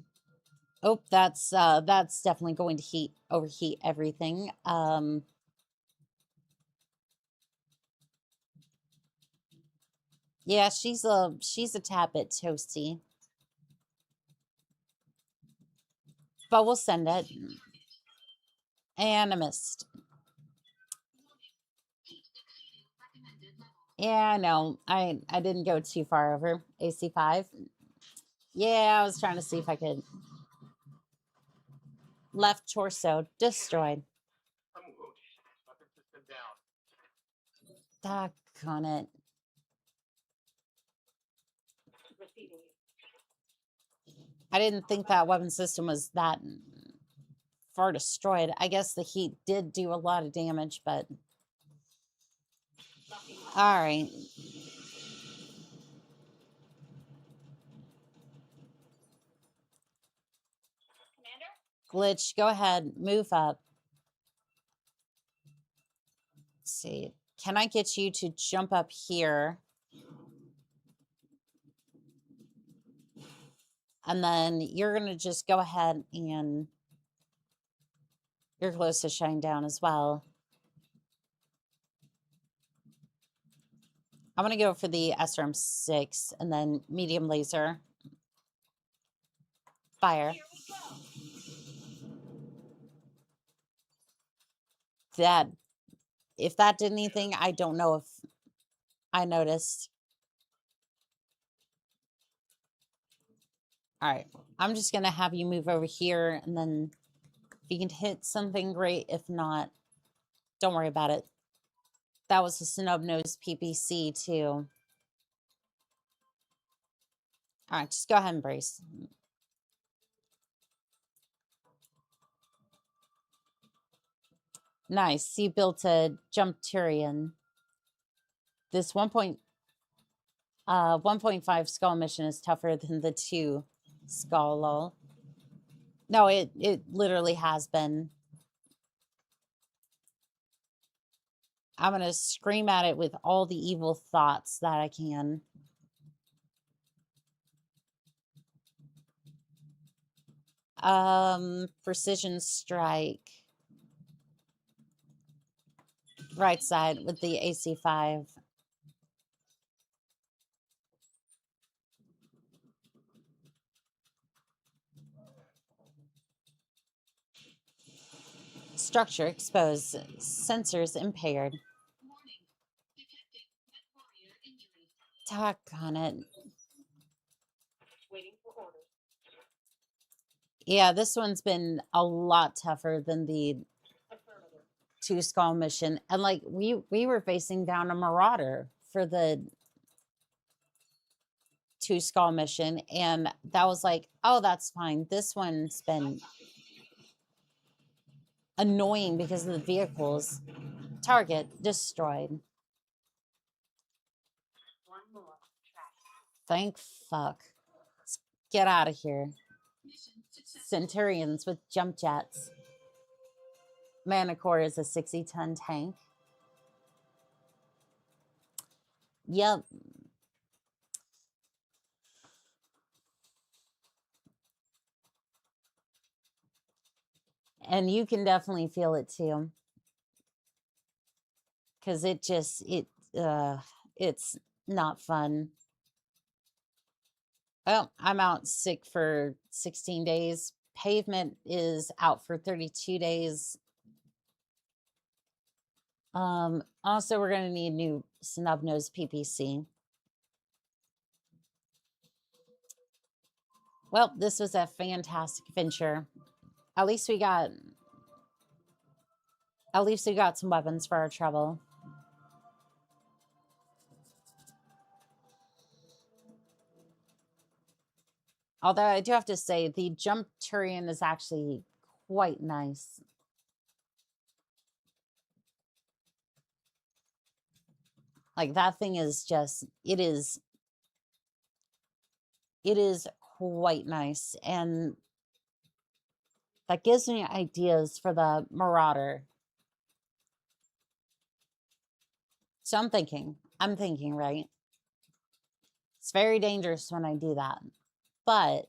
Oh, that's definitely going to overheat everything. Yeah, she's a tad bit toasty. But we'll send it. And I missed. Yeah, I know. I didn't go too far over. AC5. Yeah, I was trying to see if I could. Left torso destroyed. Weapon system down. Doggone it. Receiving you. I didn't think that weapon system was that far destroyed. I guess the heat did do a lot of damage, but all right. Commander? Glitch, go ahead, move up. Let's see. Can I get you to jump up here? And then you're going to just go ahead and you're close to shutting down as well. I'm going to go for the SRM-6 and then medium laser. Fire. Here we go. That, if that did anything, I don't know if I noticed. All right, I'm just going to have you move over here, and then if you can hit something, great. If not, don't worry about it. That was a snub-nosed PPC, too. All right, just go ahead and brace. Nice, you built a jump Tyrion. This 1.5 skull mission is tougher than the 2 skull, lol. No, it literally has been. I'm going to scream at it with all the evil thoughts that I can. Precision strike. Right side with the AC5. Structure exposed. Sensors impaired. Warning. Detecting pet warrior injury. Doggone it. Waiting for orders. Yeah, this one's been a lot tougher than the Affirmative. 2 skull mission. And like we were facing down a marauder for the 2 skull mission, and that was like, oh, that's fine. This one's been annoying because of the vehicles. Target destroyed. One more. Track. Thank fuck. Let's get out of here. Mission success. Centurions with jump jets. Manicore is a 60-ton tank. Yep. And you can definitely feel it too. Because it's not fun. Well, I'm out sick for 16 days. Pavement is out for 32 days. Also, we're going to need new snub-nose PPC. Well, this was a fantastic adventure. At least we got some weapons for our trouble. Although I do have to say, the jump Turian is actually quite nice. Like, that thing is just, it is quite nice. And that gives me ideas for the Marauder. So I'm thinking, right? It's very dangerous when I do that. But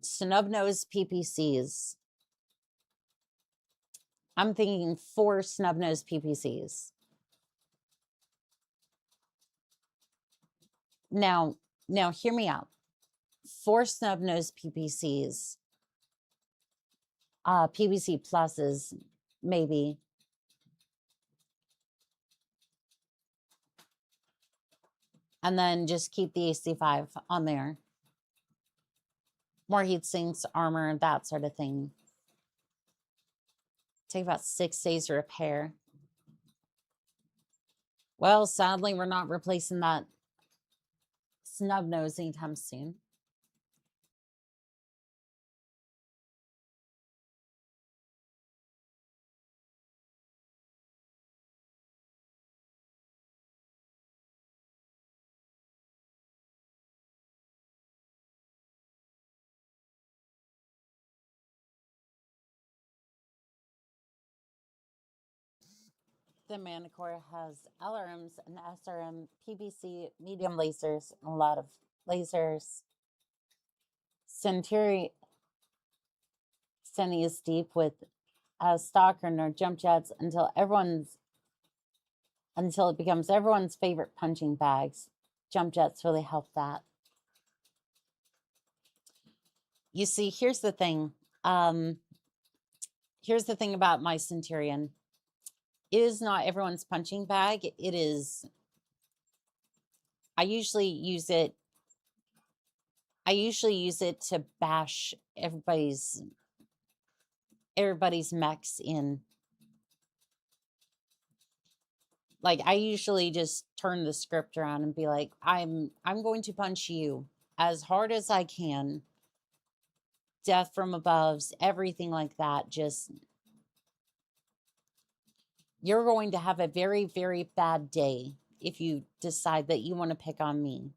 snub-nose PPCs. I'm thinking 4 snub-nose PPCs. Now hear me out. 4 snub-nose PPCs. PPC pluses, maybe. And then just keep the AC5 on there. More heat sinks, armor, that sort of thing. Take about 6 days to repair. Well, sadly, we're not replacing that snub nose anytime soon. The Manicore has LRMs and SRM, PBC, medium lasers, and a lot of lasers. Centauri is deep with Stalker and jump jets until it becomes everyone's favorite punching bags. Jump jets really help that. You see, here's the thing. Here's the thing about my Centurion. It is not everyone's punching bag. It is. I usually use it to bash everybody's mechs in. Like, I usually just turn the script around and be like, I'm going to punch you as hard as I can. Death from aboves, everything like that. Just, you're going to have a very, very bad day if you decide that you want to pick on me.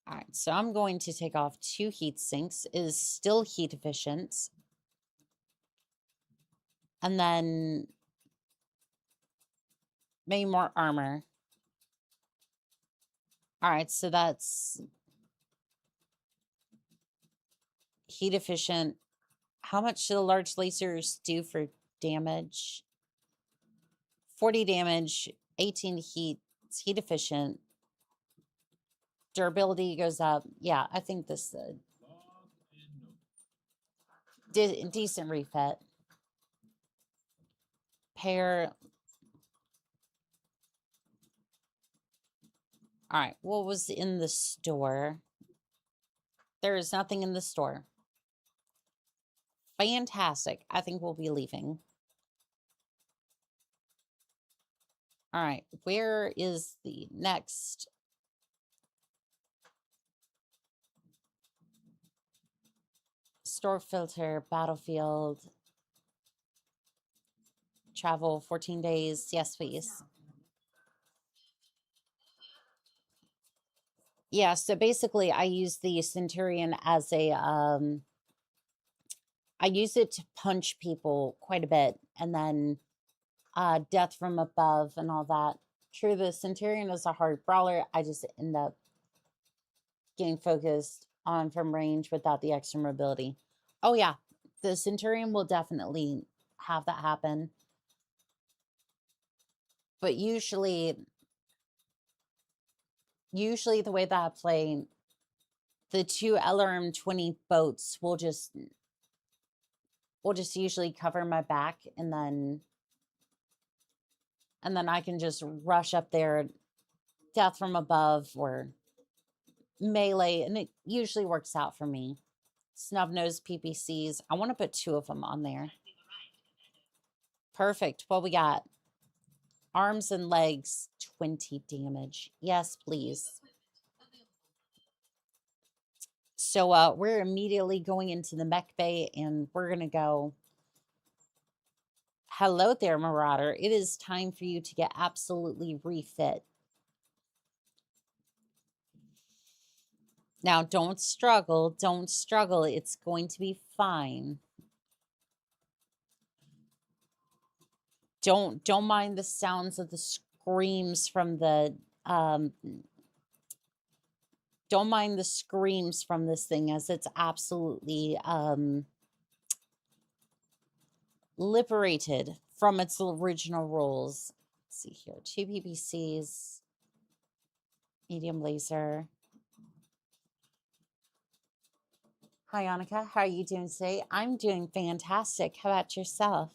All right, so I'm going to take off 2 heat sinks. It is still heat efficient. And then maybe more armor. All right, so that's heat efficient. How much do the large lasers do for damage? 40 damage, 18 heat. It's heat efficient. Durability goes up. Yeah, I think this is decent refit. Pair. All right, what was in the store? There is nothing in the store. Fantastic. I think we'll be leaving. All right, where is the next? Store filter, battlefield. Travel 14 days. Yes, please. Yeah, so basically I use the Centurion as a, I use it to punch people quite a bit, and then death from above and all that. True, the Centurion is a hard brawler. I just end up getting focused on from range without the extra mobility. Oh yeah, the Centurion will definitely have that happen. But usually the way that I play, the 2 LRM-20 boats will just usually cover my back, and then I can just rush up there, death from above or melee, and it usually works out for me. Snub-nosed PPCs. I want to put 2 of them on there. Perfect. What we got? Arms and legs, 20 damage. Yes, please. So we're immediately going into the mech bay, and we're going to go. Hello there, Marauder. It is time for you to get absolutely refit. Now, don't struggle. Don't struggle. It's going to be fine. Don't mind the sounds of the screams from the don't mind the screams from this thing, as it's absolutely liberated from its original roles. Let's see here. 2 PPCs, medium laser. Hi, Annika. How are you doing today? I'm doing fantastic. How about yourself?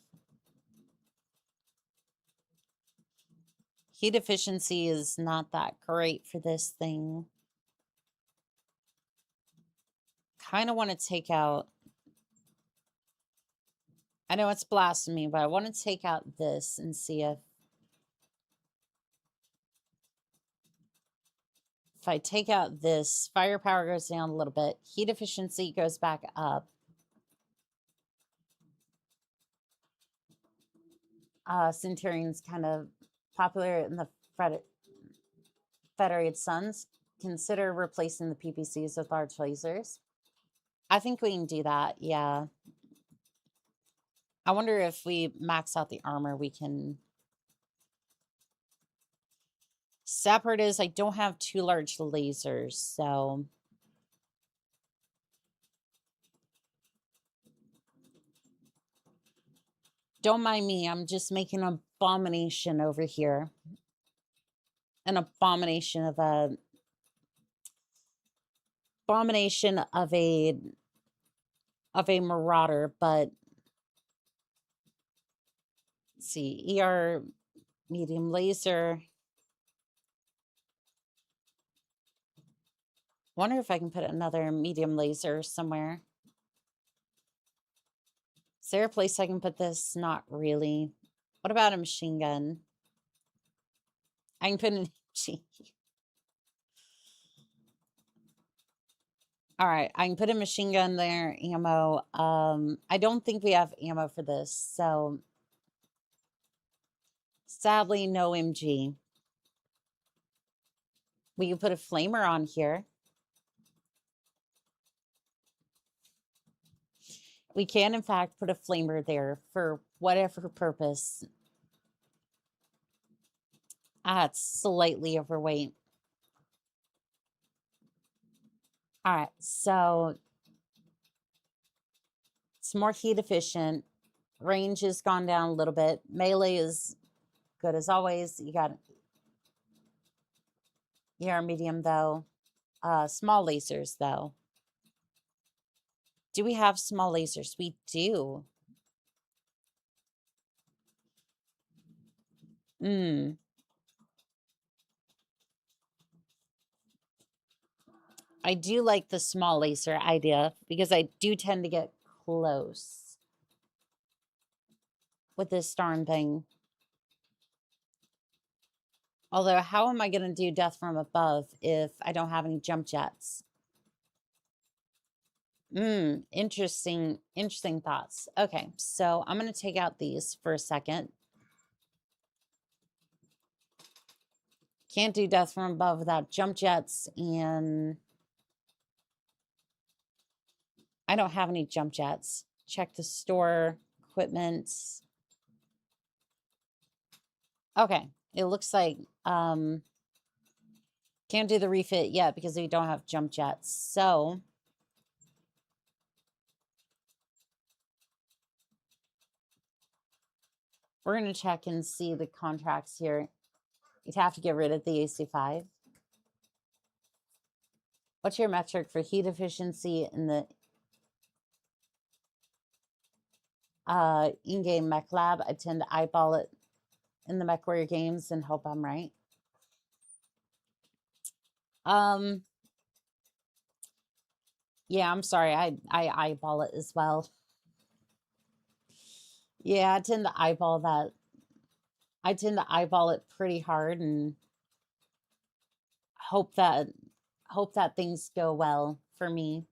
Heat efficiency is not that great for this thing. Kind of want to take out. I know it's blasphemy, but I want to take out this and see if I take out this, firepower goes down a little bit. Heat efficiency goes back up. Centurion's kind of popular in the Federated Suns. Consider replacing the PPCs with large lasers. I think we can do that, yeah. I wonder if we max out the armor, we can. Sad part is I don't have 2 large lasers, so. Don't mind me, I'm just making an abomination over here. An abomination of a marauder, but let's see, ER medium laser. Wonder if I can put another medium laser somewhere. Is there a place I can put this? Not really. What about a machine gun? I can put an all right, I can put a machine gun there, ammo. I don't think we have ammo for this, so sadly, no MG. We can put a flamer on here. We can, in fact, put a flamer there for whatever purpose. It's slightly overweight. All right, so it's more heat efficient. Range has gone down a little bit. Melee is good as always. You got ER medium though. Small lasers though. Do we have small lasers? We do. I do like the small laser idea because I do tend to get close with this darn thing. Although, how am I going to do death from above if I don't have any jump jets? Interesting thoughts. Okay, so I'm going to take out these for a second. Can't do death from above without jump jets, and I don't have any jump jets. Check the store equipment. Okay, it looks like can't do the refit yet because we don't have jump jets. So We're going to check and see the contracts here. You'd have to get rid of the AC5. What's your metric for heat efficiency in the in-game mech lab? I tend to eyeball it in the MechWarrior games and hope I'm right. Yeah, I'm sorry. I eyeball it as well. Yeah, I tend to eyeball that. I tend to eyeball it pretty hard and hope that things go well for me.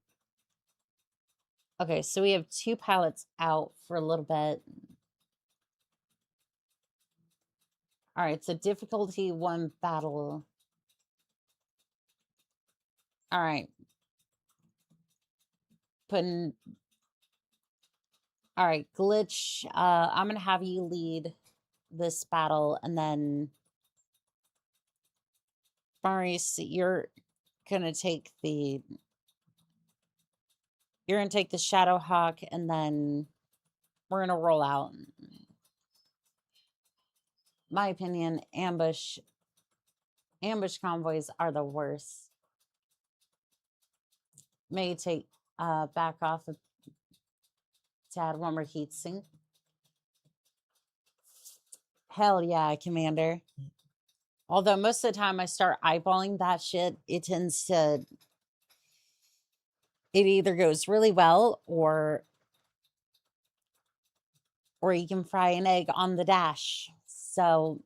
Okay, so we have 2 pilots out for a little bit. All right, so difficulty 1 battle. All right. All right, Glitch, I'm going to have you lead this battle, and then Maurice, you're going to take the Shadow Hawk, and then we're going to roll out. My opinion, ambush convoys are the worst. May take back off to add 1 more heat sink. Hell yeah, Commander. Although most of the time I start eyeballing that shit, it either goes really well or you can fry an egg on the dash. So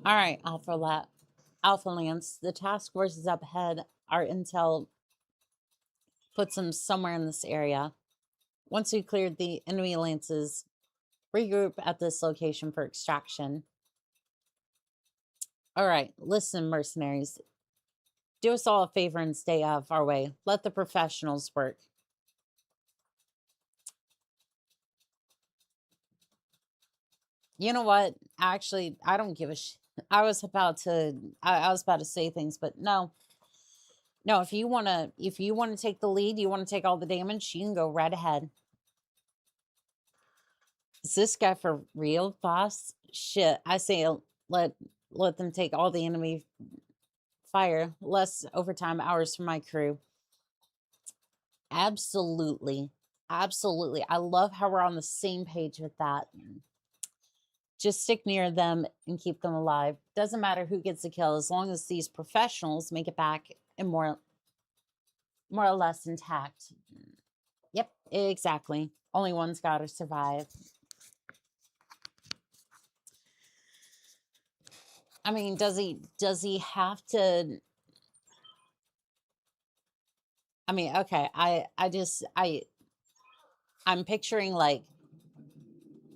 all right, Alpha Lance, the task force is up ahead. Our intel puts them somewhere in this area. Once we cleared the enemy lances, regroup at this location for extraction. All right, listen, mercenaries. Do us all a favor and stay out of our way. Let the professionals work. You know what? Actually, I don't give a shit. I was about to say things, but no. No, if you want to take the lead, you want to take all the damage, you can go right ahead. Is this guy for real, boss? Shit, I say let them take all the enemy fire. Less overtime hours for my crew. Absolutely. Absolutely. I love how we're on the same page with that. Just stick near them and keep them alive. Doesn't matter who gets the kill, as long as these professionals make it back and more or less intact. Yep, exactly. Only one's got to survive. I mean, does he have to? I mean, okay, I'm picturing like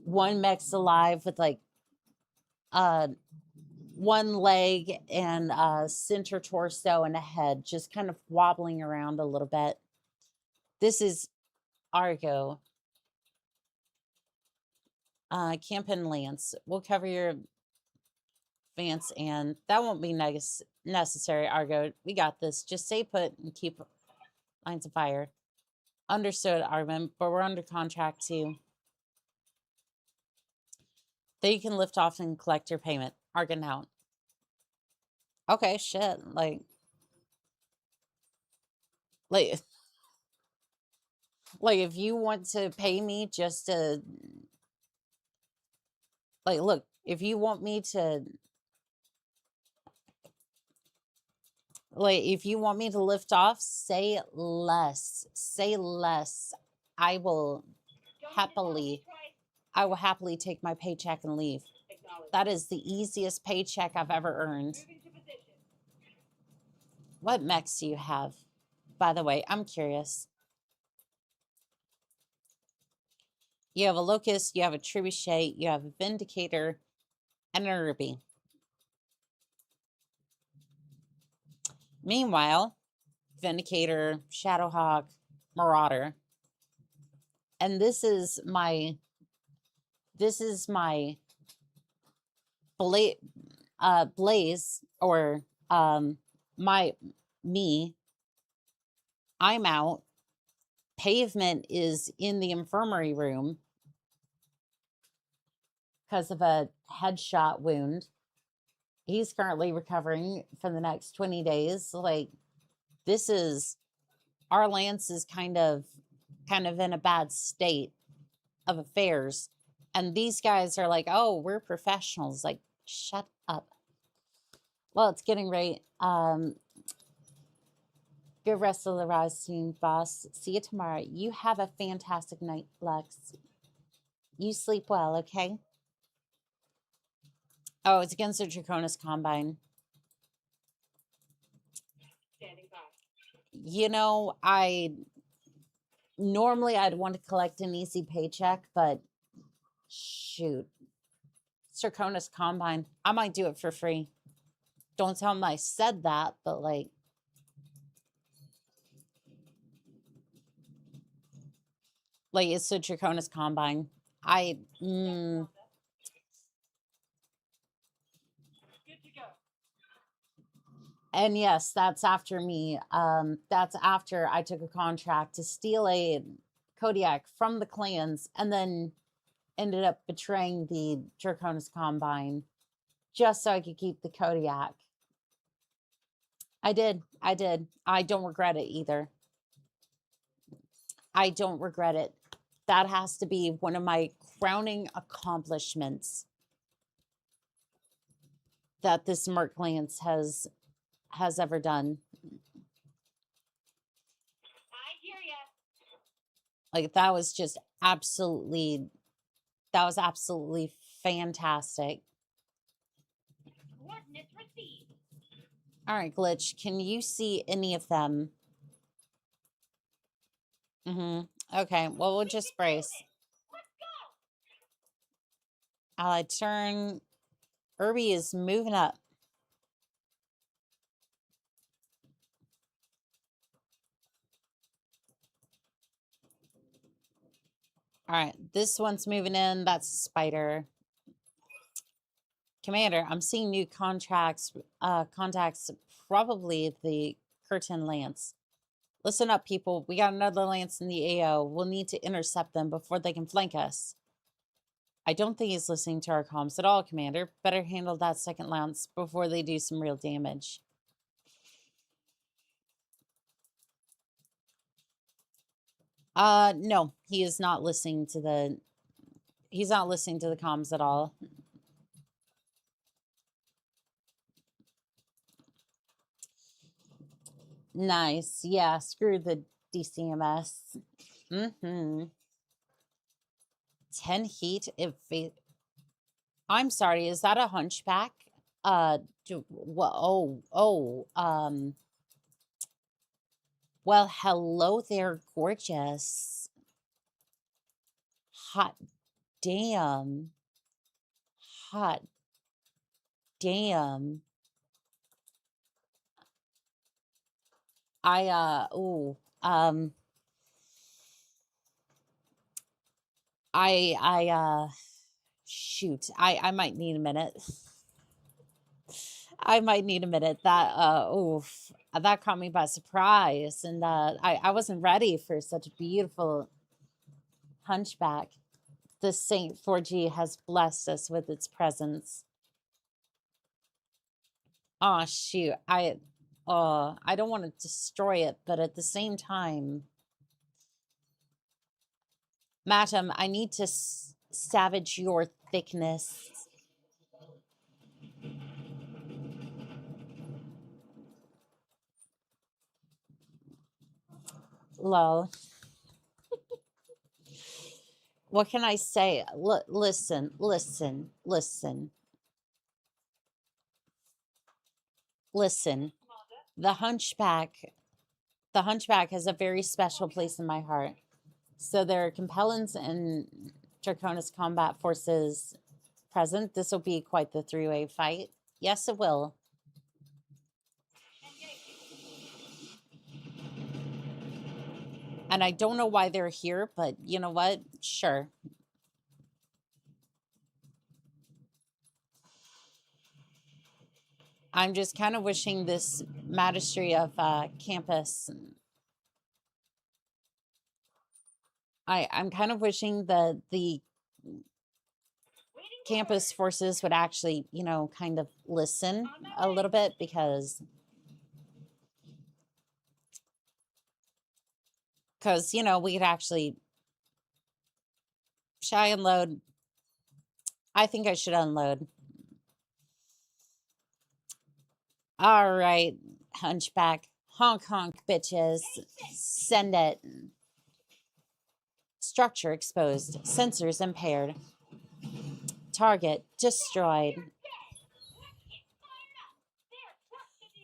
one mech's alive with like one leg and center torso and a head, just kind of wobbling around a little bit. This is Argo. Camp and Lance. We'll cover your advance, and that won't be necessary, Argo. We got this. Just stay put and keep lines of fire. Understood, Armin, but we're under contract too. Then you can lift off and collect your payment. Argon out. Okay, shit. Like if you want to pay me just to look, if you want me to if you want me to lift off, say less. Say less. I will happily take my paycheck and leave. That is the easiest paycheck I've ever earned. What mechs do you have? By the way, I'm curious. You have a Locust, you have a Trebuchet, you have a Vindicator, and a Ruby. Meanwhile, Vindicator, Shadowhawk, Marauder. And this is my Blaze, or me I'm out. Pavement is in the infirmary room because of a headshot wound. He's currently recovering for the next 20 days. Like, this is, our Lance is kind of in a bad state of affairs. And these guys are like, oh, we're professionals. Like, shut up. Well, it's getting right. Good rest of the rising, boss. See you tomorrow. You have a fantastic night, Lex. You sleep well, okay? Oh, it's against the Draconis Combine. Standing by. You know, normally I'd want to collect an easy paycheck, but shoot. Draconis Combine. I might do it for free. Don't tell them I said that, but like, it's a Draconis Combine. Good to go. And yes, that's after me. That's after I took a contract to steal a Kodiak from the clans and then ended up betraying the Draconis Combine just so I could keep the Kodiak. I did. I don't regret it either. I don't regret it. That has to be one of my crowning accomplishments that this Merc Lance has ever done. I hear ya. Like, that was absolutely fantastic. Coordinates received. All right, Glitch, can you see any of them? Okay, well, we'll just brace. Let's go. Allied turn. Irby is moving up. All right, this one's moving in. That's Spider. Commander, I'm seeing new contacts, probably the Curtin Lance. Listen up, people. We got another Lance in the AO. We'll need to intercept them before they can flank us. I don't think he's listening to our comms at all, Commander. Better handle that second Lance before they do some real damage. No, he is not listening to the... He's not listening to the comms at all. Nice. Yeah, screw the DCMS. 10 heat. I'm sorry, is that a hunchback? Well, hello there, gorgeous. Hot damn. Hot damn. Shoot, I might need a minute. I might need a minute. That caught me by surprise. And I wasn't ready for such a beautiful hunchback. The Saint 4G has blessed us with its presence. Oh, shoot. I don't want to destroy it, but at the same time, Madam, I need to savage your thickness. Lol. What can I say? Listen. The hunchback has a very special place in my heart. So there are compellents and Draconis combat forces present. This will be quite the three-way fight. Yes, it will. And I don't know why they're here, but you know what? Sure. I'm just kind of wishing this Magistracy of Campus I'm kind of wishing that the campus forces would actually, you know, kind of listen a little bit, because you know, we could actually. Should I unload? I think I should unload. All right, hunchback. Honk honk, bitches. Send it. Structure exposed. Sensors impaired. Target destroyed.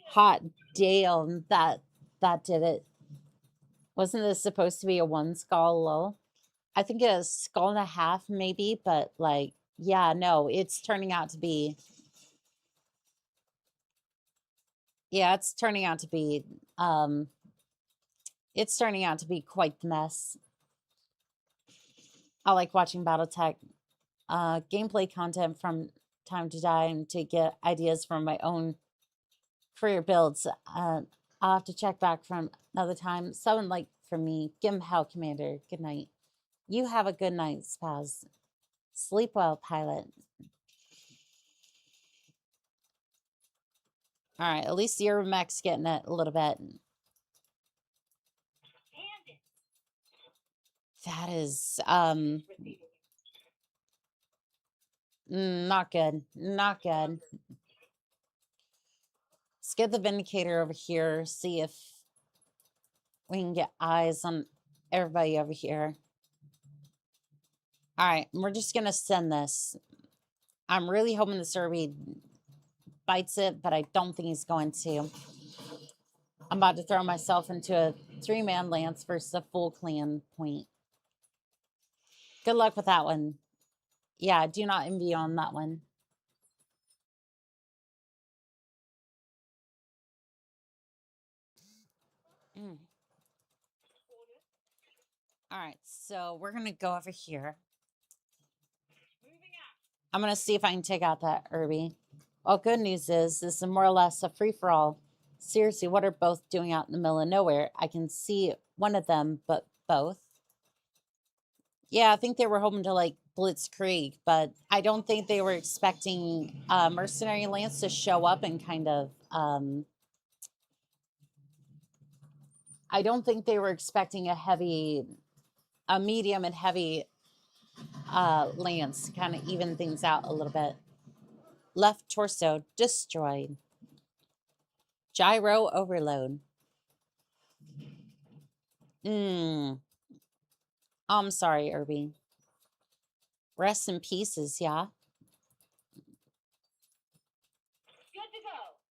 Hot damn, that did it. Wasn't this supposed to be a 1 skull low? I think a skull and a half maybe, but like, yeah, no, it's turning out to be. Yeah, it's turning out to be quite the mess. I like watching Battletech gameplay content from time to time to get ideas from my own career builds. I'll have to check back from another time. Someone like from me. Give him hell, Commander. Good night. You have a good night, Spaz. Sleep well, pilot. All right, at least the Urban Mech's getting it a little bit. That is not good. Not good. Let's get the Vindicator over here, see if we can get eyes on everybody over here. All right, we're just gonna send this. I'm really hoping the Serby bites it, but I don't think he's going to. I'm about to throw myself into a 3-man lance versus a full clan point. Good luck with that one. Yeah, do not envy on that one. All right, so we're gonna go over here. I'm gonna see if I can take out that Irby. Well, good news is this is more or less a free-for-all. Seriously, what are both doing out in the middle of nowhere? I can see one of them, but both. Yeah, I think they were hoping to like blitzkrieg, but I don't think they were expecting Mercenary Lance to show up and kind of I don't think they were expecting a medium and heavy lance to kind of even things out a little bit. Left torso destroyed. Gyro overload. I'm sorry, Irby. Rest in pieces, yeah. Good to go.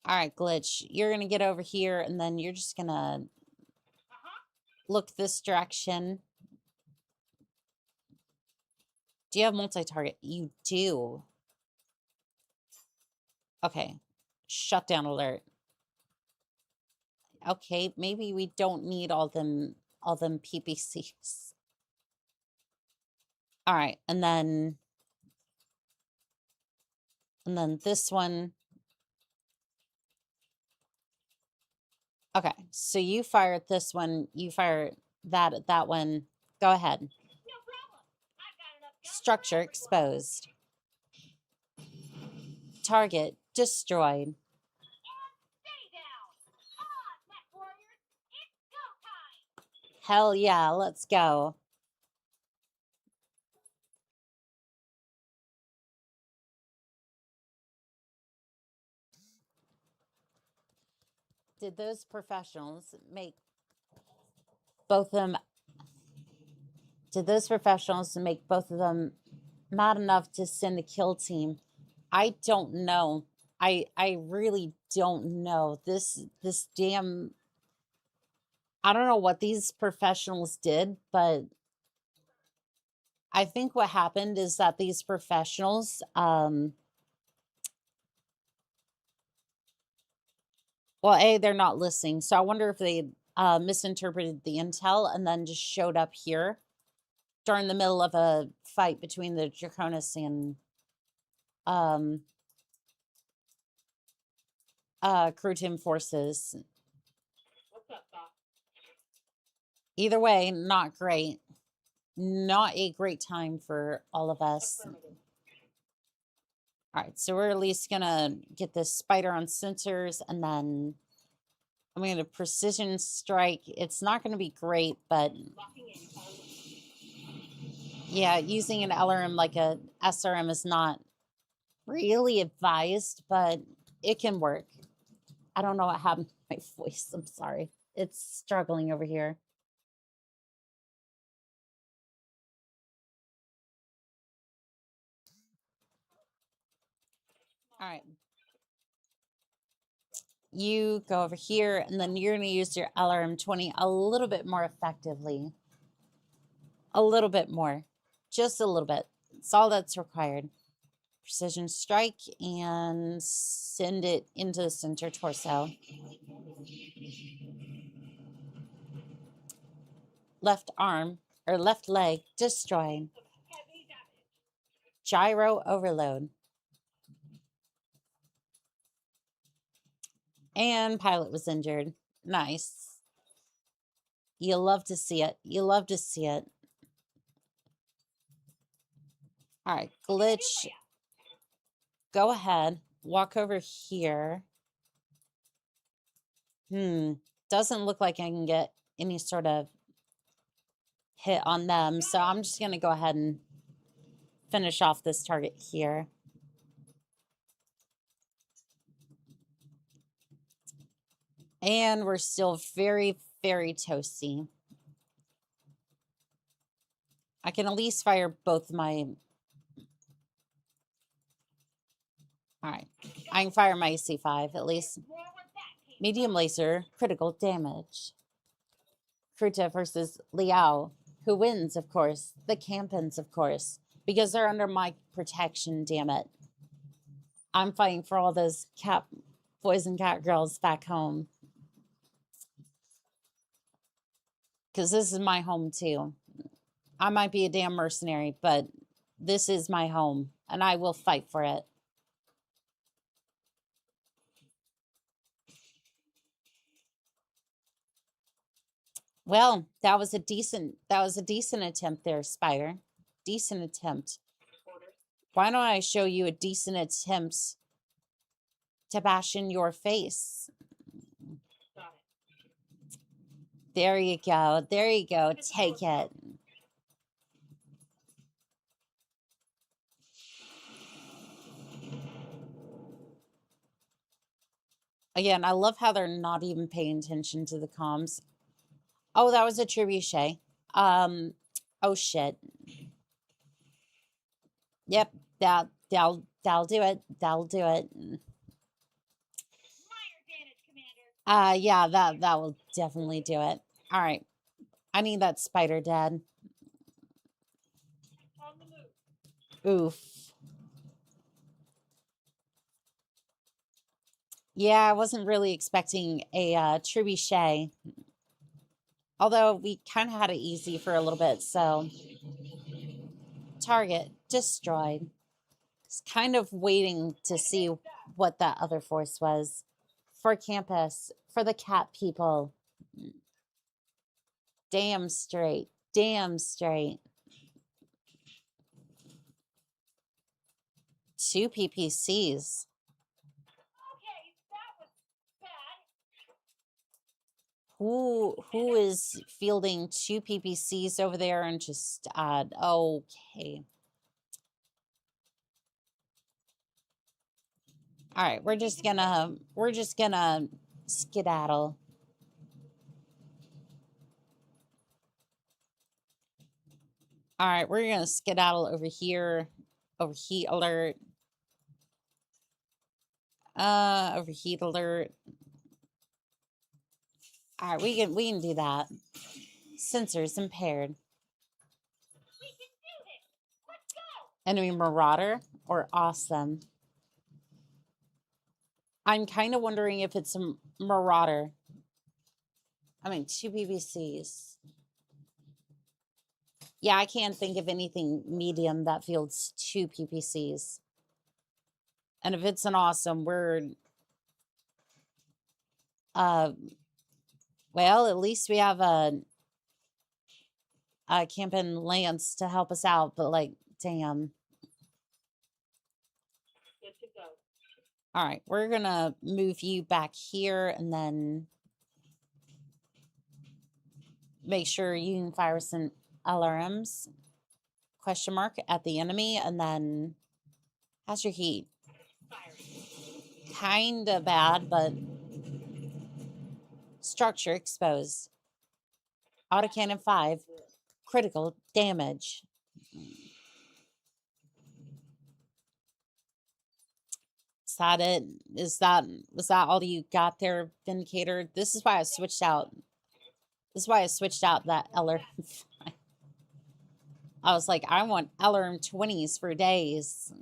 All right, Glitch. You're going to get over here, and then you're just going to look this direction. Do you have multi-target? You do. Okay. Shutdown alert. Okay, maybe we don't need all them PPCs. All right, and then this one. Okay, so you fire at this one, you fire that at that one. Go ahead. No problem. I've got enough guns Structure for everyone. exposed. Target destroyed. And stay down. Come on, Mech Warriors. It's go time. Hell yeah, let's go. Did those professionals make both of them? Did those professionals make both of them mad enough to send a kill team? I don't know. I really don't know. This damn. I don't know what these professionals did, but I think what happened is that these professionals, well, A, they're not listening. So I wonder if they misinterpreted the intel and then just showed up here during the middle of a fight between the Draconis and crew team forces. What's up, Doc? Either way, not great. not a great time for all of us. All right, so we're at least gonna get this spider on sensors, and then I'm gonna precision strike. It's not gonna be great, but yeah, using an LRM like a SRM is not really advised, but it can work. I don't know what happened to my voice. I'm sorry. It's struggling over here. All right. You go over here, and then you're going to use your LRM-20 a little bit more effectively. A little bit more. Just a little bit. It's all that's required. Precision strike and send it into the center torso. Left arm, or left leg, destroyed. Gyro overload. And pilot was injured. Nice. You love to see it. You love to see it. All right, glitch. Go ahead. Walk over here. Doesn't look like I can get any sort of hit on them. So I'm just going to go ahead and finish off this target here. And we're still very, very toasty. I can at least fire both my... All right. I can fire my C5 at least. Medium laser, critical damage. Kruta versus Liao. Who wins, of course? The Campins, of course. Because they're under my protection, damn it. I'm fighting for all those boys and cat girls back home. Because this is my home, too. I might be a damn mercenary, but this is my home. And I will fight for it. Well, that was a decent attempt there, Spider. Decent attempt. Why don't I show you a decent attempt to bash in your face? There you go. There you go. Take it. Again, I love how they're not even paying attention to the comms. Oh, that was a trebuchet. Oh shit. Yep, that'll do it. That'll do it. Yeah, that will definitely do it. All right. I need that spider dead. Oof. Yeah, I wasn't really expecting a trebuchet. Although we kind of had it easy for a little bit, so... Target destroyed. Just kind of waiting to see what that other force was. For campus. For the cat people. Damn straight. Damn straight. 2 PPCs. Who is fielding 2 PPCs over there and just okay. All right, we're just gonna skedaddle. All right, we're gonna skedaddle over here. Overheat alert. Overheat alert. All right, we can do that. Sensors impaired. We can do this. Let's go. Enemy Marauder or Awesome. I'm kind of wondering if it's a Marauder. I mean, 2 BBCs. Yeah, I can't think of anything medium that fields 2 PPCs. And if it's an Awesome, we're... well, at least we have a Camping Lance to help us out, but like, damn. Good to go. All right, we're gonna move you back here and then make sure you can fire some LRMs, question mark, at the enemy, and then how's your heat? Kinda bad, but structure exposed. Autocannon 5, critical damage. Is that it? Was that all you got there, Vindicator? This is why I switched out. This is why I switched out that LRM. I was like, I want LRM 20s for days.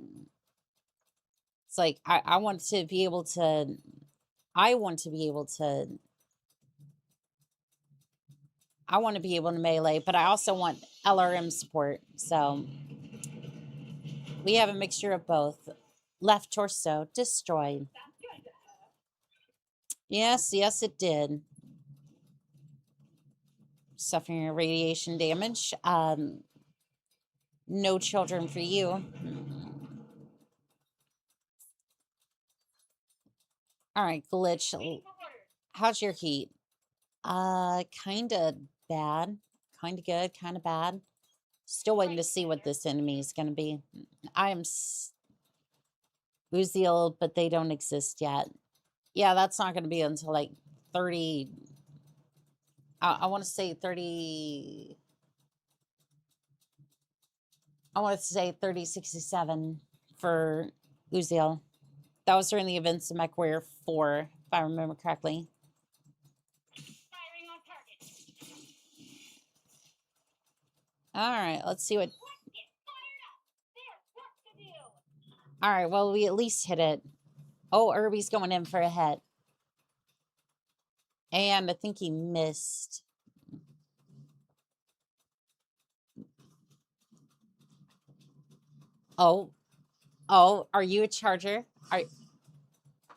It's like I want to be able to melee, but I also want LRM support. So we have a mixture of both. Left torso destroyed. Yes, yes, it did. Suffering radiation damage. No children for you. All right, Glitch. How's your heat? Kind of bad. Kind of good, kind of bad. Still waiting to see what this enemy is going to be. I am Uziel, but they don't exist yet. Yeah, that's not going to be until like 30. I want to say 30. I want to say 3067 for Uziel. That was during the events of MechWarrior 4, if I remember correctly. Firing on target. All right, let's see what. Let's get fired up. There's work to do. All right, well, we at least hit it. Oh, Irby's going in for a hit. And I think he missed. Oh, are you a charger?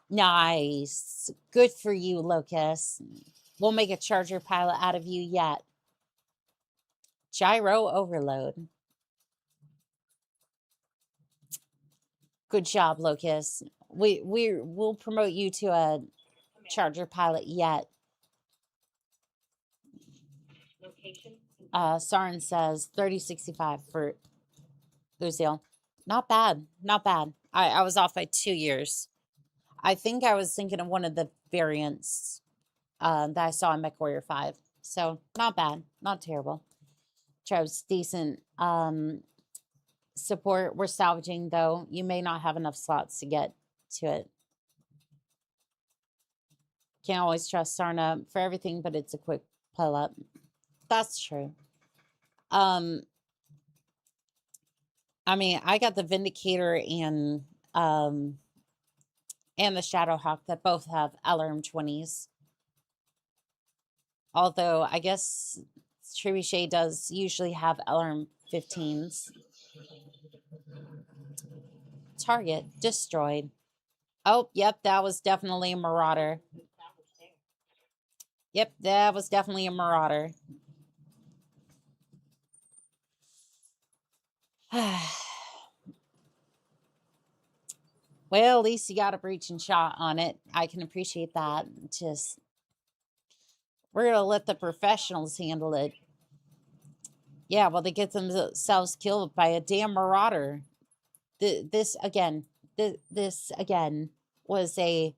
Nice. Good for you, Locust. We'll make a charger pilot out of you yet. Gyro overload. Good job, Locust. We'll promote you to a charger pilot yet. Location. Sarin says 3065 for Uziel. Not bad. Not bad. I was off by 2 years. I think I was thinking of one of the variants that I saw in MechWarrior 5. So, not bad. Not terrible. Chose decent support. We're salvaging, though. You may not have enough slots to get to it. Can't always trust Sarna for everything, but it's a quick pull up. That's true. I mean, I got the Vindicator and the Shadowhawk that both have LRM 20s. Although I guess Trebuchet does usually have LRM 15s. Target destroyed. Oh, yep, that was definitely a Marauder. Yep, that was definitely a Marauder. Well, at least you got a breaching shot on it. I can appreciate that. Just, we're going to let the professionals handle it. Yeah, well, they get themselves killed by a damn Marauder. This again was a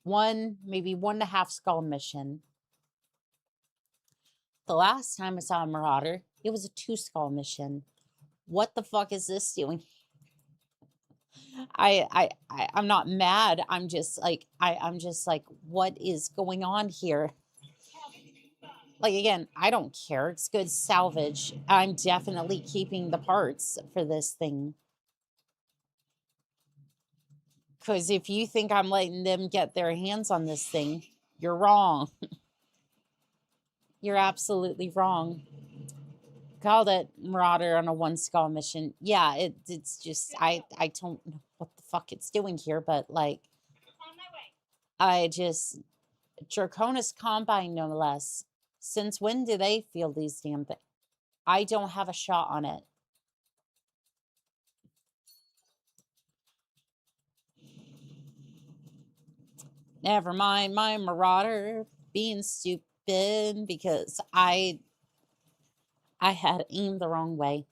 maybe 1.5 skull mission. The last time I saw a Marauder, it was a 2 skull mission. What the fuck is this doing? I'm not mad. I'm just like, I'm just like, what is going on here? Like, again, I don't care. It's good salvage. I'm definitely keeping the parts for this thing. Because if you think I'm letting them get their hands on this thing, you're wrong. You're absolutely wrong. Called it Marauder on a 1 skull mission. Yeah, it's just, I don't know what the fuck it's doing here, but like, On my way. I just, Draconis Combine, no less. Since when do they feel these damn things? I don't have a shot on it. Never mind my marauder being stupid because I had aimed the wrong way.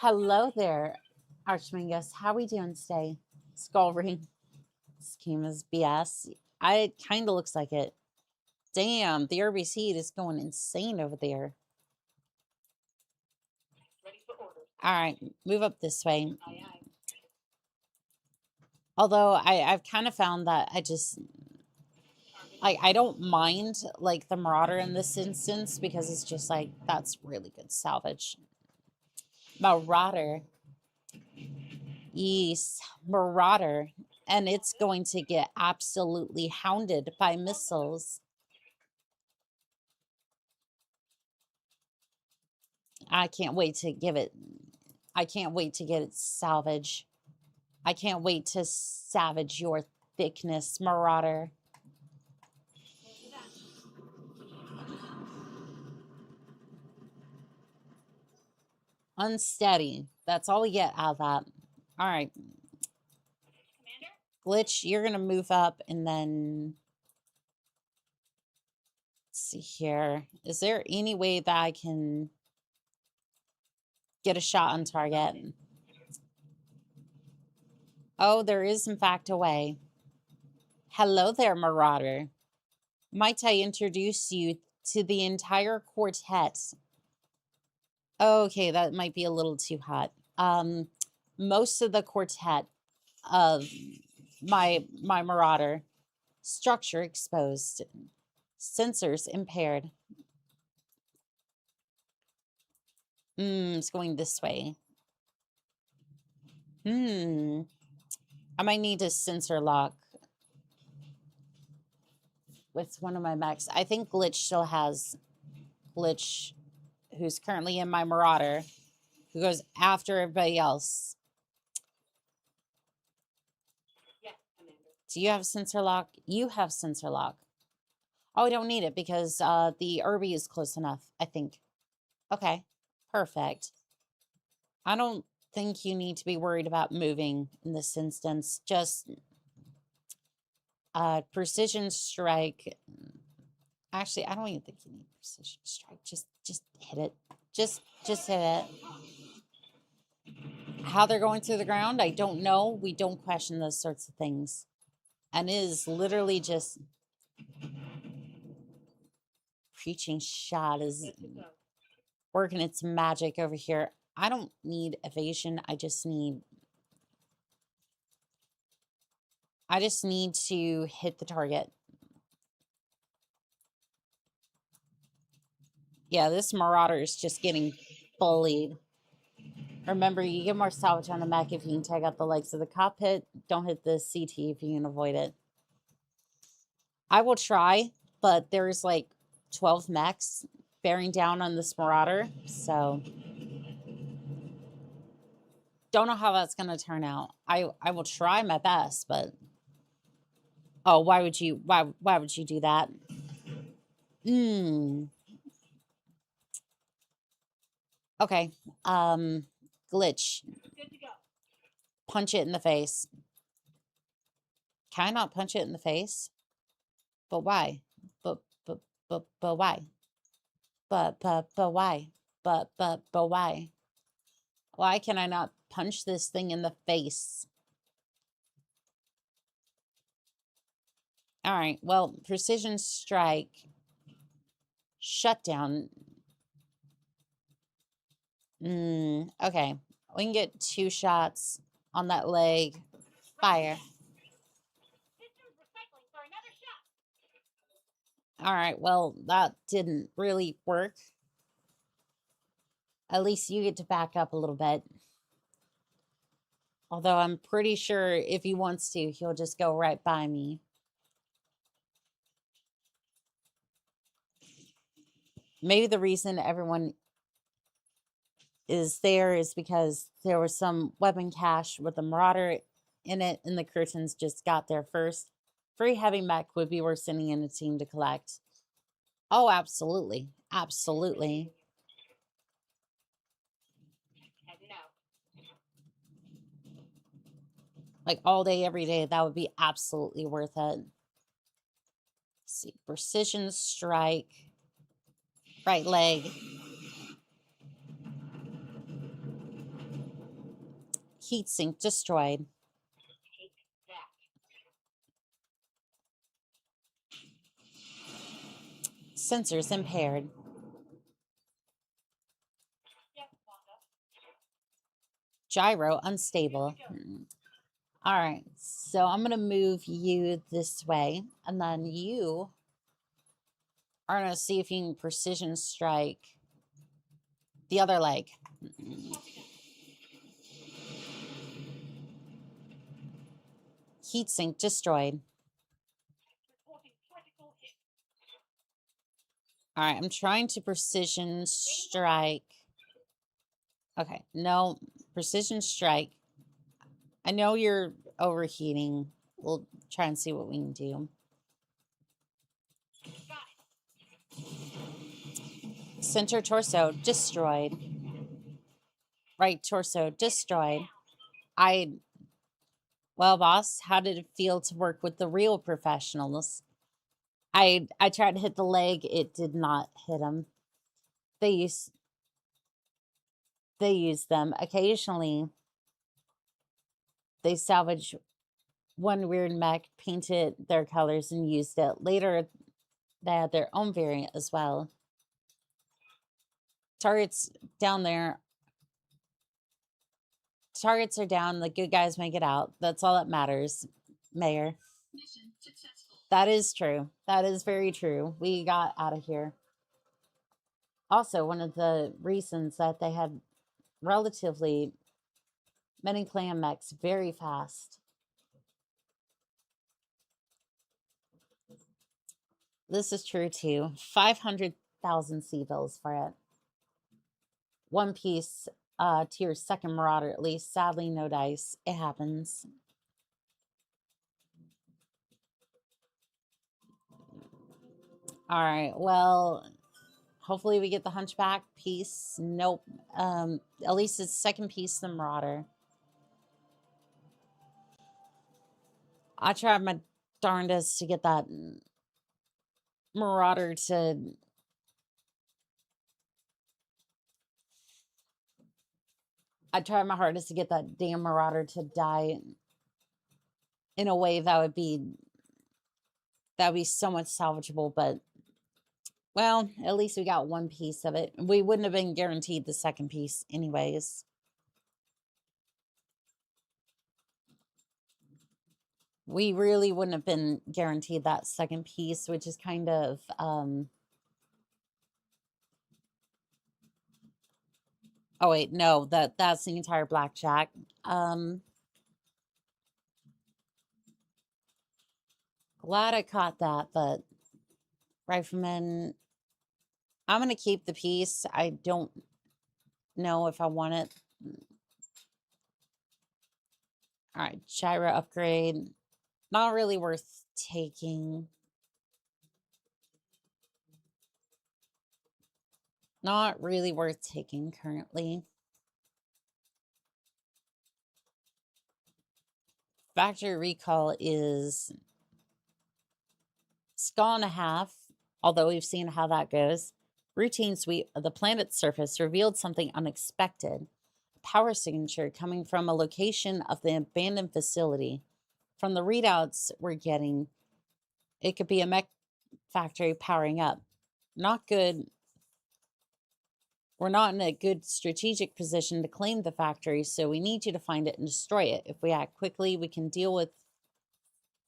Hello there, Archmingus. How we doing today? Skull ring. Schema's BS. It kind of looks like it. Damn, the RBC is going insane over there. Ready for orders. All right, move up this way. Aye, aye. Although I've kind of found that I don't mind like the Marauder in this instance because it's just like that's really good salvage. Marauder. Yes, Marauder. And it's going to get absolutely hounded by missiles. I can't wait to get it salvage. I can't wait to savage your thickness, Marauder. Unsteady. That's all we get out of that. All right. Commander? Glitch, you're going to move up and then... Let's see here. Is there any way that I can get a shot on target? Oh, there is in fact a way. Hello there, Marauder. Might I introduce you to the entire quartet? Okay, that might be a little too hot. Most of the quartet of my Marauder, structure exposed, sensors impaired. It's going this way. I might need a sensor lock with one of my mechs. I think Glitch still has Glitch, who's currently in my Marauder, who goes after everybody else. Yes, Commander. Do you have sensor lock? You have sensor lock. Oh, I don't need it because the Irby is close enough, I think. Okay, perfect. I don't think you need to be worried about moving in this instance. Just precision strike. Actually, I don't even think you need precision strike. Just hit it. Just hit it. How they're going through the ground, I don't know. We don't question those sorts of things. And it is literally just preaching shot is working its magic over here. I don't need evasion. I just need to hit the target. Yeah, this Marauder is just getting bullied. Remember, you get more salvage on a mech if you can take out the legs of the cockpit. Don't hit the CT if you can avoid it. I will try, but there's like 12 mechs bearing down on this Marauder, so don't know how that's going to turn out. I will try my best, but oh, why would you do that? Okay. Glitch. Good to go. Punch it in the face. Can I not punch it in the face? But why? But why? But why? But why? Why can I not punch this thing in the face? All right, well, precision strike. Shutdown. Okay. We can get 2 shots on that leg. Fire. Systems recycling for another shot. All right, well, that didn't really work. At least you get to back up a little bit. Although I'm pretty sure if he wants to, he'll just go right by me. Maybe the reason everyone is there is because there was some weapon cache with a Marauder in it, and the curtains just got there first. Free heavy mech would be worth sending in a team to collect. Oh, absolutely. Absolutely. Heading out. Like all day, every day, that would be absolutely worth it. Let's see, precision strike, right leg, heat sink destroyed. Take that. Sensors impaired. Yep, Wanda. Gyro unstable. All right, so I'm gonna move you this way, and then you are gonna see if you can precision strike the other leg. Heat sink destroyed. Reporting critical hit. All right, I'm trying to precision strike. Okay, no, precision strike. I know you're overheating. We'll try and see what we can do. Got it. Center torso destroyed. Right torso destroyed. Well, boss, how did it feel to work with the real professionals? I tried to hit the leg. It did not hit him. They use them occasionally. They salvage one weird mech, painted their colors, and used it. Later, they had their own variant as well. Targets down there. Targets are down. The good guys make it out. That's all that matters, Mayor. Mission successful. That is true. That is very true. We got out of here. Also, one of the reasons that they had relatively many clan mechs very fast. This is true too. 500,000 C-bills for it. One piece to your second Marauder, at least. Sadly, no dice. It happens. All right, well, hopefully we get the Hunchback piece. Nope. At least it's second piece, the Marauder. I tried my darndest to get that Marauder to... I tried my hardest to get that damn Marauder to die in a way that would be so much salvageable, but well, at least we got one piece of it. We wouldn't have been guaranteed the second piece anyways. We really wouldn't have been guaranteed that second piece, which is kind of oh wait, no, that's the entire blackjack. Glad I caught that, but Rifleman, I'm gonna keep the piece. I don't know if I want it. All right, gyro upgrade. Not really worth taking. Not really worth taking currently. Factory recall is skull and a half, although we've seen how that goes. Routine sweep of the planet's surface revealed something unexpected. A power signature coming from a location of the abandoned facility. From the readouts we're getting, it could be a mech factory powering up. Not good. We're not in a good strategic position to claim the factory, so we need you to find it and destroy it. If we act quickly, we can deal with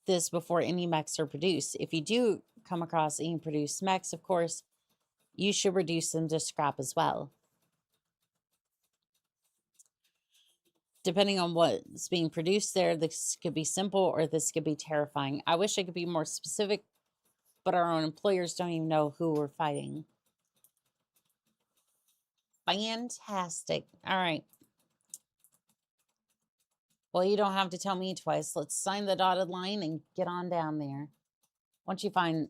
this before any mechs are produced. If you do come across any produced mechs, of course, you should reduce them to scrap as well. Depending on what's being produced there, this could be simple or this could be terrifying. I wish I could be more specific, but our own employers don't even know who we're fighting. Fantastic. All right. Well, you don't have to tell me twice. Let's sign the dotted line and get on down there. Once you find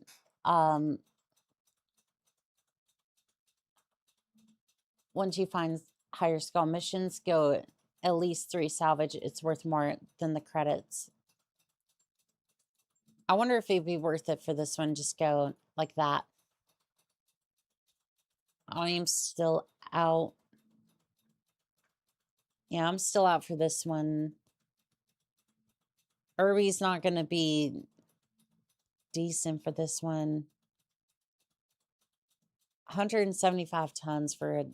once you find higher skull missions, go at least 3 salvage. It's worth more than the credits. I wonder if it'd be worth it for this one. Just go like that. I am still out. Yeah, I'm still out for this one. Irby's not going to be decent for this one. 175 tons for a...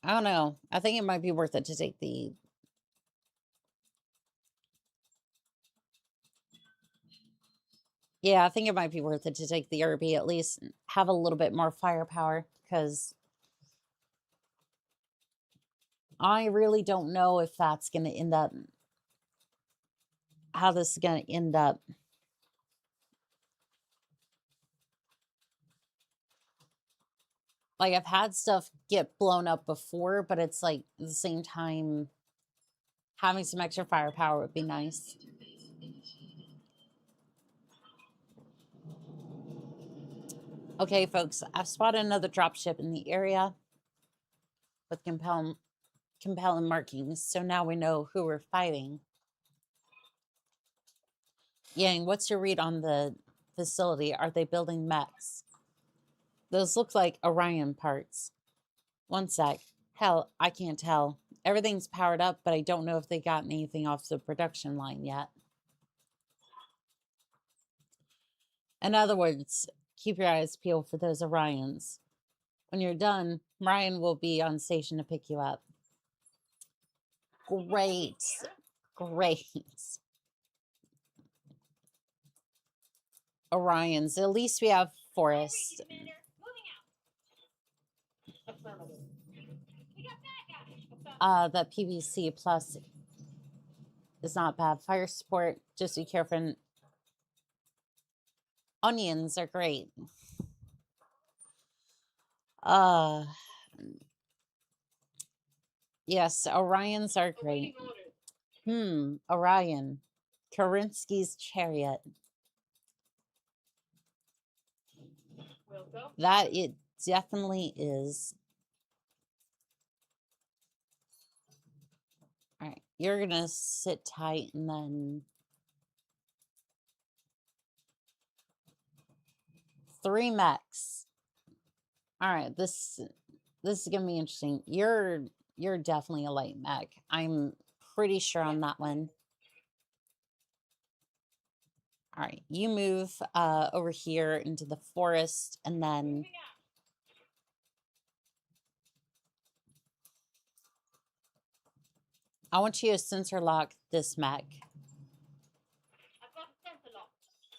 I don't know. I think it might be worth it to take the... Yeah, I think it might be worth it to take the Irby, at least have a little bit more firepower, because I really don't know if that's going to end up... how this is going to end up. Like, I've had stuff get blown up before, but it's like, at the same time, having some extra firepower would be nice. Okay, folks, I've spotted another dropship in the area with compelling markings, so now we know who we're fighting. Yang, what's your read on the facility? Are they building mechs? Those look like Orion parts. One sec. Hell, I can't tell. Everything's powered up, but I don't know if they got anything off the production line yet. In other words, keep your eyes peeled for those Orions. When you're done, Ryan will be on station to pick you up. Great. Great. Orions. At least we have Forest. The PVC plus is not bad. Fire support, just be careful. Onions are great. Yes, Orions are great. Orion. Karinsky's chariot. That it definitely is. All right, you're gonna sit tight and then 3 mechs. All right, this is gonna be interesting. You're definitely a light mech. I'm pretty sure on that one. All right, you move over here into the forest, and then I want you to sensor lock this mech.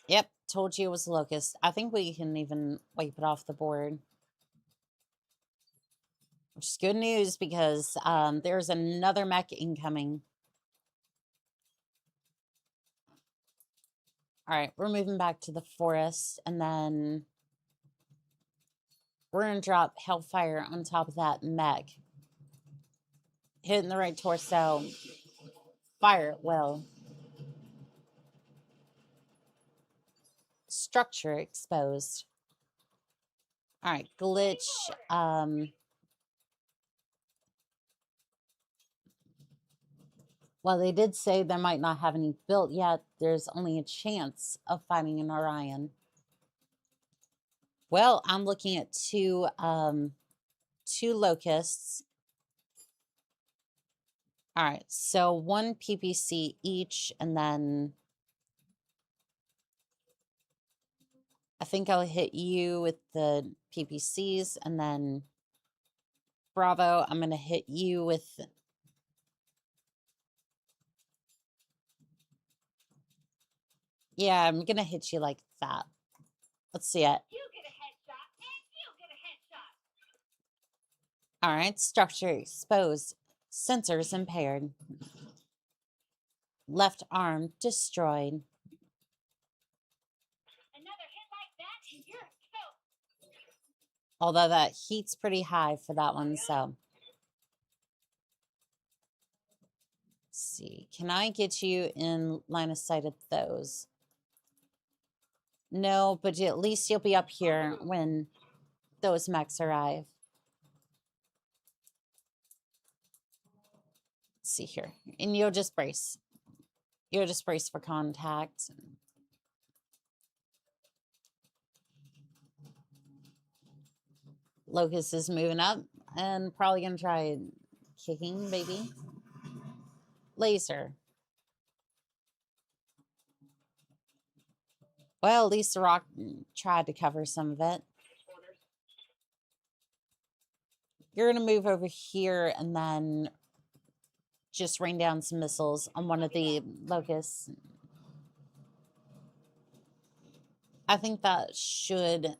Yep, told you it was a locust. I think we can even wipe it off the board. Which is good news because there's another mech incoming. All right, we're moving back to the forest, and then we're going to drop Hellfire on top of that mech. Hitting the right torso. Fire it well. Structure exposed. All right, glitch. Well, they did say they might not have any built yet. There's only a chance of finding an Orion. Well, I'm looking at two locusts. All right, so 1 PPC each, and then I think I'll hit you with the PPCs, and then Bravo, I'm going to hit you with... Yeah, I'm going to hit you like that. Let's see it. You get a headshot, and you get a headshot. All right, structure exposed. Sensors impaired. Left arm destroyed. Another hit like that, and you're toast. Although that heat's pretty high for that one, so. Let's see. Can I get you in line of sight of those? No, but at least you'll be up here when those mechs arrive. Let's see here. And you'll just brace. You'll just brace for contact. Locust is moving up and probably going to try kicking, maybe. Laser. Well, at least the rock tried to cover some of it. You're going to move over here and then just rain down some missiles on one of the locusts. I think that should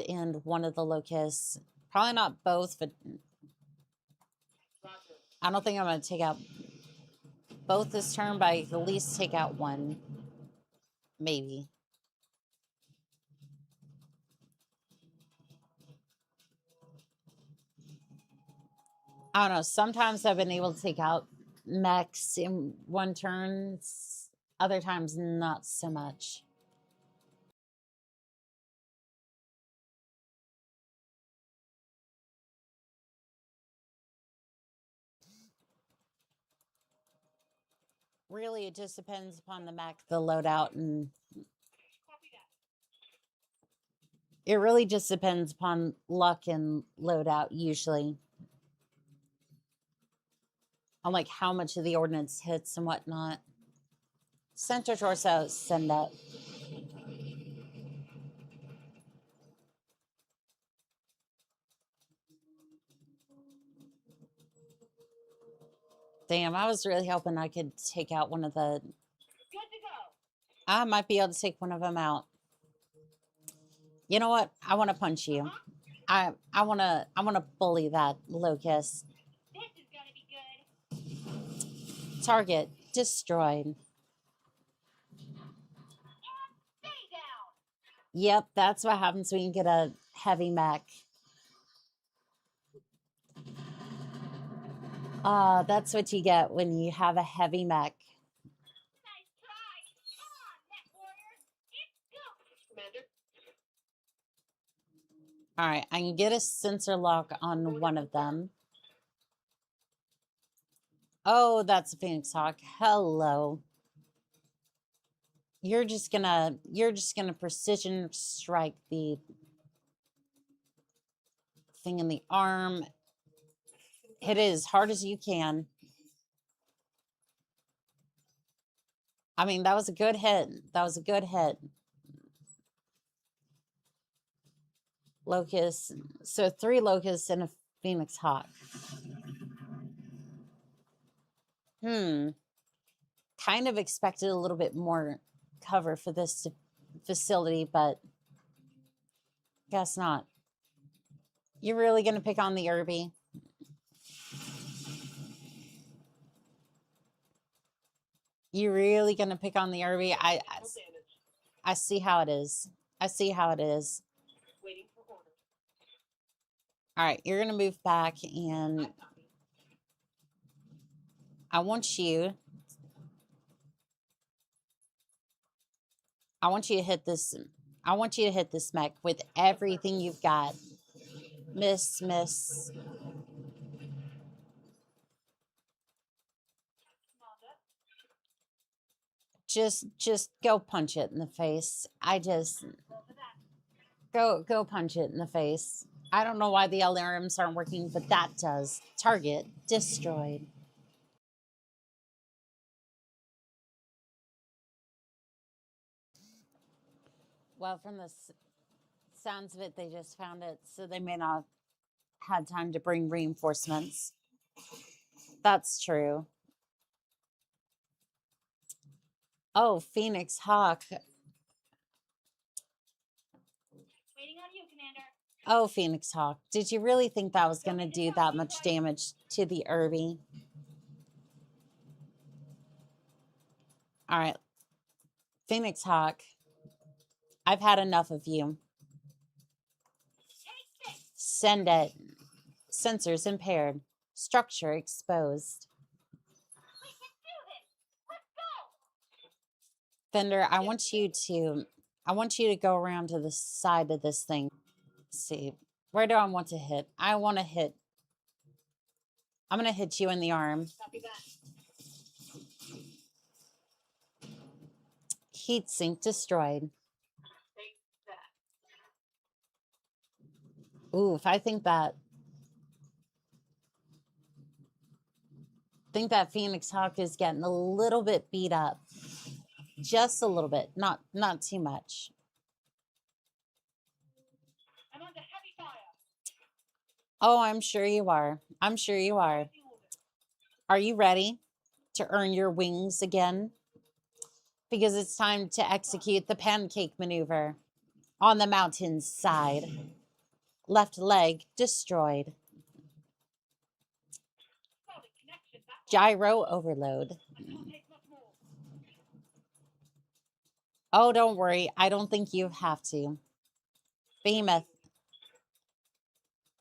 end one of the locusts. Probably not both, but I don't think I'm going to take out both this turn, but I can at least take out one. Maybe. I don't know. Sometimes I've been able to take out mechs in one turn. Other times, not so much. Really, it just depends upon the mech, the loadout, and it really just depends upon luck and loadout, usually. On like how much of the ordnance hits and whatnot. Center torso, send up. Damn, I was really hoping I could take out one of the... Good to go. I might be able to take one of them out. You know what? I want to punch you. I want to bully that locust. This is gonna be good. Target destroyed. And stay down. Yep, that's what happens when you get a heavy mech. That's what you get when you have a heavy mech. Nice try. Come on, Mech Warriors. It's go. Commander. All right, I can get a sensor lock on one of them. Oh, that's a Phoenix Hawk. Hello. You're just gonna precision strike the thing in the arm. Hit it as hard as you can. I mean, that was a good hit. That was a good hit. Locust. So 3 locusts and a Phoenix Hawk. Kind of expected a little bit more cover for this facility, but guess not. You're really going to pick on the Irby? You really going to pick on the Irby? I see how it is. I see how it is. Waiting for orders. All right, you're going to move back, and I want you to hit this. I want you to hit this mech with everything you've got. Miss, miss. Just go punch it in the face. Go punch it in the face. I don't know why the alarms aren't working, but that does. Target destroyed. Well, from the sounds of it, they just found it, so they may not have time to bring reinforcements. That's true. Oh, Phoenix Hawk. Waiting on you, Commander. Oh, Phoenix Hawk. Did you really think that was going to do that much damage to the Irby? All right. Phoenix Hawk. I've had enough of you. Send it. Sensors impaired. Structure exposed. We can do this. Let's go. Fender, I want you to go around to the side of this thing. Let's see. Where do I want to hit? I'm going to hit you in the arm. Copy that. Heat sink destroyed. Take that. Oof, I think that Phoenix Hawk is getting a little bit beat up. Just a little bit, not too much. I'm under heavy fire. Oh, I'm sure you are. I'm sure you are. Taking orders. Are you ready to earn your wings again? Because it's time to execute the pancake maneuver on the mountain's side. Left leg destroyed. Solid connection. That Gyro overload. I can't take much more. Oh, don't worry. I don't think you have to. Behemoth.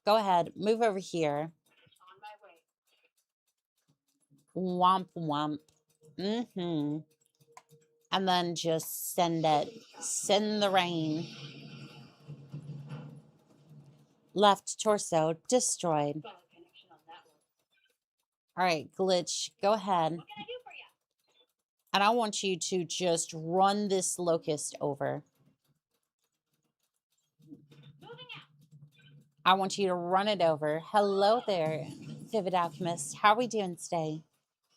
Go ahead. Move over here. On my way. Womp womp. Mm-hmm. And then just send it. Send the rain. Left torso destroyed. Solid connection on that one. All right, Glitch, go ahead. What can I do for you? And I want you to just run this locust over. Moving out. I want you to run it over. Hello there, Vivid Alchemist. How are we doing today?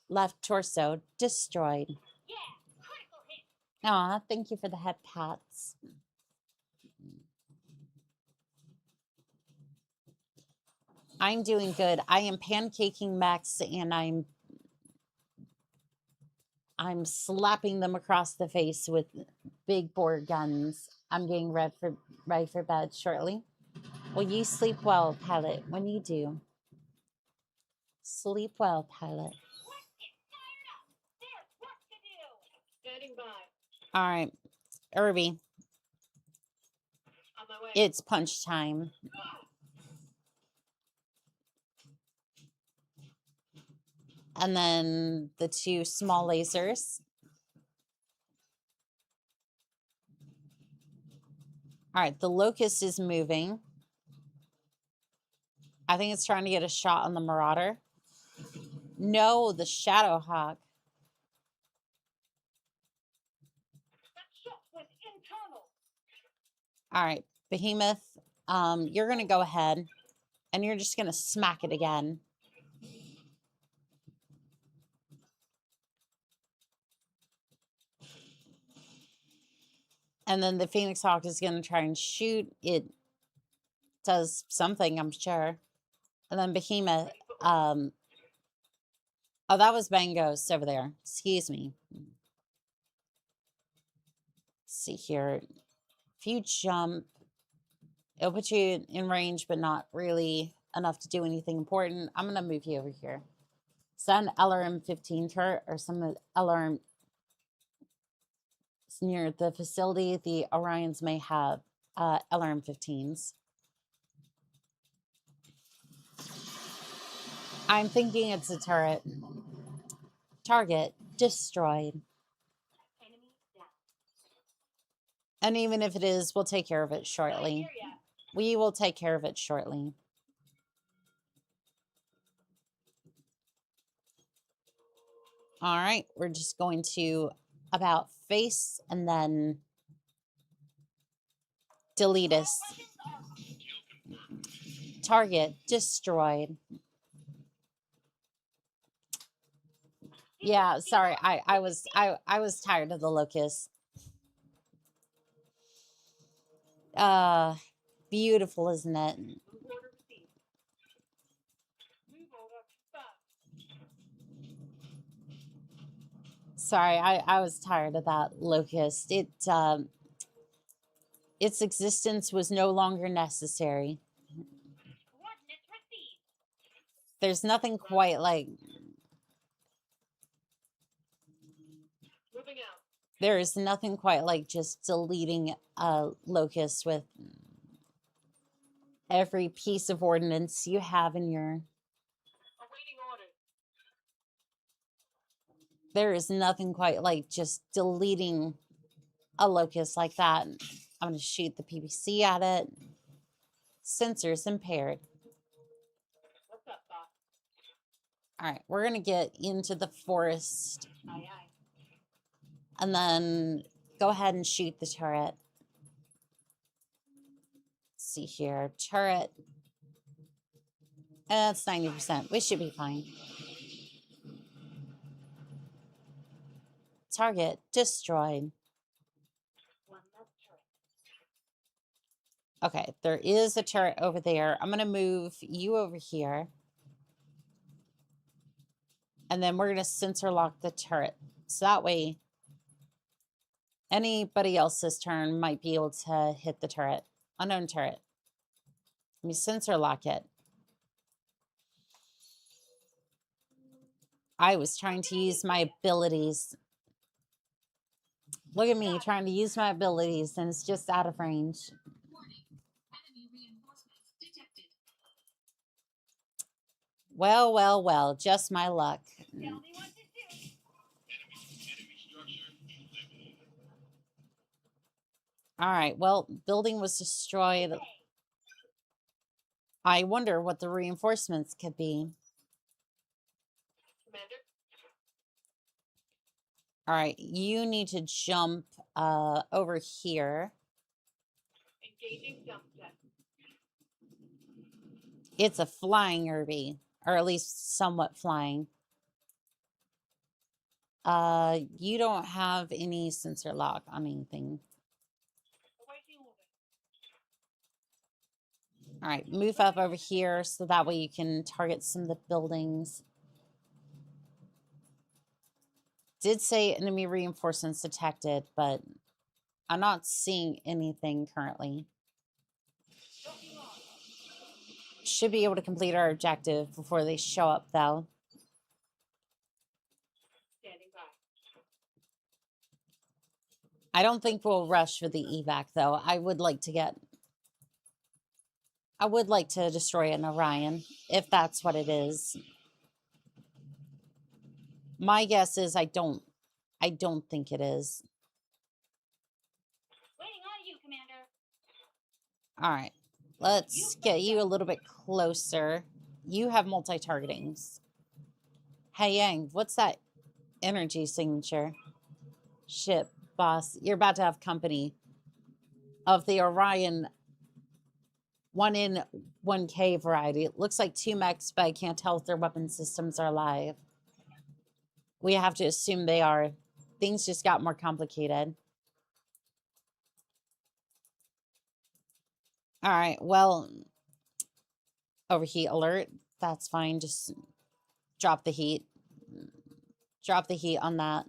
Left torso destroyed. Yeah. Critical hit. Aw, thank you for the head pats. I'm doing good. I am pancaking Max and I'm slapping them across the face with big bore guns. I'm getting ready for bed shortly. Will you sleep well, Pilot? When you do. Sleep well, Pilot. Let's get fired up. There's work to do. Standing by. All right, Irby, On my way. it's punch time. And then the two small lasers. All right, the locust is moving. I think it's trying to get a shot on the marauder. No, the shadow hawk. That shot was internal. All right, Behemoth, you're going to go ahead and you're just going to smack it again. And then the Phoenix Hawk is going to try and shoot. It does something, I'm sure. And then Behemoth, oh, that was Bangos over there. Excuse me. Let's see here. If you jump, it'll put you in range, but not really enough to do anything important. I'm going to move you over here. Is that an LRM-15 turret or some LRM? It's near the facility. The Orions may have LRM-15s. I'm thinking it's a turret. Target destroyed. Enemy down. And even if it is, we'll take care of it I shortly. hear ya. We will take care of it shortly. All right, we're just going to about face and then delete us. Target destroyed. Yeah, sorry, I was tired of the locust. Beautiful, isn't it? Move order received. Move order confirmed. Sorry, I was tired of that locust. Its existence was no longer necessary. Coordinates received. There's nothing quite like Moving out. there is nothing quite like just deleting a locust with every piece of ordnance you have in your. Awaiting orders. There is nothing quite like just deleting a locust like that. I'm going to shoot the PPC at it. Sensors impaired. What's up, boss? All right, we're going to get into the forest Aye, aye. and then go ahead and shoot the turret. Let's see here, turret. That's 90%. We should be fine. Target destroyed. One less turret. Okay, there is a turret over there. I'm going to move you over here. And then we're going to sensor lock the turret. So that way, anybody else's turn might be able to hit the turret. Unknown turret. Let me sensor lock it. I was trying to use my abilities. Look at me trying to use my abilities and it's just out of range. Warning. Enemy reinforcements detected. Well, well, well, just my luck. Tell me what to do. Enemy structure eliminated. All right, well, building was destroyed. I wonder what the reinforcements could be. Commander, All right, you need to jump over here. engaging jump jet. It's a flying Irby, or at least somewhat flying. You don't have any sensor lock on anything. Awaiting order. All right, move up over here so that way you can target some of the buildings. Did say enemy reinforcements detected, but I'm not seeing anything currently. Looking on. Should be able to complete our objective before they show up, though. Standing by. I don't think we'll rush for the evac, though. I would like to destroy an Orion, if that's what it is. My guess is I don't think it is. Waiting on you, Commander. All right, let's get you a little bit closer. You have multi-targetings. Hey, Yang, what's that energy signature? Ship, boss, you're about to have company of the Orion 1N 1K variety. It looks like 2 mechs, but I can't tell if their weapon systems are live. We have to assume they are. Things just got more complicated. All right, well, overheat alert. That's fine. Just drop the heat. Drop the heat on that.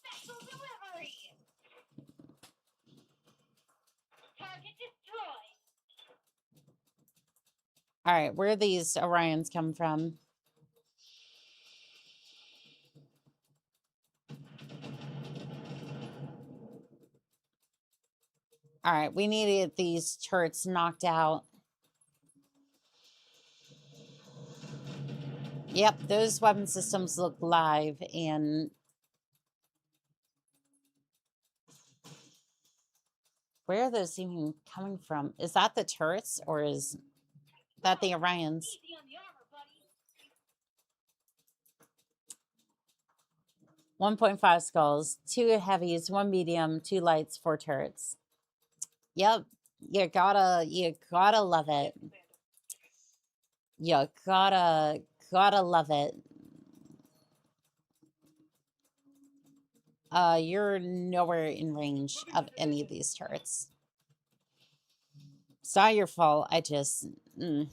Special delivery. Target destroyed. All right, where are these Orions come from? All right, we need to get these turrets knocked out. Yep, those weapon systems look live, and where are those even coming from? Is that the turrets, or is that the Orions? Easy on the armor, buddy. 1.5 skulls, 2 heavies, 1 medium, 2 lights, 4 turrets. Yep, you gotta love it. You gotta love it. You're nowhere in range of any of these turrets. It's not your fault. I just Good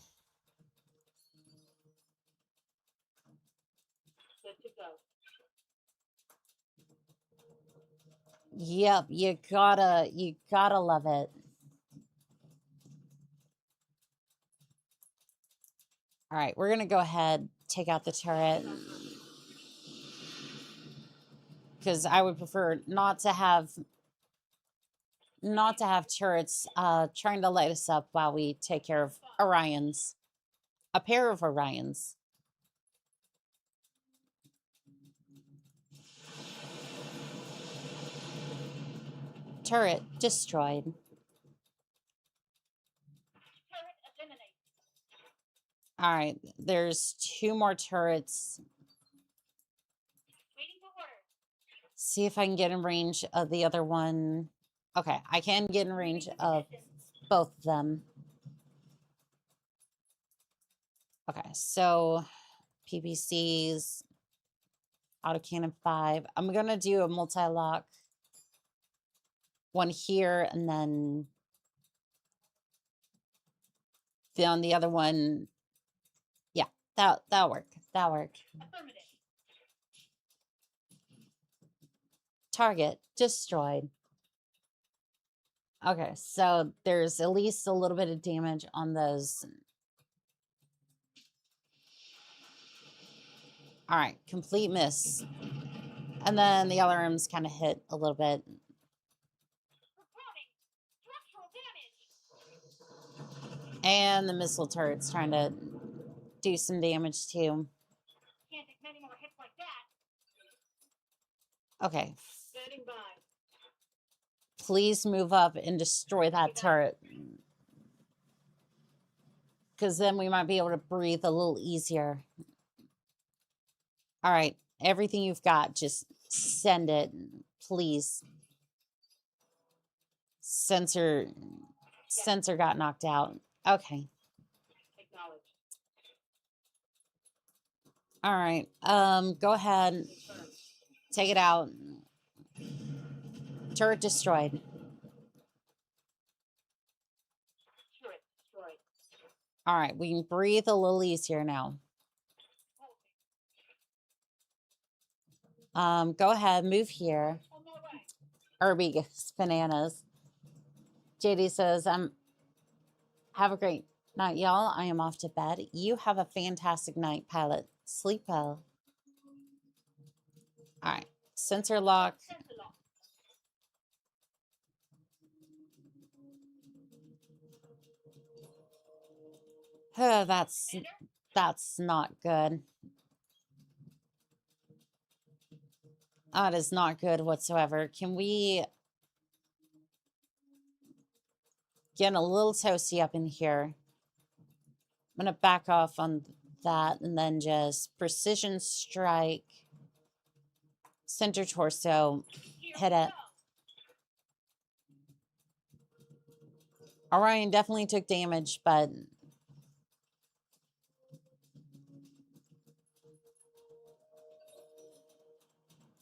to go. Yep, you gotta love it. All right, we're gonna go ahead, take out the turret, because I would prefer not to have turrets trying to light us up while we take care of Orions. A pair of Orions. Turret destroyed. Turret eliminated. All right, there's 2 more turrets. Waiting for orders. See if I can get in range of the other one. Okay, I can get in range of both of them. Okay, so PPCs, autocannon 5. I'm gonna do a multi-lock. One here and then on the other one. Yeah, that'll work. That'll work. Affirmative. Target destroyed. Okay, so there's at least a little bit of damage on those. All right, complete miss. And then the other arms kind of hit a little bit. Reporting. Structural damage. And the missile turret's trying to do some damage too. Can't take many more hits like that. Okay, Standing by. please move up and destroy that turret. Because then we might be able to breathe a little easier. All right, everything you've got, just send it, please. Sensor got knocked out. Okay. Acknowledge. All right. Go ahead. Take it out. Turret destroyed. Turret destroyed. All right, we can breathe a little easier now. Go ahead, move here. On my way. Irby gets bananas. JD says, have a great night, y'all. I am off to bed. You have a fantastic night, pilot. Sleep well. All right, sensor lock. Sensor lock. Oh, that's not good. That is not good whatsoever. Can we get a little toasty up in here? I'm gonna back off on that and then just precision strike, center torso, hit it. Orion definitely took damage, but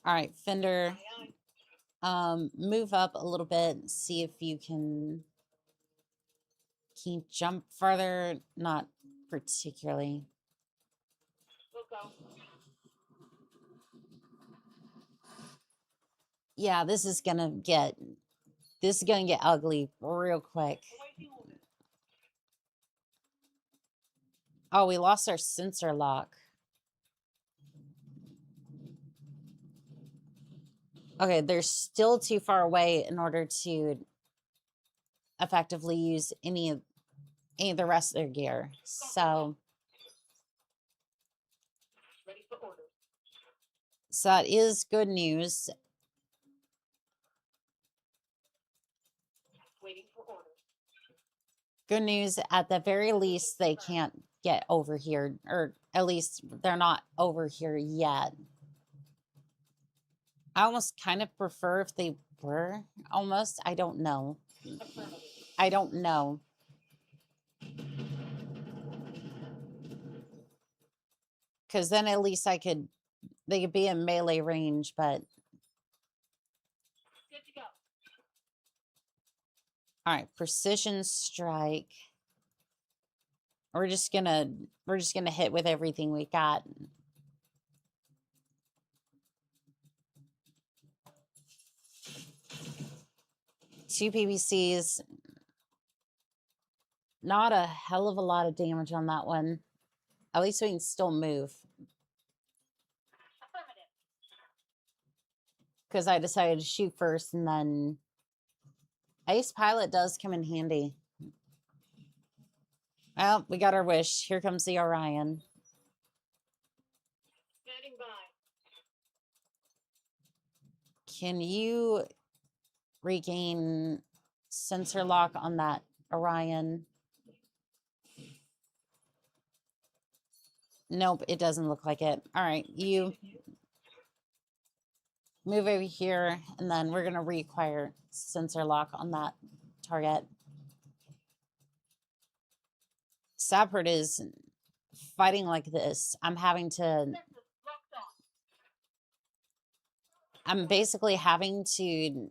all right, Fender, move up a little bit, see if you can jump further. Not particularly. We'll go. Yeah, this is gonna get ugly real quick. Awaiting orders. Oh, we lost our sensor lock. Okay, they're still too far away in order to effectively use any of the rest of their gear. So Ready for orders. that is good news. Waiting for orders. Good news, at the very least, they can't get over here, or at least they're not over here yet. I almost kind of prefer if they were, almost. I don't know. Affirmative. I don't know. Because then at least they could be in melee range, but Good to go. all right, precision strike. We're just gonna hit with everything we got. Two PVCs. Not a hell of a lot of damage on that one. At least we can still move. Affirmative. Because I decided to shoot first and then Ace Pilot does come in handy. Well, we got our wish. Here comes the Orion. Standing by. Can you regain sensor lock on that Orion. Nope, it doesn't look like it. All right, you move over here, and then we're going to reacquire sensor lock on that target. Sappert is fighting like this. I'm basically having to,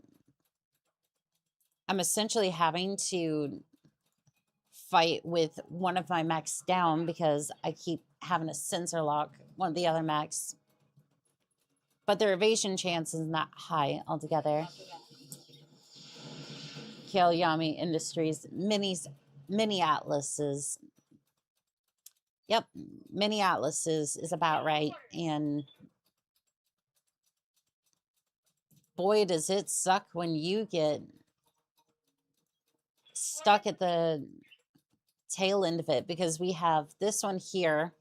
I'm essentially having to fight with one of my mechs down because I keep having a sensor lock one of the other mechs. But their evasion chance is not high altogether. Kyoyami Industries, mini atlases. Yep, mini atlases is about right. And boy, does it suck when you get stuck at the tail end of it, because we have this one here,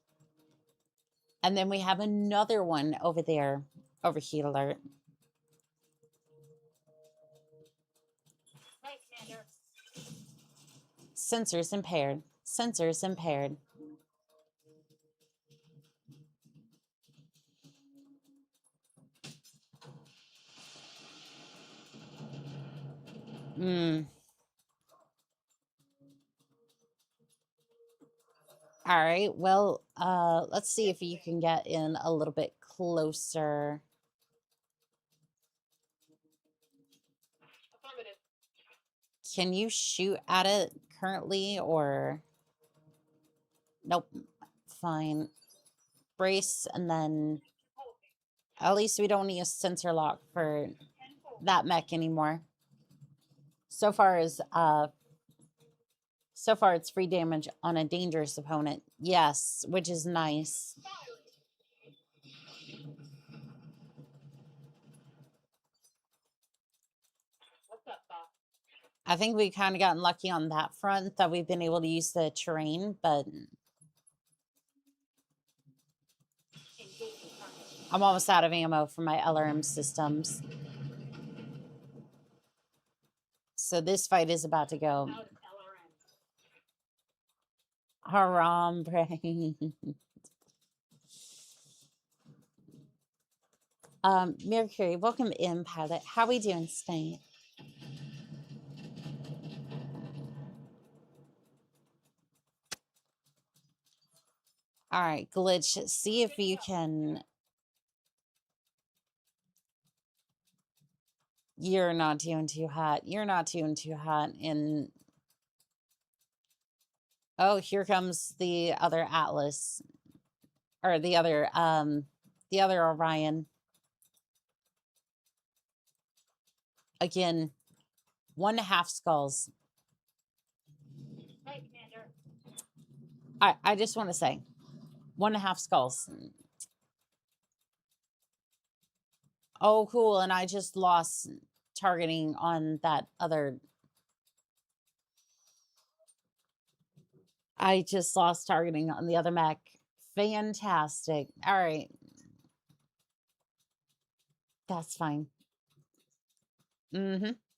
and then we have another one over there. Overheat alert. Sensors impaired. Sensors impaired. All right, well, let's see if you can get in a little bit closer. Can you shoot at it currently, or? Nope, fine. Brace, and then at least we don't need a sensor lock for that mech anymore. So far it's free damage on a dangerous opponent. Yes, which is nice. I think we kind of gotten lucky on that front that we've been able to use the terrain, but I'm almost out of ammo for my LRM systems. So this fight is about to go. Haram brain. Mercury, welcome in, pilot. How we doing tonight? All right, Glitch, see if you can. You're not doing too hot. You're not doing too hot. And oh, here comes the other Atlas, or the other Orion. Again, 1.5 skulls. Right, Commander. I just want to say, 1.5 skulls. Oh, cool. And I just lost targeting on that other. I just lost targeting on the other mech. Fantastic. All right. That's fine.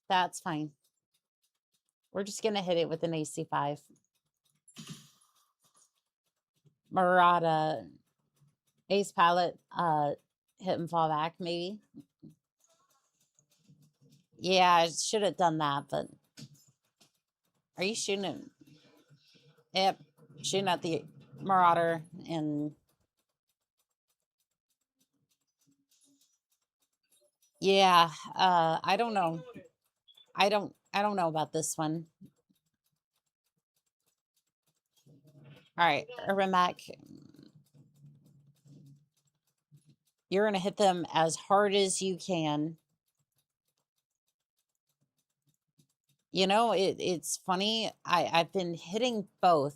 That's fine. We're just going to hit it with an AC5. Murata. Ace pallet. Hit and fall back, maybe. Yeah, I should have done that, but are you shooting at? Yep, shooting at the Marauder, and yeah, I don't know. I don't know about this one. All right, Urban-Mac. You're gonna hit them as hard as you can. You know, it's funny. I've been hitting both.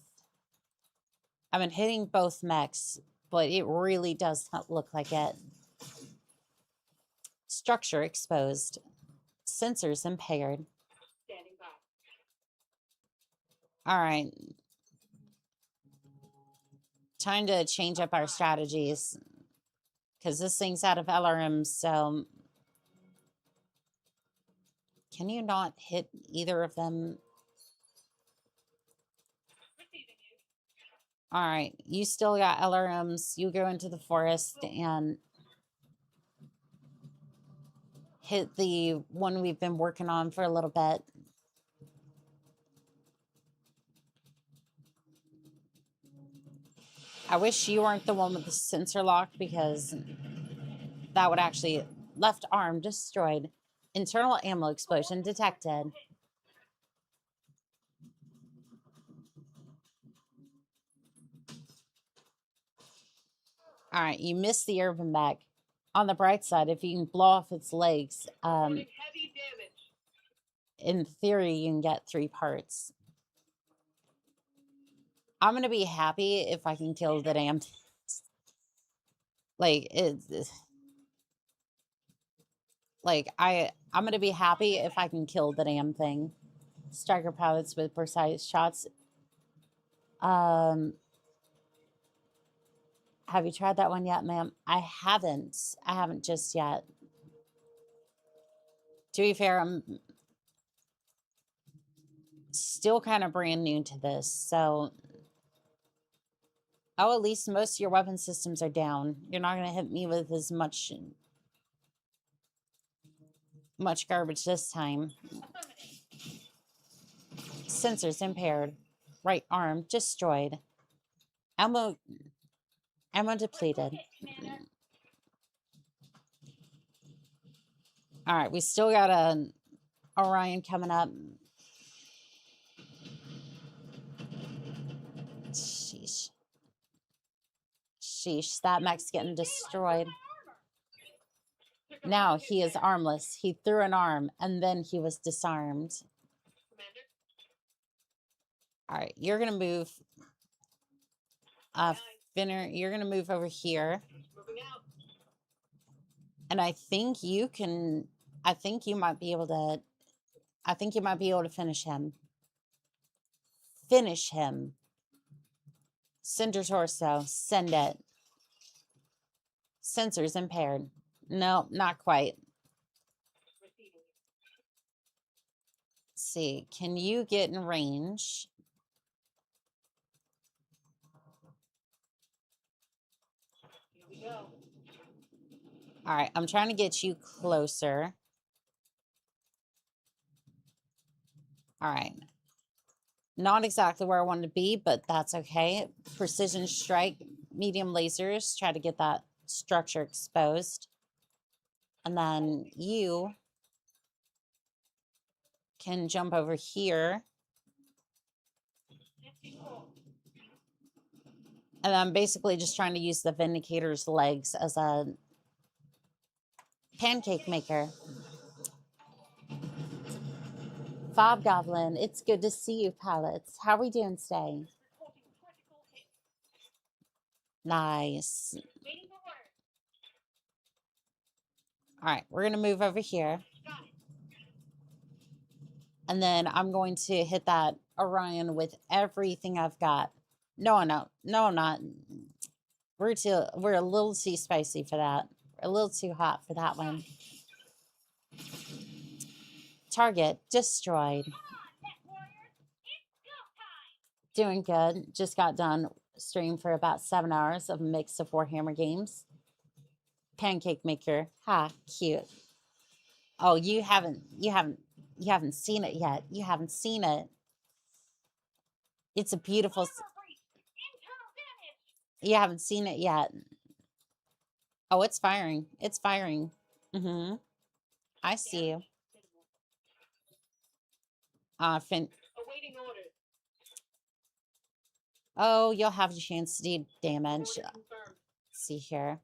I've been hitting both mechs, but it really does not look like it. Structure exposed. Sensors impaired. Standing by. All right. Time to change up our strategies, because this thing's out of LRM, so Can you not hit either of them? Receiving you. All right, you still got LRMs. You go into the forest and hit the one we've been working on for a little bit. I wish you weren't the one with the sensor lock, because that would actually... Left arm destroyed. Internal ammo explosion detected. All right, you missed the urban mech. On the bright side, if you can blow off its legs, Reporting heavy damage. in theory, you can get 3 parts. I'm gonna be happy if I can kill the damn... Like, I'm gonna be happy if I can kill the damn thing. Striker pilots with precise shots. Have you tried that one yet, ma'am? I haven't. I haven't just yet. To be fair, I'm still kind of brand new to this, so... Oh, at least most of your weapon systems are down. You're not going to hit me with as much garbage this time. Sensors impaired. Right arm destroyed. Ammo depleted. All right, we still got an Orion coming up. Sheesh. Sheesh, that mech's getting destroyed. Now he is armless. He threw an arm and then he was disarmed. Commander. All right, you're gonna move. Finner, you're gonna move over here. Moving out. And I think you can. I think you might be able to. I think you might be able to finish him. Finish him. Cinder torso. Send it. Sensors impaired. No, not quite. Receiving you. Let's see. Can you get in range? Here we go. All right, I'm trying to get you closer. All right. Not exactly where I wanted to be, but that's okay. Precision strike, medium lasers. Try to get that structure exposed. And then you can jump over here. And I'm basically just trying to use the Vindicator's legs as a pancake maker. Fob Goblin, it's good to see you, pallets. How are we doing today? Reporting critical hit. Nice. Waiting for word. All right, we're going to move over here. Got it. And then I'm going to hit that Orion with everything I've got. No, I'm not. We're a little too spicy for that. We're a little too hot for that one. Target destroyed. Come on, Net Warriors. It's go time. Doing good. Just got done stream for about 7 hours of a mix of Warhammer games. Pancake maker. Ha, cute. Oh, you haven't seen it yet. You haven't seen it. It's a beautiful... Armor breach. Internal damage. You haven't seen it yet. Oh, it's firing. It's firing. Mm-hmm. I see you. Awaiting orders. Oh, you'll have a chance to do damage. Order confirmed. Let's see here.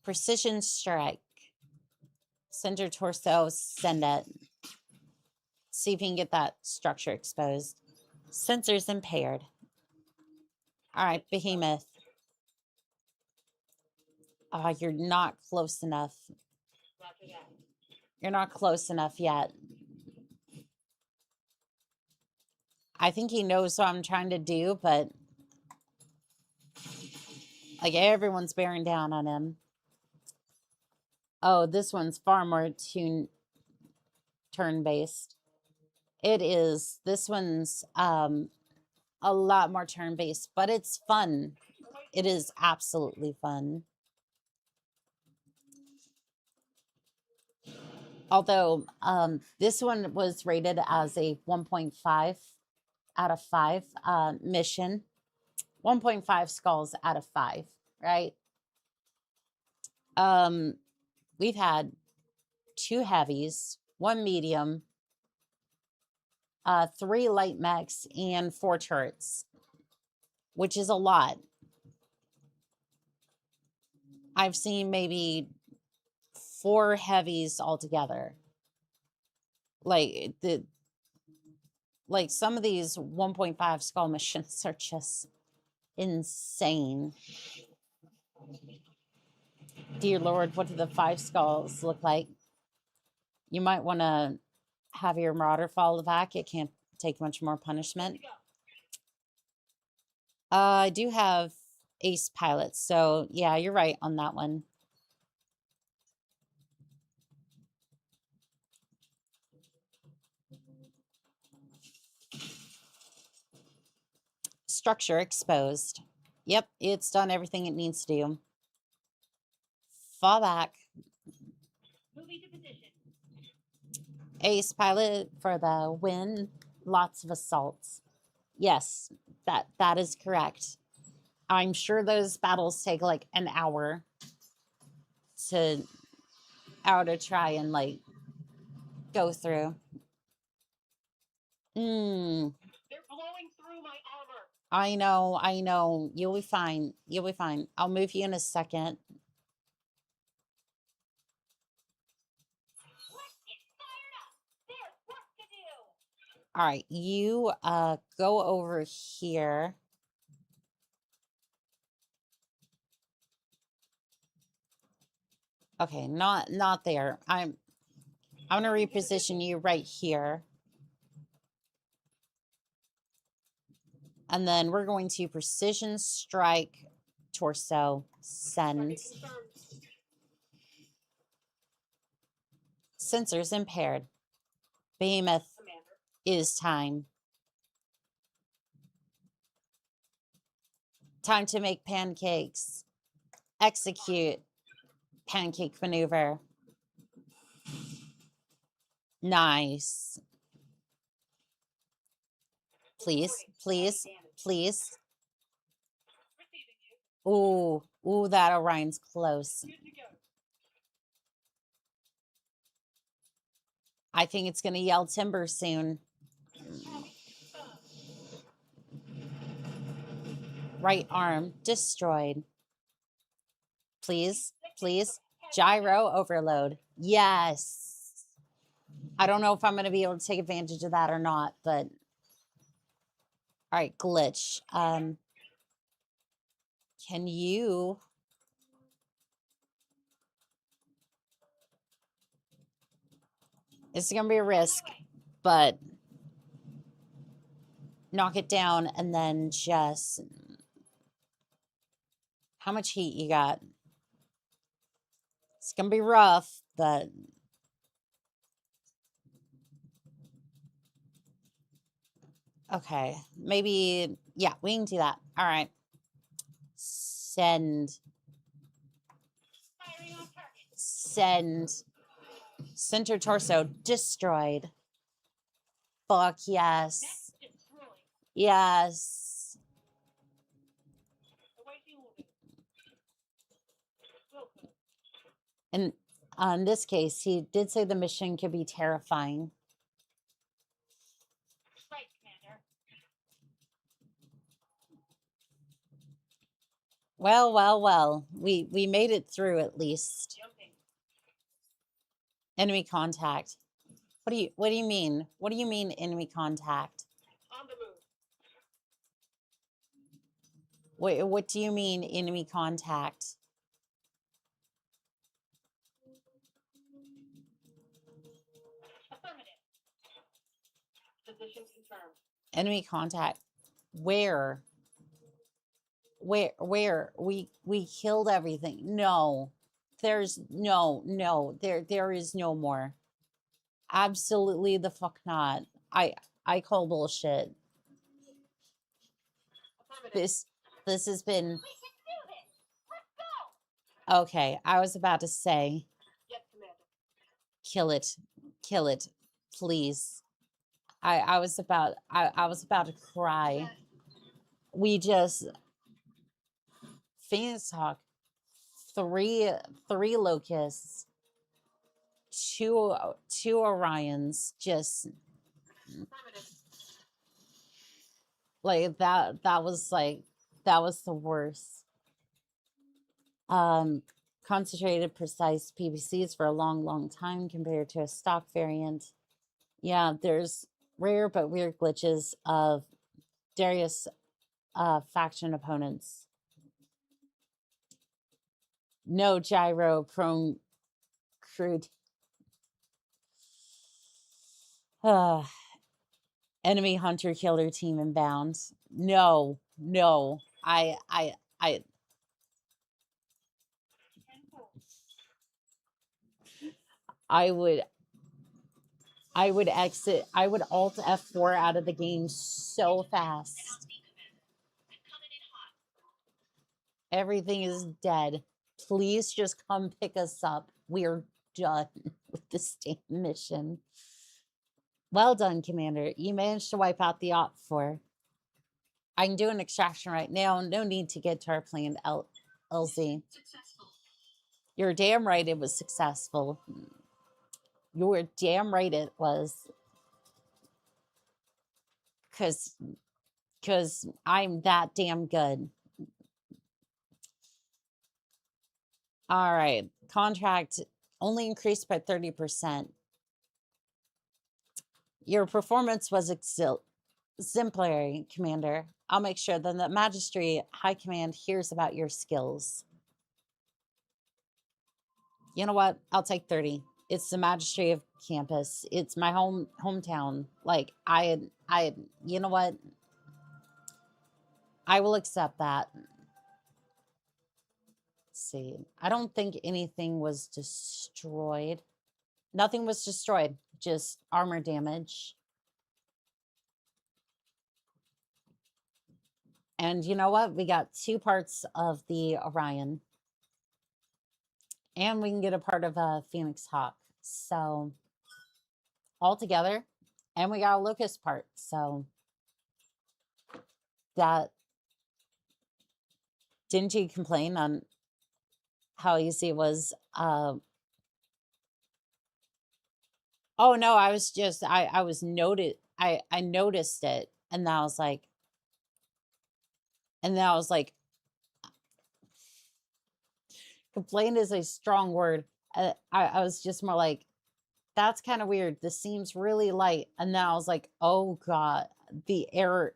Precision strike. Center torso, send it. See if you can get that structure exposed. Sensors impaired. All right, Behemoth. Oh, you're not close enough. Roger that. You're not close enough yet. I think he knows what I'm trying to do, but like everyone's bearing down on him. Oh, this one's far more tuned. turn-based. It is. This one's a lot more turn-based, but it's fun. It is absolutely fun. Although this one was rated as a 1.5 out of 5 mission. 1.5 skulls out of 5, right? We've had 2 heavies, 1 medium, 3 light mechs, and 4 turrets, which is a lot. I've seen maybe 4 heavies altogether. Like some of these 1.5 skull missions are just insane. Dear Lord, what do the 5 skulls look like? You might want to have your marauder fall back. It can't take much more punishment. I do have ace pilots, so yeah, you're right on that one. Structure exposed. Yep, it's done everything it needs to do. Fall back. Moving to position. Ace pilot for the win. Lots of assaults. Yes, that is correct. I'm sure those battles take like an hour to try and like go through. They're blowing through my armor. I know. You'll be fine. You'll be fine. I'll move you in a second. Let's get fired up. There's work to do. All right, you go over here. Okay, not there. I'm gonna reposition you right here. And then we're going to precision strike torso, send. Sensors impaired. Behemoth is time. Time to make pancakes. Execute pancake maneuver. Nice. Please, please, please. Ooh, that Orion's close. I think it's going to yell timber soon. Right arm destroyed. Please, please. Gyro overload. Yes. I don't know if I'm going to be able to take advantage of that or not, but all right, glitch. Can you... It's going to be a risk, but knock it down and then just... How much heat you got? It's going to be rough, but... Okay, maybe... Yeah, we can do that. All right. Send. Send. Center torso destroyed. Fuck yes. Yes. And on this case, he did say the mission could be terrifying. Right, Commander. Well. We made it through at least. Jumping. Enemy contact. What do you mean? What do you mean enemy contact? On the move. Wait, what do you mean enemy contact? Affirmative. Position confirmed. Enemy contact. Where? Where? We killed everything. No. There's no. There is no more. Absolutely the fuck not. I call bullshit. This has been We can do this. Let's go. okay. I was about to say, Yes, Commander. kill it, please. I was about to cry. We just Phoenix Hawk, three locusts, two Orions, just like that was the worst. Concentrated precise PVCs for a long time compared to a stock variant. Yeah, there's rare but weird glitches of Darius faction opponents. No gyro prone crude. Enemy hunter killer team inbound. No. I would exit. I would alt F4 out of the game so fast. Everything is dead. Please just come pick us up. We're done with this damn mission. Well done, Commander. You managed to wipe out the Op4. I can do an extraction right now. No need to get to our planned LZ. You're damn right it was successful. You're damn right it was. Because I'm that damn good. All right. Contract only increased by 30%. Your performance was exemplary, Commander. I'll make sure that the Magistracy High Command hears about your skills. You know what? I'll take 30. It's the Magistracy of Campus. It's my hometown. Like, you know what? I will accept that. Let's see. I don't think anything was destroyed. Nothing was destroyed. Just armor damage. And you know what? We got 2 parts of the Orion. And we can get a part of a Phoenix Hawk. So, all together. And we got a Locust part. So, that... Didn't you complain on how easy it was? Oh, no, I was just... I was noted... I noticed it. And then I was like... Complain is a strong word. I was just more like, that's kind of weird. This seems really light. And then I was like, oh God, the error.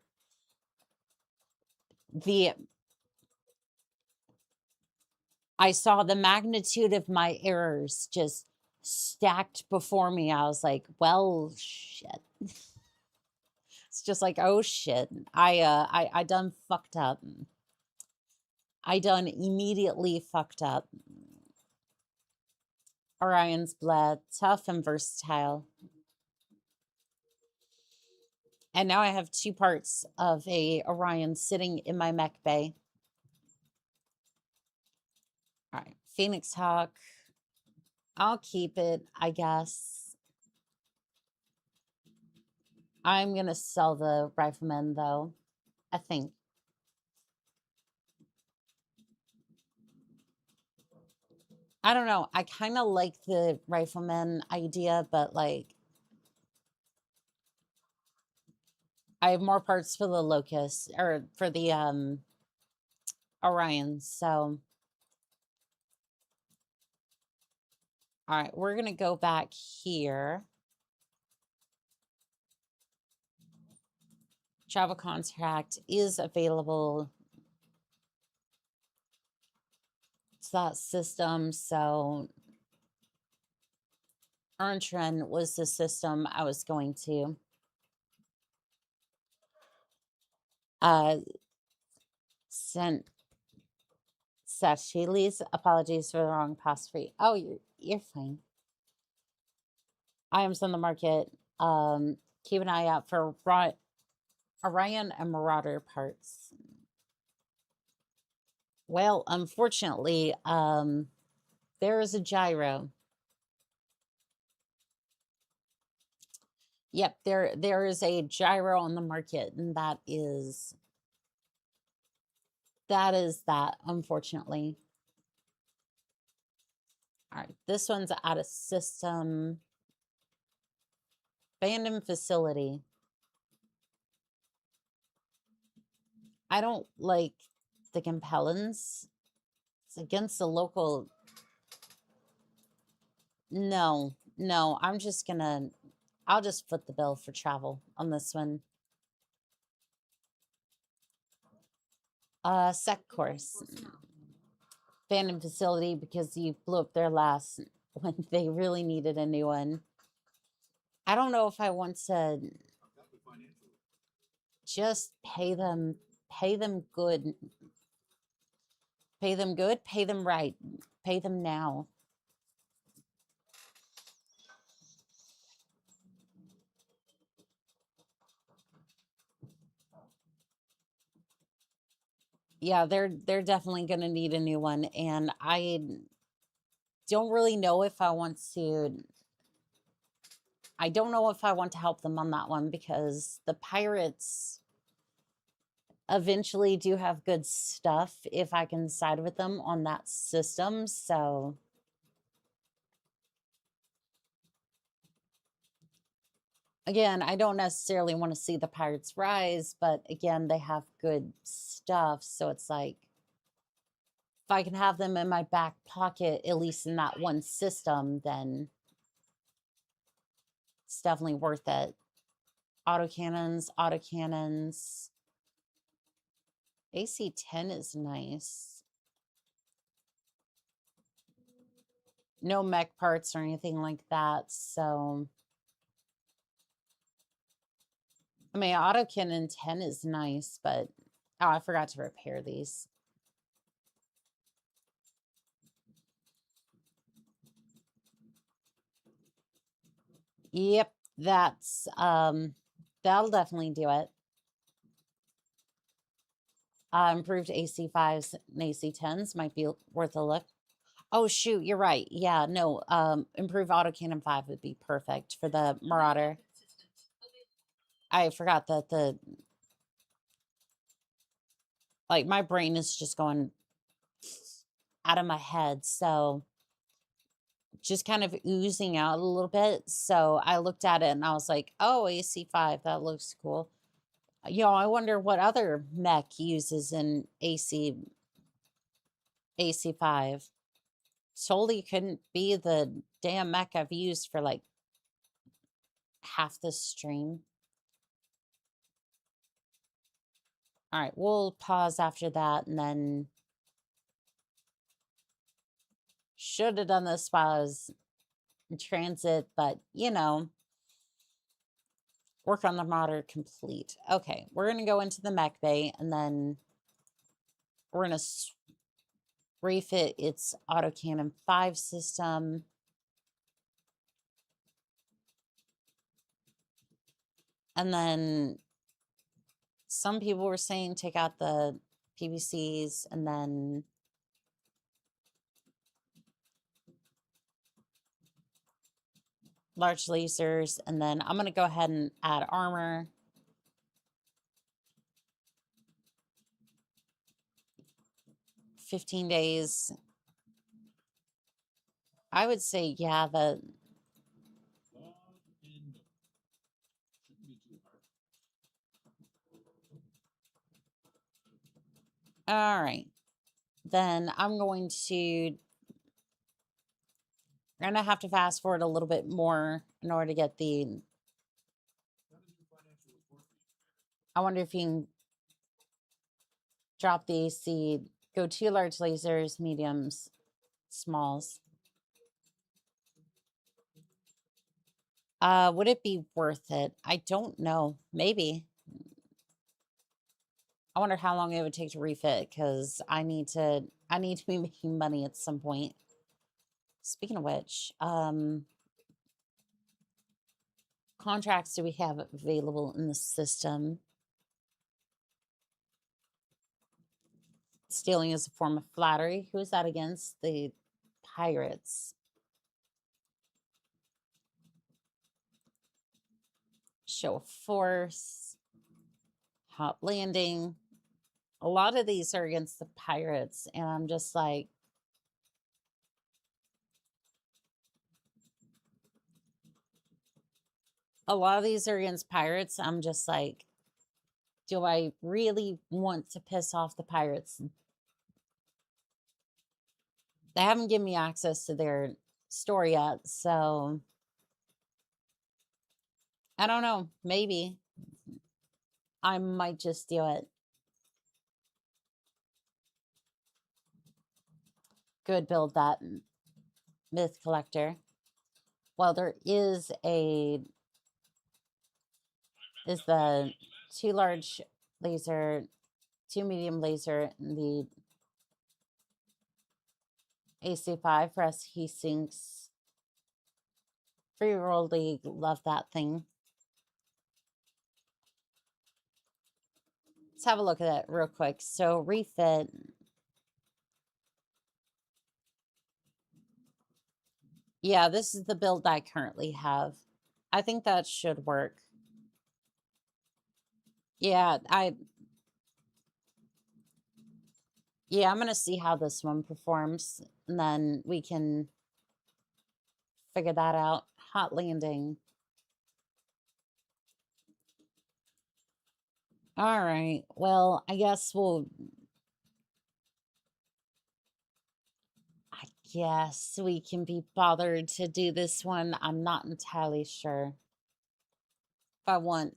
I saw the magnitude of my errors just stacked before me. I was like, well, shit. It's just like, oh shit. I done fucked up. I done immediately fucked up. Orion's blood, tough and versatile. And now I have 2 parts of a Orion sitting in my mech bay. All right, Phoenix Hawk. I'll keep it, I guess. I'm going to sell the Rifleman, though, I think. I don't know. I kind of like the Rifleman idea, but, like, I have more parts for the Locust, or for the Orion, so... All right, we're going to go back here. Travel contract is available. It's that system, so Oni-chan was the system I was going to. Sent Sachili's apologies for the wrong pass free. Oh, you're fine. items on the market. Keep an eye out for Orion and Marauder parts. Well, unfortunately, there is a gyro. Yep, there is a gyro on the market, and that is that, unfortunately. All right, this one's out of system. Abandoned facility. I don't like the compellents. It's against the local. No, I'm just gonna, I'll just foot the bill for travel on this one. Sec course. Abandoned facility because you blew up their last when they really needed a new one. I don't know if I want to just pay them good. Pay them good, pay them right, pay them now. Yeah, they're definitely going to need a new one, and I don't really know if I want to. I don't know if I want to help them on that one because the pirates eventually do have good stuff if I can side with them on that system. So again, I don't necessarily want to see the pirates rise, but again, they have good stuff. So it's like, if I can have them in my back pocket, at least in that one system, then it's definitely worth it. Autocannons. AC 10 is nice. No mech parts or anything like that, so. I mean, autocannon 10 is nice, but oh, I forgot to repair these. Yep, that's that'll definitely do it. Improved AC 5s and AC 10s might be worth a look. Oh shoot, you're right. Yeah, no, improved autocannon 5 would be perfect for the Marauder. I forgot that the, like, my brain is just going out of my head, so just kind of oozing out a little bit. So I looked at it and I was like, oh, AC 5, that looks cool. You know, I wonder what other mech uses in AC 5. Totally couldn't be the damn mech I've used for like half the stream. All right, we'll pause after that and then should have done this while I was in transit, but you know, work on the modder complete. Okay, we're going to go into the mech bay and then we're going to refit its autocannon 5 system. And then some people were saying take out the PVCs and then large lasers. And then I'm going to go ahead and add armor. $15 days. I would say, yeah, all right. Then I'm going to, we're going to have to fast forward a little bit more in order to get the, I wonder if you can drop the AC, go 2 large lasers, mediums, smalls. Would it be worth it? I don't know. Maybe. I wonder how long it would take to refit because I need to be making money at some point. Speaking of which, contracts do we have available in the system? Stealing is a form of flattery. Who is that against? The pirates. Show of force. Hot landing. A lot of these are against the pirates, and I'm just like, a lot of these are against pirates. I'm just like, do I really want to piss off the pirates? They haven't given me access to their store yet, so I don't know. Maybe I might just do it. Good, build that myth collector. Well, there is the 2 large laser, 2 medium laser, and the AC5 for us. He sinks. Free roll league, love that thing. Let's have a look at it real quick. So refit. Yeah, this is the build I currently have. I think that should work. Yeah, I'm gonna see how this one performs, and then we can figure that out. Hot landing. All right. Well, I guess we can be bothered to do this one. I'm not entirely sure if I want.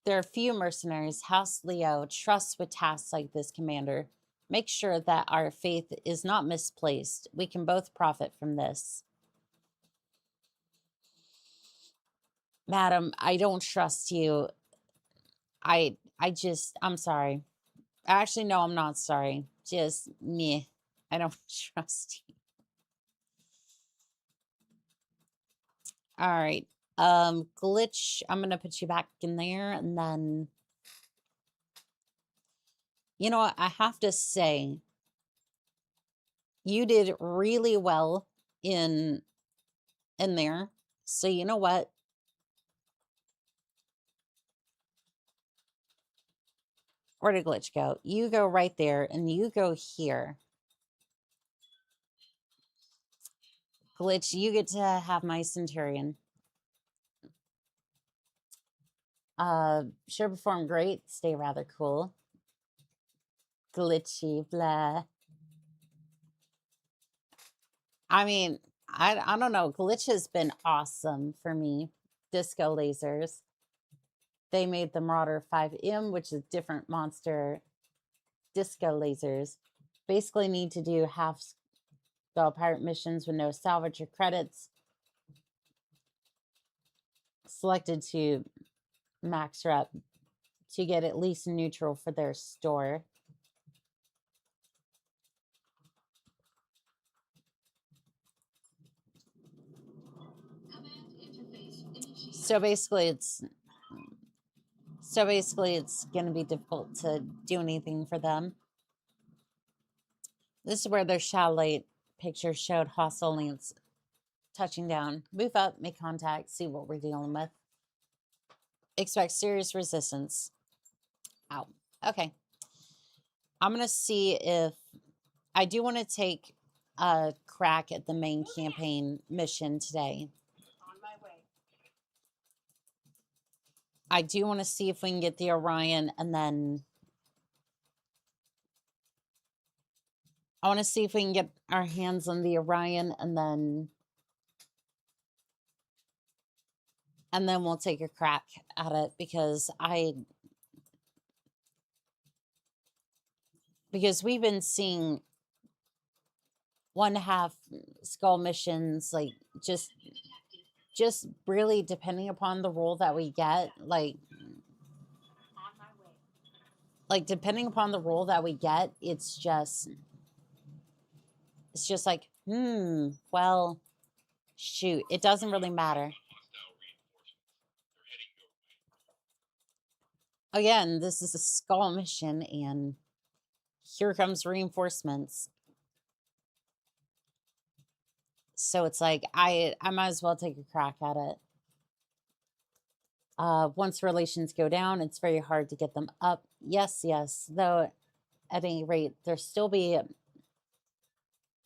There are few mercenaries. House Leo trusts with tasks like this, Commander. Make sure that our faith is not misplaced. We can both profit from this. Madam, I don't trust you. I'm sorry. Actually, no, I'm not sorry. Just me. I don't trust you. All right. Glitch, I'm gonna put you back in there, and then, you know what, I have to say, you did really well in there. So you know what? Where did Glitch go? You go right there, and you go here. Glitch, you get to have my Centurion. Sure perform great. Stay rather cool. Glitchy, blah. I mean, I don't know. Glitch has been awesome for me. Disco lasers. They made the Marauder 5M, which is different monster disco lasers. Basically need to do half spell pirate missions with no salvage or credits. Selected to max rep to get at least neutral for their store. So basically it's going to be difficult to do anything for them. This is where their satellite picture showed hostile links touching down. Move up, make contact, see what we're dealing with. Expect serious resistance. Ow. Okay. I'm going to see if I do want to take a crack at the main campaign mission today. On my way. I do want to see if we can get the Orion, and then I want to see if we can get our hands on the Orion, and then we'll take a crack at it, because we've been seeing 1.5 skull missions, like just really depending upon the role that we get, like depending upon the role that we get, it's just like, well, Shoot, it doesn't really matter. Hostile reinforcements. They're heading your way. Again, this is a skull mission, and here comes reinforcements. So it's like, I might as well take a crack at it. Once relations go down, it's very hard to get them up. Yes, yes. Though, at any rate, there'll still be a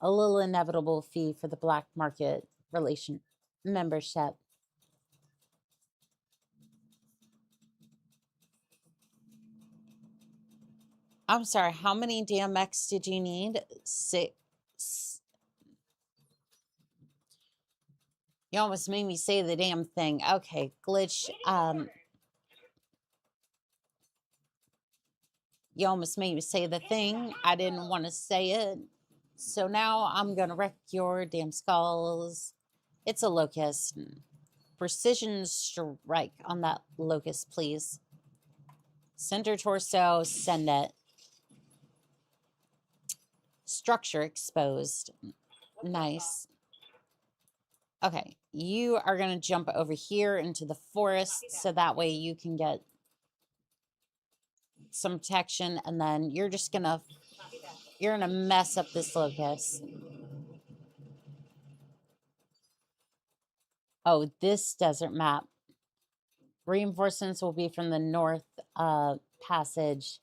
little inevitable fee for the black market relation membership. I'm sorry, how many DMX did you need? 6. You almost made me say the damn thing. Okay, glitch. You almost made me say the thing. I didn't want to say it. So now I'm going to wreck your damn skulls. It's a locust. Precision strike on that locust, please. Center torso, send it. Structure exposed. Nice. Okay, you are going to jump over here into the forest so that way you can get some protection, and then you're just going to mess up this locust. Oh, this desert map. Reinforcements will be from the north passage.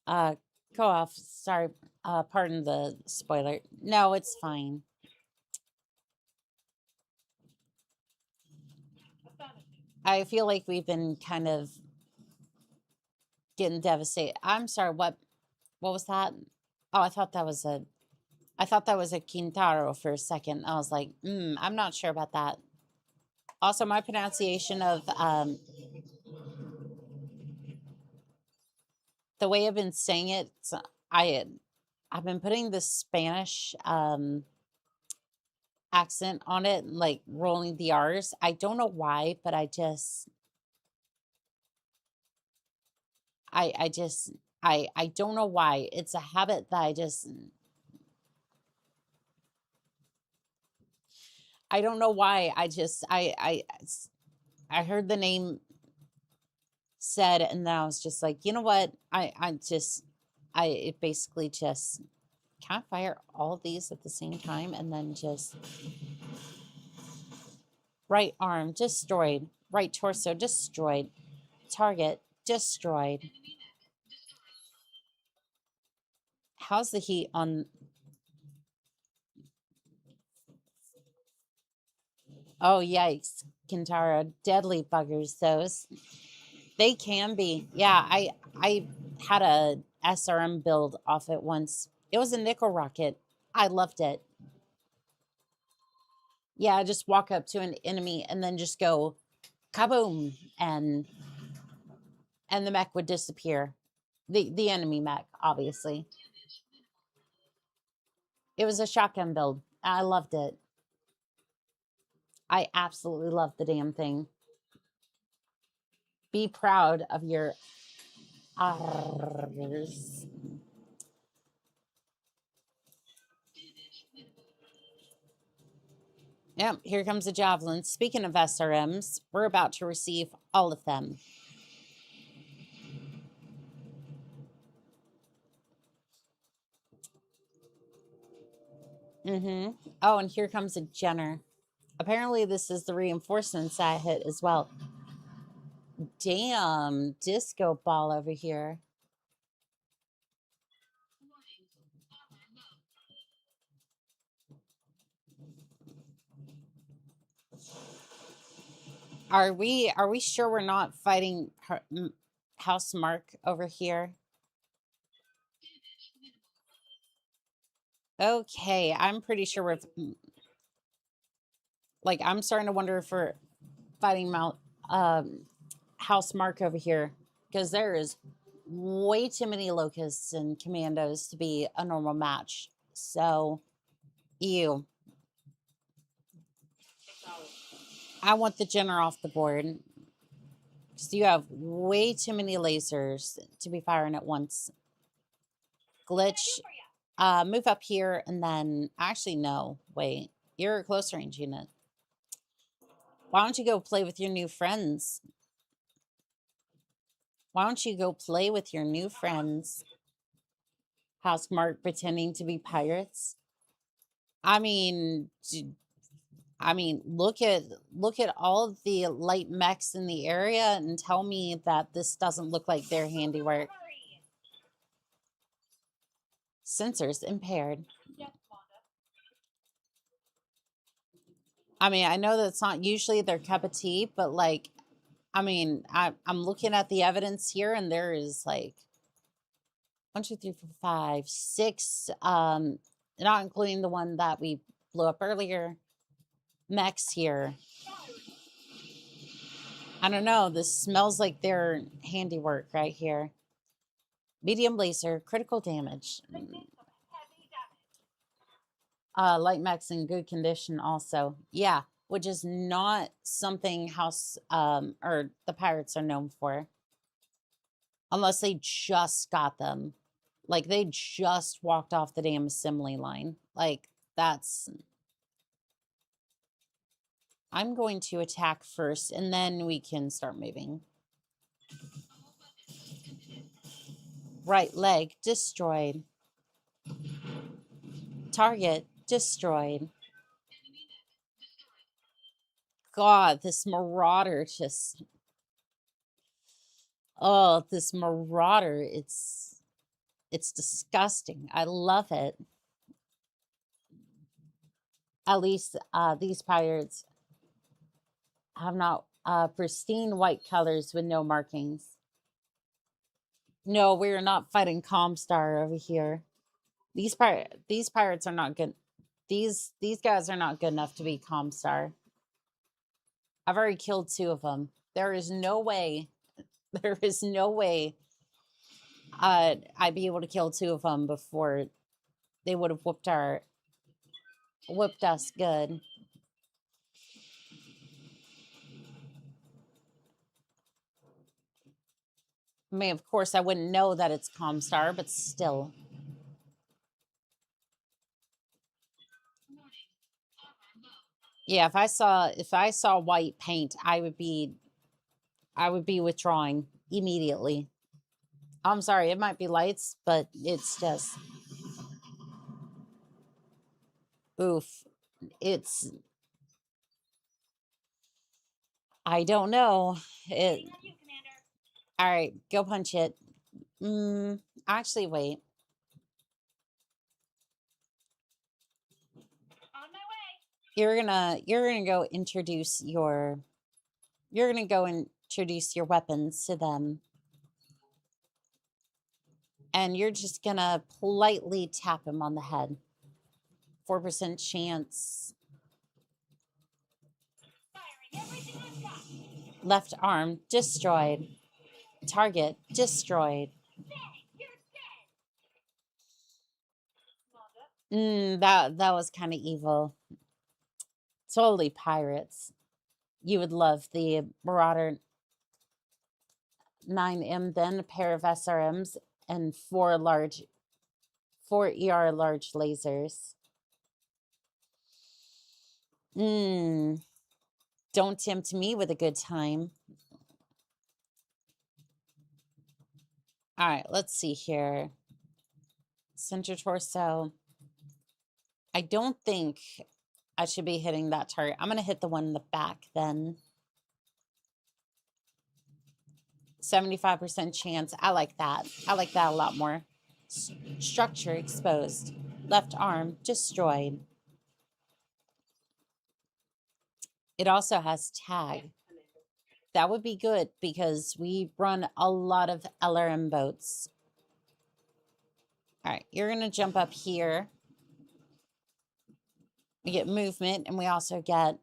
Go off. Sorry. Pardon the spoiler. No, it's fine. I feel like we've been kind of getting devastated. I'm sorry, what was that? Oh, I thought that was a Quintaro for a second. I was like, I'm not sure about that. Also, my pronunciation of the way I've been saying it, I've been putting the Spanish accent on it, like rolling the R's. I don't know why, but I don't know why. It's a habit that I don't know why. I heard the name said, and then I was just like, you know what? It basically just can't fire all of these at the same time, and then just right arm destroyed, right torso destroyed, target destroyed. How's the heat on? Oh, yikes. Kintara, deadly buggers, those. They can be. Yeah, I had a SRM build off it once. It was a nickel rocket. I loved it. Yeah, just walk up to an enemy and then just go kaboom, and the mech would disappear. The enemy mech, obviously. It was a shotgun build. I loved it. I absolutely loved the damn thing. Be proud of your R's. Yep, here comes the javelin. Speaking of SRMs, we're about to receive all of them. Oh, and here comes a Jenner. Apparently, this is the reinforcements I hit as well. Damn, disco ball over here. Are we sure we're not fighting House Mark over here? Okay, I'm pretty sure we're like, I'm starting to wonder if we're fighting House Mark over here, because there is way too many locusts and commandos to be a normal match. So, ew. I want the Jenner off the board, because you have way too many lasers to be firing at once. Glitch, move up here, and then, actually, no, wait. You're a close range unit. Why don't you go play with your new friends? Why don't you go play with your new friends? House Mark pretending to be pirates. I mean, look at all of the light mechs in the area and tell me that this doesn't look like their handiwork. Sensors impaired. Yes, Wanda. I mean, I know that's not usually their cup of tea, but like, I mean, I'm looking at the evidence here, and there is like 1, 2, 3, 4, 5, 6, not including the one that we blew up earlier, mechs here. I don't know. This smells like their handiwork right here. Medium laser, critical damage. Taking some heavy damage. Light mechs in good condition also. Yeah, which is not something House or the pirates are known for. Unless they just got them. Like they just walked off the damn assembly line. Like that's... I'm going to attack first, and then we can start moving. Right leg destroyed. Target destroyed. God, this marauder just... Oh, this marauder, it's disgusting. I love it. At least these pirates have not pristine white colors with no markings. No, we're not fighting Comstar over here. These pirates are not good. These guys are not good enough to be Comstar. I've already killed 2 of them. There is no way. There is no way I'd be able to kill 2 of them before they would have whooped us good. I mean, of course, I wouldn't know that it's Comstar, but still. Yeah, if I saw white paint, I would be withdrawing immediately. I'm sorry, it might be lights, but it's just... Oof. It's... I don't know. Waiting on you, Commander. All right, go punch it. Actually, wait. On my way. You're gonna go introduce your... You're gonna go introduce your weapons to them. And you're just gonna politely tap him on the head. 4% chance. Firing everything I've got. Left arm destroyed. Target destroyed. Bang! You're dead. Wanda. That was kind of evil. Totally pirates. You would love the Marauder 9M, then a pair of SRMs, and 4 ER large lasers. Don't tempt me with a good time. All right, let's see here. Center torso. I don't think I should be hitting that target. I'm going to hit the one in the back then. 75% chance. I like that. I like that a lot more. Structure exposed. Left arm destroyed. It also has tag. That would be good because we run a lot of LRM boats. All right, you're going to jump up here. We get movement, and we also get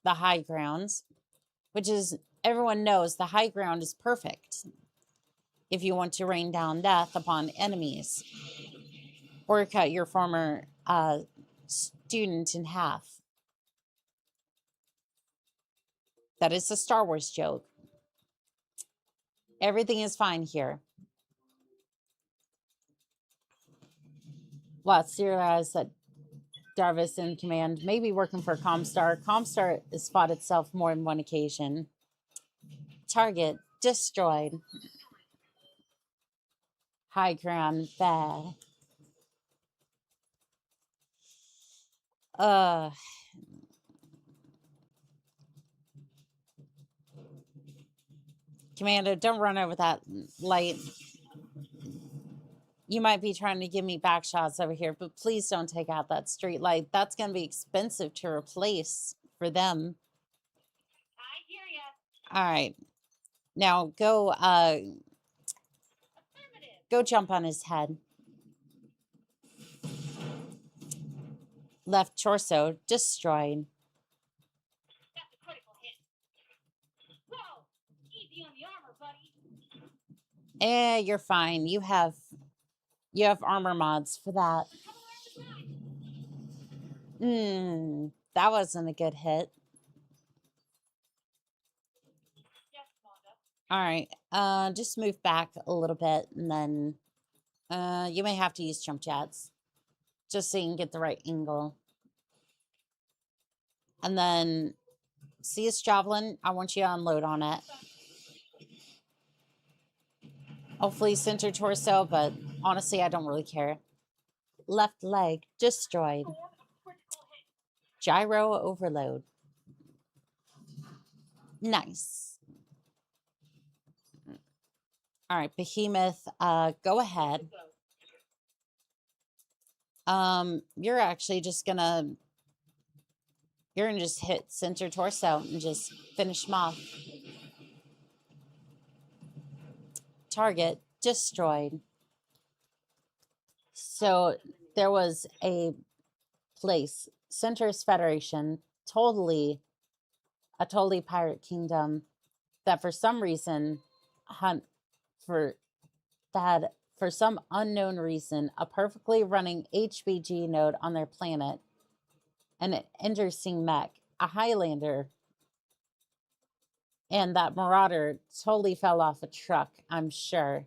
the high grounds, which is, everyone knows the high ground is perfect if you want to rain down death upon enemies or cut your former student in half. That is a Star Wars joke. Everything is fine here. Well, Solaris said, Darvis in command, maybe working for Comstar. Comstar has fought itself more than one occasion. Target destroyed. High ground bad. Commander, don't run over that light. You might be trying to give me back shots over here, but please don't take out that street light. That's going to be expensive to replace for them. I hear ya. All right. Now go Affirmative. go jump on his head. Left torso destroyed. That's a critical hit. Whoa! Easy on the armor, buddy. You're fine. You have armor mods for that. Come around the side. That wasn't a good hit. Yes, Commander. All right. Just move back a little bit, and then you may have to use jump jets, just so you can get the right angle. And then see his javelin. I want you to unload on it. Hopefully center torso, but honestly, I don't really care. Left leg destroyed. Storm of critical hit. Gyro overload. Nice. All right, Behemoth, go ahead. You're actually just gonna just hit center torso and just finish him off. Target destroyed. So there was a place, Center's Federation, a totally pirate kingdom, that for some reason for some unknown reason, a perfectly running HBG node on their planet, and an interesting mech, a Highlander, and that Marauder totally fell off a truck, I'm sure.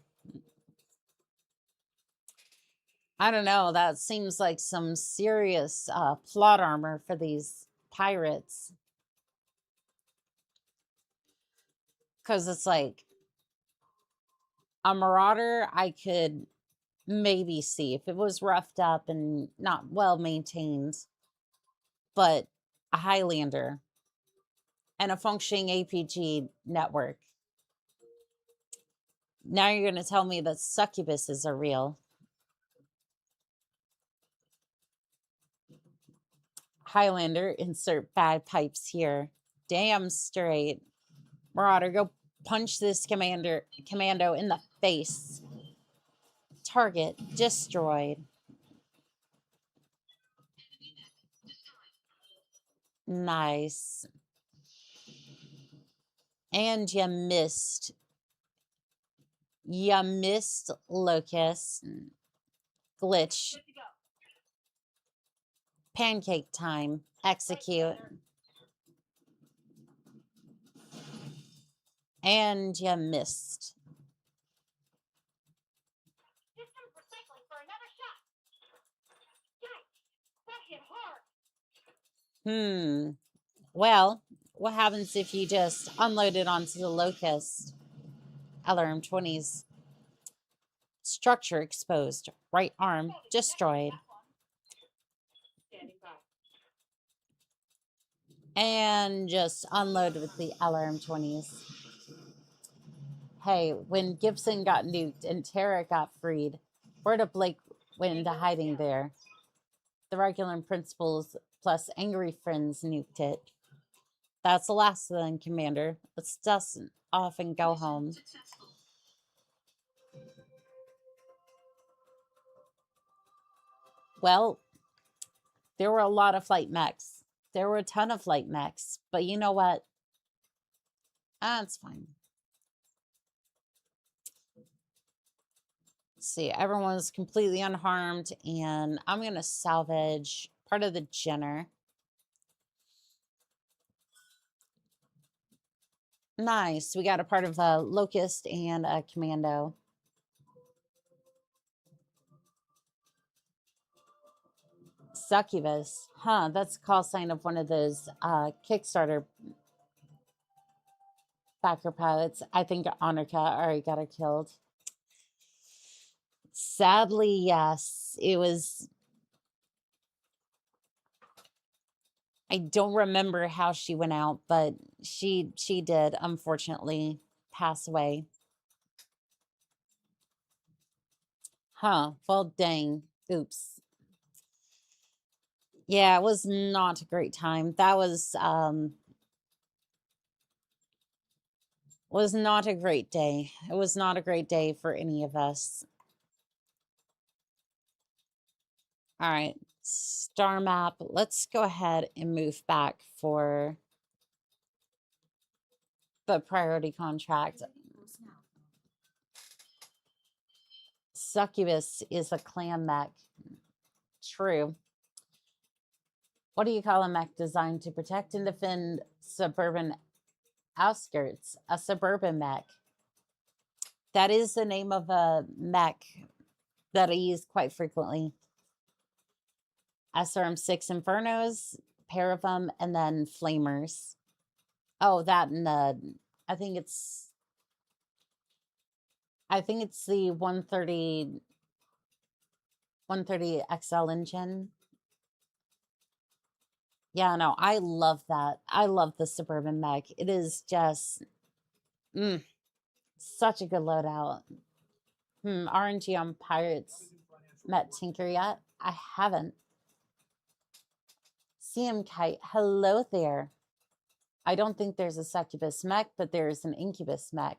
I don't know, that seems like some serious plot armor for these pirates. Because it's like, a Marauder I could maybe see if it was roughed up and not well maintained. But a Highlander and a functioning APG network. Now you're going to tell me that succubuses are real. Highlander, insert bad pipes here. Damn straight. Marauder, go punch this commando in the face. Target destroyed. Nice. And you missed. You missed Locust. Glitch. Good to go. Pancake time. Execute. And you missed. Systems recycling for another shot. Yikes! That hit hard. Well, what happens if you just unload it onto the Locust? LRM-20s. Structure exposed. Right arm destroyed. Standing by. And just unload with the LRM-20s. Hey, when Gibson got nuked and Terra got freed, where did Blake went into hiding there? The regular principals plus angry friends nuked it. That's the last of them, Commander. Let's dust off and go home. Well, there were a lot of flight mechs. There were a ton of flight mechs. But you know what? It's fine. Let's see, everyone's completely unharmed, and I'm going to salvage part of the Jenner. Nice. We got a part of a Locust and a Commando. Succubus. Huh, that's a call sign of one of those Kickstarter backer pilots. I think Honorka already got her killed. Sadly, yes. It was... I don't remember how she went out, but she did, unfortunately, pass away. Huh. Well, dang. Oops. Yeah, it was not a great time. That was not a great day. It was not a great day for any of us. All right. Star map. Let's go ahead and move back for the priority contract. Succubus is a clan mech. True. What do you call a mech designed to protect and defend suburban outskirts? A suburban mech. That is the name of a mech that I use quite frequently. SRM6 Infernos, pair of them, and then Flamers. Oh, that and the... I think it's the 130 XL engine. Yeah, no, I love that. I love the Suburban mech. It is just such a good loadout. RNG on Pirates. Met Tinker yet? I haven't. CM Kite, hello there. I don't think there's a Succubus mech, but there is an Incubus mech.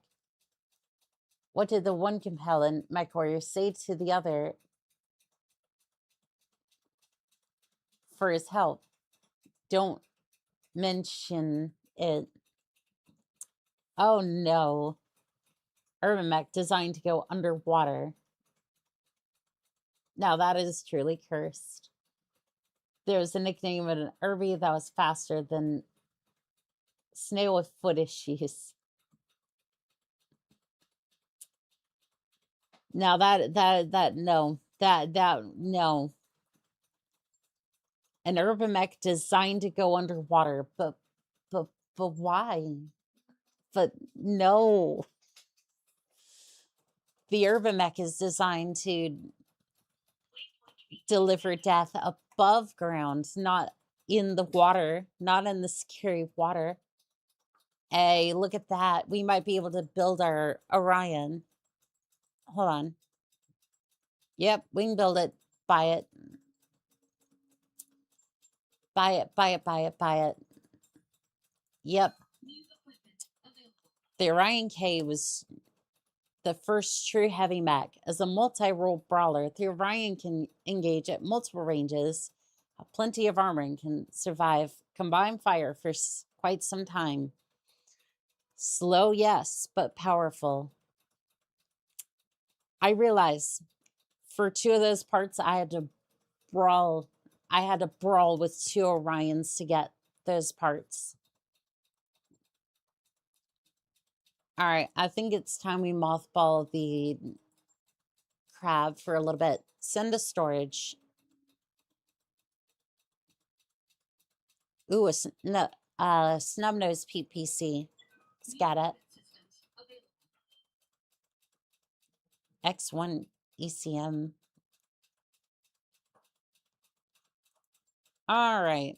What did the one compellant mech warrior say to the other for his help? Don't mention it. Oh no. Urban mech designed to go underwater. Now that is truly cursed. There's a nickname of an Irby that was faster than snail with foot issues. Now no. No. An urban mech designed to go underwater, but why? But no. The urban mech is designed to deliver death above ground, not in the water, not in the scary water. Hey, look at that. We might be able to build our Orion. Hold on. Yep, we can build it. Buy it. Buy it, buy it, buy it, buy it. Yep. The Orion K was the first true heavy mech. As a multi-role brawler, the Orion can engage at multiple ranges, have plenty of armor, and can survive combined fire for quite some time. Slow, yes, but powerful. I realize for two of those parts, I had to brawl with two Orions to get those parts. All right, I think it's time we mothball the crab for a little bit. Send to storage. Ooh, a snub-nosed PPC. Scat it. X1 ECM. All right.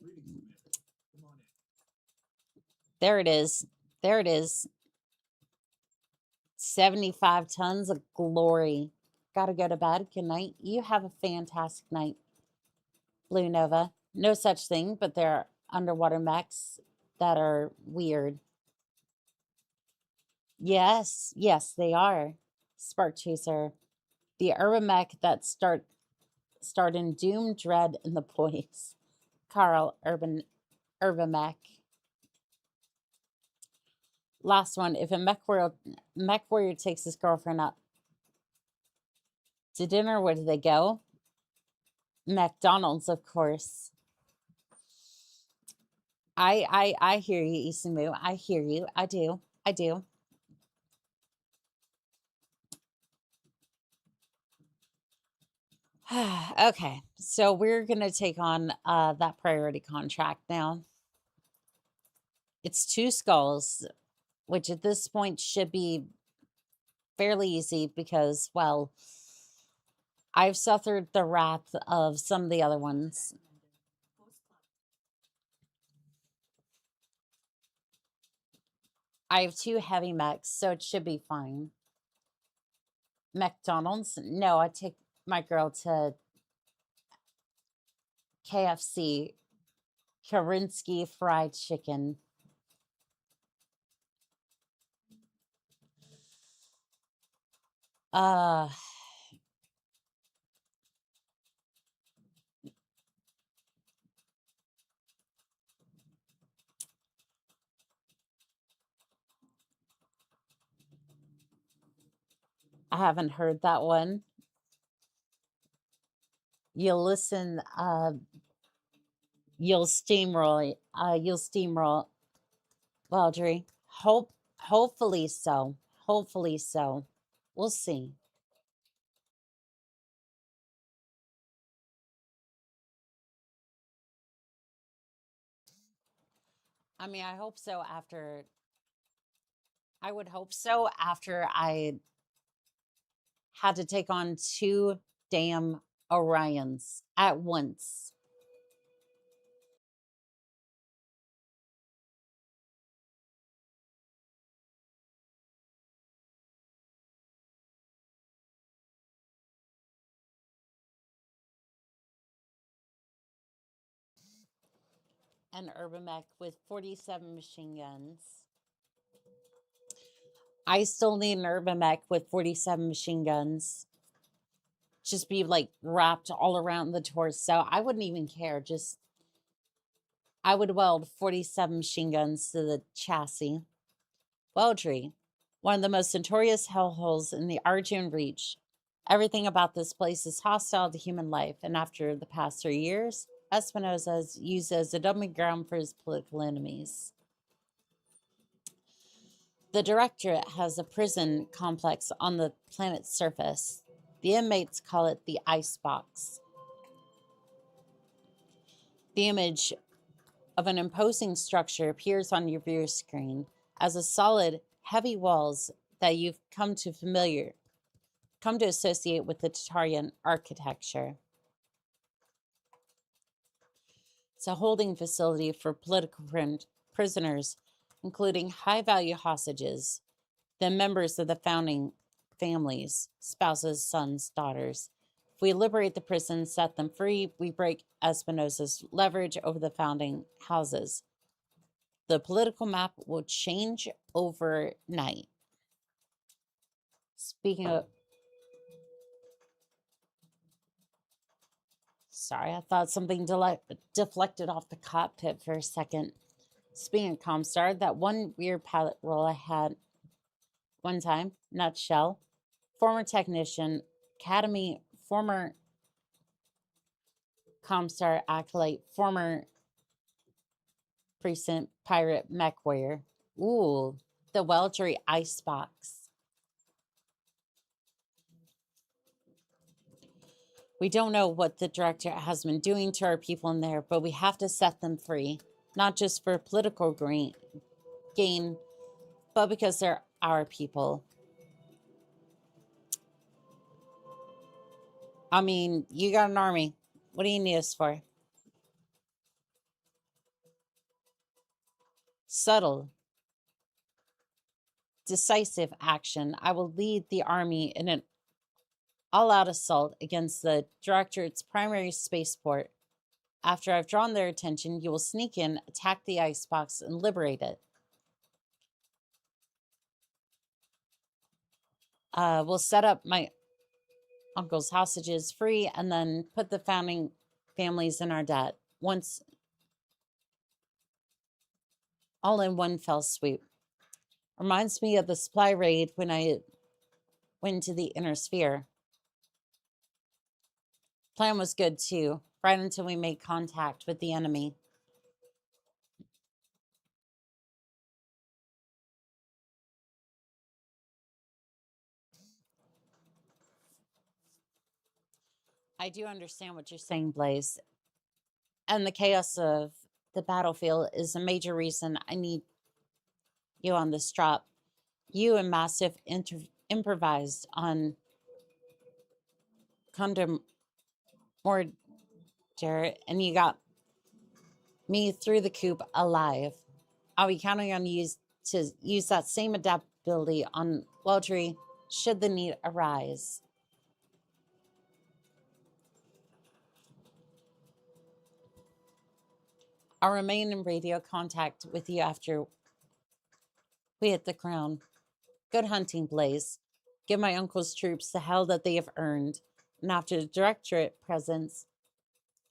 There it is. There it is. 75 tons of glory. Gotta go to bed. Good night. You have a fantastic night, Blue Nova. No such thing, but there are underwater mechs that are weird. Yes, yes, they are. Spark Chaser. The urban mech that starred in Doom, Dread, and the Boys. Carl, urban mech. Last one. If a mech warrior takes his girlfriend out to dinner, where do they go? McDonald's, of course. I hear you, Isamu. I hear you. I do. I do. Okay, so we're gonna take on that priority contract now. It's 2 skulls, which at this point should be fairly easy because, well, I've suffered the wrath of some of the other ones. I have 2 heavy mechs, so it should be fine. McDonald's? No, I take my girl to KFC, Karinsky Fried Chicken. Uh, I haven't heard that one. You'll listen, you'll steamroll, Audrey. Hopefully so. Hopefully so. We'll see. I mean, I hope so after. I would hope so after I had to take on 2 damn Orions at once. An urban mech with 47 machine guns. I still need an urban mech with 47 machine guns. Just be like wrapped all around the torso. I wouldn't even care. Just, I would weld 47 machine guns to the chassis. Weldry, one of the most notorious hellholes in the Arjun Reach. Everything about this place is hostile to human life, and after the past 3 years, Espinosa is used as a dumping ground for his political enemies. The Directorate has a prison complex on the planet's surface. The inmates call it the Icebox. The image of an imposing structure appears on your viewer screen as a solid, heavy walls that you've come to associate with the Tatarian architecture. It's a holding facility for political prisoners, including high-value hostages, the members of the founding families, spouses, sons, daughters. If we liberate the prison, set them free, we break Espinosa's leverage over the founding houses. The political map will change overnight. Speaking of... Sorry, I thought something deflected off the cockpit for a second. Speaking of Comstar, that one weird pilot role I had one time, nutshell, former technician, academy, former Comstar acolyte, former precinct pirate mech warrior. Ooh, the Weldry Icebox. We don't know what the director has been doing to our people in there, but we have to set them free. Not just for political gain, but because they're our people. I mean, you got an army. What do you need us for? Subtle, decisive action. I will lead the army in an all-out assault against the Directorate's primary spaceport. After I've drawn their attention, you will sneak in, attack the icebox, and liberate it. We'll set up my uncle's hostages free and then put the founding families in our debt. Once, all in one fell swoop. Reminds me of the supply raid when I went to the inner sphere. Plan was good too, right until we made contact with the enemy. I do understand what you're saying, Blaze. And the chaos of the battlefield is a major reason I need you on this drop. You and Massive improvised on Condom or Jarrett, and you got me through the coop alive. I'll be counting on you to use that same adaptability on Waldry should the need arise. I'll remain in radio contact with you after we hit the ground. Good hunting, Blaze. Give my uncle's troops the hell that they have earned, and after the Directorate presence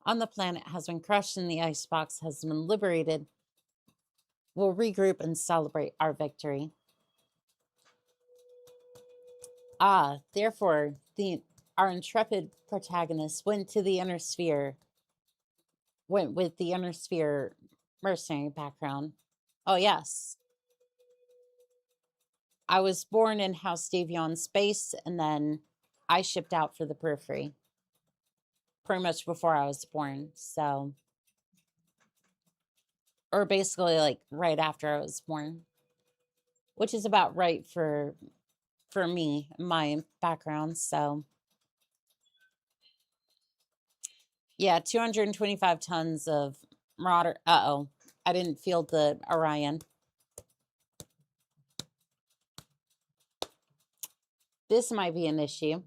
on the planet has been crushed and the icebox has been liberated, we'll regroup and celebrate our victory. Ah, therefore, our intrepid protagonist went with the inner sphere mercenary background. Oh, yes. I was born in House Davion space, and then I shipped out for the periphery. Pretty much before I was born, so... Or basically, like, right after I was born. Which is about right for me, my background, so... Yeah, 225 tons of Marauder... Uh-oh. I didn't field the Orion. This might be an issue.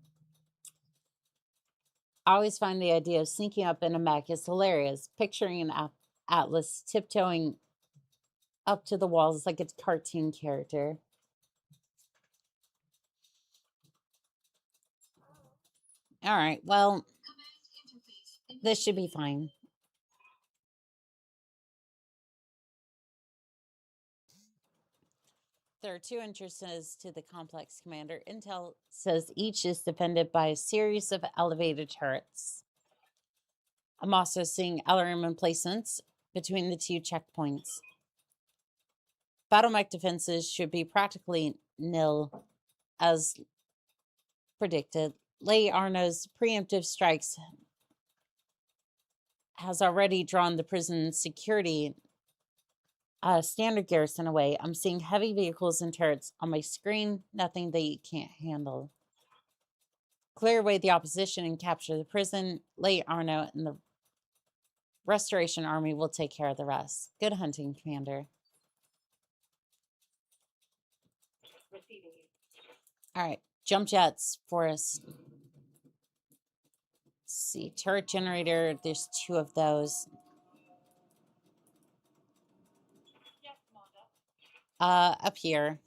I always find the idea of sneaking up in a mech is hilarious. Picturing an Atlas tiptoeing up to the walls like a cartoon character. All right, well, this should be fine. There are two entrances to the complex, Commander. Intel says each is defended by a series of elevated turrets. I'm also seeing alarm emplacements between the two checkpoints. Battle mech defenses should be practically nil, as predicted. Lei Arno's preemptive strikes has already drawn the prison security standard garrison away. I'm seeing heavy vehicles and turrets on my screen, nothing they can't handle. Clear away the opposition and capture the prison. Lei Arno and the Restoration Army will take care of the rest. Good hunting, Commander. All right, jump jets for us. Let's see, turret generator, there's two of those. Up here.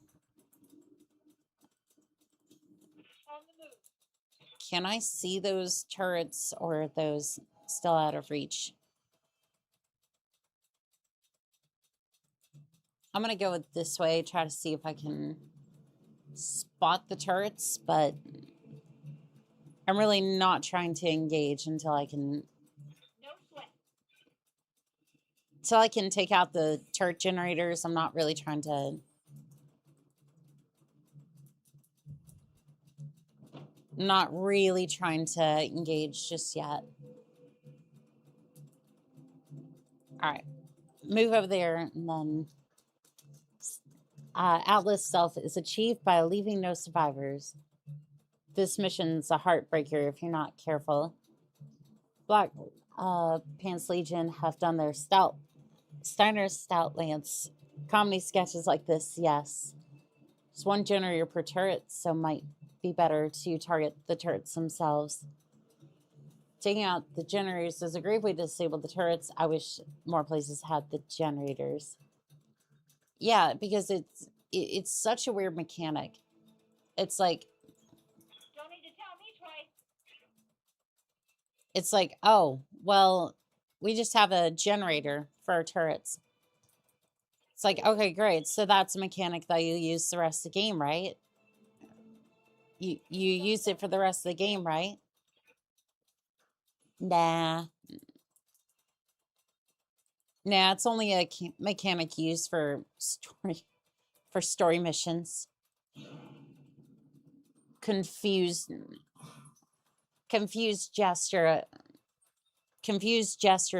Can I see those turrets, or are those still out of reach? I'm gonna go with this way, try to see if I can spot the turrets, but I'm really not trying to engage until I can... Until I can take out the turret generators. I'm not really trying to... Not really trying to engage just yet. Alright. Move over there, and then... Atlas Stealth is achieved by leaving no survivors. This mission's a heartbreaker if you're not careful. Black Pants Legion have done their Steiner's Stout Lance. Comedy sketches like this, yes. Just one generator per turret, so might be better to target the turrets themselves. Taking out the generators is a great way to disable the turrets. I wish more places had the generators. Yeah, because it's such a weird mechanic. It's like... Don't need to tell me twice. It's like, oh, well, we just have a generator for our turrets. It's like, okay, great. So that's a mechanic that you use the rest of the game, right? You use it for the rest of the game, right? Nah. Nah, it's only a mechanic used for story missions. Confused confused gesture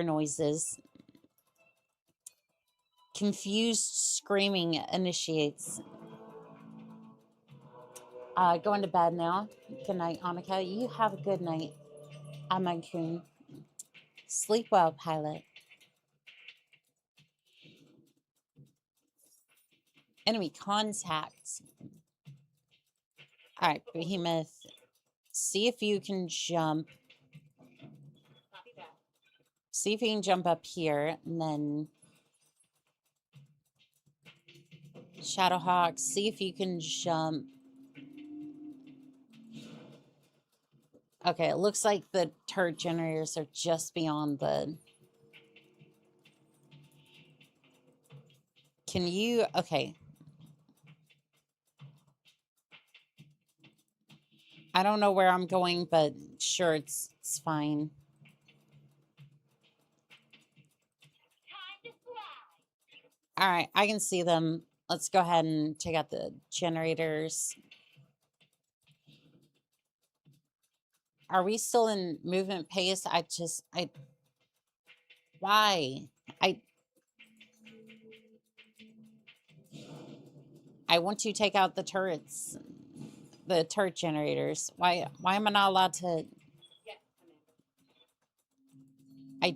noises. Confused screaming initiates. Going to bed now. Good night, Annika. You have a good night, Amakun. Sleep well, pilot. Enemy contacts. All right, Behemoth. See if you can jump. Copy that. See if you can jump up here, and then Shadowhawk. See if you can jump. Okay, it looks like the turret generators are just beyond the. Can you? Okay. I don't know where I'm going, but sure, it's fine. Time to fly. All right, I can see them. Let's go ahead and take out the generators. Are we still in movement pace? Why? I want to take out the turrets, the turret generators. Why am I not allowed to? Yes,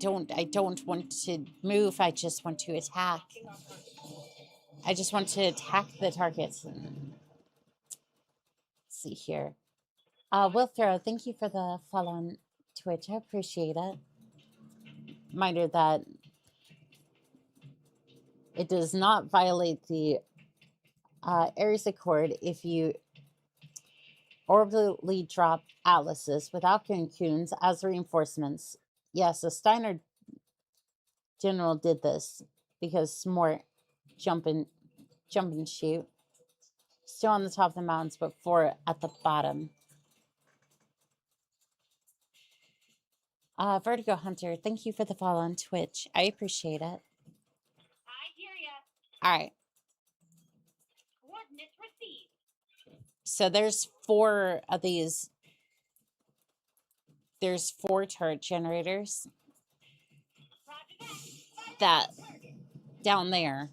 Commander. I don't want to move. I just want to attack. Locking on target. I just want to attack the targets. Let's see here. Will Throw, thank you for the follow on Twitch. I appreciate it. Reminder that it does not violate the Ares Accord if you orbitally drop atlases without cocoons as reinforcements. Yes, the Steiner general did this because Smort jump and shoot. Still on the top of the mountains, but 4 at the bottom. Vertigo Hunter, thank you for the follow on Twitch. I appreciate it. I hear ya. All right. Coordinates received. So there's 4 of these. There's 4 turret generators Roger that down there.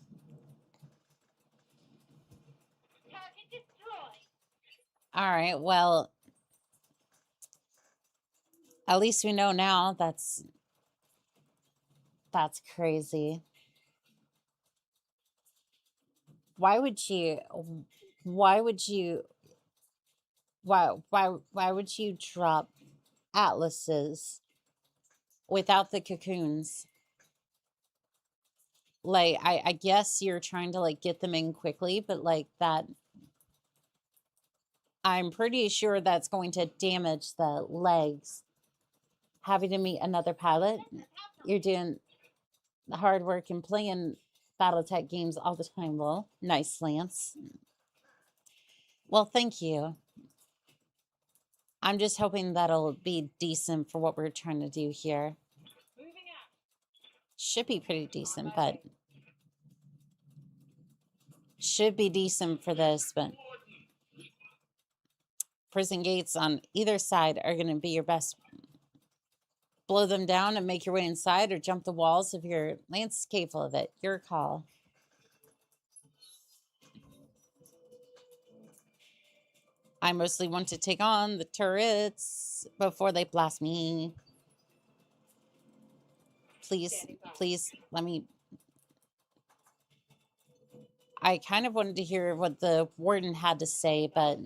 Target destroyed. All right. Well, at least we know now. That's crazy. Why would you drop atlases without the cocoons? Like, I guess you're trying to like get them in quickly, but like that, I'm pretty sure that's going to damage the legs. Having to meet another pilot. You're doing the hard work and playing Battletech games all the time. Well, nice, Lance. Well, thank you. I'm just hoping that'll be decent for what we're trying to do here. Moving out. Should be pretty decent, but should be decent for this, but prison gates on either side are going to be your best. Blow them down and make your way inside, or jump the walls if you're Lance capable of it. Your call. I mostly want to take on the turrets before they blast me. Please, please, let me. I kind of wanted to hear what the warden had to say, but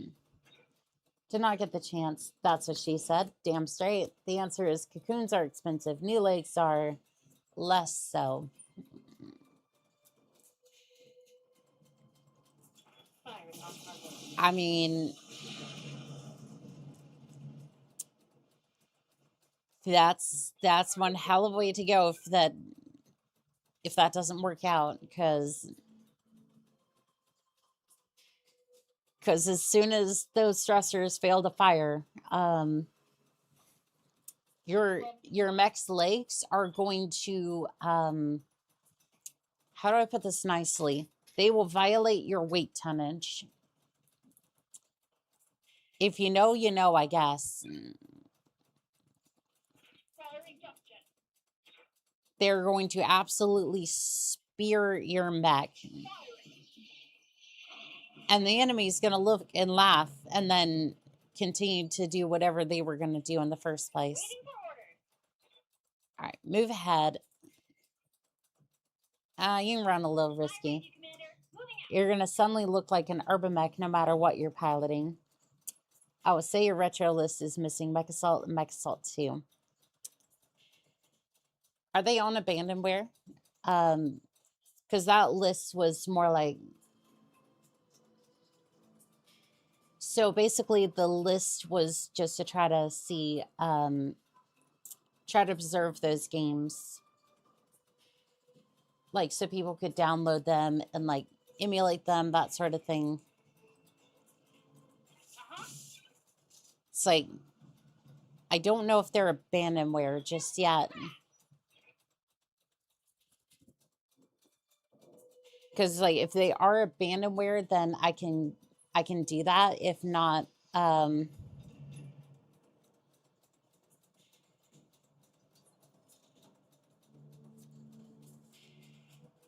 did not get the chance. That's what she said. Damn straight. The answer is cocoons are expensive. New lakes are less so. Firing on target. I mean, that's one hell of a way to go if that doesn't work out, because as soon as those thrusters fail to fire, your mech's legs are going to how do I put this nicely? They will violate your weight tonnage. If you know, you know, I guess. they're going to absolutely spear your mech. And the enemy's going to look and laugh and then continue to do whatever they were going to do in the first place. All right, move ahead. You can run a little risky. You're going to suddenly look like an urban mech no matter what you're piloting. I would say your retro list is missing Mech Assault and Mech Assault 2. Are they on Abandonware? Because that list was more like... So basically the list was just to try to see... try to observe those games. Like, so people could download them and, like, emulate them, that sort of thing. It's like, I don't know if they're abandonware just yet. Because, like, if they are abandonware, then I can do that. If not,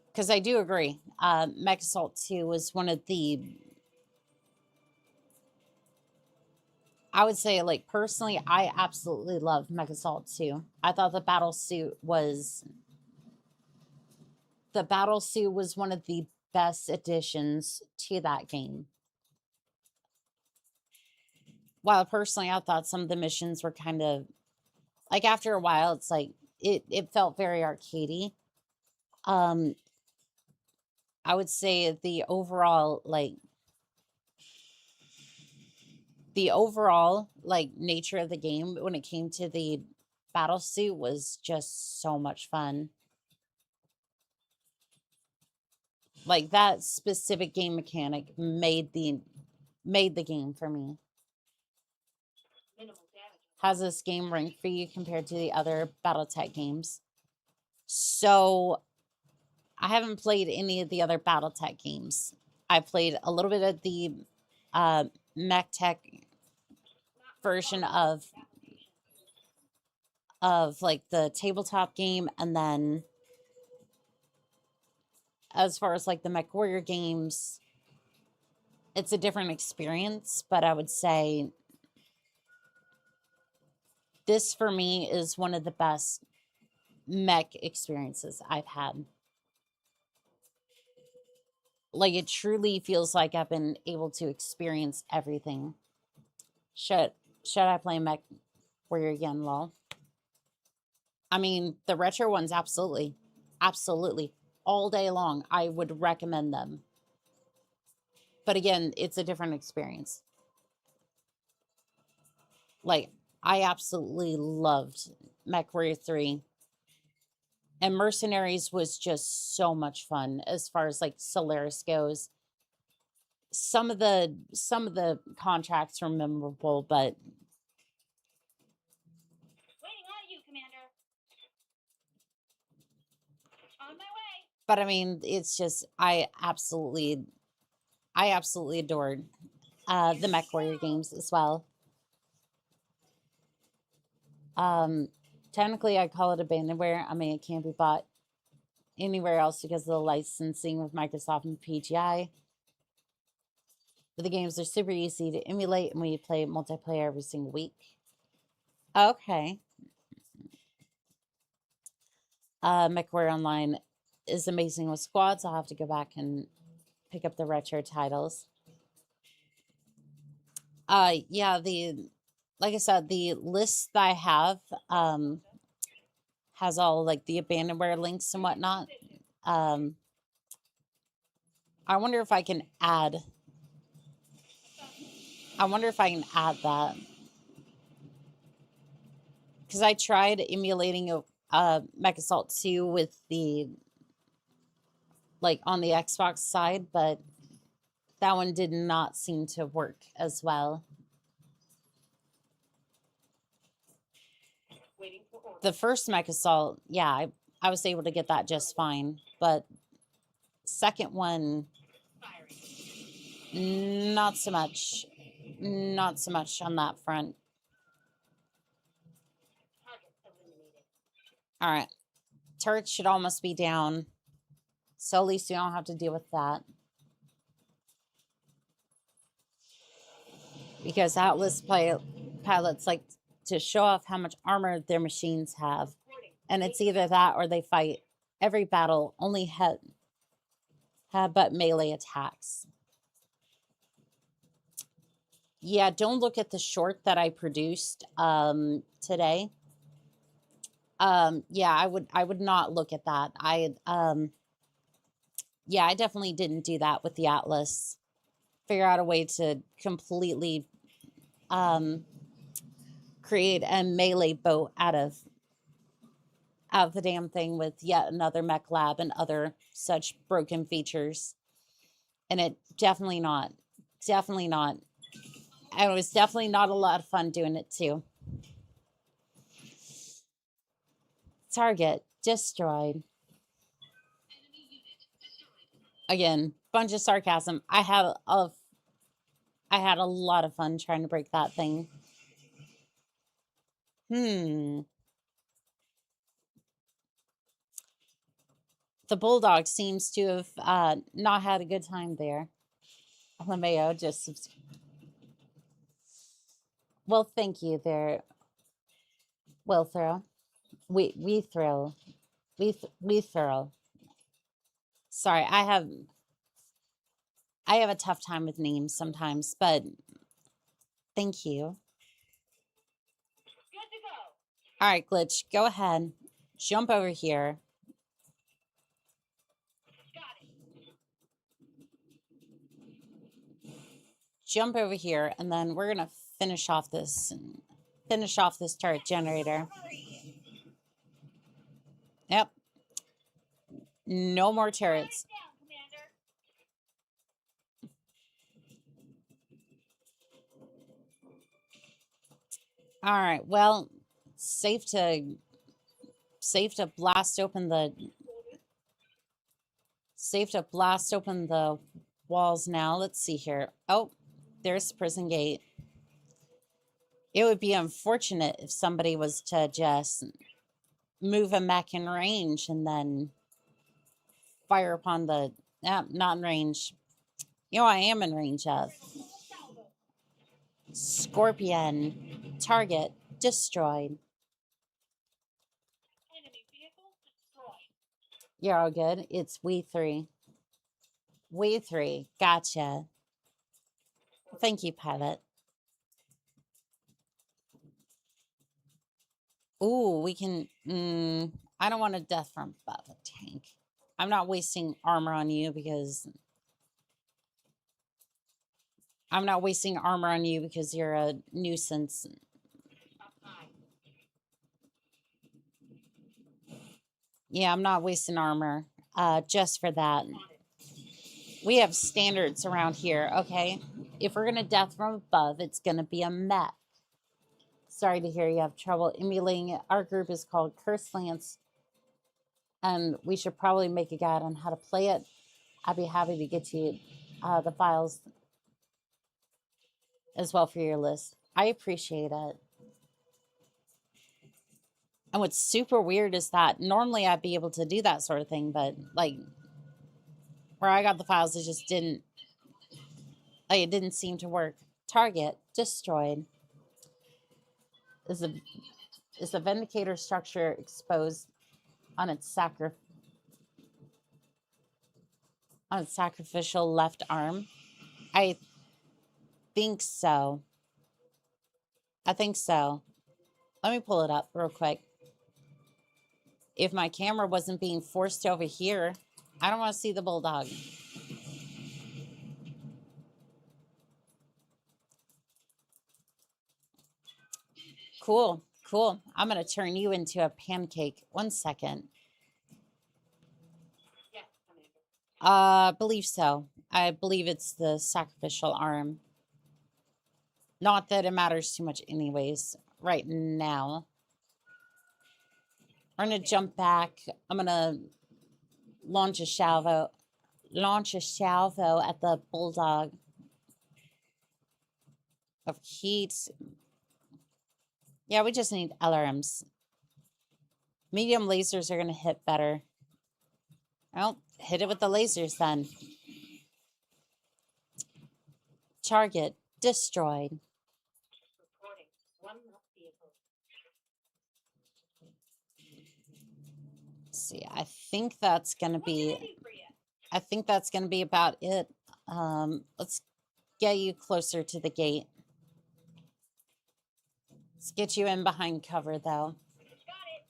because I do agree. Mech Assault 2 was one of the... I would say, like, personally, I absolutely love Mech Assault 2. I thought the battle suit was... The battle suit was one of the best additions to that game. While personally, I thought some of the missions were kind of... Like, after a while, it's like... It felt very arcadey. I would say the overall, like... The overall, like, nature of the game when it came to the battle suit was just so much fun. Like, that specific game mechanic made the game for me. How's this game ranked for you compared to the other Battletech games? So, I haven't played any of the other Battletech games. I played a little bit of the Mech Tech version of like the tabletop game, and then as far as like the Mech Warrior games, it's a different experience, but I would say this for me is one of the best mech experiences I've had. Like, it truly feels like I've been able to experience everything. Should I play Mech Warrior again, lol? I mean, the retro ones, absolutely. Absolutely. All day long, I would recommend them. But again, it's a different experience. Like, I absolutely loved Mech Warrior 3. And Mercenaries was just so much fun as far as like Solaris goes. Some of the contracts were memorable, but Waiting on you, Commander. On my way. but I mean, it's just I absolutely adored the Mech Warrior games as well. Technically, I call it abandonware. I mean, it can't be bought anywhere else because of the licensing with Microsoft and PGI. But the games are super easy to emulate, and we play multiplayer every single week. Okay. MechWarrior Online is amazing with squads. I'll have to go back and pick up the retro titles. Yeah, like I said, the list that I have has all like the abandonware links and whatnot. I wonder if I can add. That. Because I tried emulating a Mech Assault 2 with the, like, on the Xbox side, but that one did not seem to work as well. The first Mech Assault, yeah, I was able to get that just fine, but second one, not so much. Not so much on that front. All right. Turret should almost be down. So at least you don't have to deal with that. Because Atlas pilots like to show off how much armor their machines have. And it's either that or they fight every battle, only have but melee attacks. Yeah, don't look at the short that I produced today. Yeah, I would not look at that. Yeah, I definitely didn't do that with the Atlas. Figure out a way to completely create a melee boat out of the damn thing with yet another mech lab and other such broken features. And it definitely not. And it was definitely not a lot of fun doing it too. Target destroyed. Again, bunch of sarcasm. I had a lot of fun trying to break that thing. The Bulldog seems to have not had a good time there. LMAO just... Well, thank you there, Will Throw. We throw. Sorry, I have a tough time with names sometimes, but thank you. Good to go. All right, Glitch, go ahead. Jump over here. Got it. Jump over here, and then we're gonna finish off this turret generator. Yep. No more turrets. Down, Commander. All right. Well, safe to blast open the walls now. Let's see here. Oh, there's the prison gate. It would be unfortunate if somebody was to just move a mech in range and then fire upon the... not in range. You know, I am in range of. Scorpion. Target destroyed. Enemy vehicle destroyed. You're all good. It's we three. Gotcha. Thank you, pilot. Ooh, we can... I don't want a death from above a tank. I'm not wasting armor on you because... you're a nuisance. Yeah, I'm not wasting armor just for that. We have standards around here, okay? If we're going to death from above, it's going to be a mech. Sorry to hear you have trouble emulating it. Our group is called Curse Lance, and we should probably make a guide on how to play it. I'd be happy to get you the files as well for your list. I appreciate it. And what's super weird is that normally I'd be able to do that sort of thing, but like where I got the files, it just didn't, like it didn't seem to work. Target destroyed. Is the Vindicator structure exposed on its sacrificial left arm? I think so. Let me pull it up real quick. If my camera wasn't being forced over here, I don't want to see the Bulldog. Cool. I'm going to turn you into a pancake. 1 second. Yes, Believe so. I believe it's the sacrificial arm. Not that it matters too much anyways right now. We're going to jump back. I'm going to launch a salvo at the Bulldog of heat. Yeah, we just need LRMs. Medium lasers are going to hit better. Well, hit it with the lasers then. Target destroyed. Reporting. One left vehicle. Let's see, I think that's going to What can be... I do for you? I think that's going to be about it. Let's get you closer to the gate. Let's get you in behind cover, though. Got it.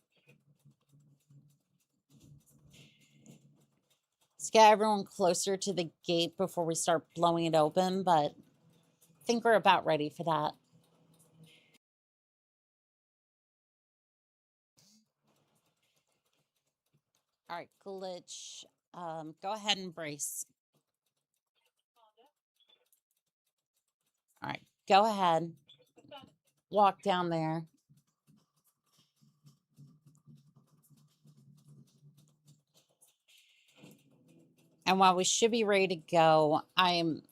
Let's get everyone closer to the gate before we start blowing it open, but I think we're about ready for that. All right, Glitch, go ahead and brace. All right, go ahead. Walk down there. And while we should be ready to go, I'm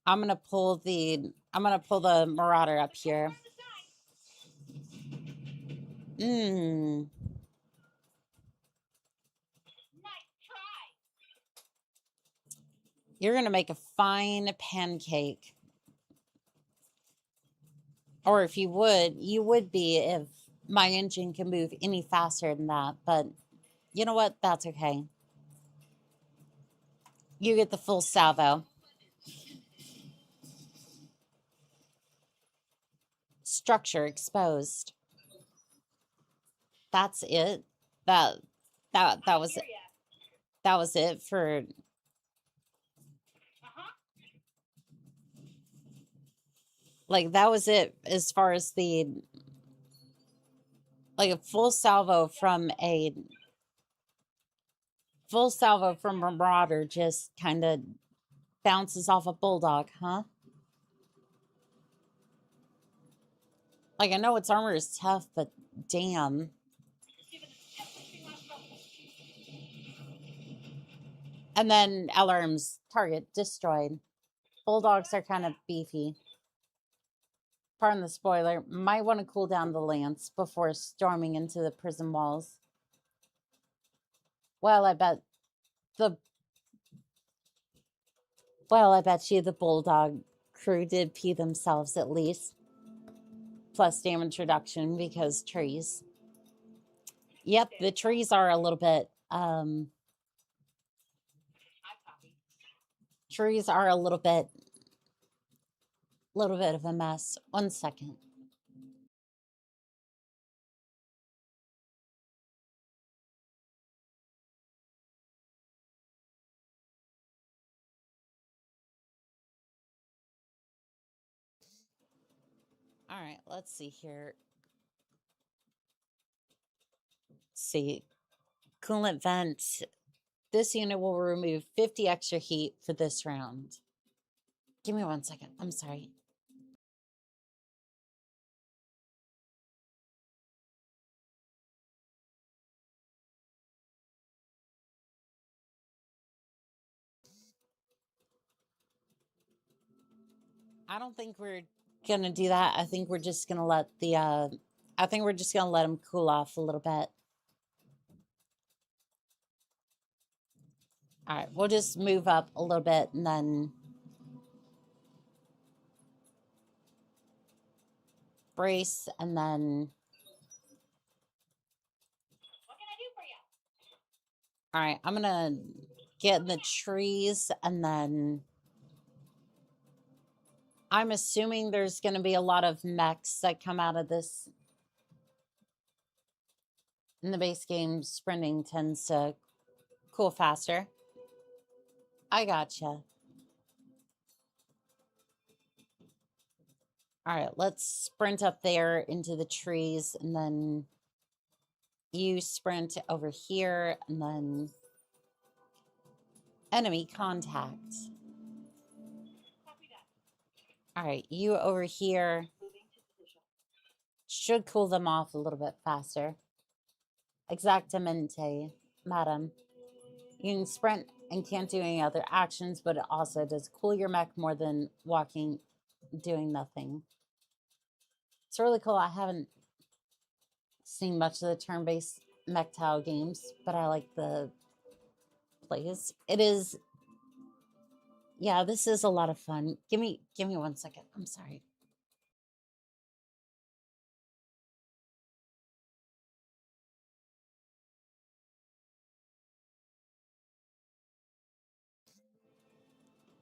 gonna pull the Marauder up here. Nice try. You're gonna make a fine pancake. Or if you would be if my engine can move any faster than that. But you know what? That's okay. You get the full salvo. Structure exposed. That's it. That was it. That was it for... Like, that was it as far as the... Like, a full salvo from a Marauder just kind of bounces off a Bulldog, huh? Like, I know its armor is tough, but damn. And then Alarm's target destroyed. Bulldogs are kind of beefy. Pardon the spoiler. Might want to cool down the lance before storming into the prison walls. Well, I bet you the Bulldog crew did pee themselves at least. Plus damage reduction because trees. Yep, the trees are a little bit, trees are a little bit of a mess. 1 second. All right, let's see here. Let's see. Coolant vent. This unit will remove 50 extra heat for this round. Give me 1 second. I'm sorry. I don't think we're gonna do that. I think we're just gonna let the I think we're just gonna let them cool off a little bit. All right, we'll just move up a little bit and then brace and then... What can I do for you? All right, I'm gonna get in the trees and then... I'm assuming there's gonna be a lot of mechs that come out of this. In the base game, sprinting tends to cool faster. I gotcha. All right, let's sprint up there into the trees and then you sprint over here and then enemy contact. Copy that. All right, you over here. Moving to position. Should cool them off a little bit faster. Exactamente, madam. You can sprint and can't do any other actions, but it also does cool your mech more than walking, doing nothing. It's really cool. I haven't seen much of the turn-based mech tile games, but I like the plays. It is, yeah, this is a lot of fun. Give me 1 second. I'm sorry.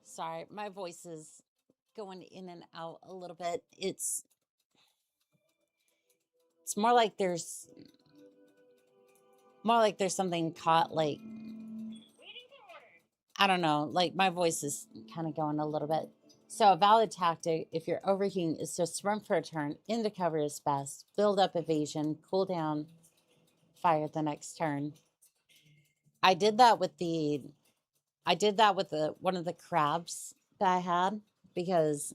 Sorry, my voice is going in and out a little bit. It's more like there's something caught, like, I don't know, like my voice is kind of going a little bit. So a valid tactic if you're overheating is just run for a turn, into cover is best, build up evasion, cool down, fire the next turn. I did that with one of the crabs that I had, because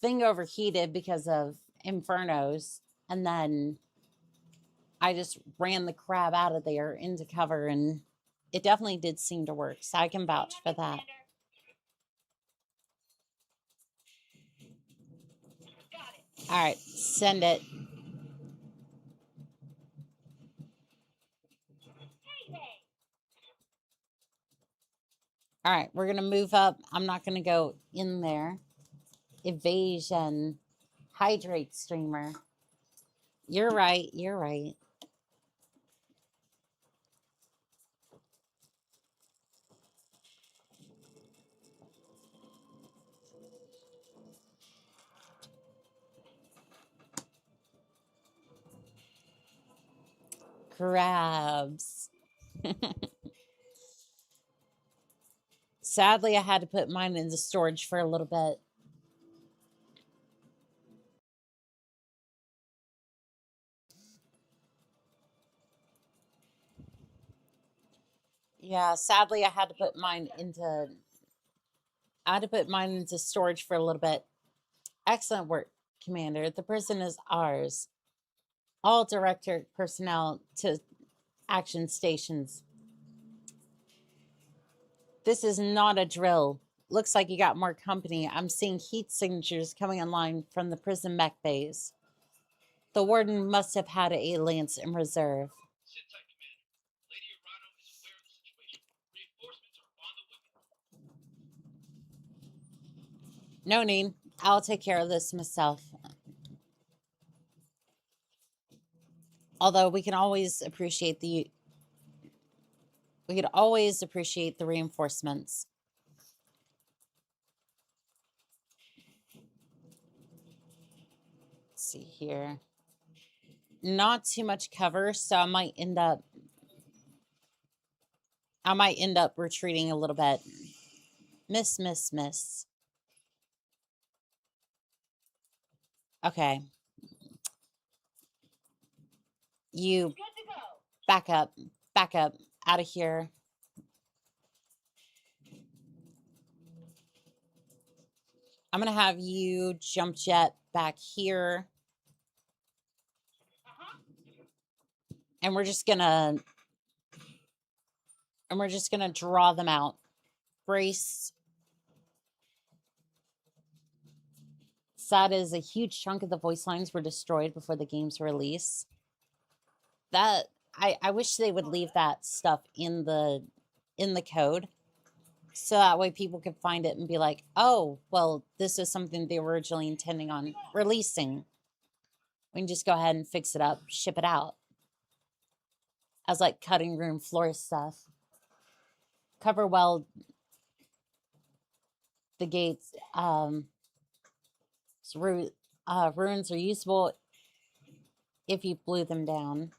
thing overheated because of infernos, and then I just ran the crab out of there into cover, and it definitely did seem to work. So I can vouch for that. All right, send it. All right, we're going to move up. I'm not going to go in there. Evasion. Hydrate streamer. You're right. You're right. Crabs. Sadly, I had to put mine into storage for a little bit. Yeah, sadly, I had to put mine into storage for a little bit. Excellent work, Commander. The prison is ours. All director personnel to action stations. This is not a drill. Looks like you got more company. I'm seeing heat signatures coming online from the prison mech bays. The warden must have had a lance in reserve. Sit tight, Commander. Lady Arano is aware of the situation. Reinforcements are on the way. No need. I'll take care of this myself. Although we could always appreciate the reinforcements. Let's see here. Not too much cover, so I might end up retreating a little bit. Miss. Okay. You back up out of here. I'm gonna have you jump jet back here. And we're just gonna draw them out. Brace. Sad is a huge chunk of the voice lines were destroyed before the game's release. That I wish they would leave that stuff in the code, so that way people could find it and be like, oh, well, this is something they were originally intending on releasing. We can just go ahead and fix it up, ship it out as like cutting room floor stuff. Cover well the gates. Ruins are usable if you blew them down.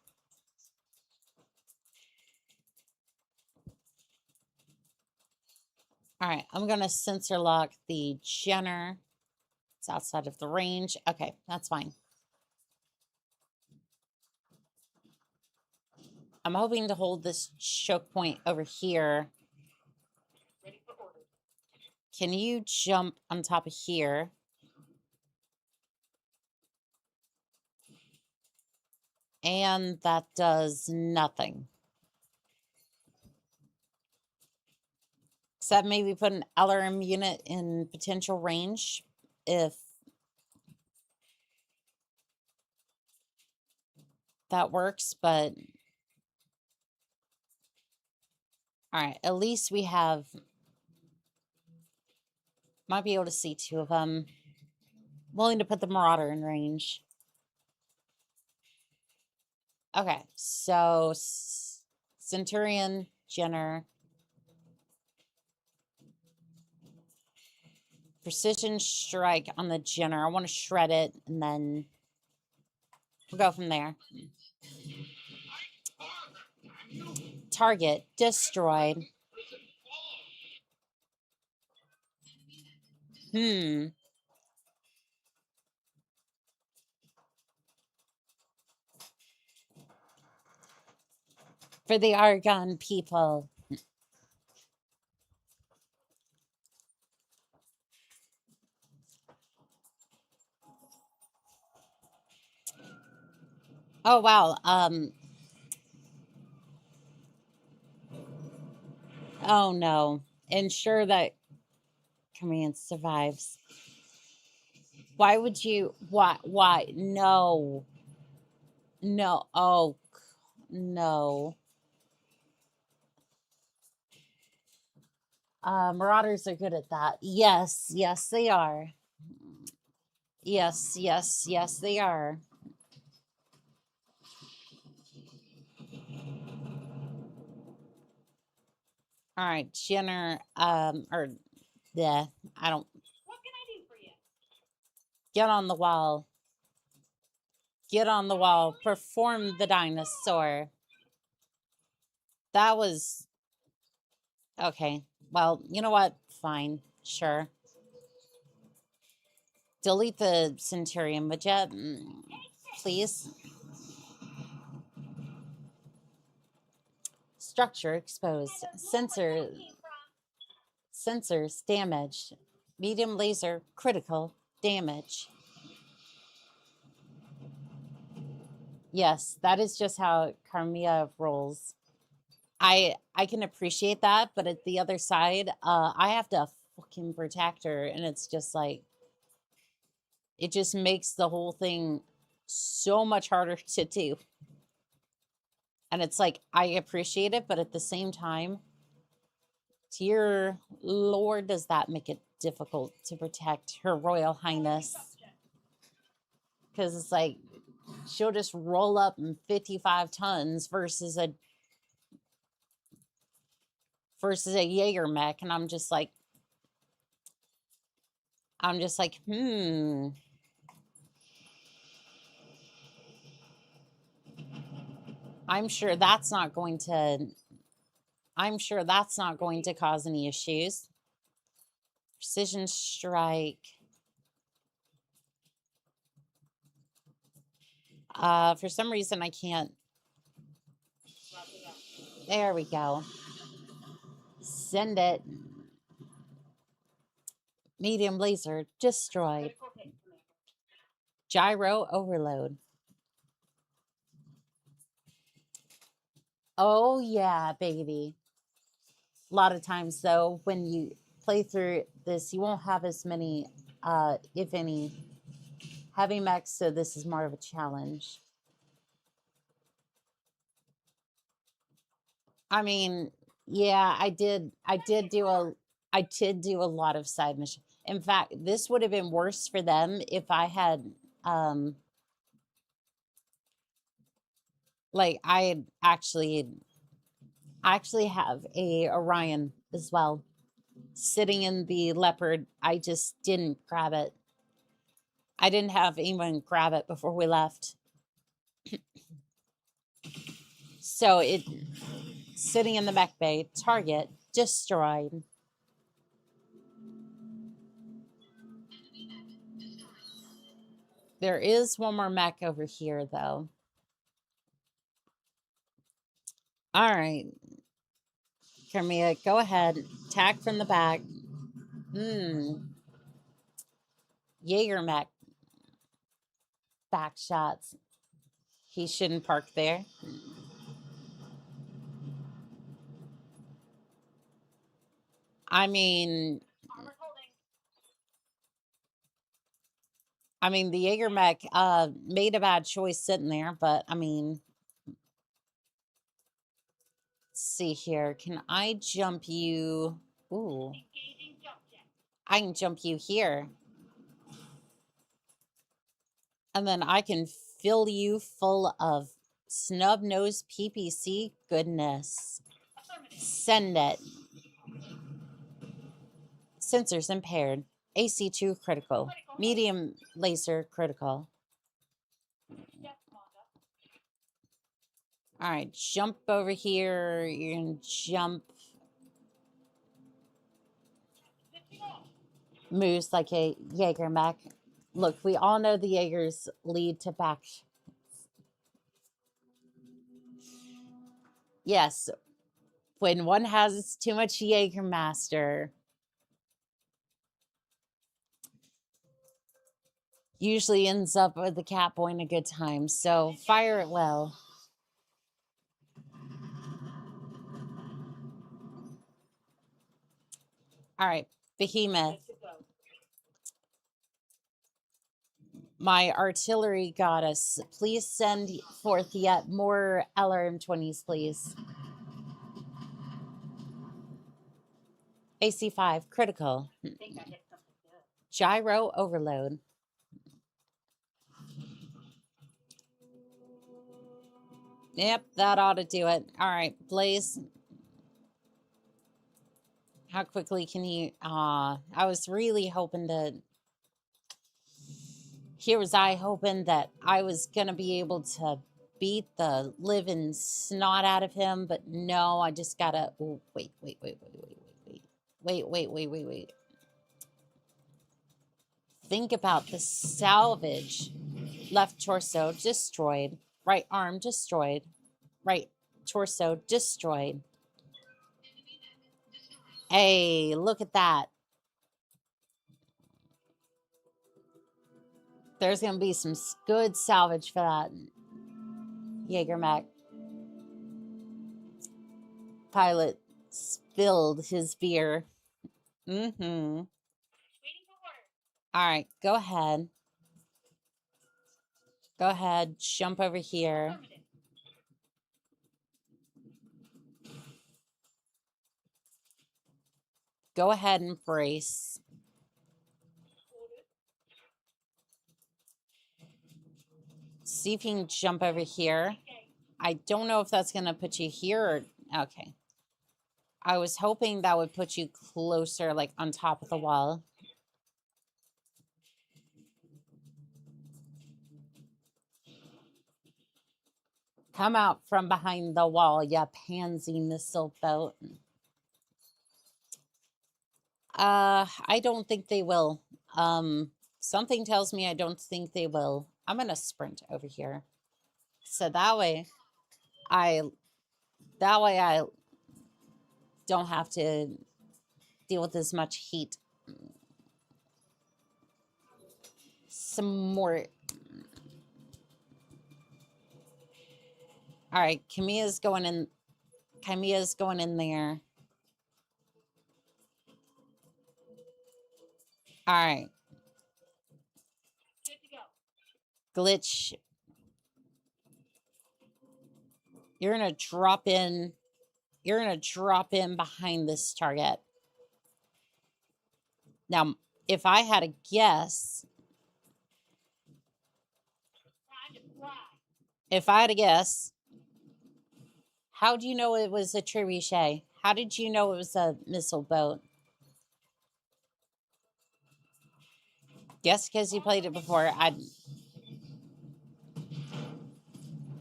All right, I'm going to sensor lock the Jenner. It's outside of the range. Okay, that's fine. I'm hoping to hold this choke point over here. Ready for orders. Can you jump on top of here? And that does nothing. Except maybe put an LRM unit in potential range if... that works, but all right, at least we have, might be able to see two of them. Willing to put the Marauder in range. Okay, so Centurion, Jenner. Precision strike on the Jenner. I want to shred it, and then we'll go from there. Target destroyed. For the Argon people. Oh, wow. Oh, no. Ensure that command survives. Why would you? Why? No. No. Oh, no. Marauders are good at that. Yes, yes, they are. Yes, yes, yes, they are. All right, Jenner, or yeah, I don't. What can I do for you? Get on the wall. Get on the wall. Perform the dinosaur. That was okay. Well, you know what? Fine, sure. Delete the Centurion, would you? Please. Structure exposed. Sensors damaged. Medium laser critical damage. Yes, that is just how Carmia rolls. I can appreciate that, but at the other side, I have to fucking protect her, and it's just like, it just makes the whole thing so much harder to do. And it's like, I appreciate it, but at the same time, dear Lord, does that make it difficult to protect Her Royal Highness? Because it's like, she'll just roll up in 55 tons versus a Jaeger mech, and I'm just like, I'm sure that's not going to cause any issues. Precision strike. For some reason I can't. There we go. Send it. Medium laser destroyed. Gyro overload. Oh yeah, baby. A lot of times though, when you play through this, you won't have as many, if any, heavy mechs, so this is more of a challenge. I mean, yeah, I did do a lot of side mission. In fact, this would have been worse for them if I had like I actually have a Orion as well sitting in the Leopard. I just didn't grab it. I didn't have anyone grab it before we left. So it sitting in the mech bay, target destroyed. There is one more mech over here though. All right. Carmia, go ahead. Attack from the back. Jaeger mech. Back shots. He shouldn't park there. I mean, I mean, the Jaeger mech made a bad choice sitting there, but I mean, let's see here. Can I jump you? Ooh, Engaging jump jet. I can jump you here. And then I can fill you full of snub-nosed PPC goodness. Affirmative. Send it. Sensors impaired. AC2 critical. Medium laser critical. Yes, Manda. All right, jump over here. You can jump. Lifting off. Moves like a Jaeger mech. Look, we all know the Jaegers lead to back. Yes, when one has too much Jägermaster, usually ends up with the cat boy in a good time. So fire it well. All right, Behemoth. Good to go. My artillery goddess, please send forth yet more LRM-20s, please. AC5, critical. I think I hit something good. Gyro overload. Yep, that ought to do it. All right, Blaze. How quickly can you... I was really hoping to... Here was I hoping that I was going to be able to beat the living snot out of him, but no, I just got to... Oh, wait. Think about the salvage. Left torso destroyed. Right arm destroyed. Right torso destroyed. Hey, look at that. There's going to be some good salvage for that Jaeger mech. Pilot spilled his beer. Waiting for orders. All right, go ahead. Go ahead, jump over here. Affirmative. Go ahead and brace. See if you can jump over here. I don't know if that's going to put you here or... Okay. I was hoping that would put you closer, like on top of the wall. Come out from behind the wall, ya pansy missile boat. I don't think they will. Something tells me I don't think they will. I'm gonna sprint over here. So that way I don't have to deal with as much heat. Some more. All right, Kamiya's going in there. All right. Good to go. Glitch. You're gonna drop in. You're gonna drop in behind this target. Now, if I had a guess, Time to fly. if I had a guess, how do you know it was a trebuchet? How did you know it was a missile boat? Guess because you played it before.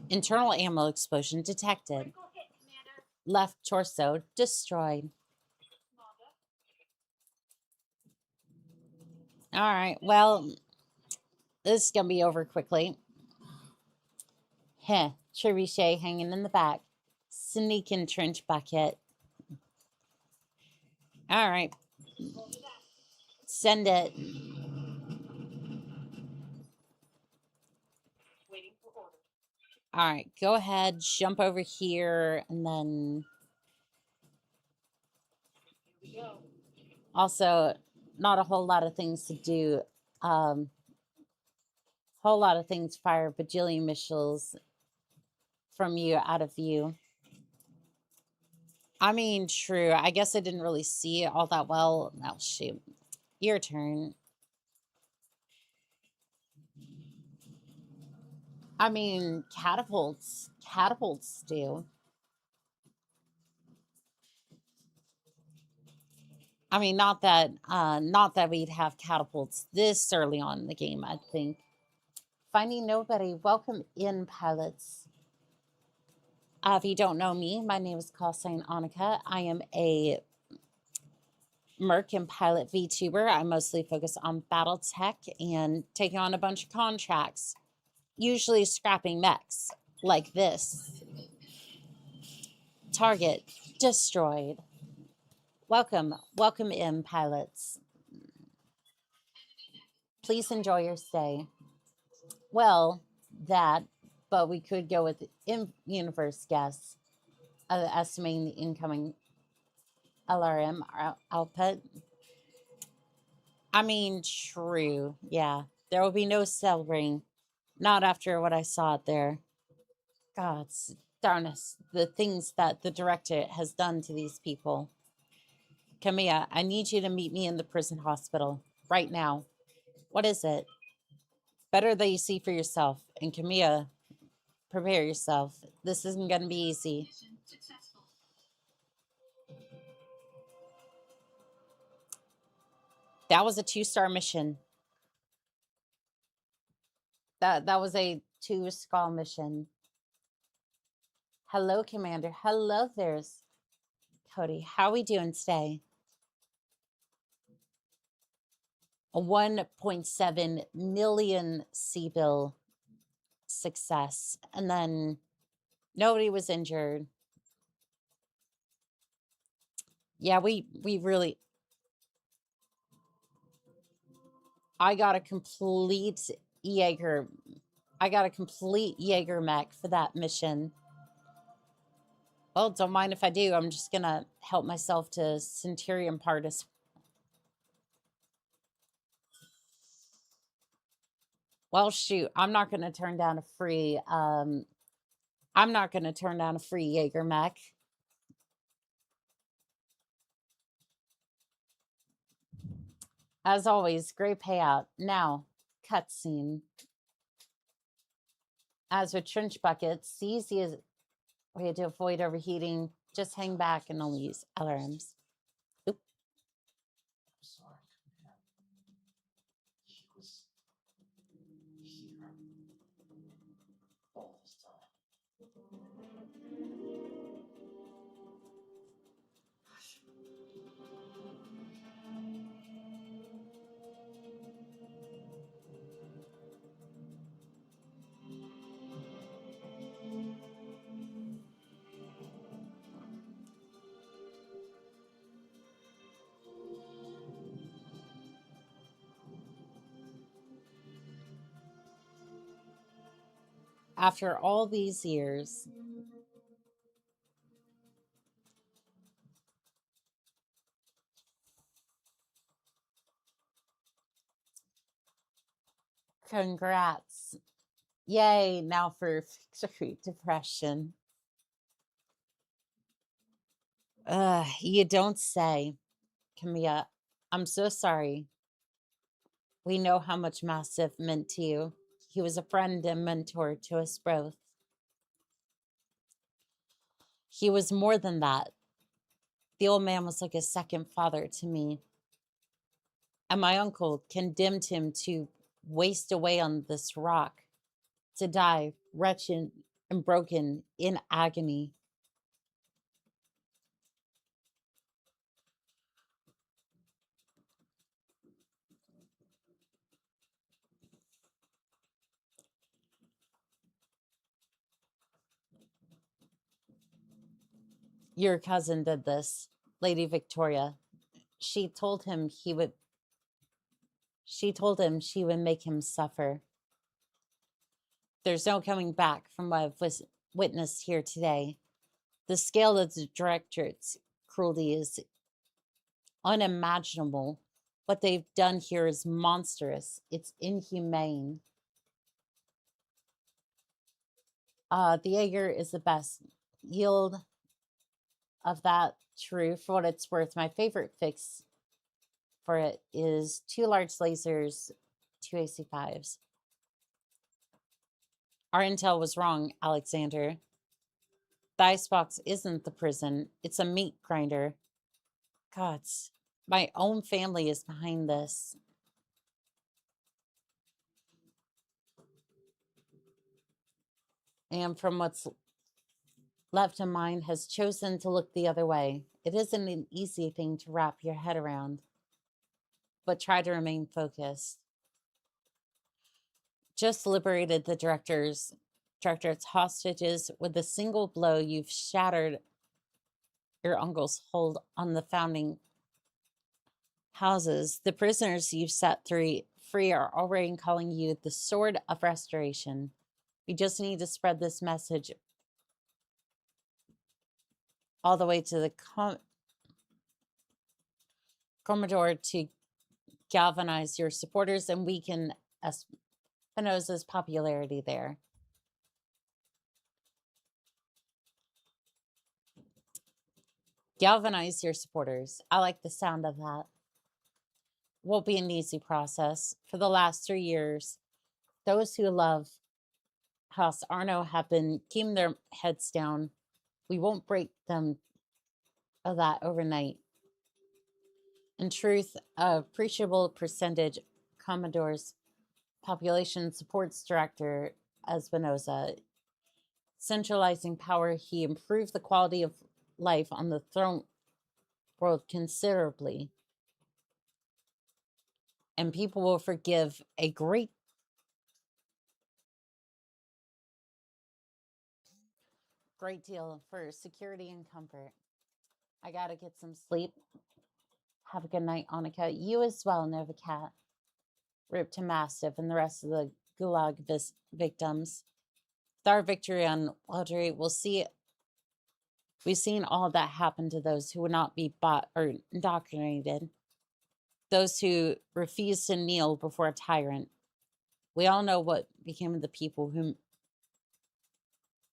Internal ammo explosion detected. Critical hit, Commander. Left torso destroyed. Manda. All right, well, this is going to be over quickly. Heh, trebuchet hanging in the back. Sneaking trench bucket. All right. Send it. Waiting for orders. All right, go ahead, jump over here, and then Here we go. also not a whole lot of things to do. Whole lot of things fire bajillion missiles from you out of view. I mean, true. I guess I didn't really see it all that well. Oh, shoot. Your turn. I mean, catapults. Catapults do. I mean, not that we'd have catapults this early on in the game, I think. Finding nobody. Welcome in, pilots. If you don't know me, my name is callsign Annika. I am a Merc and Pilot VTuber. I mostly focus on Battletech and taking on a bunch of contracts, usually scrapping mechs like this. Target destroyed. Welcome in, pilots. Please enjoy your stay. Well, but we could go with in-universe guess, estimating the incoming LRM output. I mean, true. Yeah, there will be no celebrating. Not after what I saw out there. God, darn us. The things that the director has done to these people. Camilla, I need you to meet me in the prison hospital right now. What is it? Better that you see for yourself. And Camilla, prepare yourself. This isn't going to be easy. That was a 2-star mission. That was a 2-star mission. Hello, Commander. Hello, there's Cody. How are we doing today? A 1.7 million C-bill success. And then nobody was injured. Yeah, we really... I got a complete Jaeger mech for that mission. Well, don't mind if I do. I'm just gonna help myself to Centurion Partis. Well, shoot, I'm not gonna turn down a free Jaeger mech. As always, great payout. Now, cutscene. As with trench buckets, the easiest way to avoid overheating, just hang back and only use LRMs. Oop. I'm sorry, man. He was here all this time. After all these years, congrats. Yay, now for victory depression. You don't say. Camilla, I'm so sorry. We know how much Massive meant to you. He was a friend and mentor to us both. He was more than that. The old man was like a second father to me. And my uncle condemned him to waste away on this rock, to die wretched and broken in agony. Your cousin did this, Lady Victoria. She told him she would make him suffer. There's no coming back from what I've witnessed here today. The scale of the directorate's cruelty is unimaginable. What they've done here is monstrous. It's inhumane. The Jaeger is the best. Yield of that, true. For what it's worth, my favorite fix for it is 2 large lasers, 2 AC5s. Our intel was wrong, Alexander. The icebox isn't the prison. It's a meat grinder. Gods, my own family is behind this. And from what's left of mine has chosen to look the other way. It isn't an easy thing to wrap your head around, but try to remain focused. Just liberated the director's hostages. With a single blow, you've shattered your uncle's hold on the founding houses. The prisoners you've set free are already calling you the Sword of Restoration. You just need to spread this message all the way to the Commodore to galvanize your supporters and weaken Espinosa's popularity there. Galvanize your supporters. I like the sound of that. Won't be an easy process. For the last 3 years, those who love House Arno have been keeping their heads down. We won't break them of that overnight. In truth, a appreciable percentage Commodore's population supports Director Espinosa. Centralizing power, he improved the quality of life on the throne world considerably. And people will forgive a great deal for security and comfort. I gotta get some sleep. Have a good night, Annika. You as well, Nova Cat. Rip to Mastiff and the rest of the Gulag victims. With our victory on Audrey, we'll see. We've seen all that happen to those who would not be bought or indoctrinated. Those who refuse to kneel before a tyrant. We all know what became of the people who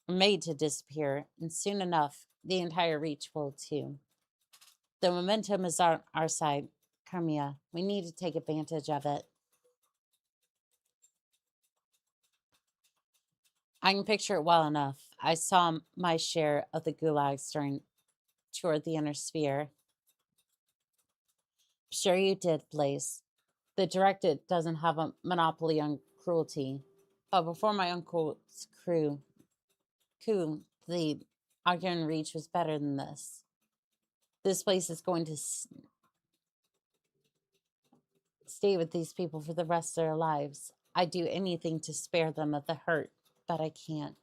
were made to disappear, and soon enough, the entire Reach will too. The momentum is on our side, Carmia. We need to take advantage of it. I can picture it well enough. I saw my share of the gulags during toward the inner sphere. Sure you did, Blaze. The director doesn't have a monopoly on cruelty. But before my uncle's coup, the Argon Reach was better than this. This place is going to stay with these people for the rest of their lives. I'd do anything to spare them of the hurt, but I can't.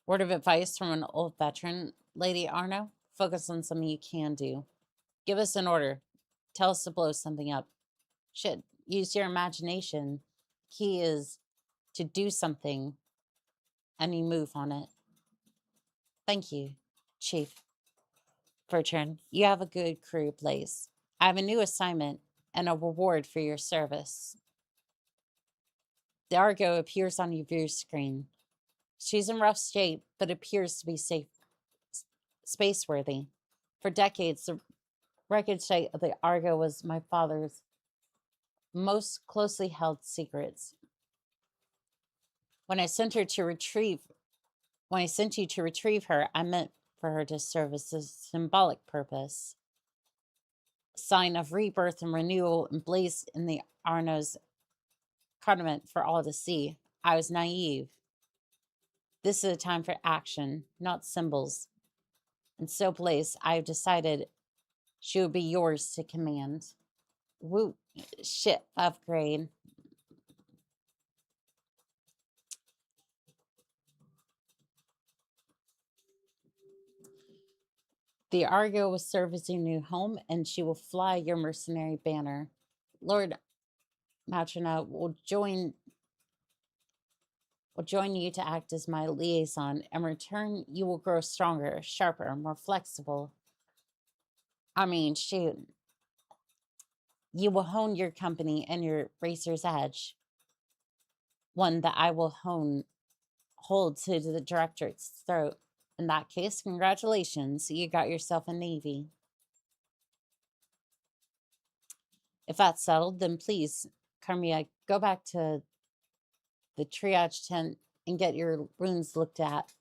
Word of advice from an old veteran, Lady Arno, focus on something you can do. Give us an order. Tell us to blow something up. Shit, use your imagination. Key is to do something and you move on it. Thank you, Chief Bertrand. You have a good crew, Blaze. I have a new assignment and a reward for your service. The Argo appears on your view screen. She's in rough shape, but appears to be space-worthy. For decades, the wreckage site of the Argo was my father's most closely held secrets. When I sent you to retrieve her, I meant for her to serve as a symbolic purpose. A sign of rebirth and renewal emblazoned in the Arno's cardament for all to see. I was naive. This is a time for action, not symbols. And so, Blaze, I have decided she will be yours to command. Woo, shit, upgrade. The Argo will serve as your new home, and she will fly your mercenary banner. Lord Matrona will join you to act as my liaison. In return, you will grow stronger, sharper, more flexible. I mean, shoot. You will hone your company and your racer's edge. one that I will hold to the directorate's throat. In that case, congratulations, you got yourself a navy. If that's settled, then please, Carmia, go back to the triage tent and get your wounds looked at.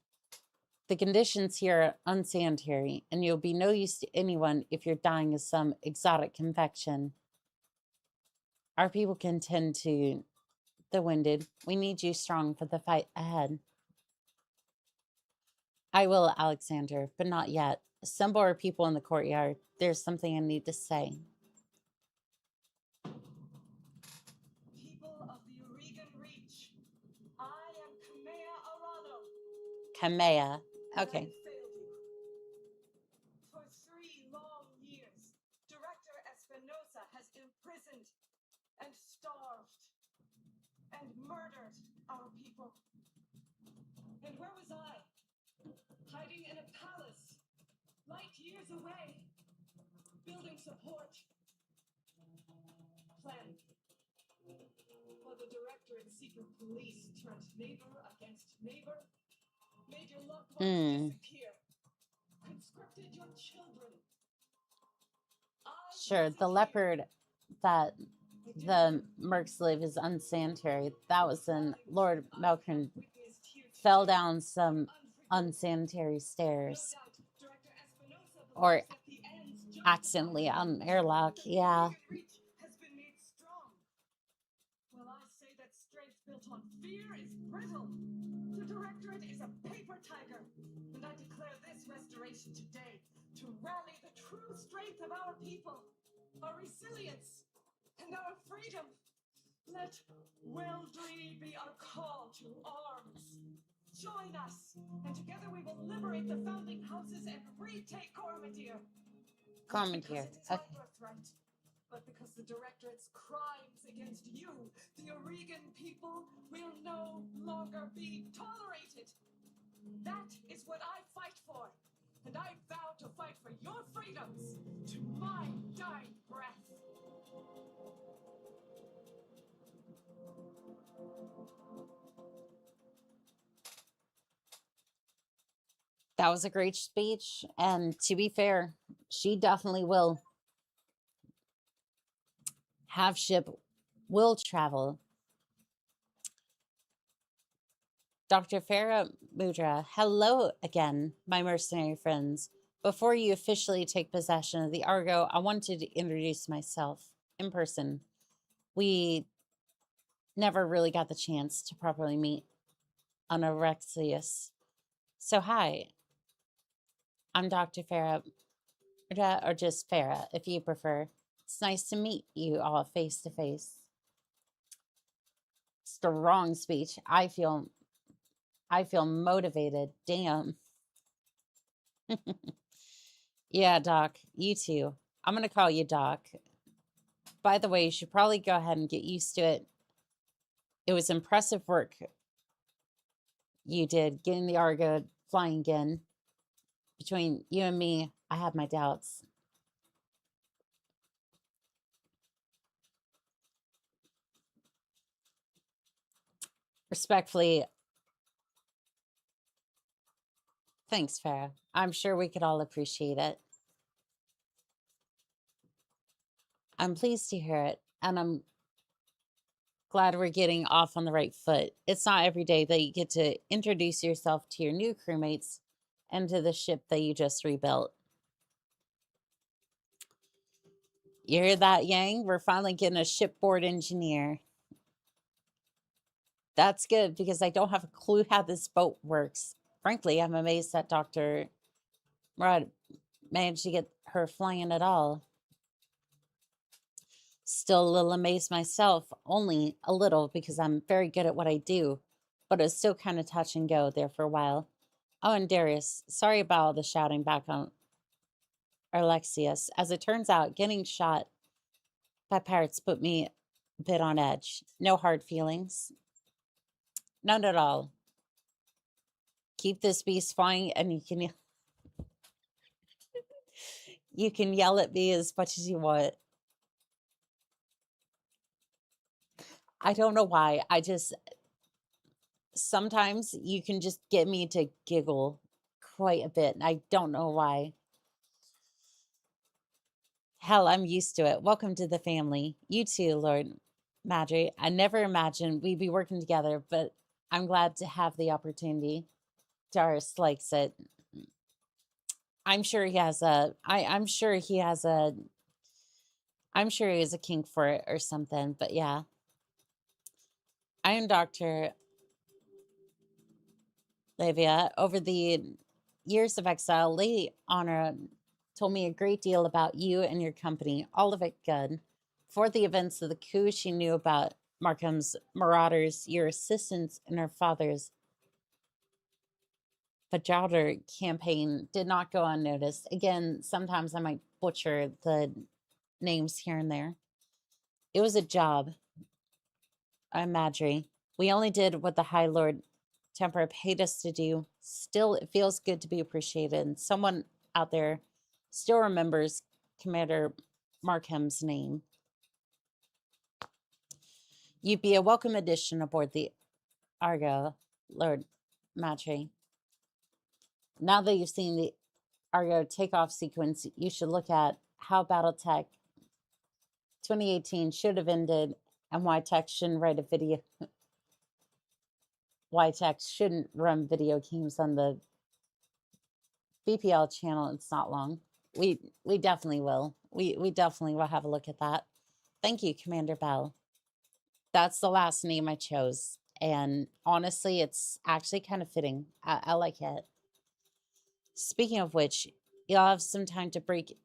The conditions here are unsanitary, and you'll be no use to anyone if you're dying of some exotic infection. Our people can tend to the wounded. We need you strong for the fight ahead. I will, Alexander, but not yet. Assemble our people in the courtyard. There's something I need to say. People of the Oregon Reach, I am Kamea Arano. Kamea. Okay. I failed you. For 3 long years, Director Espinosa has imprisoned and starved and murdered our people. And where was I? Hiding in a palace, light years away, building support, planning. While the director and secret police turned neighbor against neighbor, made your loved ones disappear, conscripted your children. Sure, the leopard that the mercs live is unsanitary. That was when Lord Melkern fell down some unsanitary stairs. Or accidentally on an airlock, yeah. Well, I say that strength built on fear is brittle. The Directorate is a paper tiger. And I declare this restoration today to rally the true strength of our people, our resilience, and our freedom. Let Weldry be our call to arms. Join us, and together we will liberate the founding houses and retake Cormadier. Cormadier, okay. Birthright, but because the Directorate's crimes against you, the Oregon people, will no longer be tolerated. That is what I fight for, and I vow to fight for your freedoms to my dying breath. That was a great speech, and to be fair, she definitely will. Have ship will travel. Dr. Farah Mudra, hello again, my mercenary friends. Before you officially take possession of the Argo, I wanted to introduce myself in person. We never really got the chance to properly meet on Arexius. So hi, I'm Dr. Farah, or just Farah, if you prefer. It's nice to meet you all face to face. Strong speech. I feel motivated. Damn. Yeah, Doc. You too. I'm going to call you Doc. By the way, you should probably go ahead and get used to it. It was impressive work you did getting the Argo flying again. Between you and me, I have my doubts. Respectfully, thanks, Farah. I'm sure we could all appreciate it. I'm pleased to hear it, and I'm glad we're getting off on the right foot. It's not every day that you get to introduce yourself to your new crewmates and to the ship that you just rebuilt. You hear that, Yang? We're finally getting a shipboard engineer. That's good, because I don't have a clue how this boat works. Frankly, I'm amazed that Dr. Murad managed to get her flying at all. Still a little amazed myself, only a little, because I'm very good at what I do, but it's still kind of touch and go there for a while. Oh, and Darius, sorry about all the shouting back on Alexius. As it turns out, getting shot by pirates put me a bit on edge. No hard feelings. None at all. Keep this beast flying, and you can yell at me as much as you want. I don't know why. sometimes you can just get me to giggle quite a bit. And I don't know why. Hell, I'm used to it. Welcome to the family. You too, Lord Madry. I never imagined we'd be working together, but I'm glad to have the opportunity. Darius likes it. I'm sure he has a I'm sure he has a I'm sure he has a kink for it or something, but yeah. I am Dr. Livia. Over the years of exile, Lady Honor told me a great deal about you and your company, all of it good. For the events of the coup, she knew about Markham's marauders, your assistance, and her father's Bajouter campaign did not go unnoticed. Again, sometimes I might butcher the names here and there. It was a job. I'm Madry. We only did what the High Lord Temper paid us to do. Still, it feels good to be appreciated. And someone out there still remembers Commander Markham's name. You'd be a welcome addition aboard the Argo, Lord Madry. Now that you've seen the Argo takeoff sequence, you should look at how Battletech 2018 should have ended and why tech shouldn't write a video. Why tech shouldn't run video games on the BPL channel. It's not long. We definitely will. We definitely will have a look at that. Thank you, Commander Bell. That's the last name I chose. And honestly, it's actually kind of fitting. I like it. Speaking of which, you'll have some time to break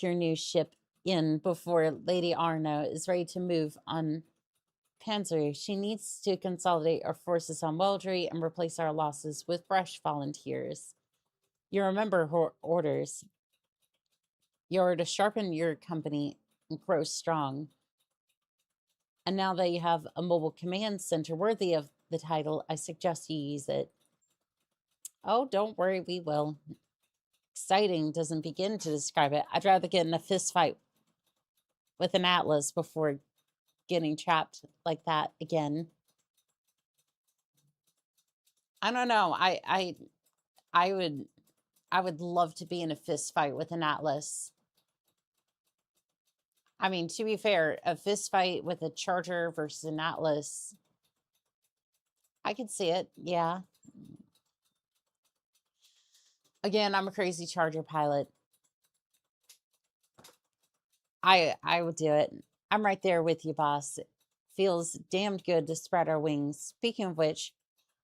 your new ship in before Lady Arno is ready to move on Panzer. She needs to consolidate our forces on Weldry and replace our losses with fresh volunteers. You remember her orders. You're to sharpen your company and grow strong. And now that you have a mobile command center worthy of the title, I suggest you use it. Oh, don't worry, we will. Exciting doesn't begin to describe it. I'd rather get in a fist fight with an Atlas before getting trapped like that again. I don't know. I would love to be in a fist fight with an Atlas. I mean, to be fair, a fist fight with a Charger versus an Atlas, I could see it, yeah. Again, I'm a crazy Charger pilot. I would do it. I'm right there with you, boss. It feels damned good to spread our wings. Speaking of which,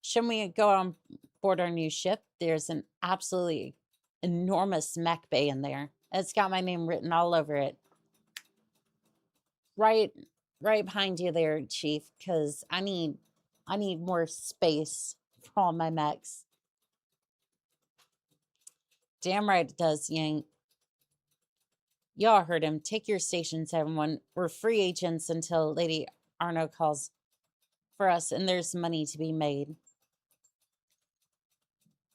shouldn't we go on board our new ship? There's an absolutely enormous mech bay in there. It's got my name written all over it. Right behind you there, Chief, because I need more space for all my mechs. Damn right it does, Yang. Y'all heard him. Take your stations, everyone. We're free agents until Lady Arno calls for us, and there's money to be made.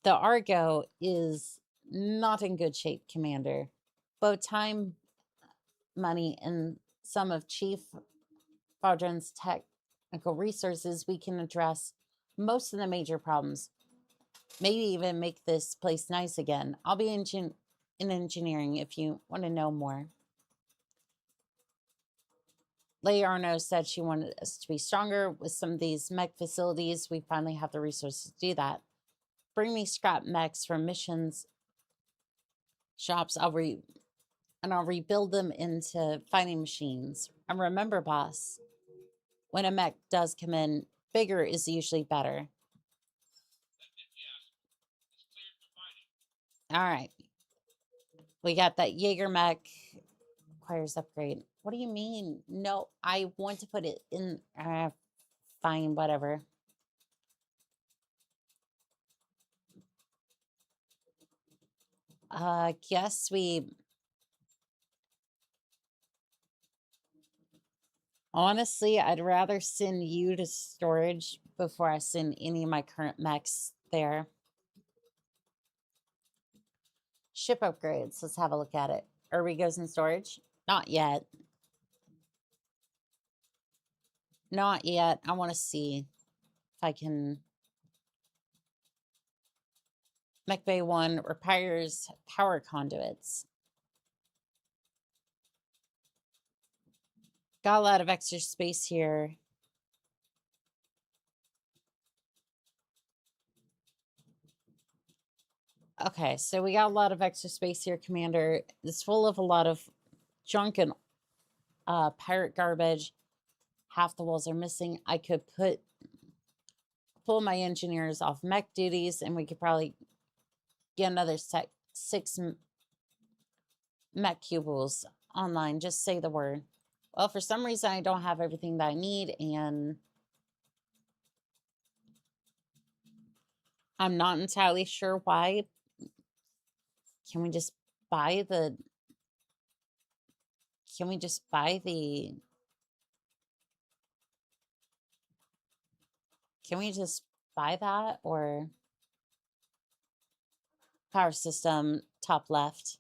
The Argo is not in good shape, Commander. Both time, money, and some of Chief Patron's technical resources, we can address most of the major problems. Maybe even make this place nice again. I'll be in engineering if you want to know more. Lady Arno said she wanted us to be stronger with some of these mech facilities. We finally have the resources to do that. Bring me scrap mechs from missions shops. I'll rebuild them into fighting machines. And remember, boss, when a mech does come in, bigger is usually better. All right. We got that Jaeger mech. Requires upgrade. What do you mean? No, I want to put it in. Fine, whatever. Guess we... Honestly, I'd rather send you to storage before I send any of my current mechs there. Ship upgrades. Let's have a look at it. Irby goes in storage? Not yet. Not yet. I want to see if I can... Mech Bay 1 requires power conduits. Got a lot of extra space here. Okay, so we got a lot of extra space here, Commander. It's full of a lot of junk and pirate garbage. Half the walls are missing. I could pull my engineers off mech duties, and we could probably get another 6 mech cubiles online. Just say the word. Well, for some reason, I don't have everything that I need, and I'm not entirely sure why. Can we just buy the... Can we just buy the... Can we just buy that? Or... Power system, top left.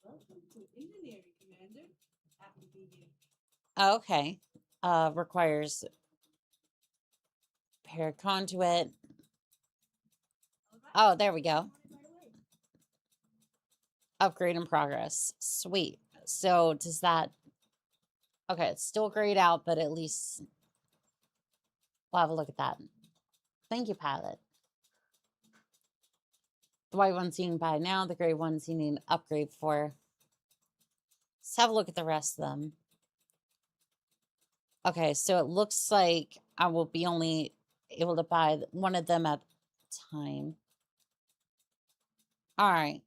Welcome to engineering, Commander. Happy to be here. Oh, okay. Requires pair conduit. Oh, there we go. Upgrade in progress. Sweet. So does that... Okay, it's still grayed out, but at least we'll have a look at that. Thank you, pilot. The white one's you can buy now. The gray ones you need an upgrade for. Let's have a look at the rest of them. Okay, so it looks like I will be only able to buy one of them at a time. All right.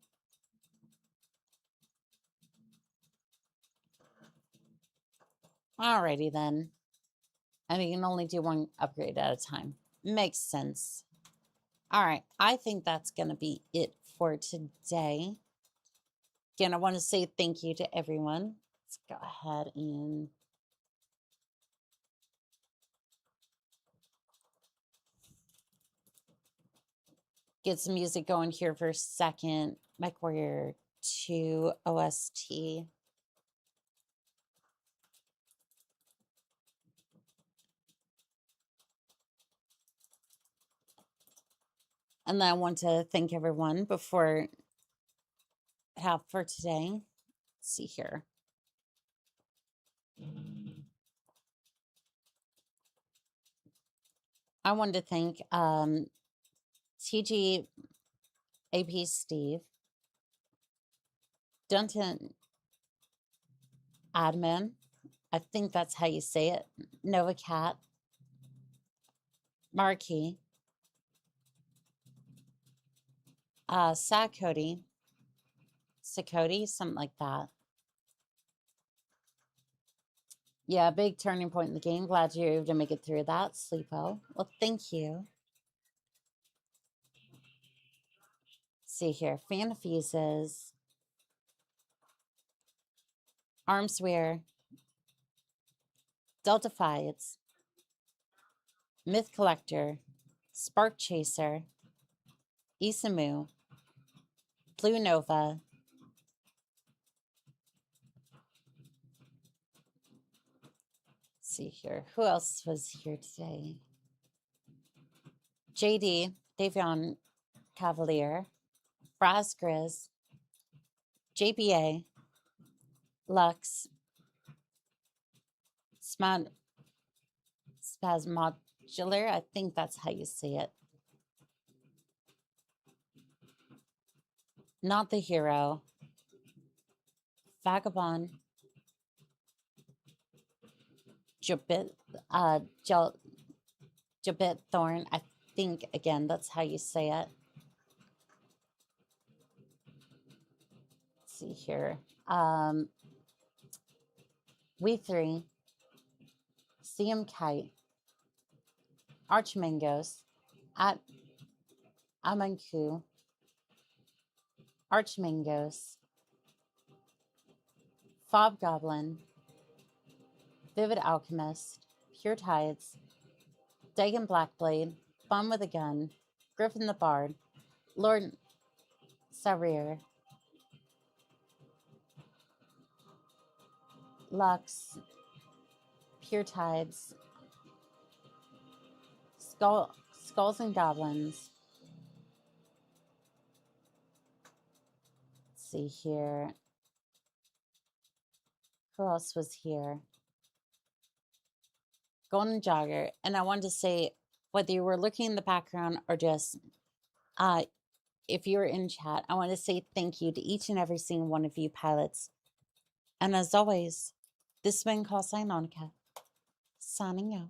Alrighty then. And you can only do one upgrade at a time. Makes sense. All right, I think that's going to be it for today. Again, I want to say thank you to everyone. Let's go ahead and... get some music going here for a second. MechWarrior 2 OST. And then I want to thank everyone before I have for today. Let's see here. I wanted to thank TG AP Steve, Dunton Admin, I think that's how you say it, Nova Cat, Marquis, Sakody, something like that. Yeah, big turning point in the game. Glad you're able to make it through that, Sleepo. Well, thank you. Let's see here. Fan Fuses, Armswear, Delta Fides, Myth Collector, Spark Chaser, Isamu, Blue Nova, see here. Who else was here today? JD, Davion Cavalier, Brass Grizz, JBA, Lux, Spasmodular, I think that's how you say it. Not the Hero, Vagabond, Jabit Thorn, I think, again, that's how you say it. Let's see here. We Three, CM Kite, Archmangos, at Amanku, Archmangos, Fob Goblin, Vivid Alchemist, Pure Tides, Dagon Blackblade, Bum with a Gun, Griffin the Bard, Lord Sarir, Lux, Pure Tides, Skulls and Goblins. Let's see here. Who else was here? Golden Jogger. And I wanted to say, whether you were looking in the background or just if you're in chat, I want to say thank you to each and every single one of you pilots. And as always, this has been Call Sign Oni-chan, signing out.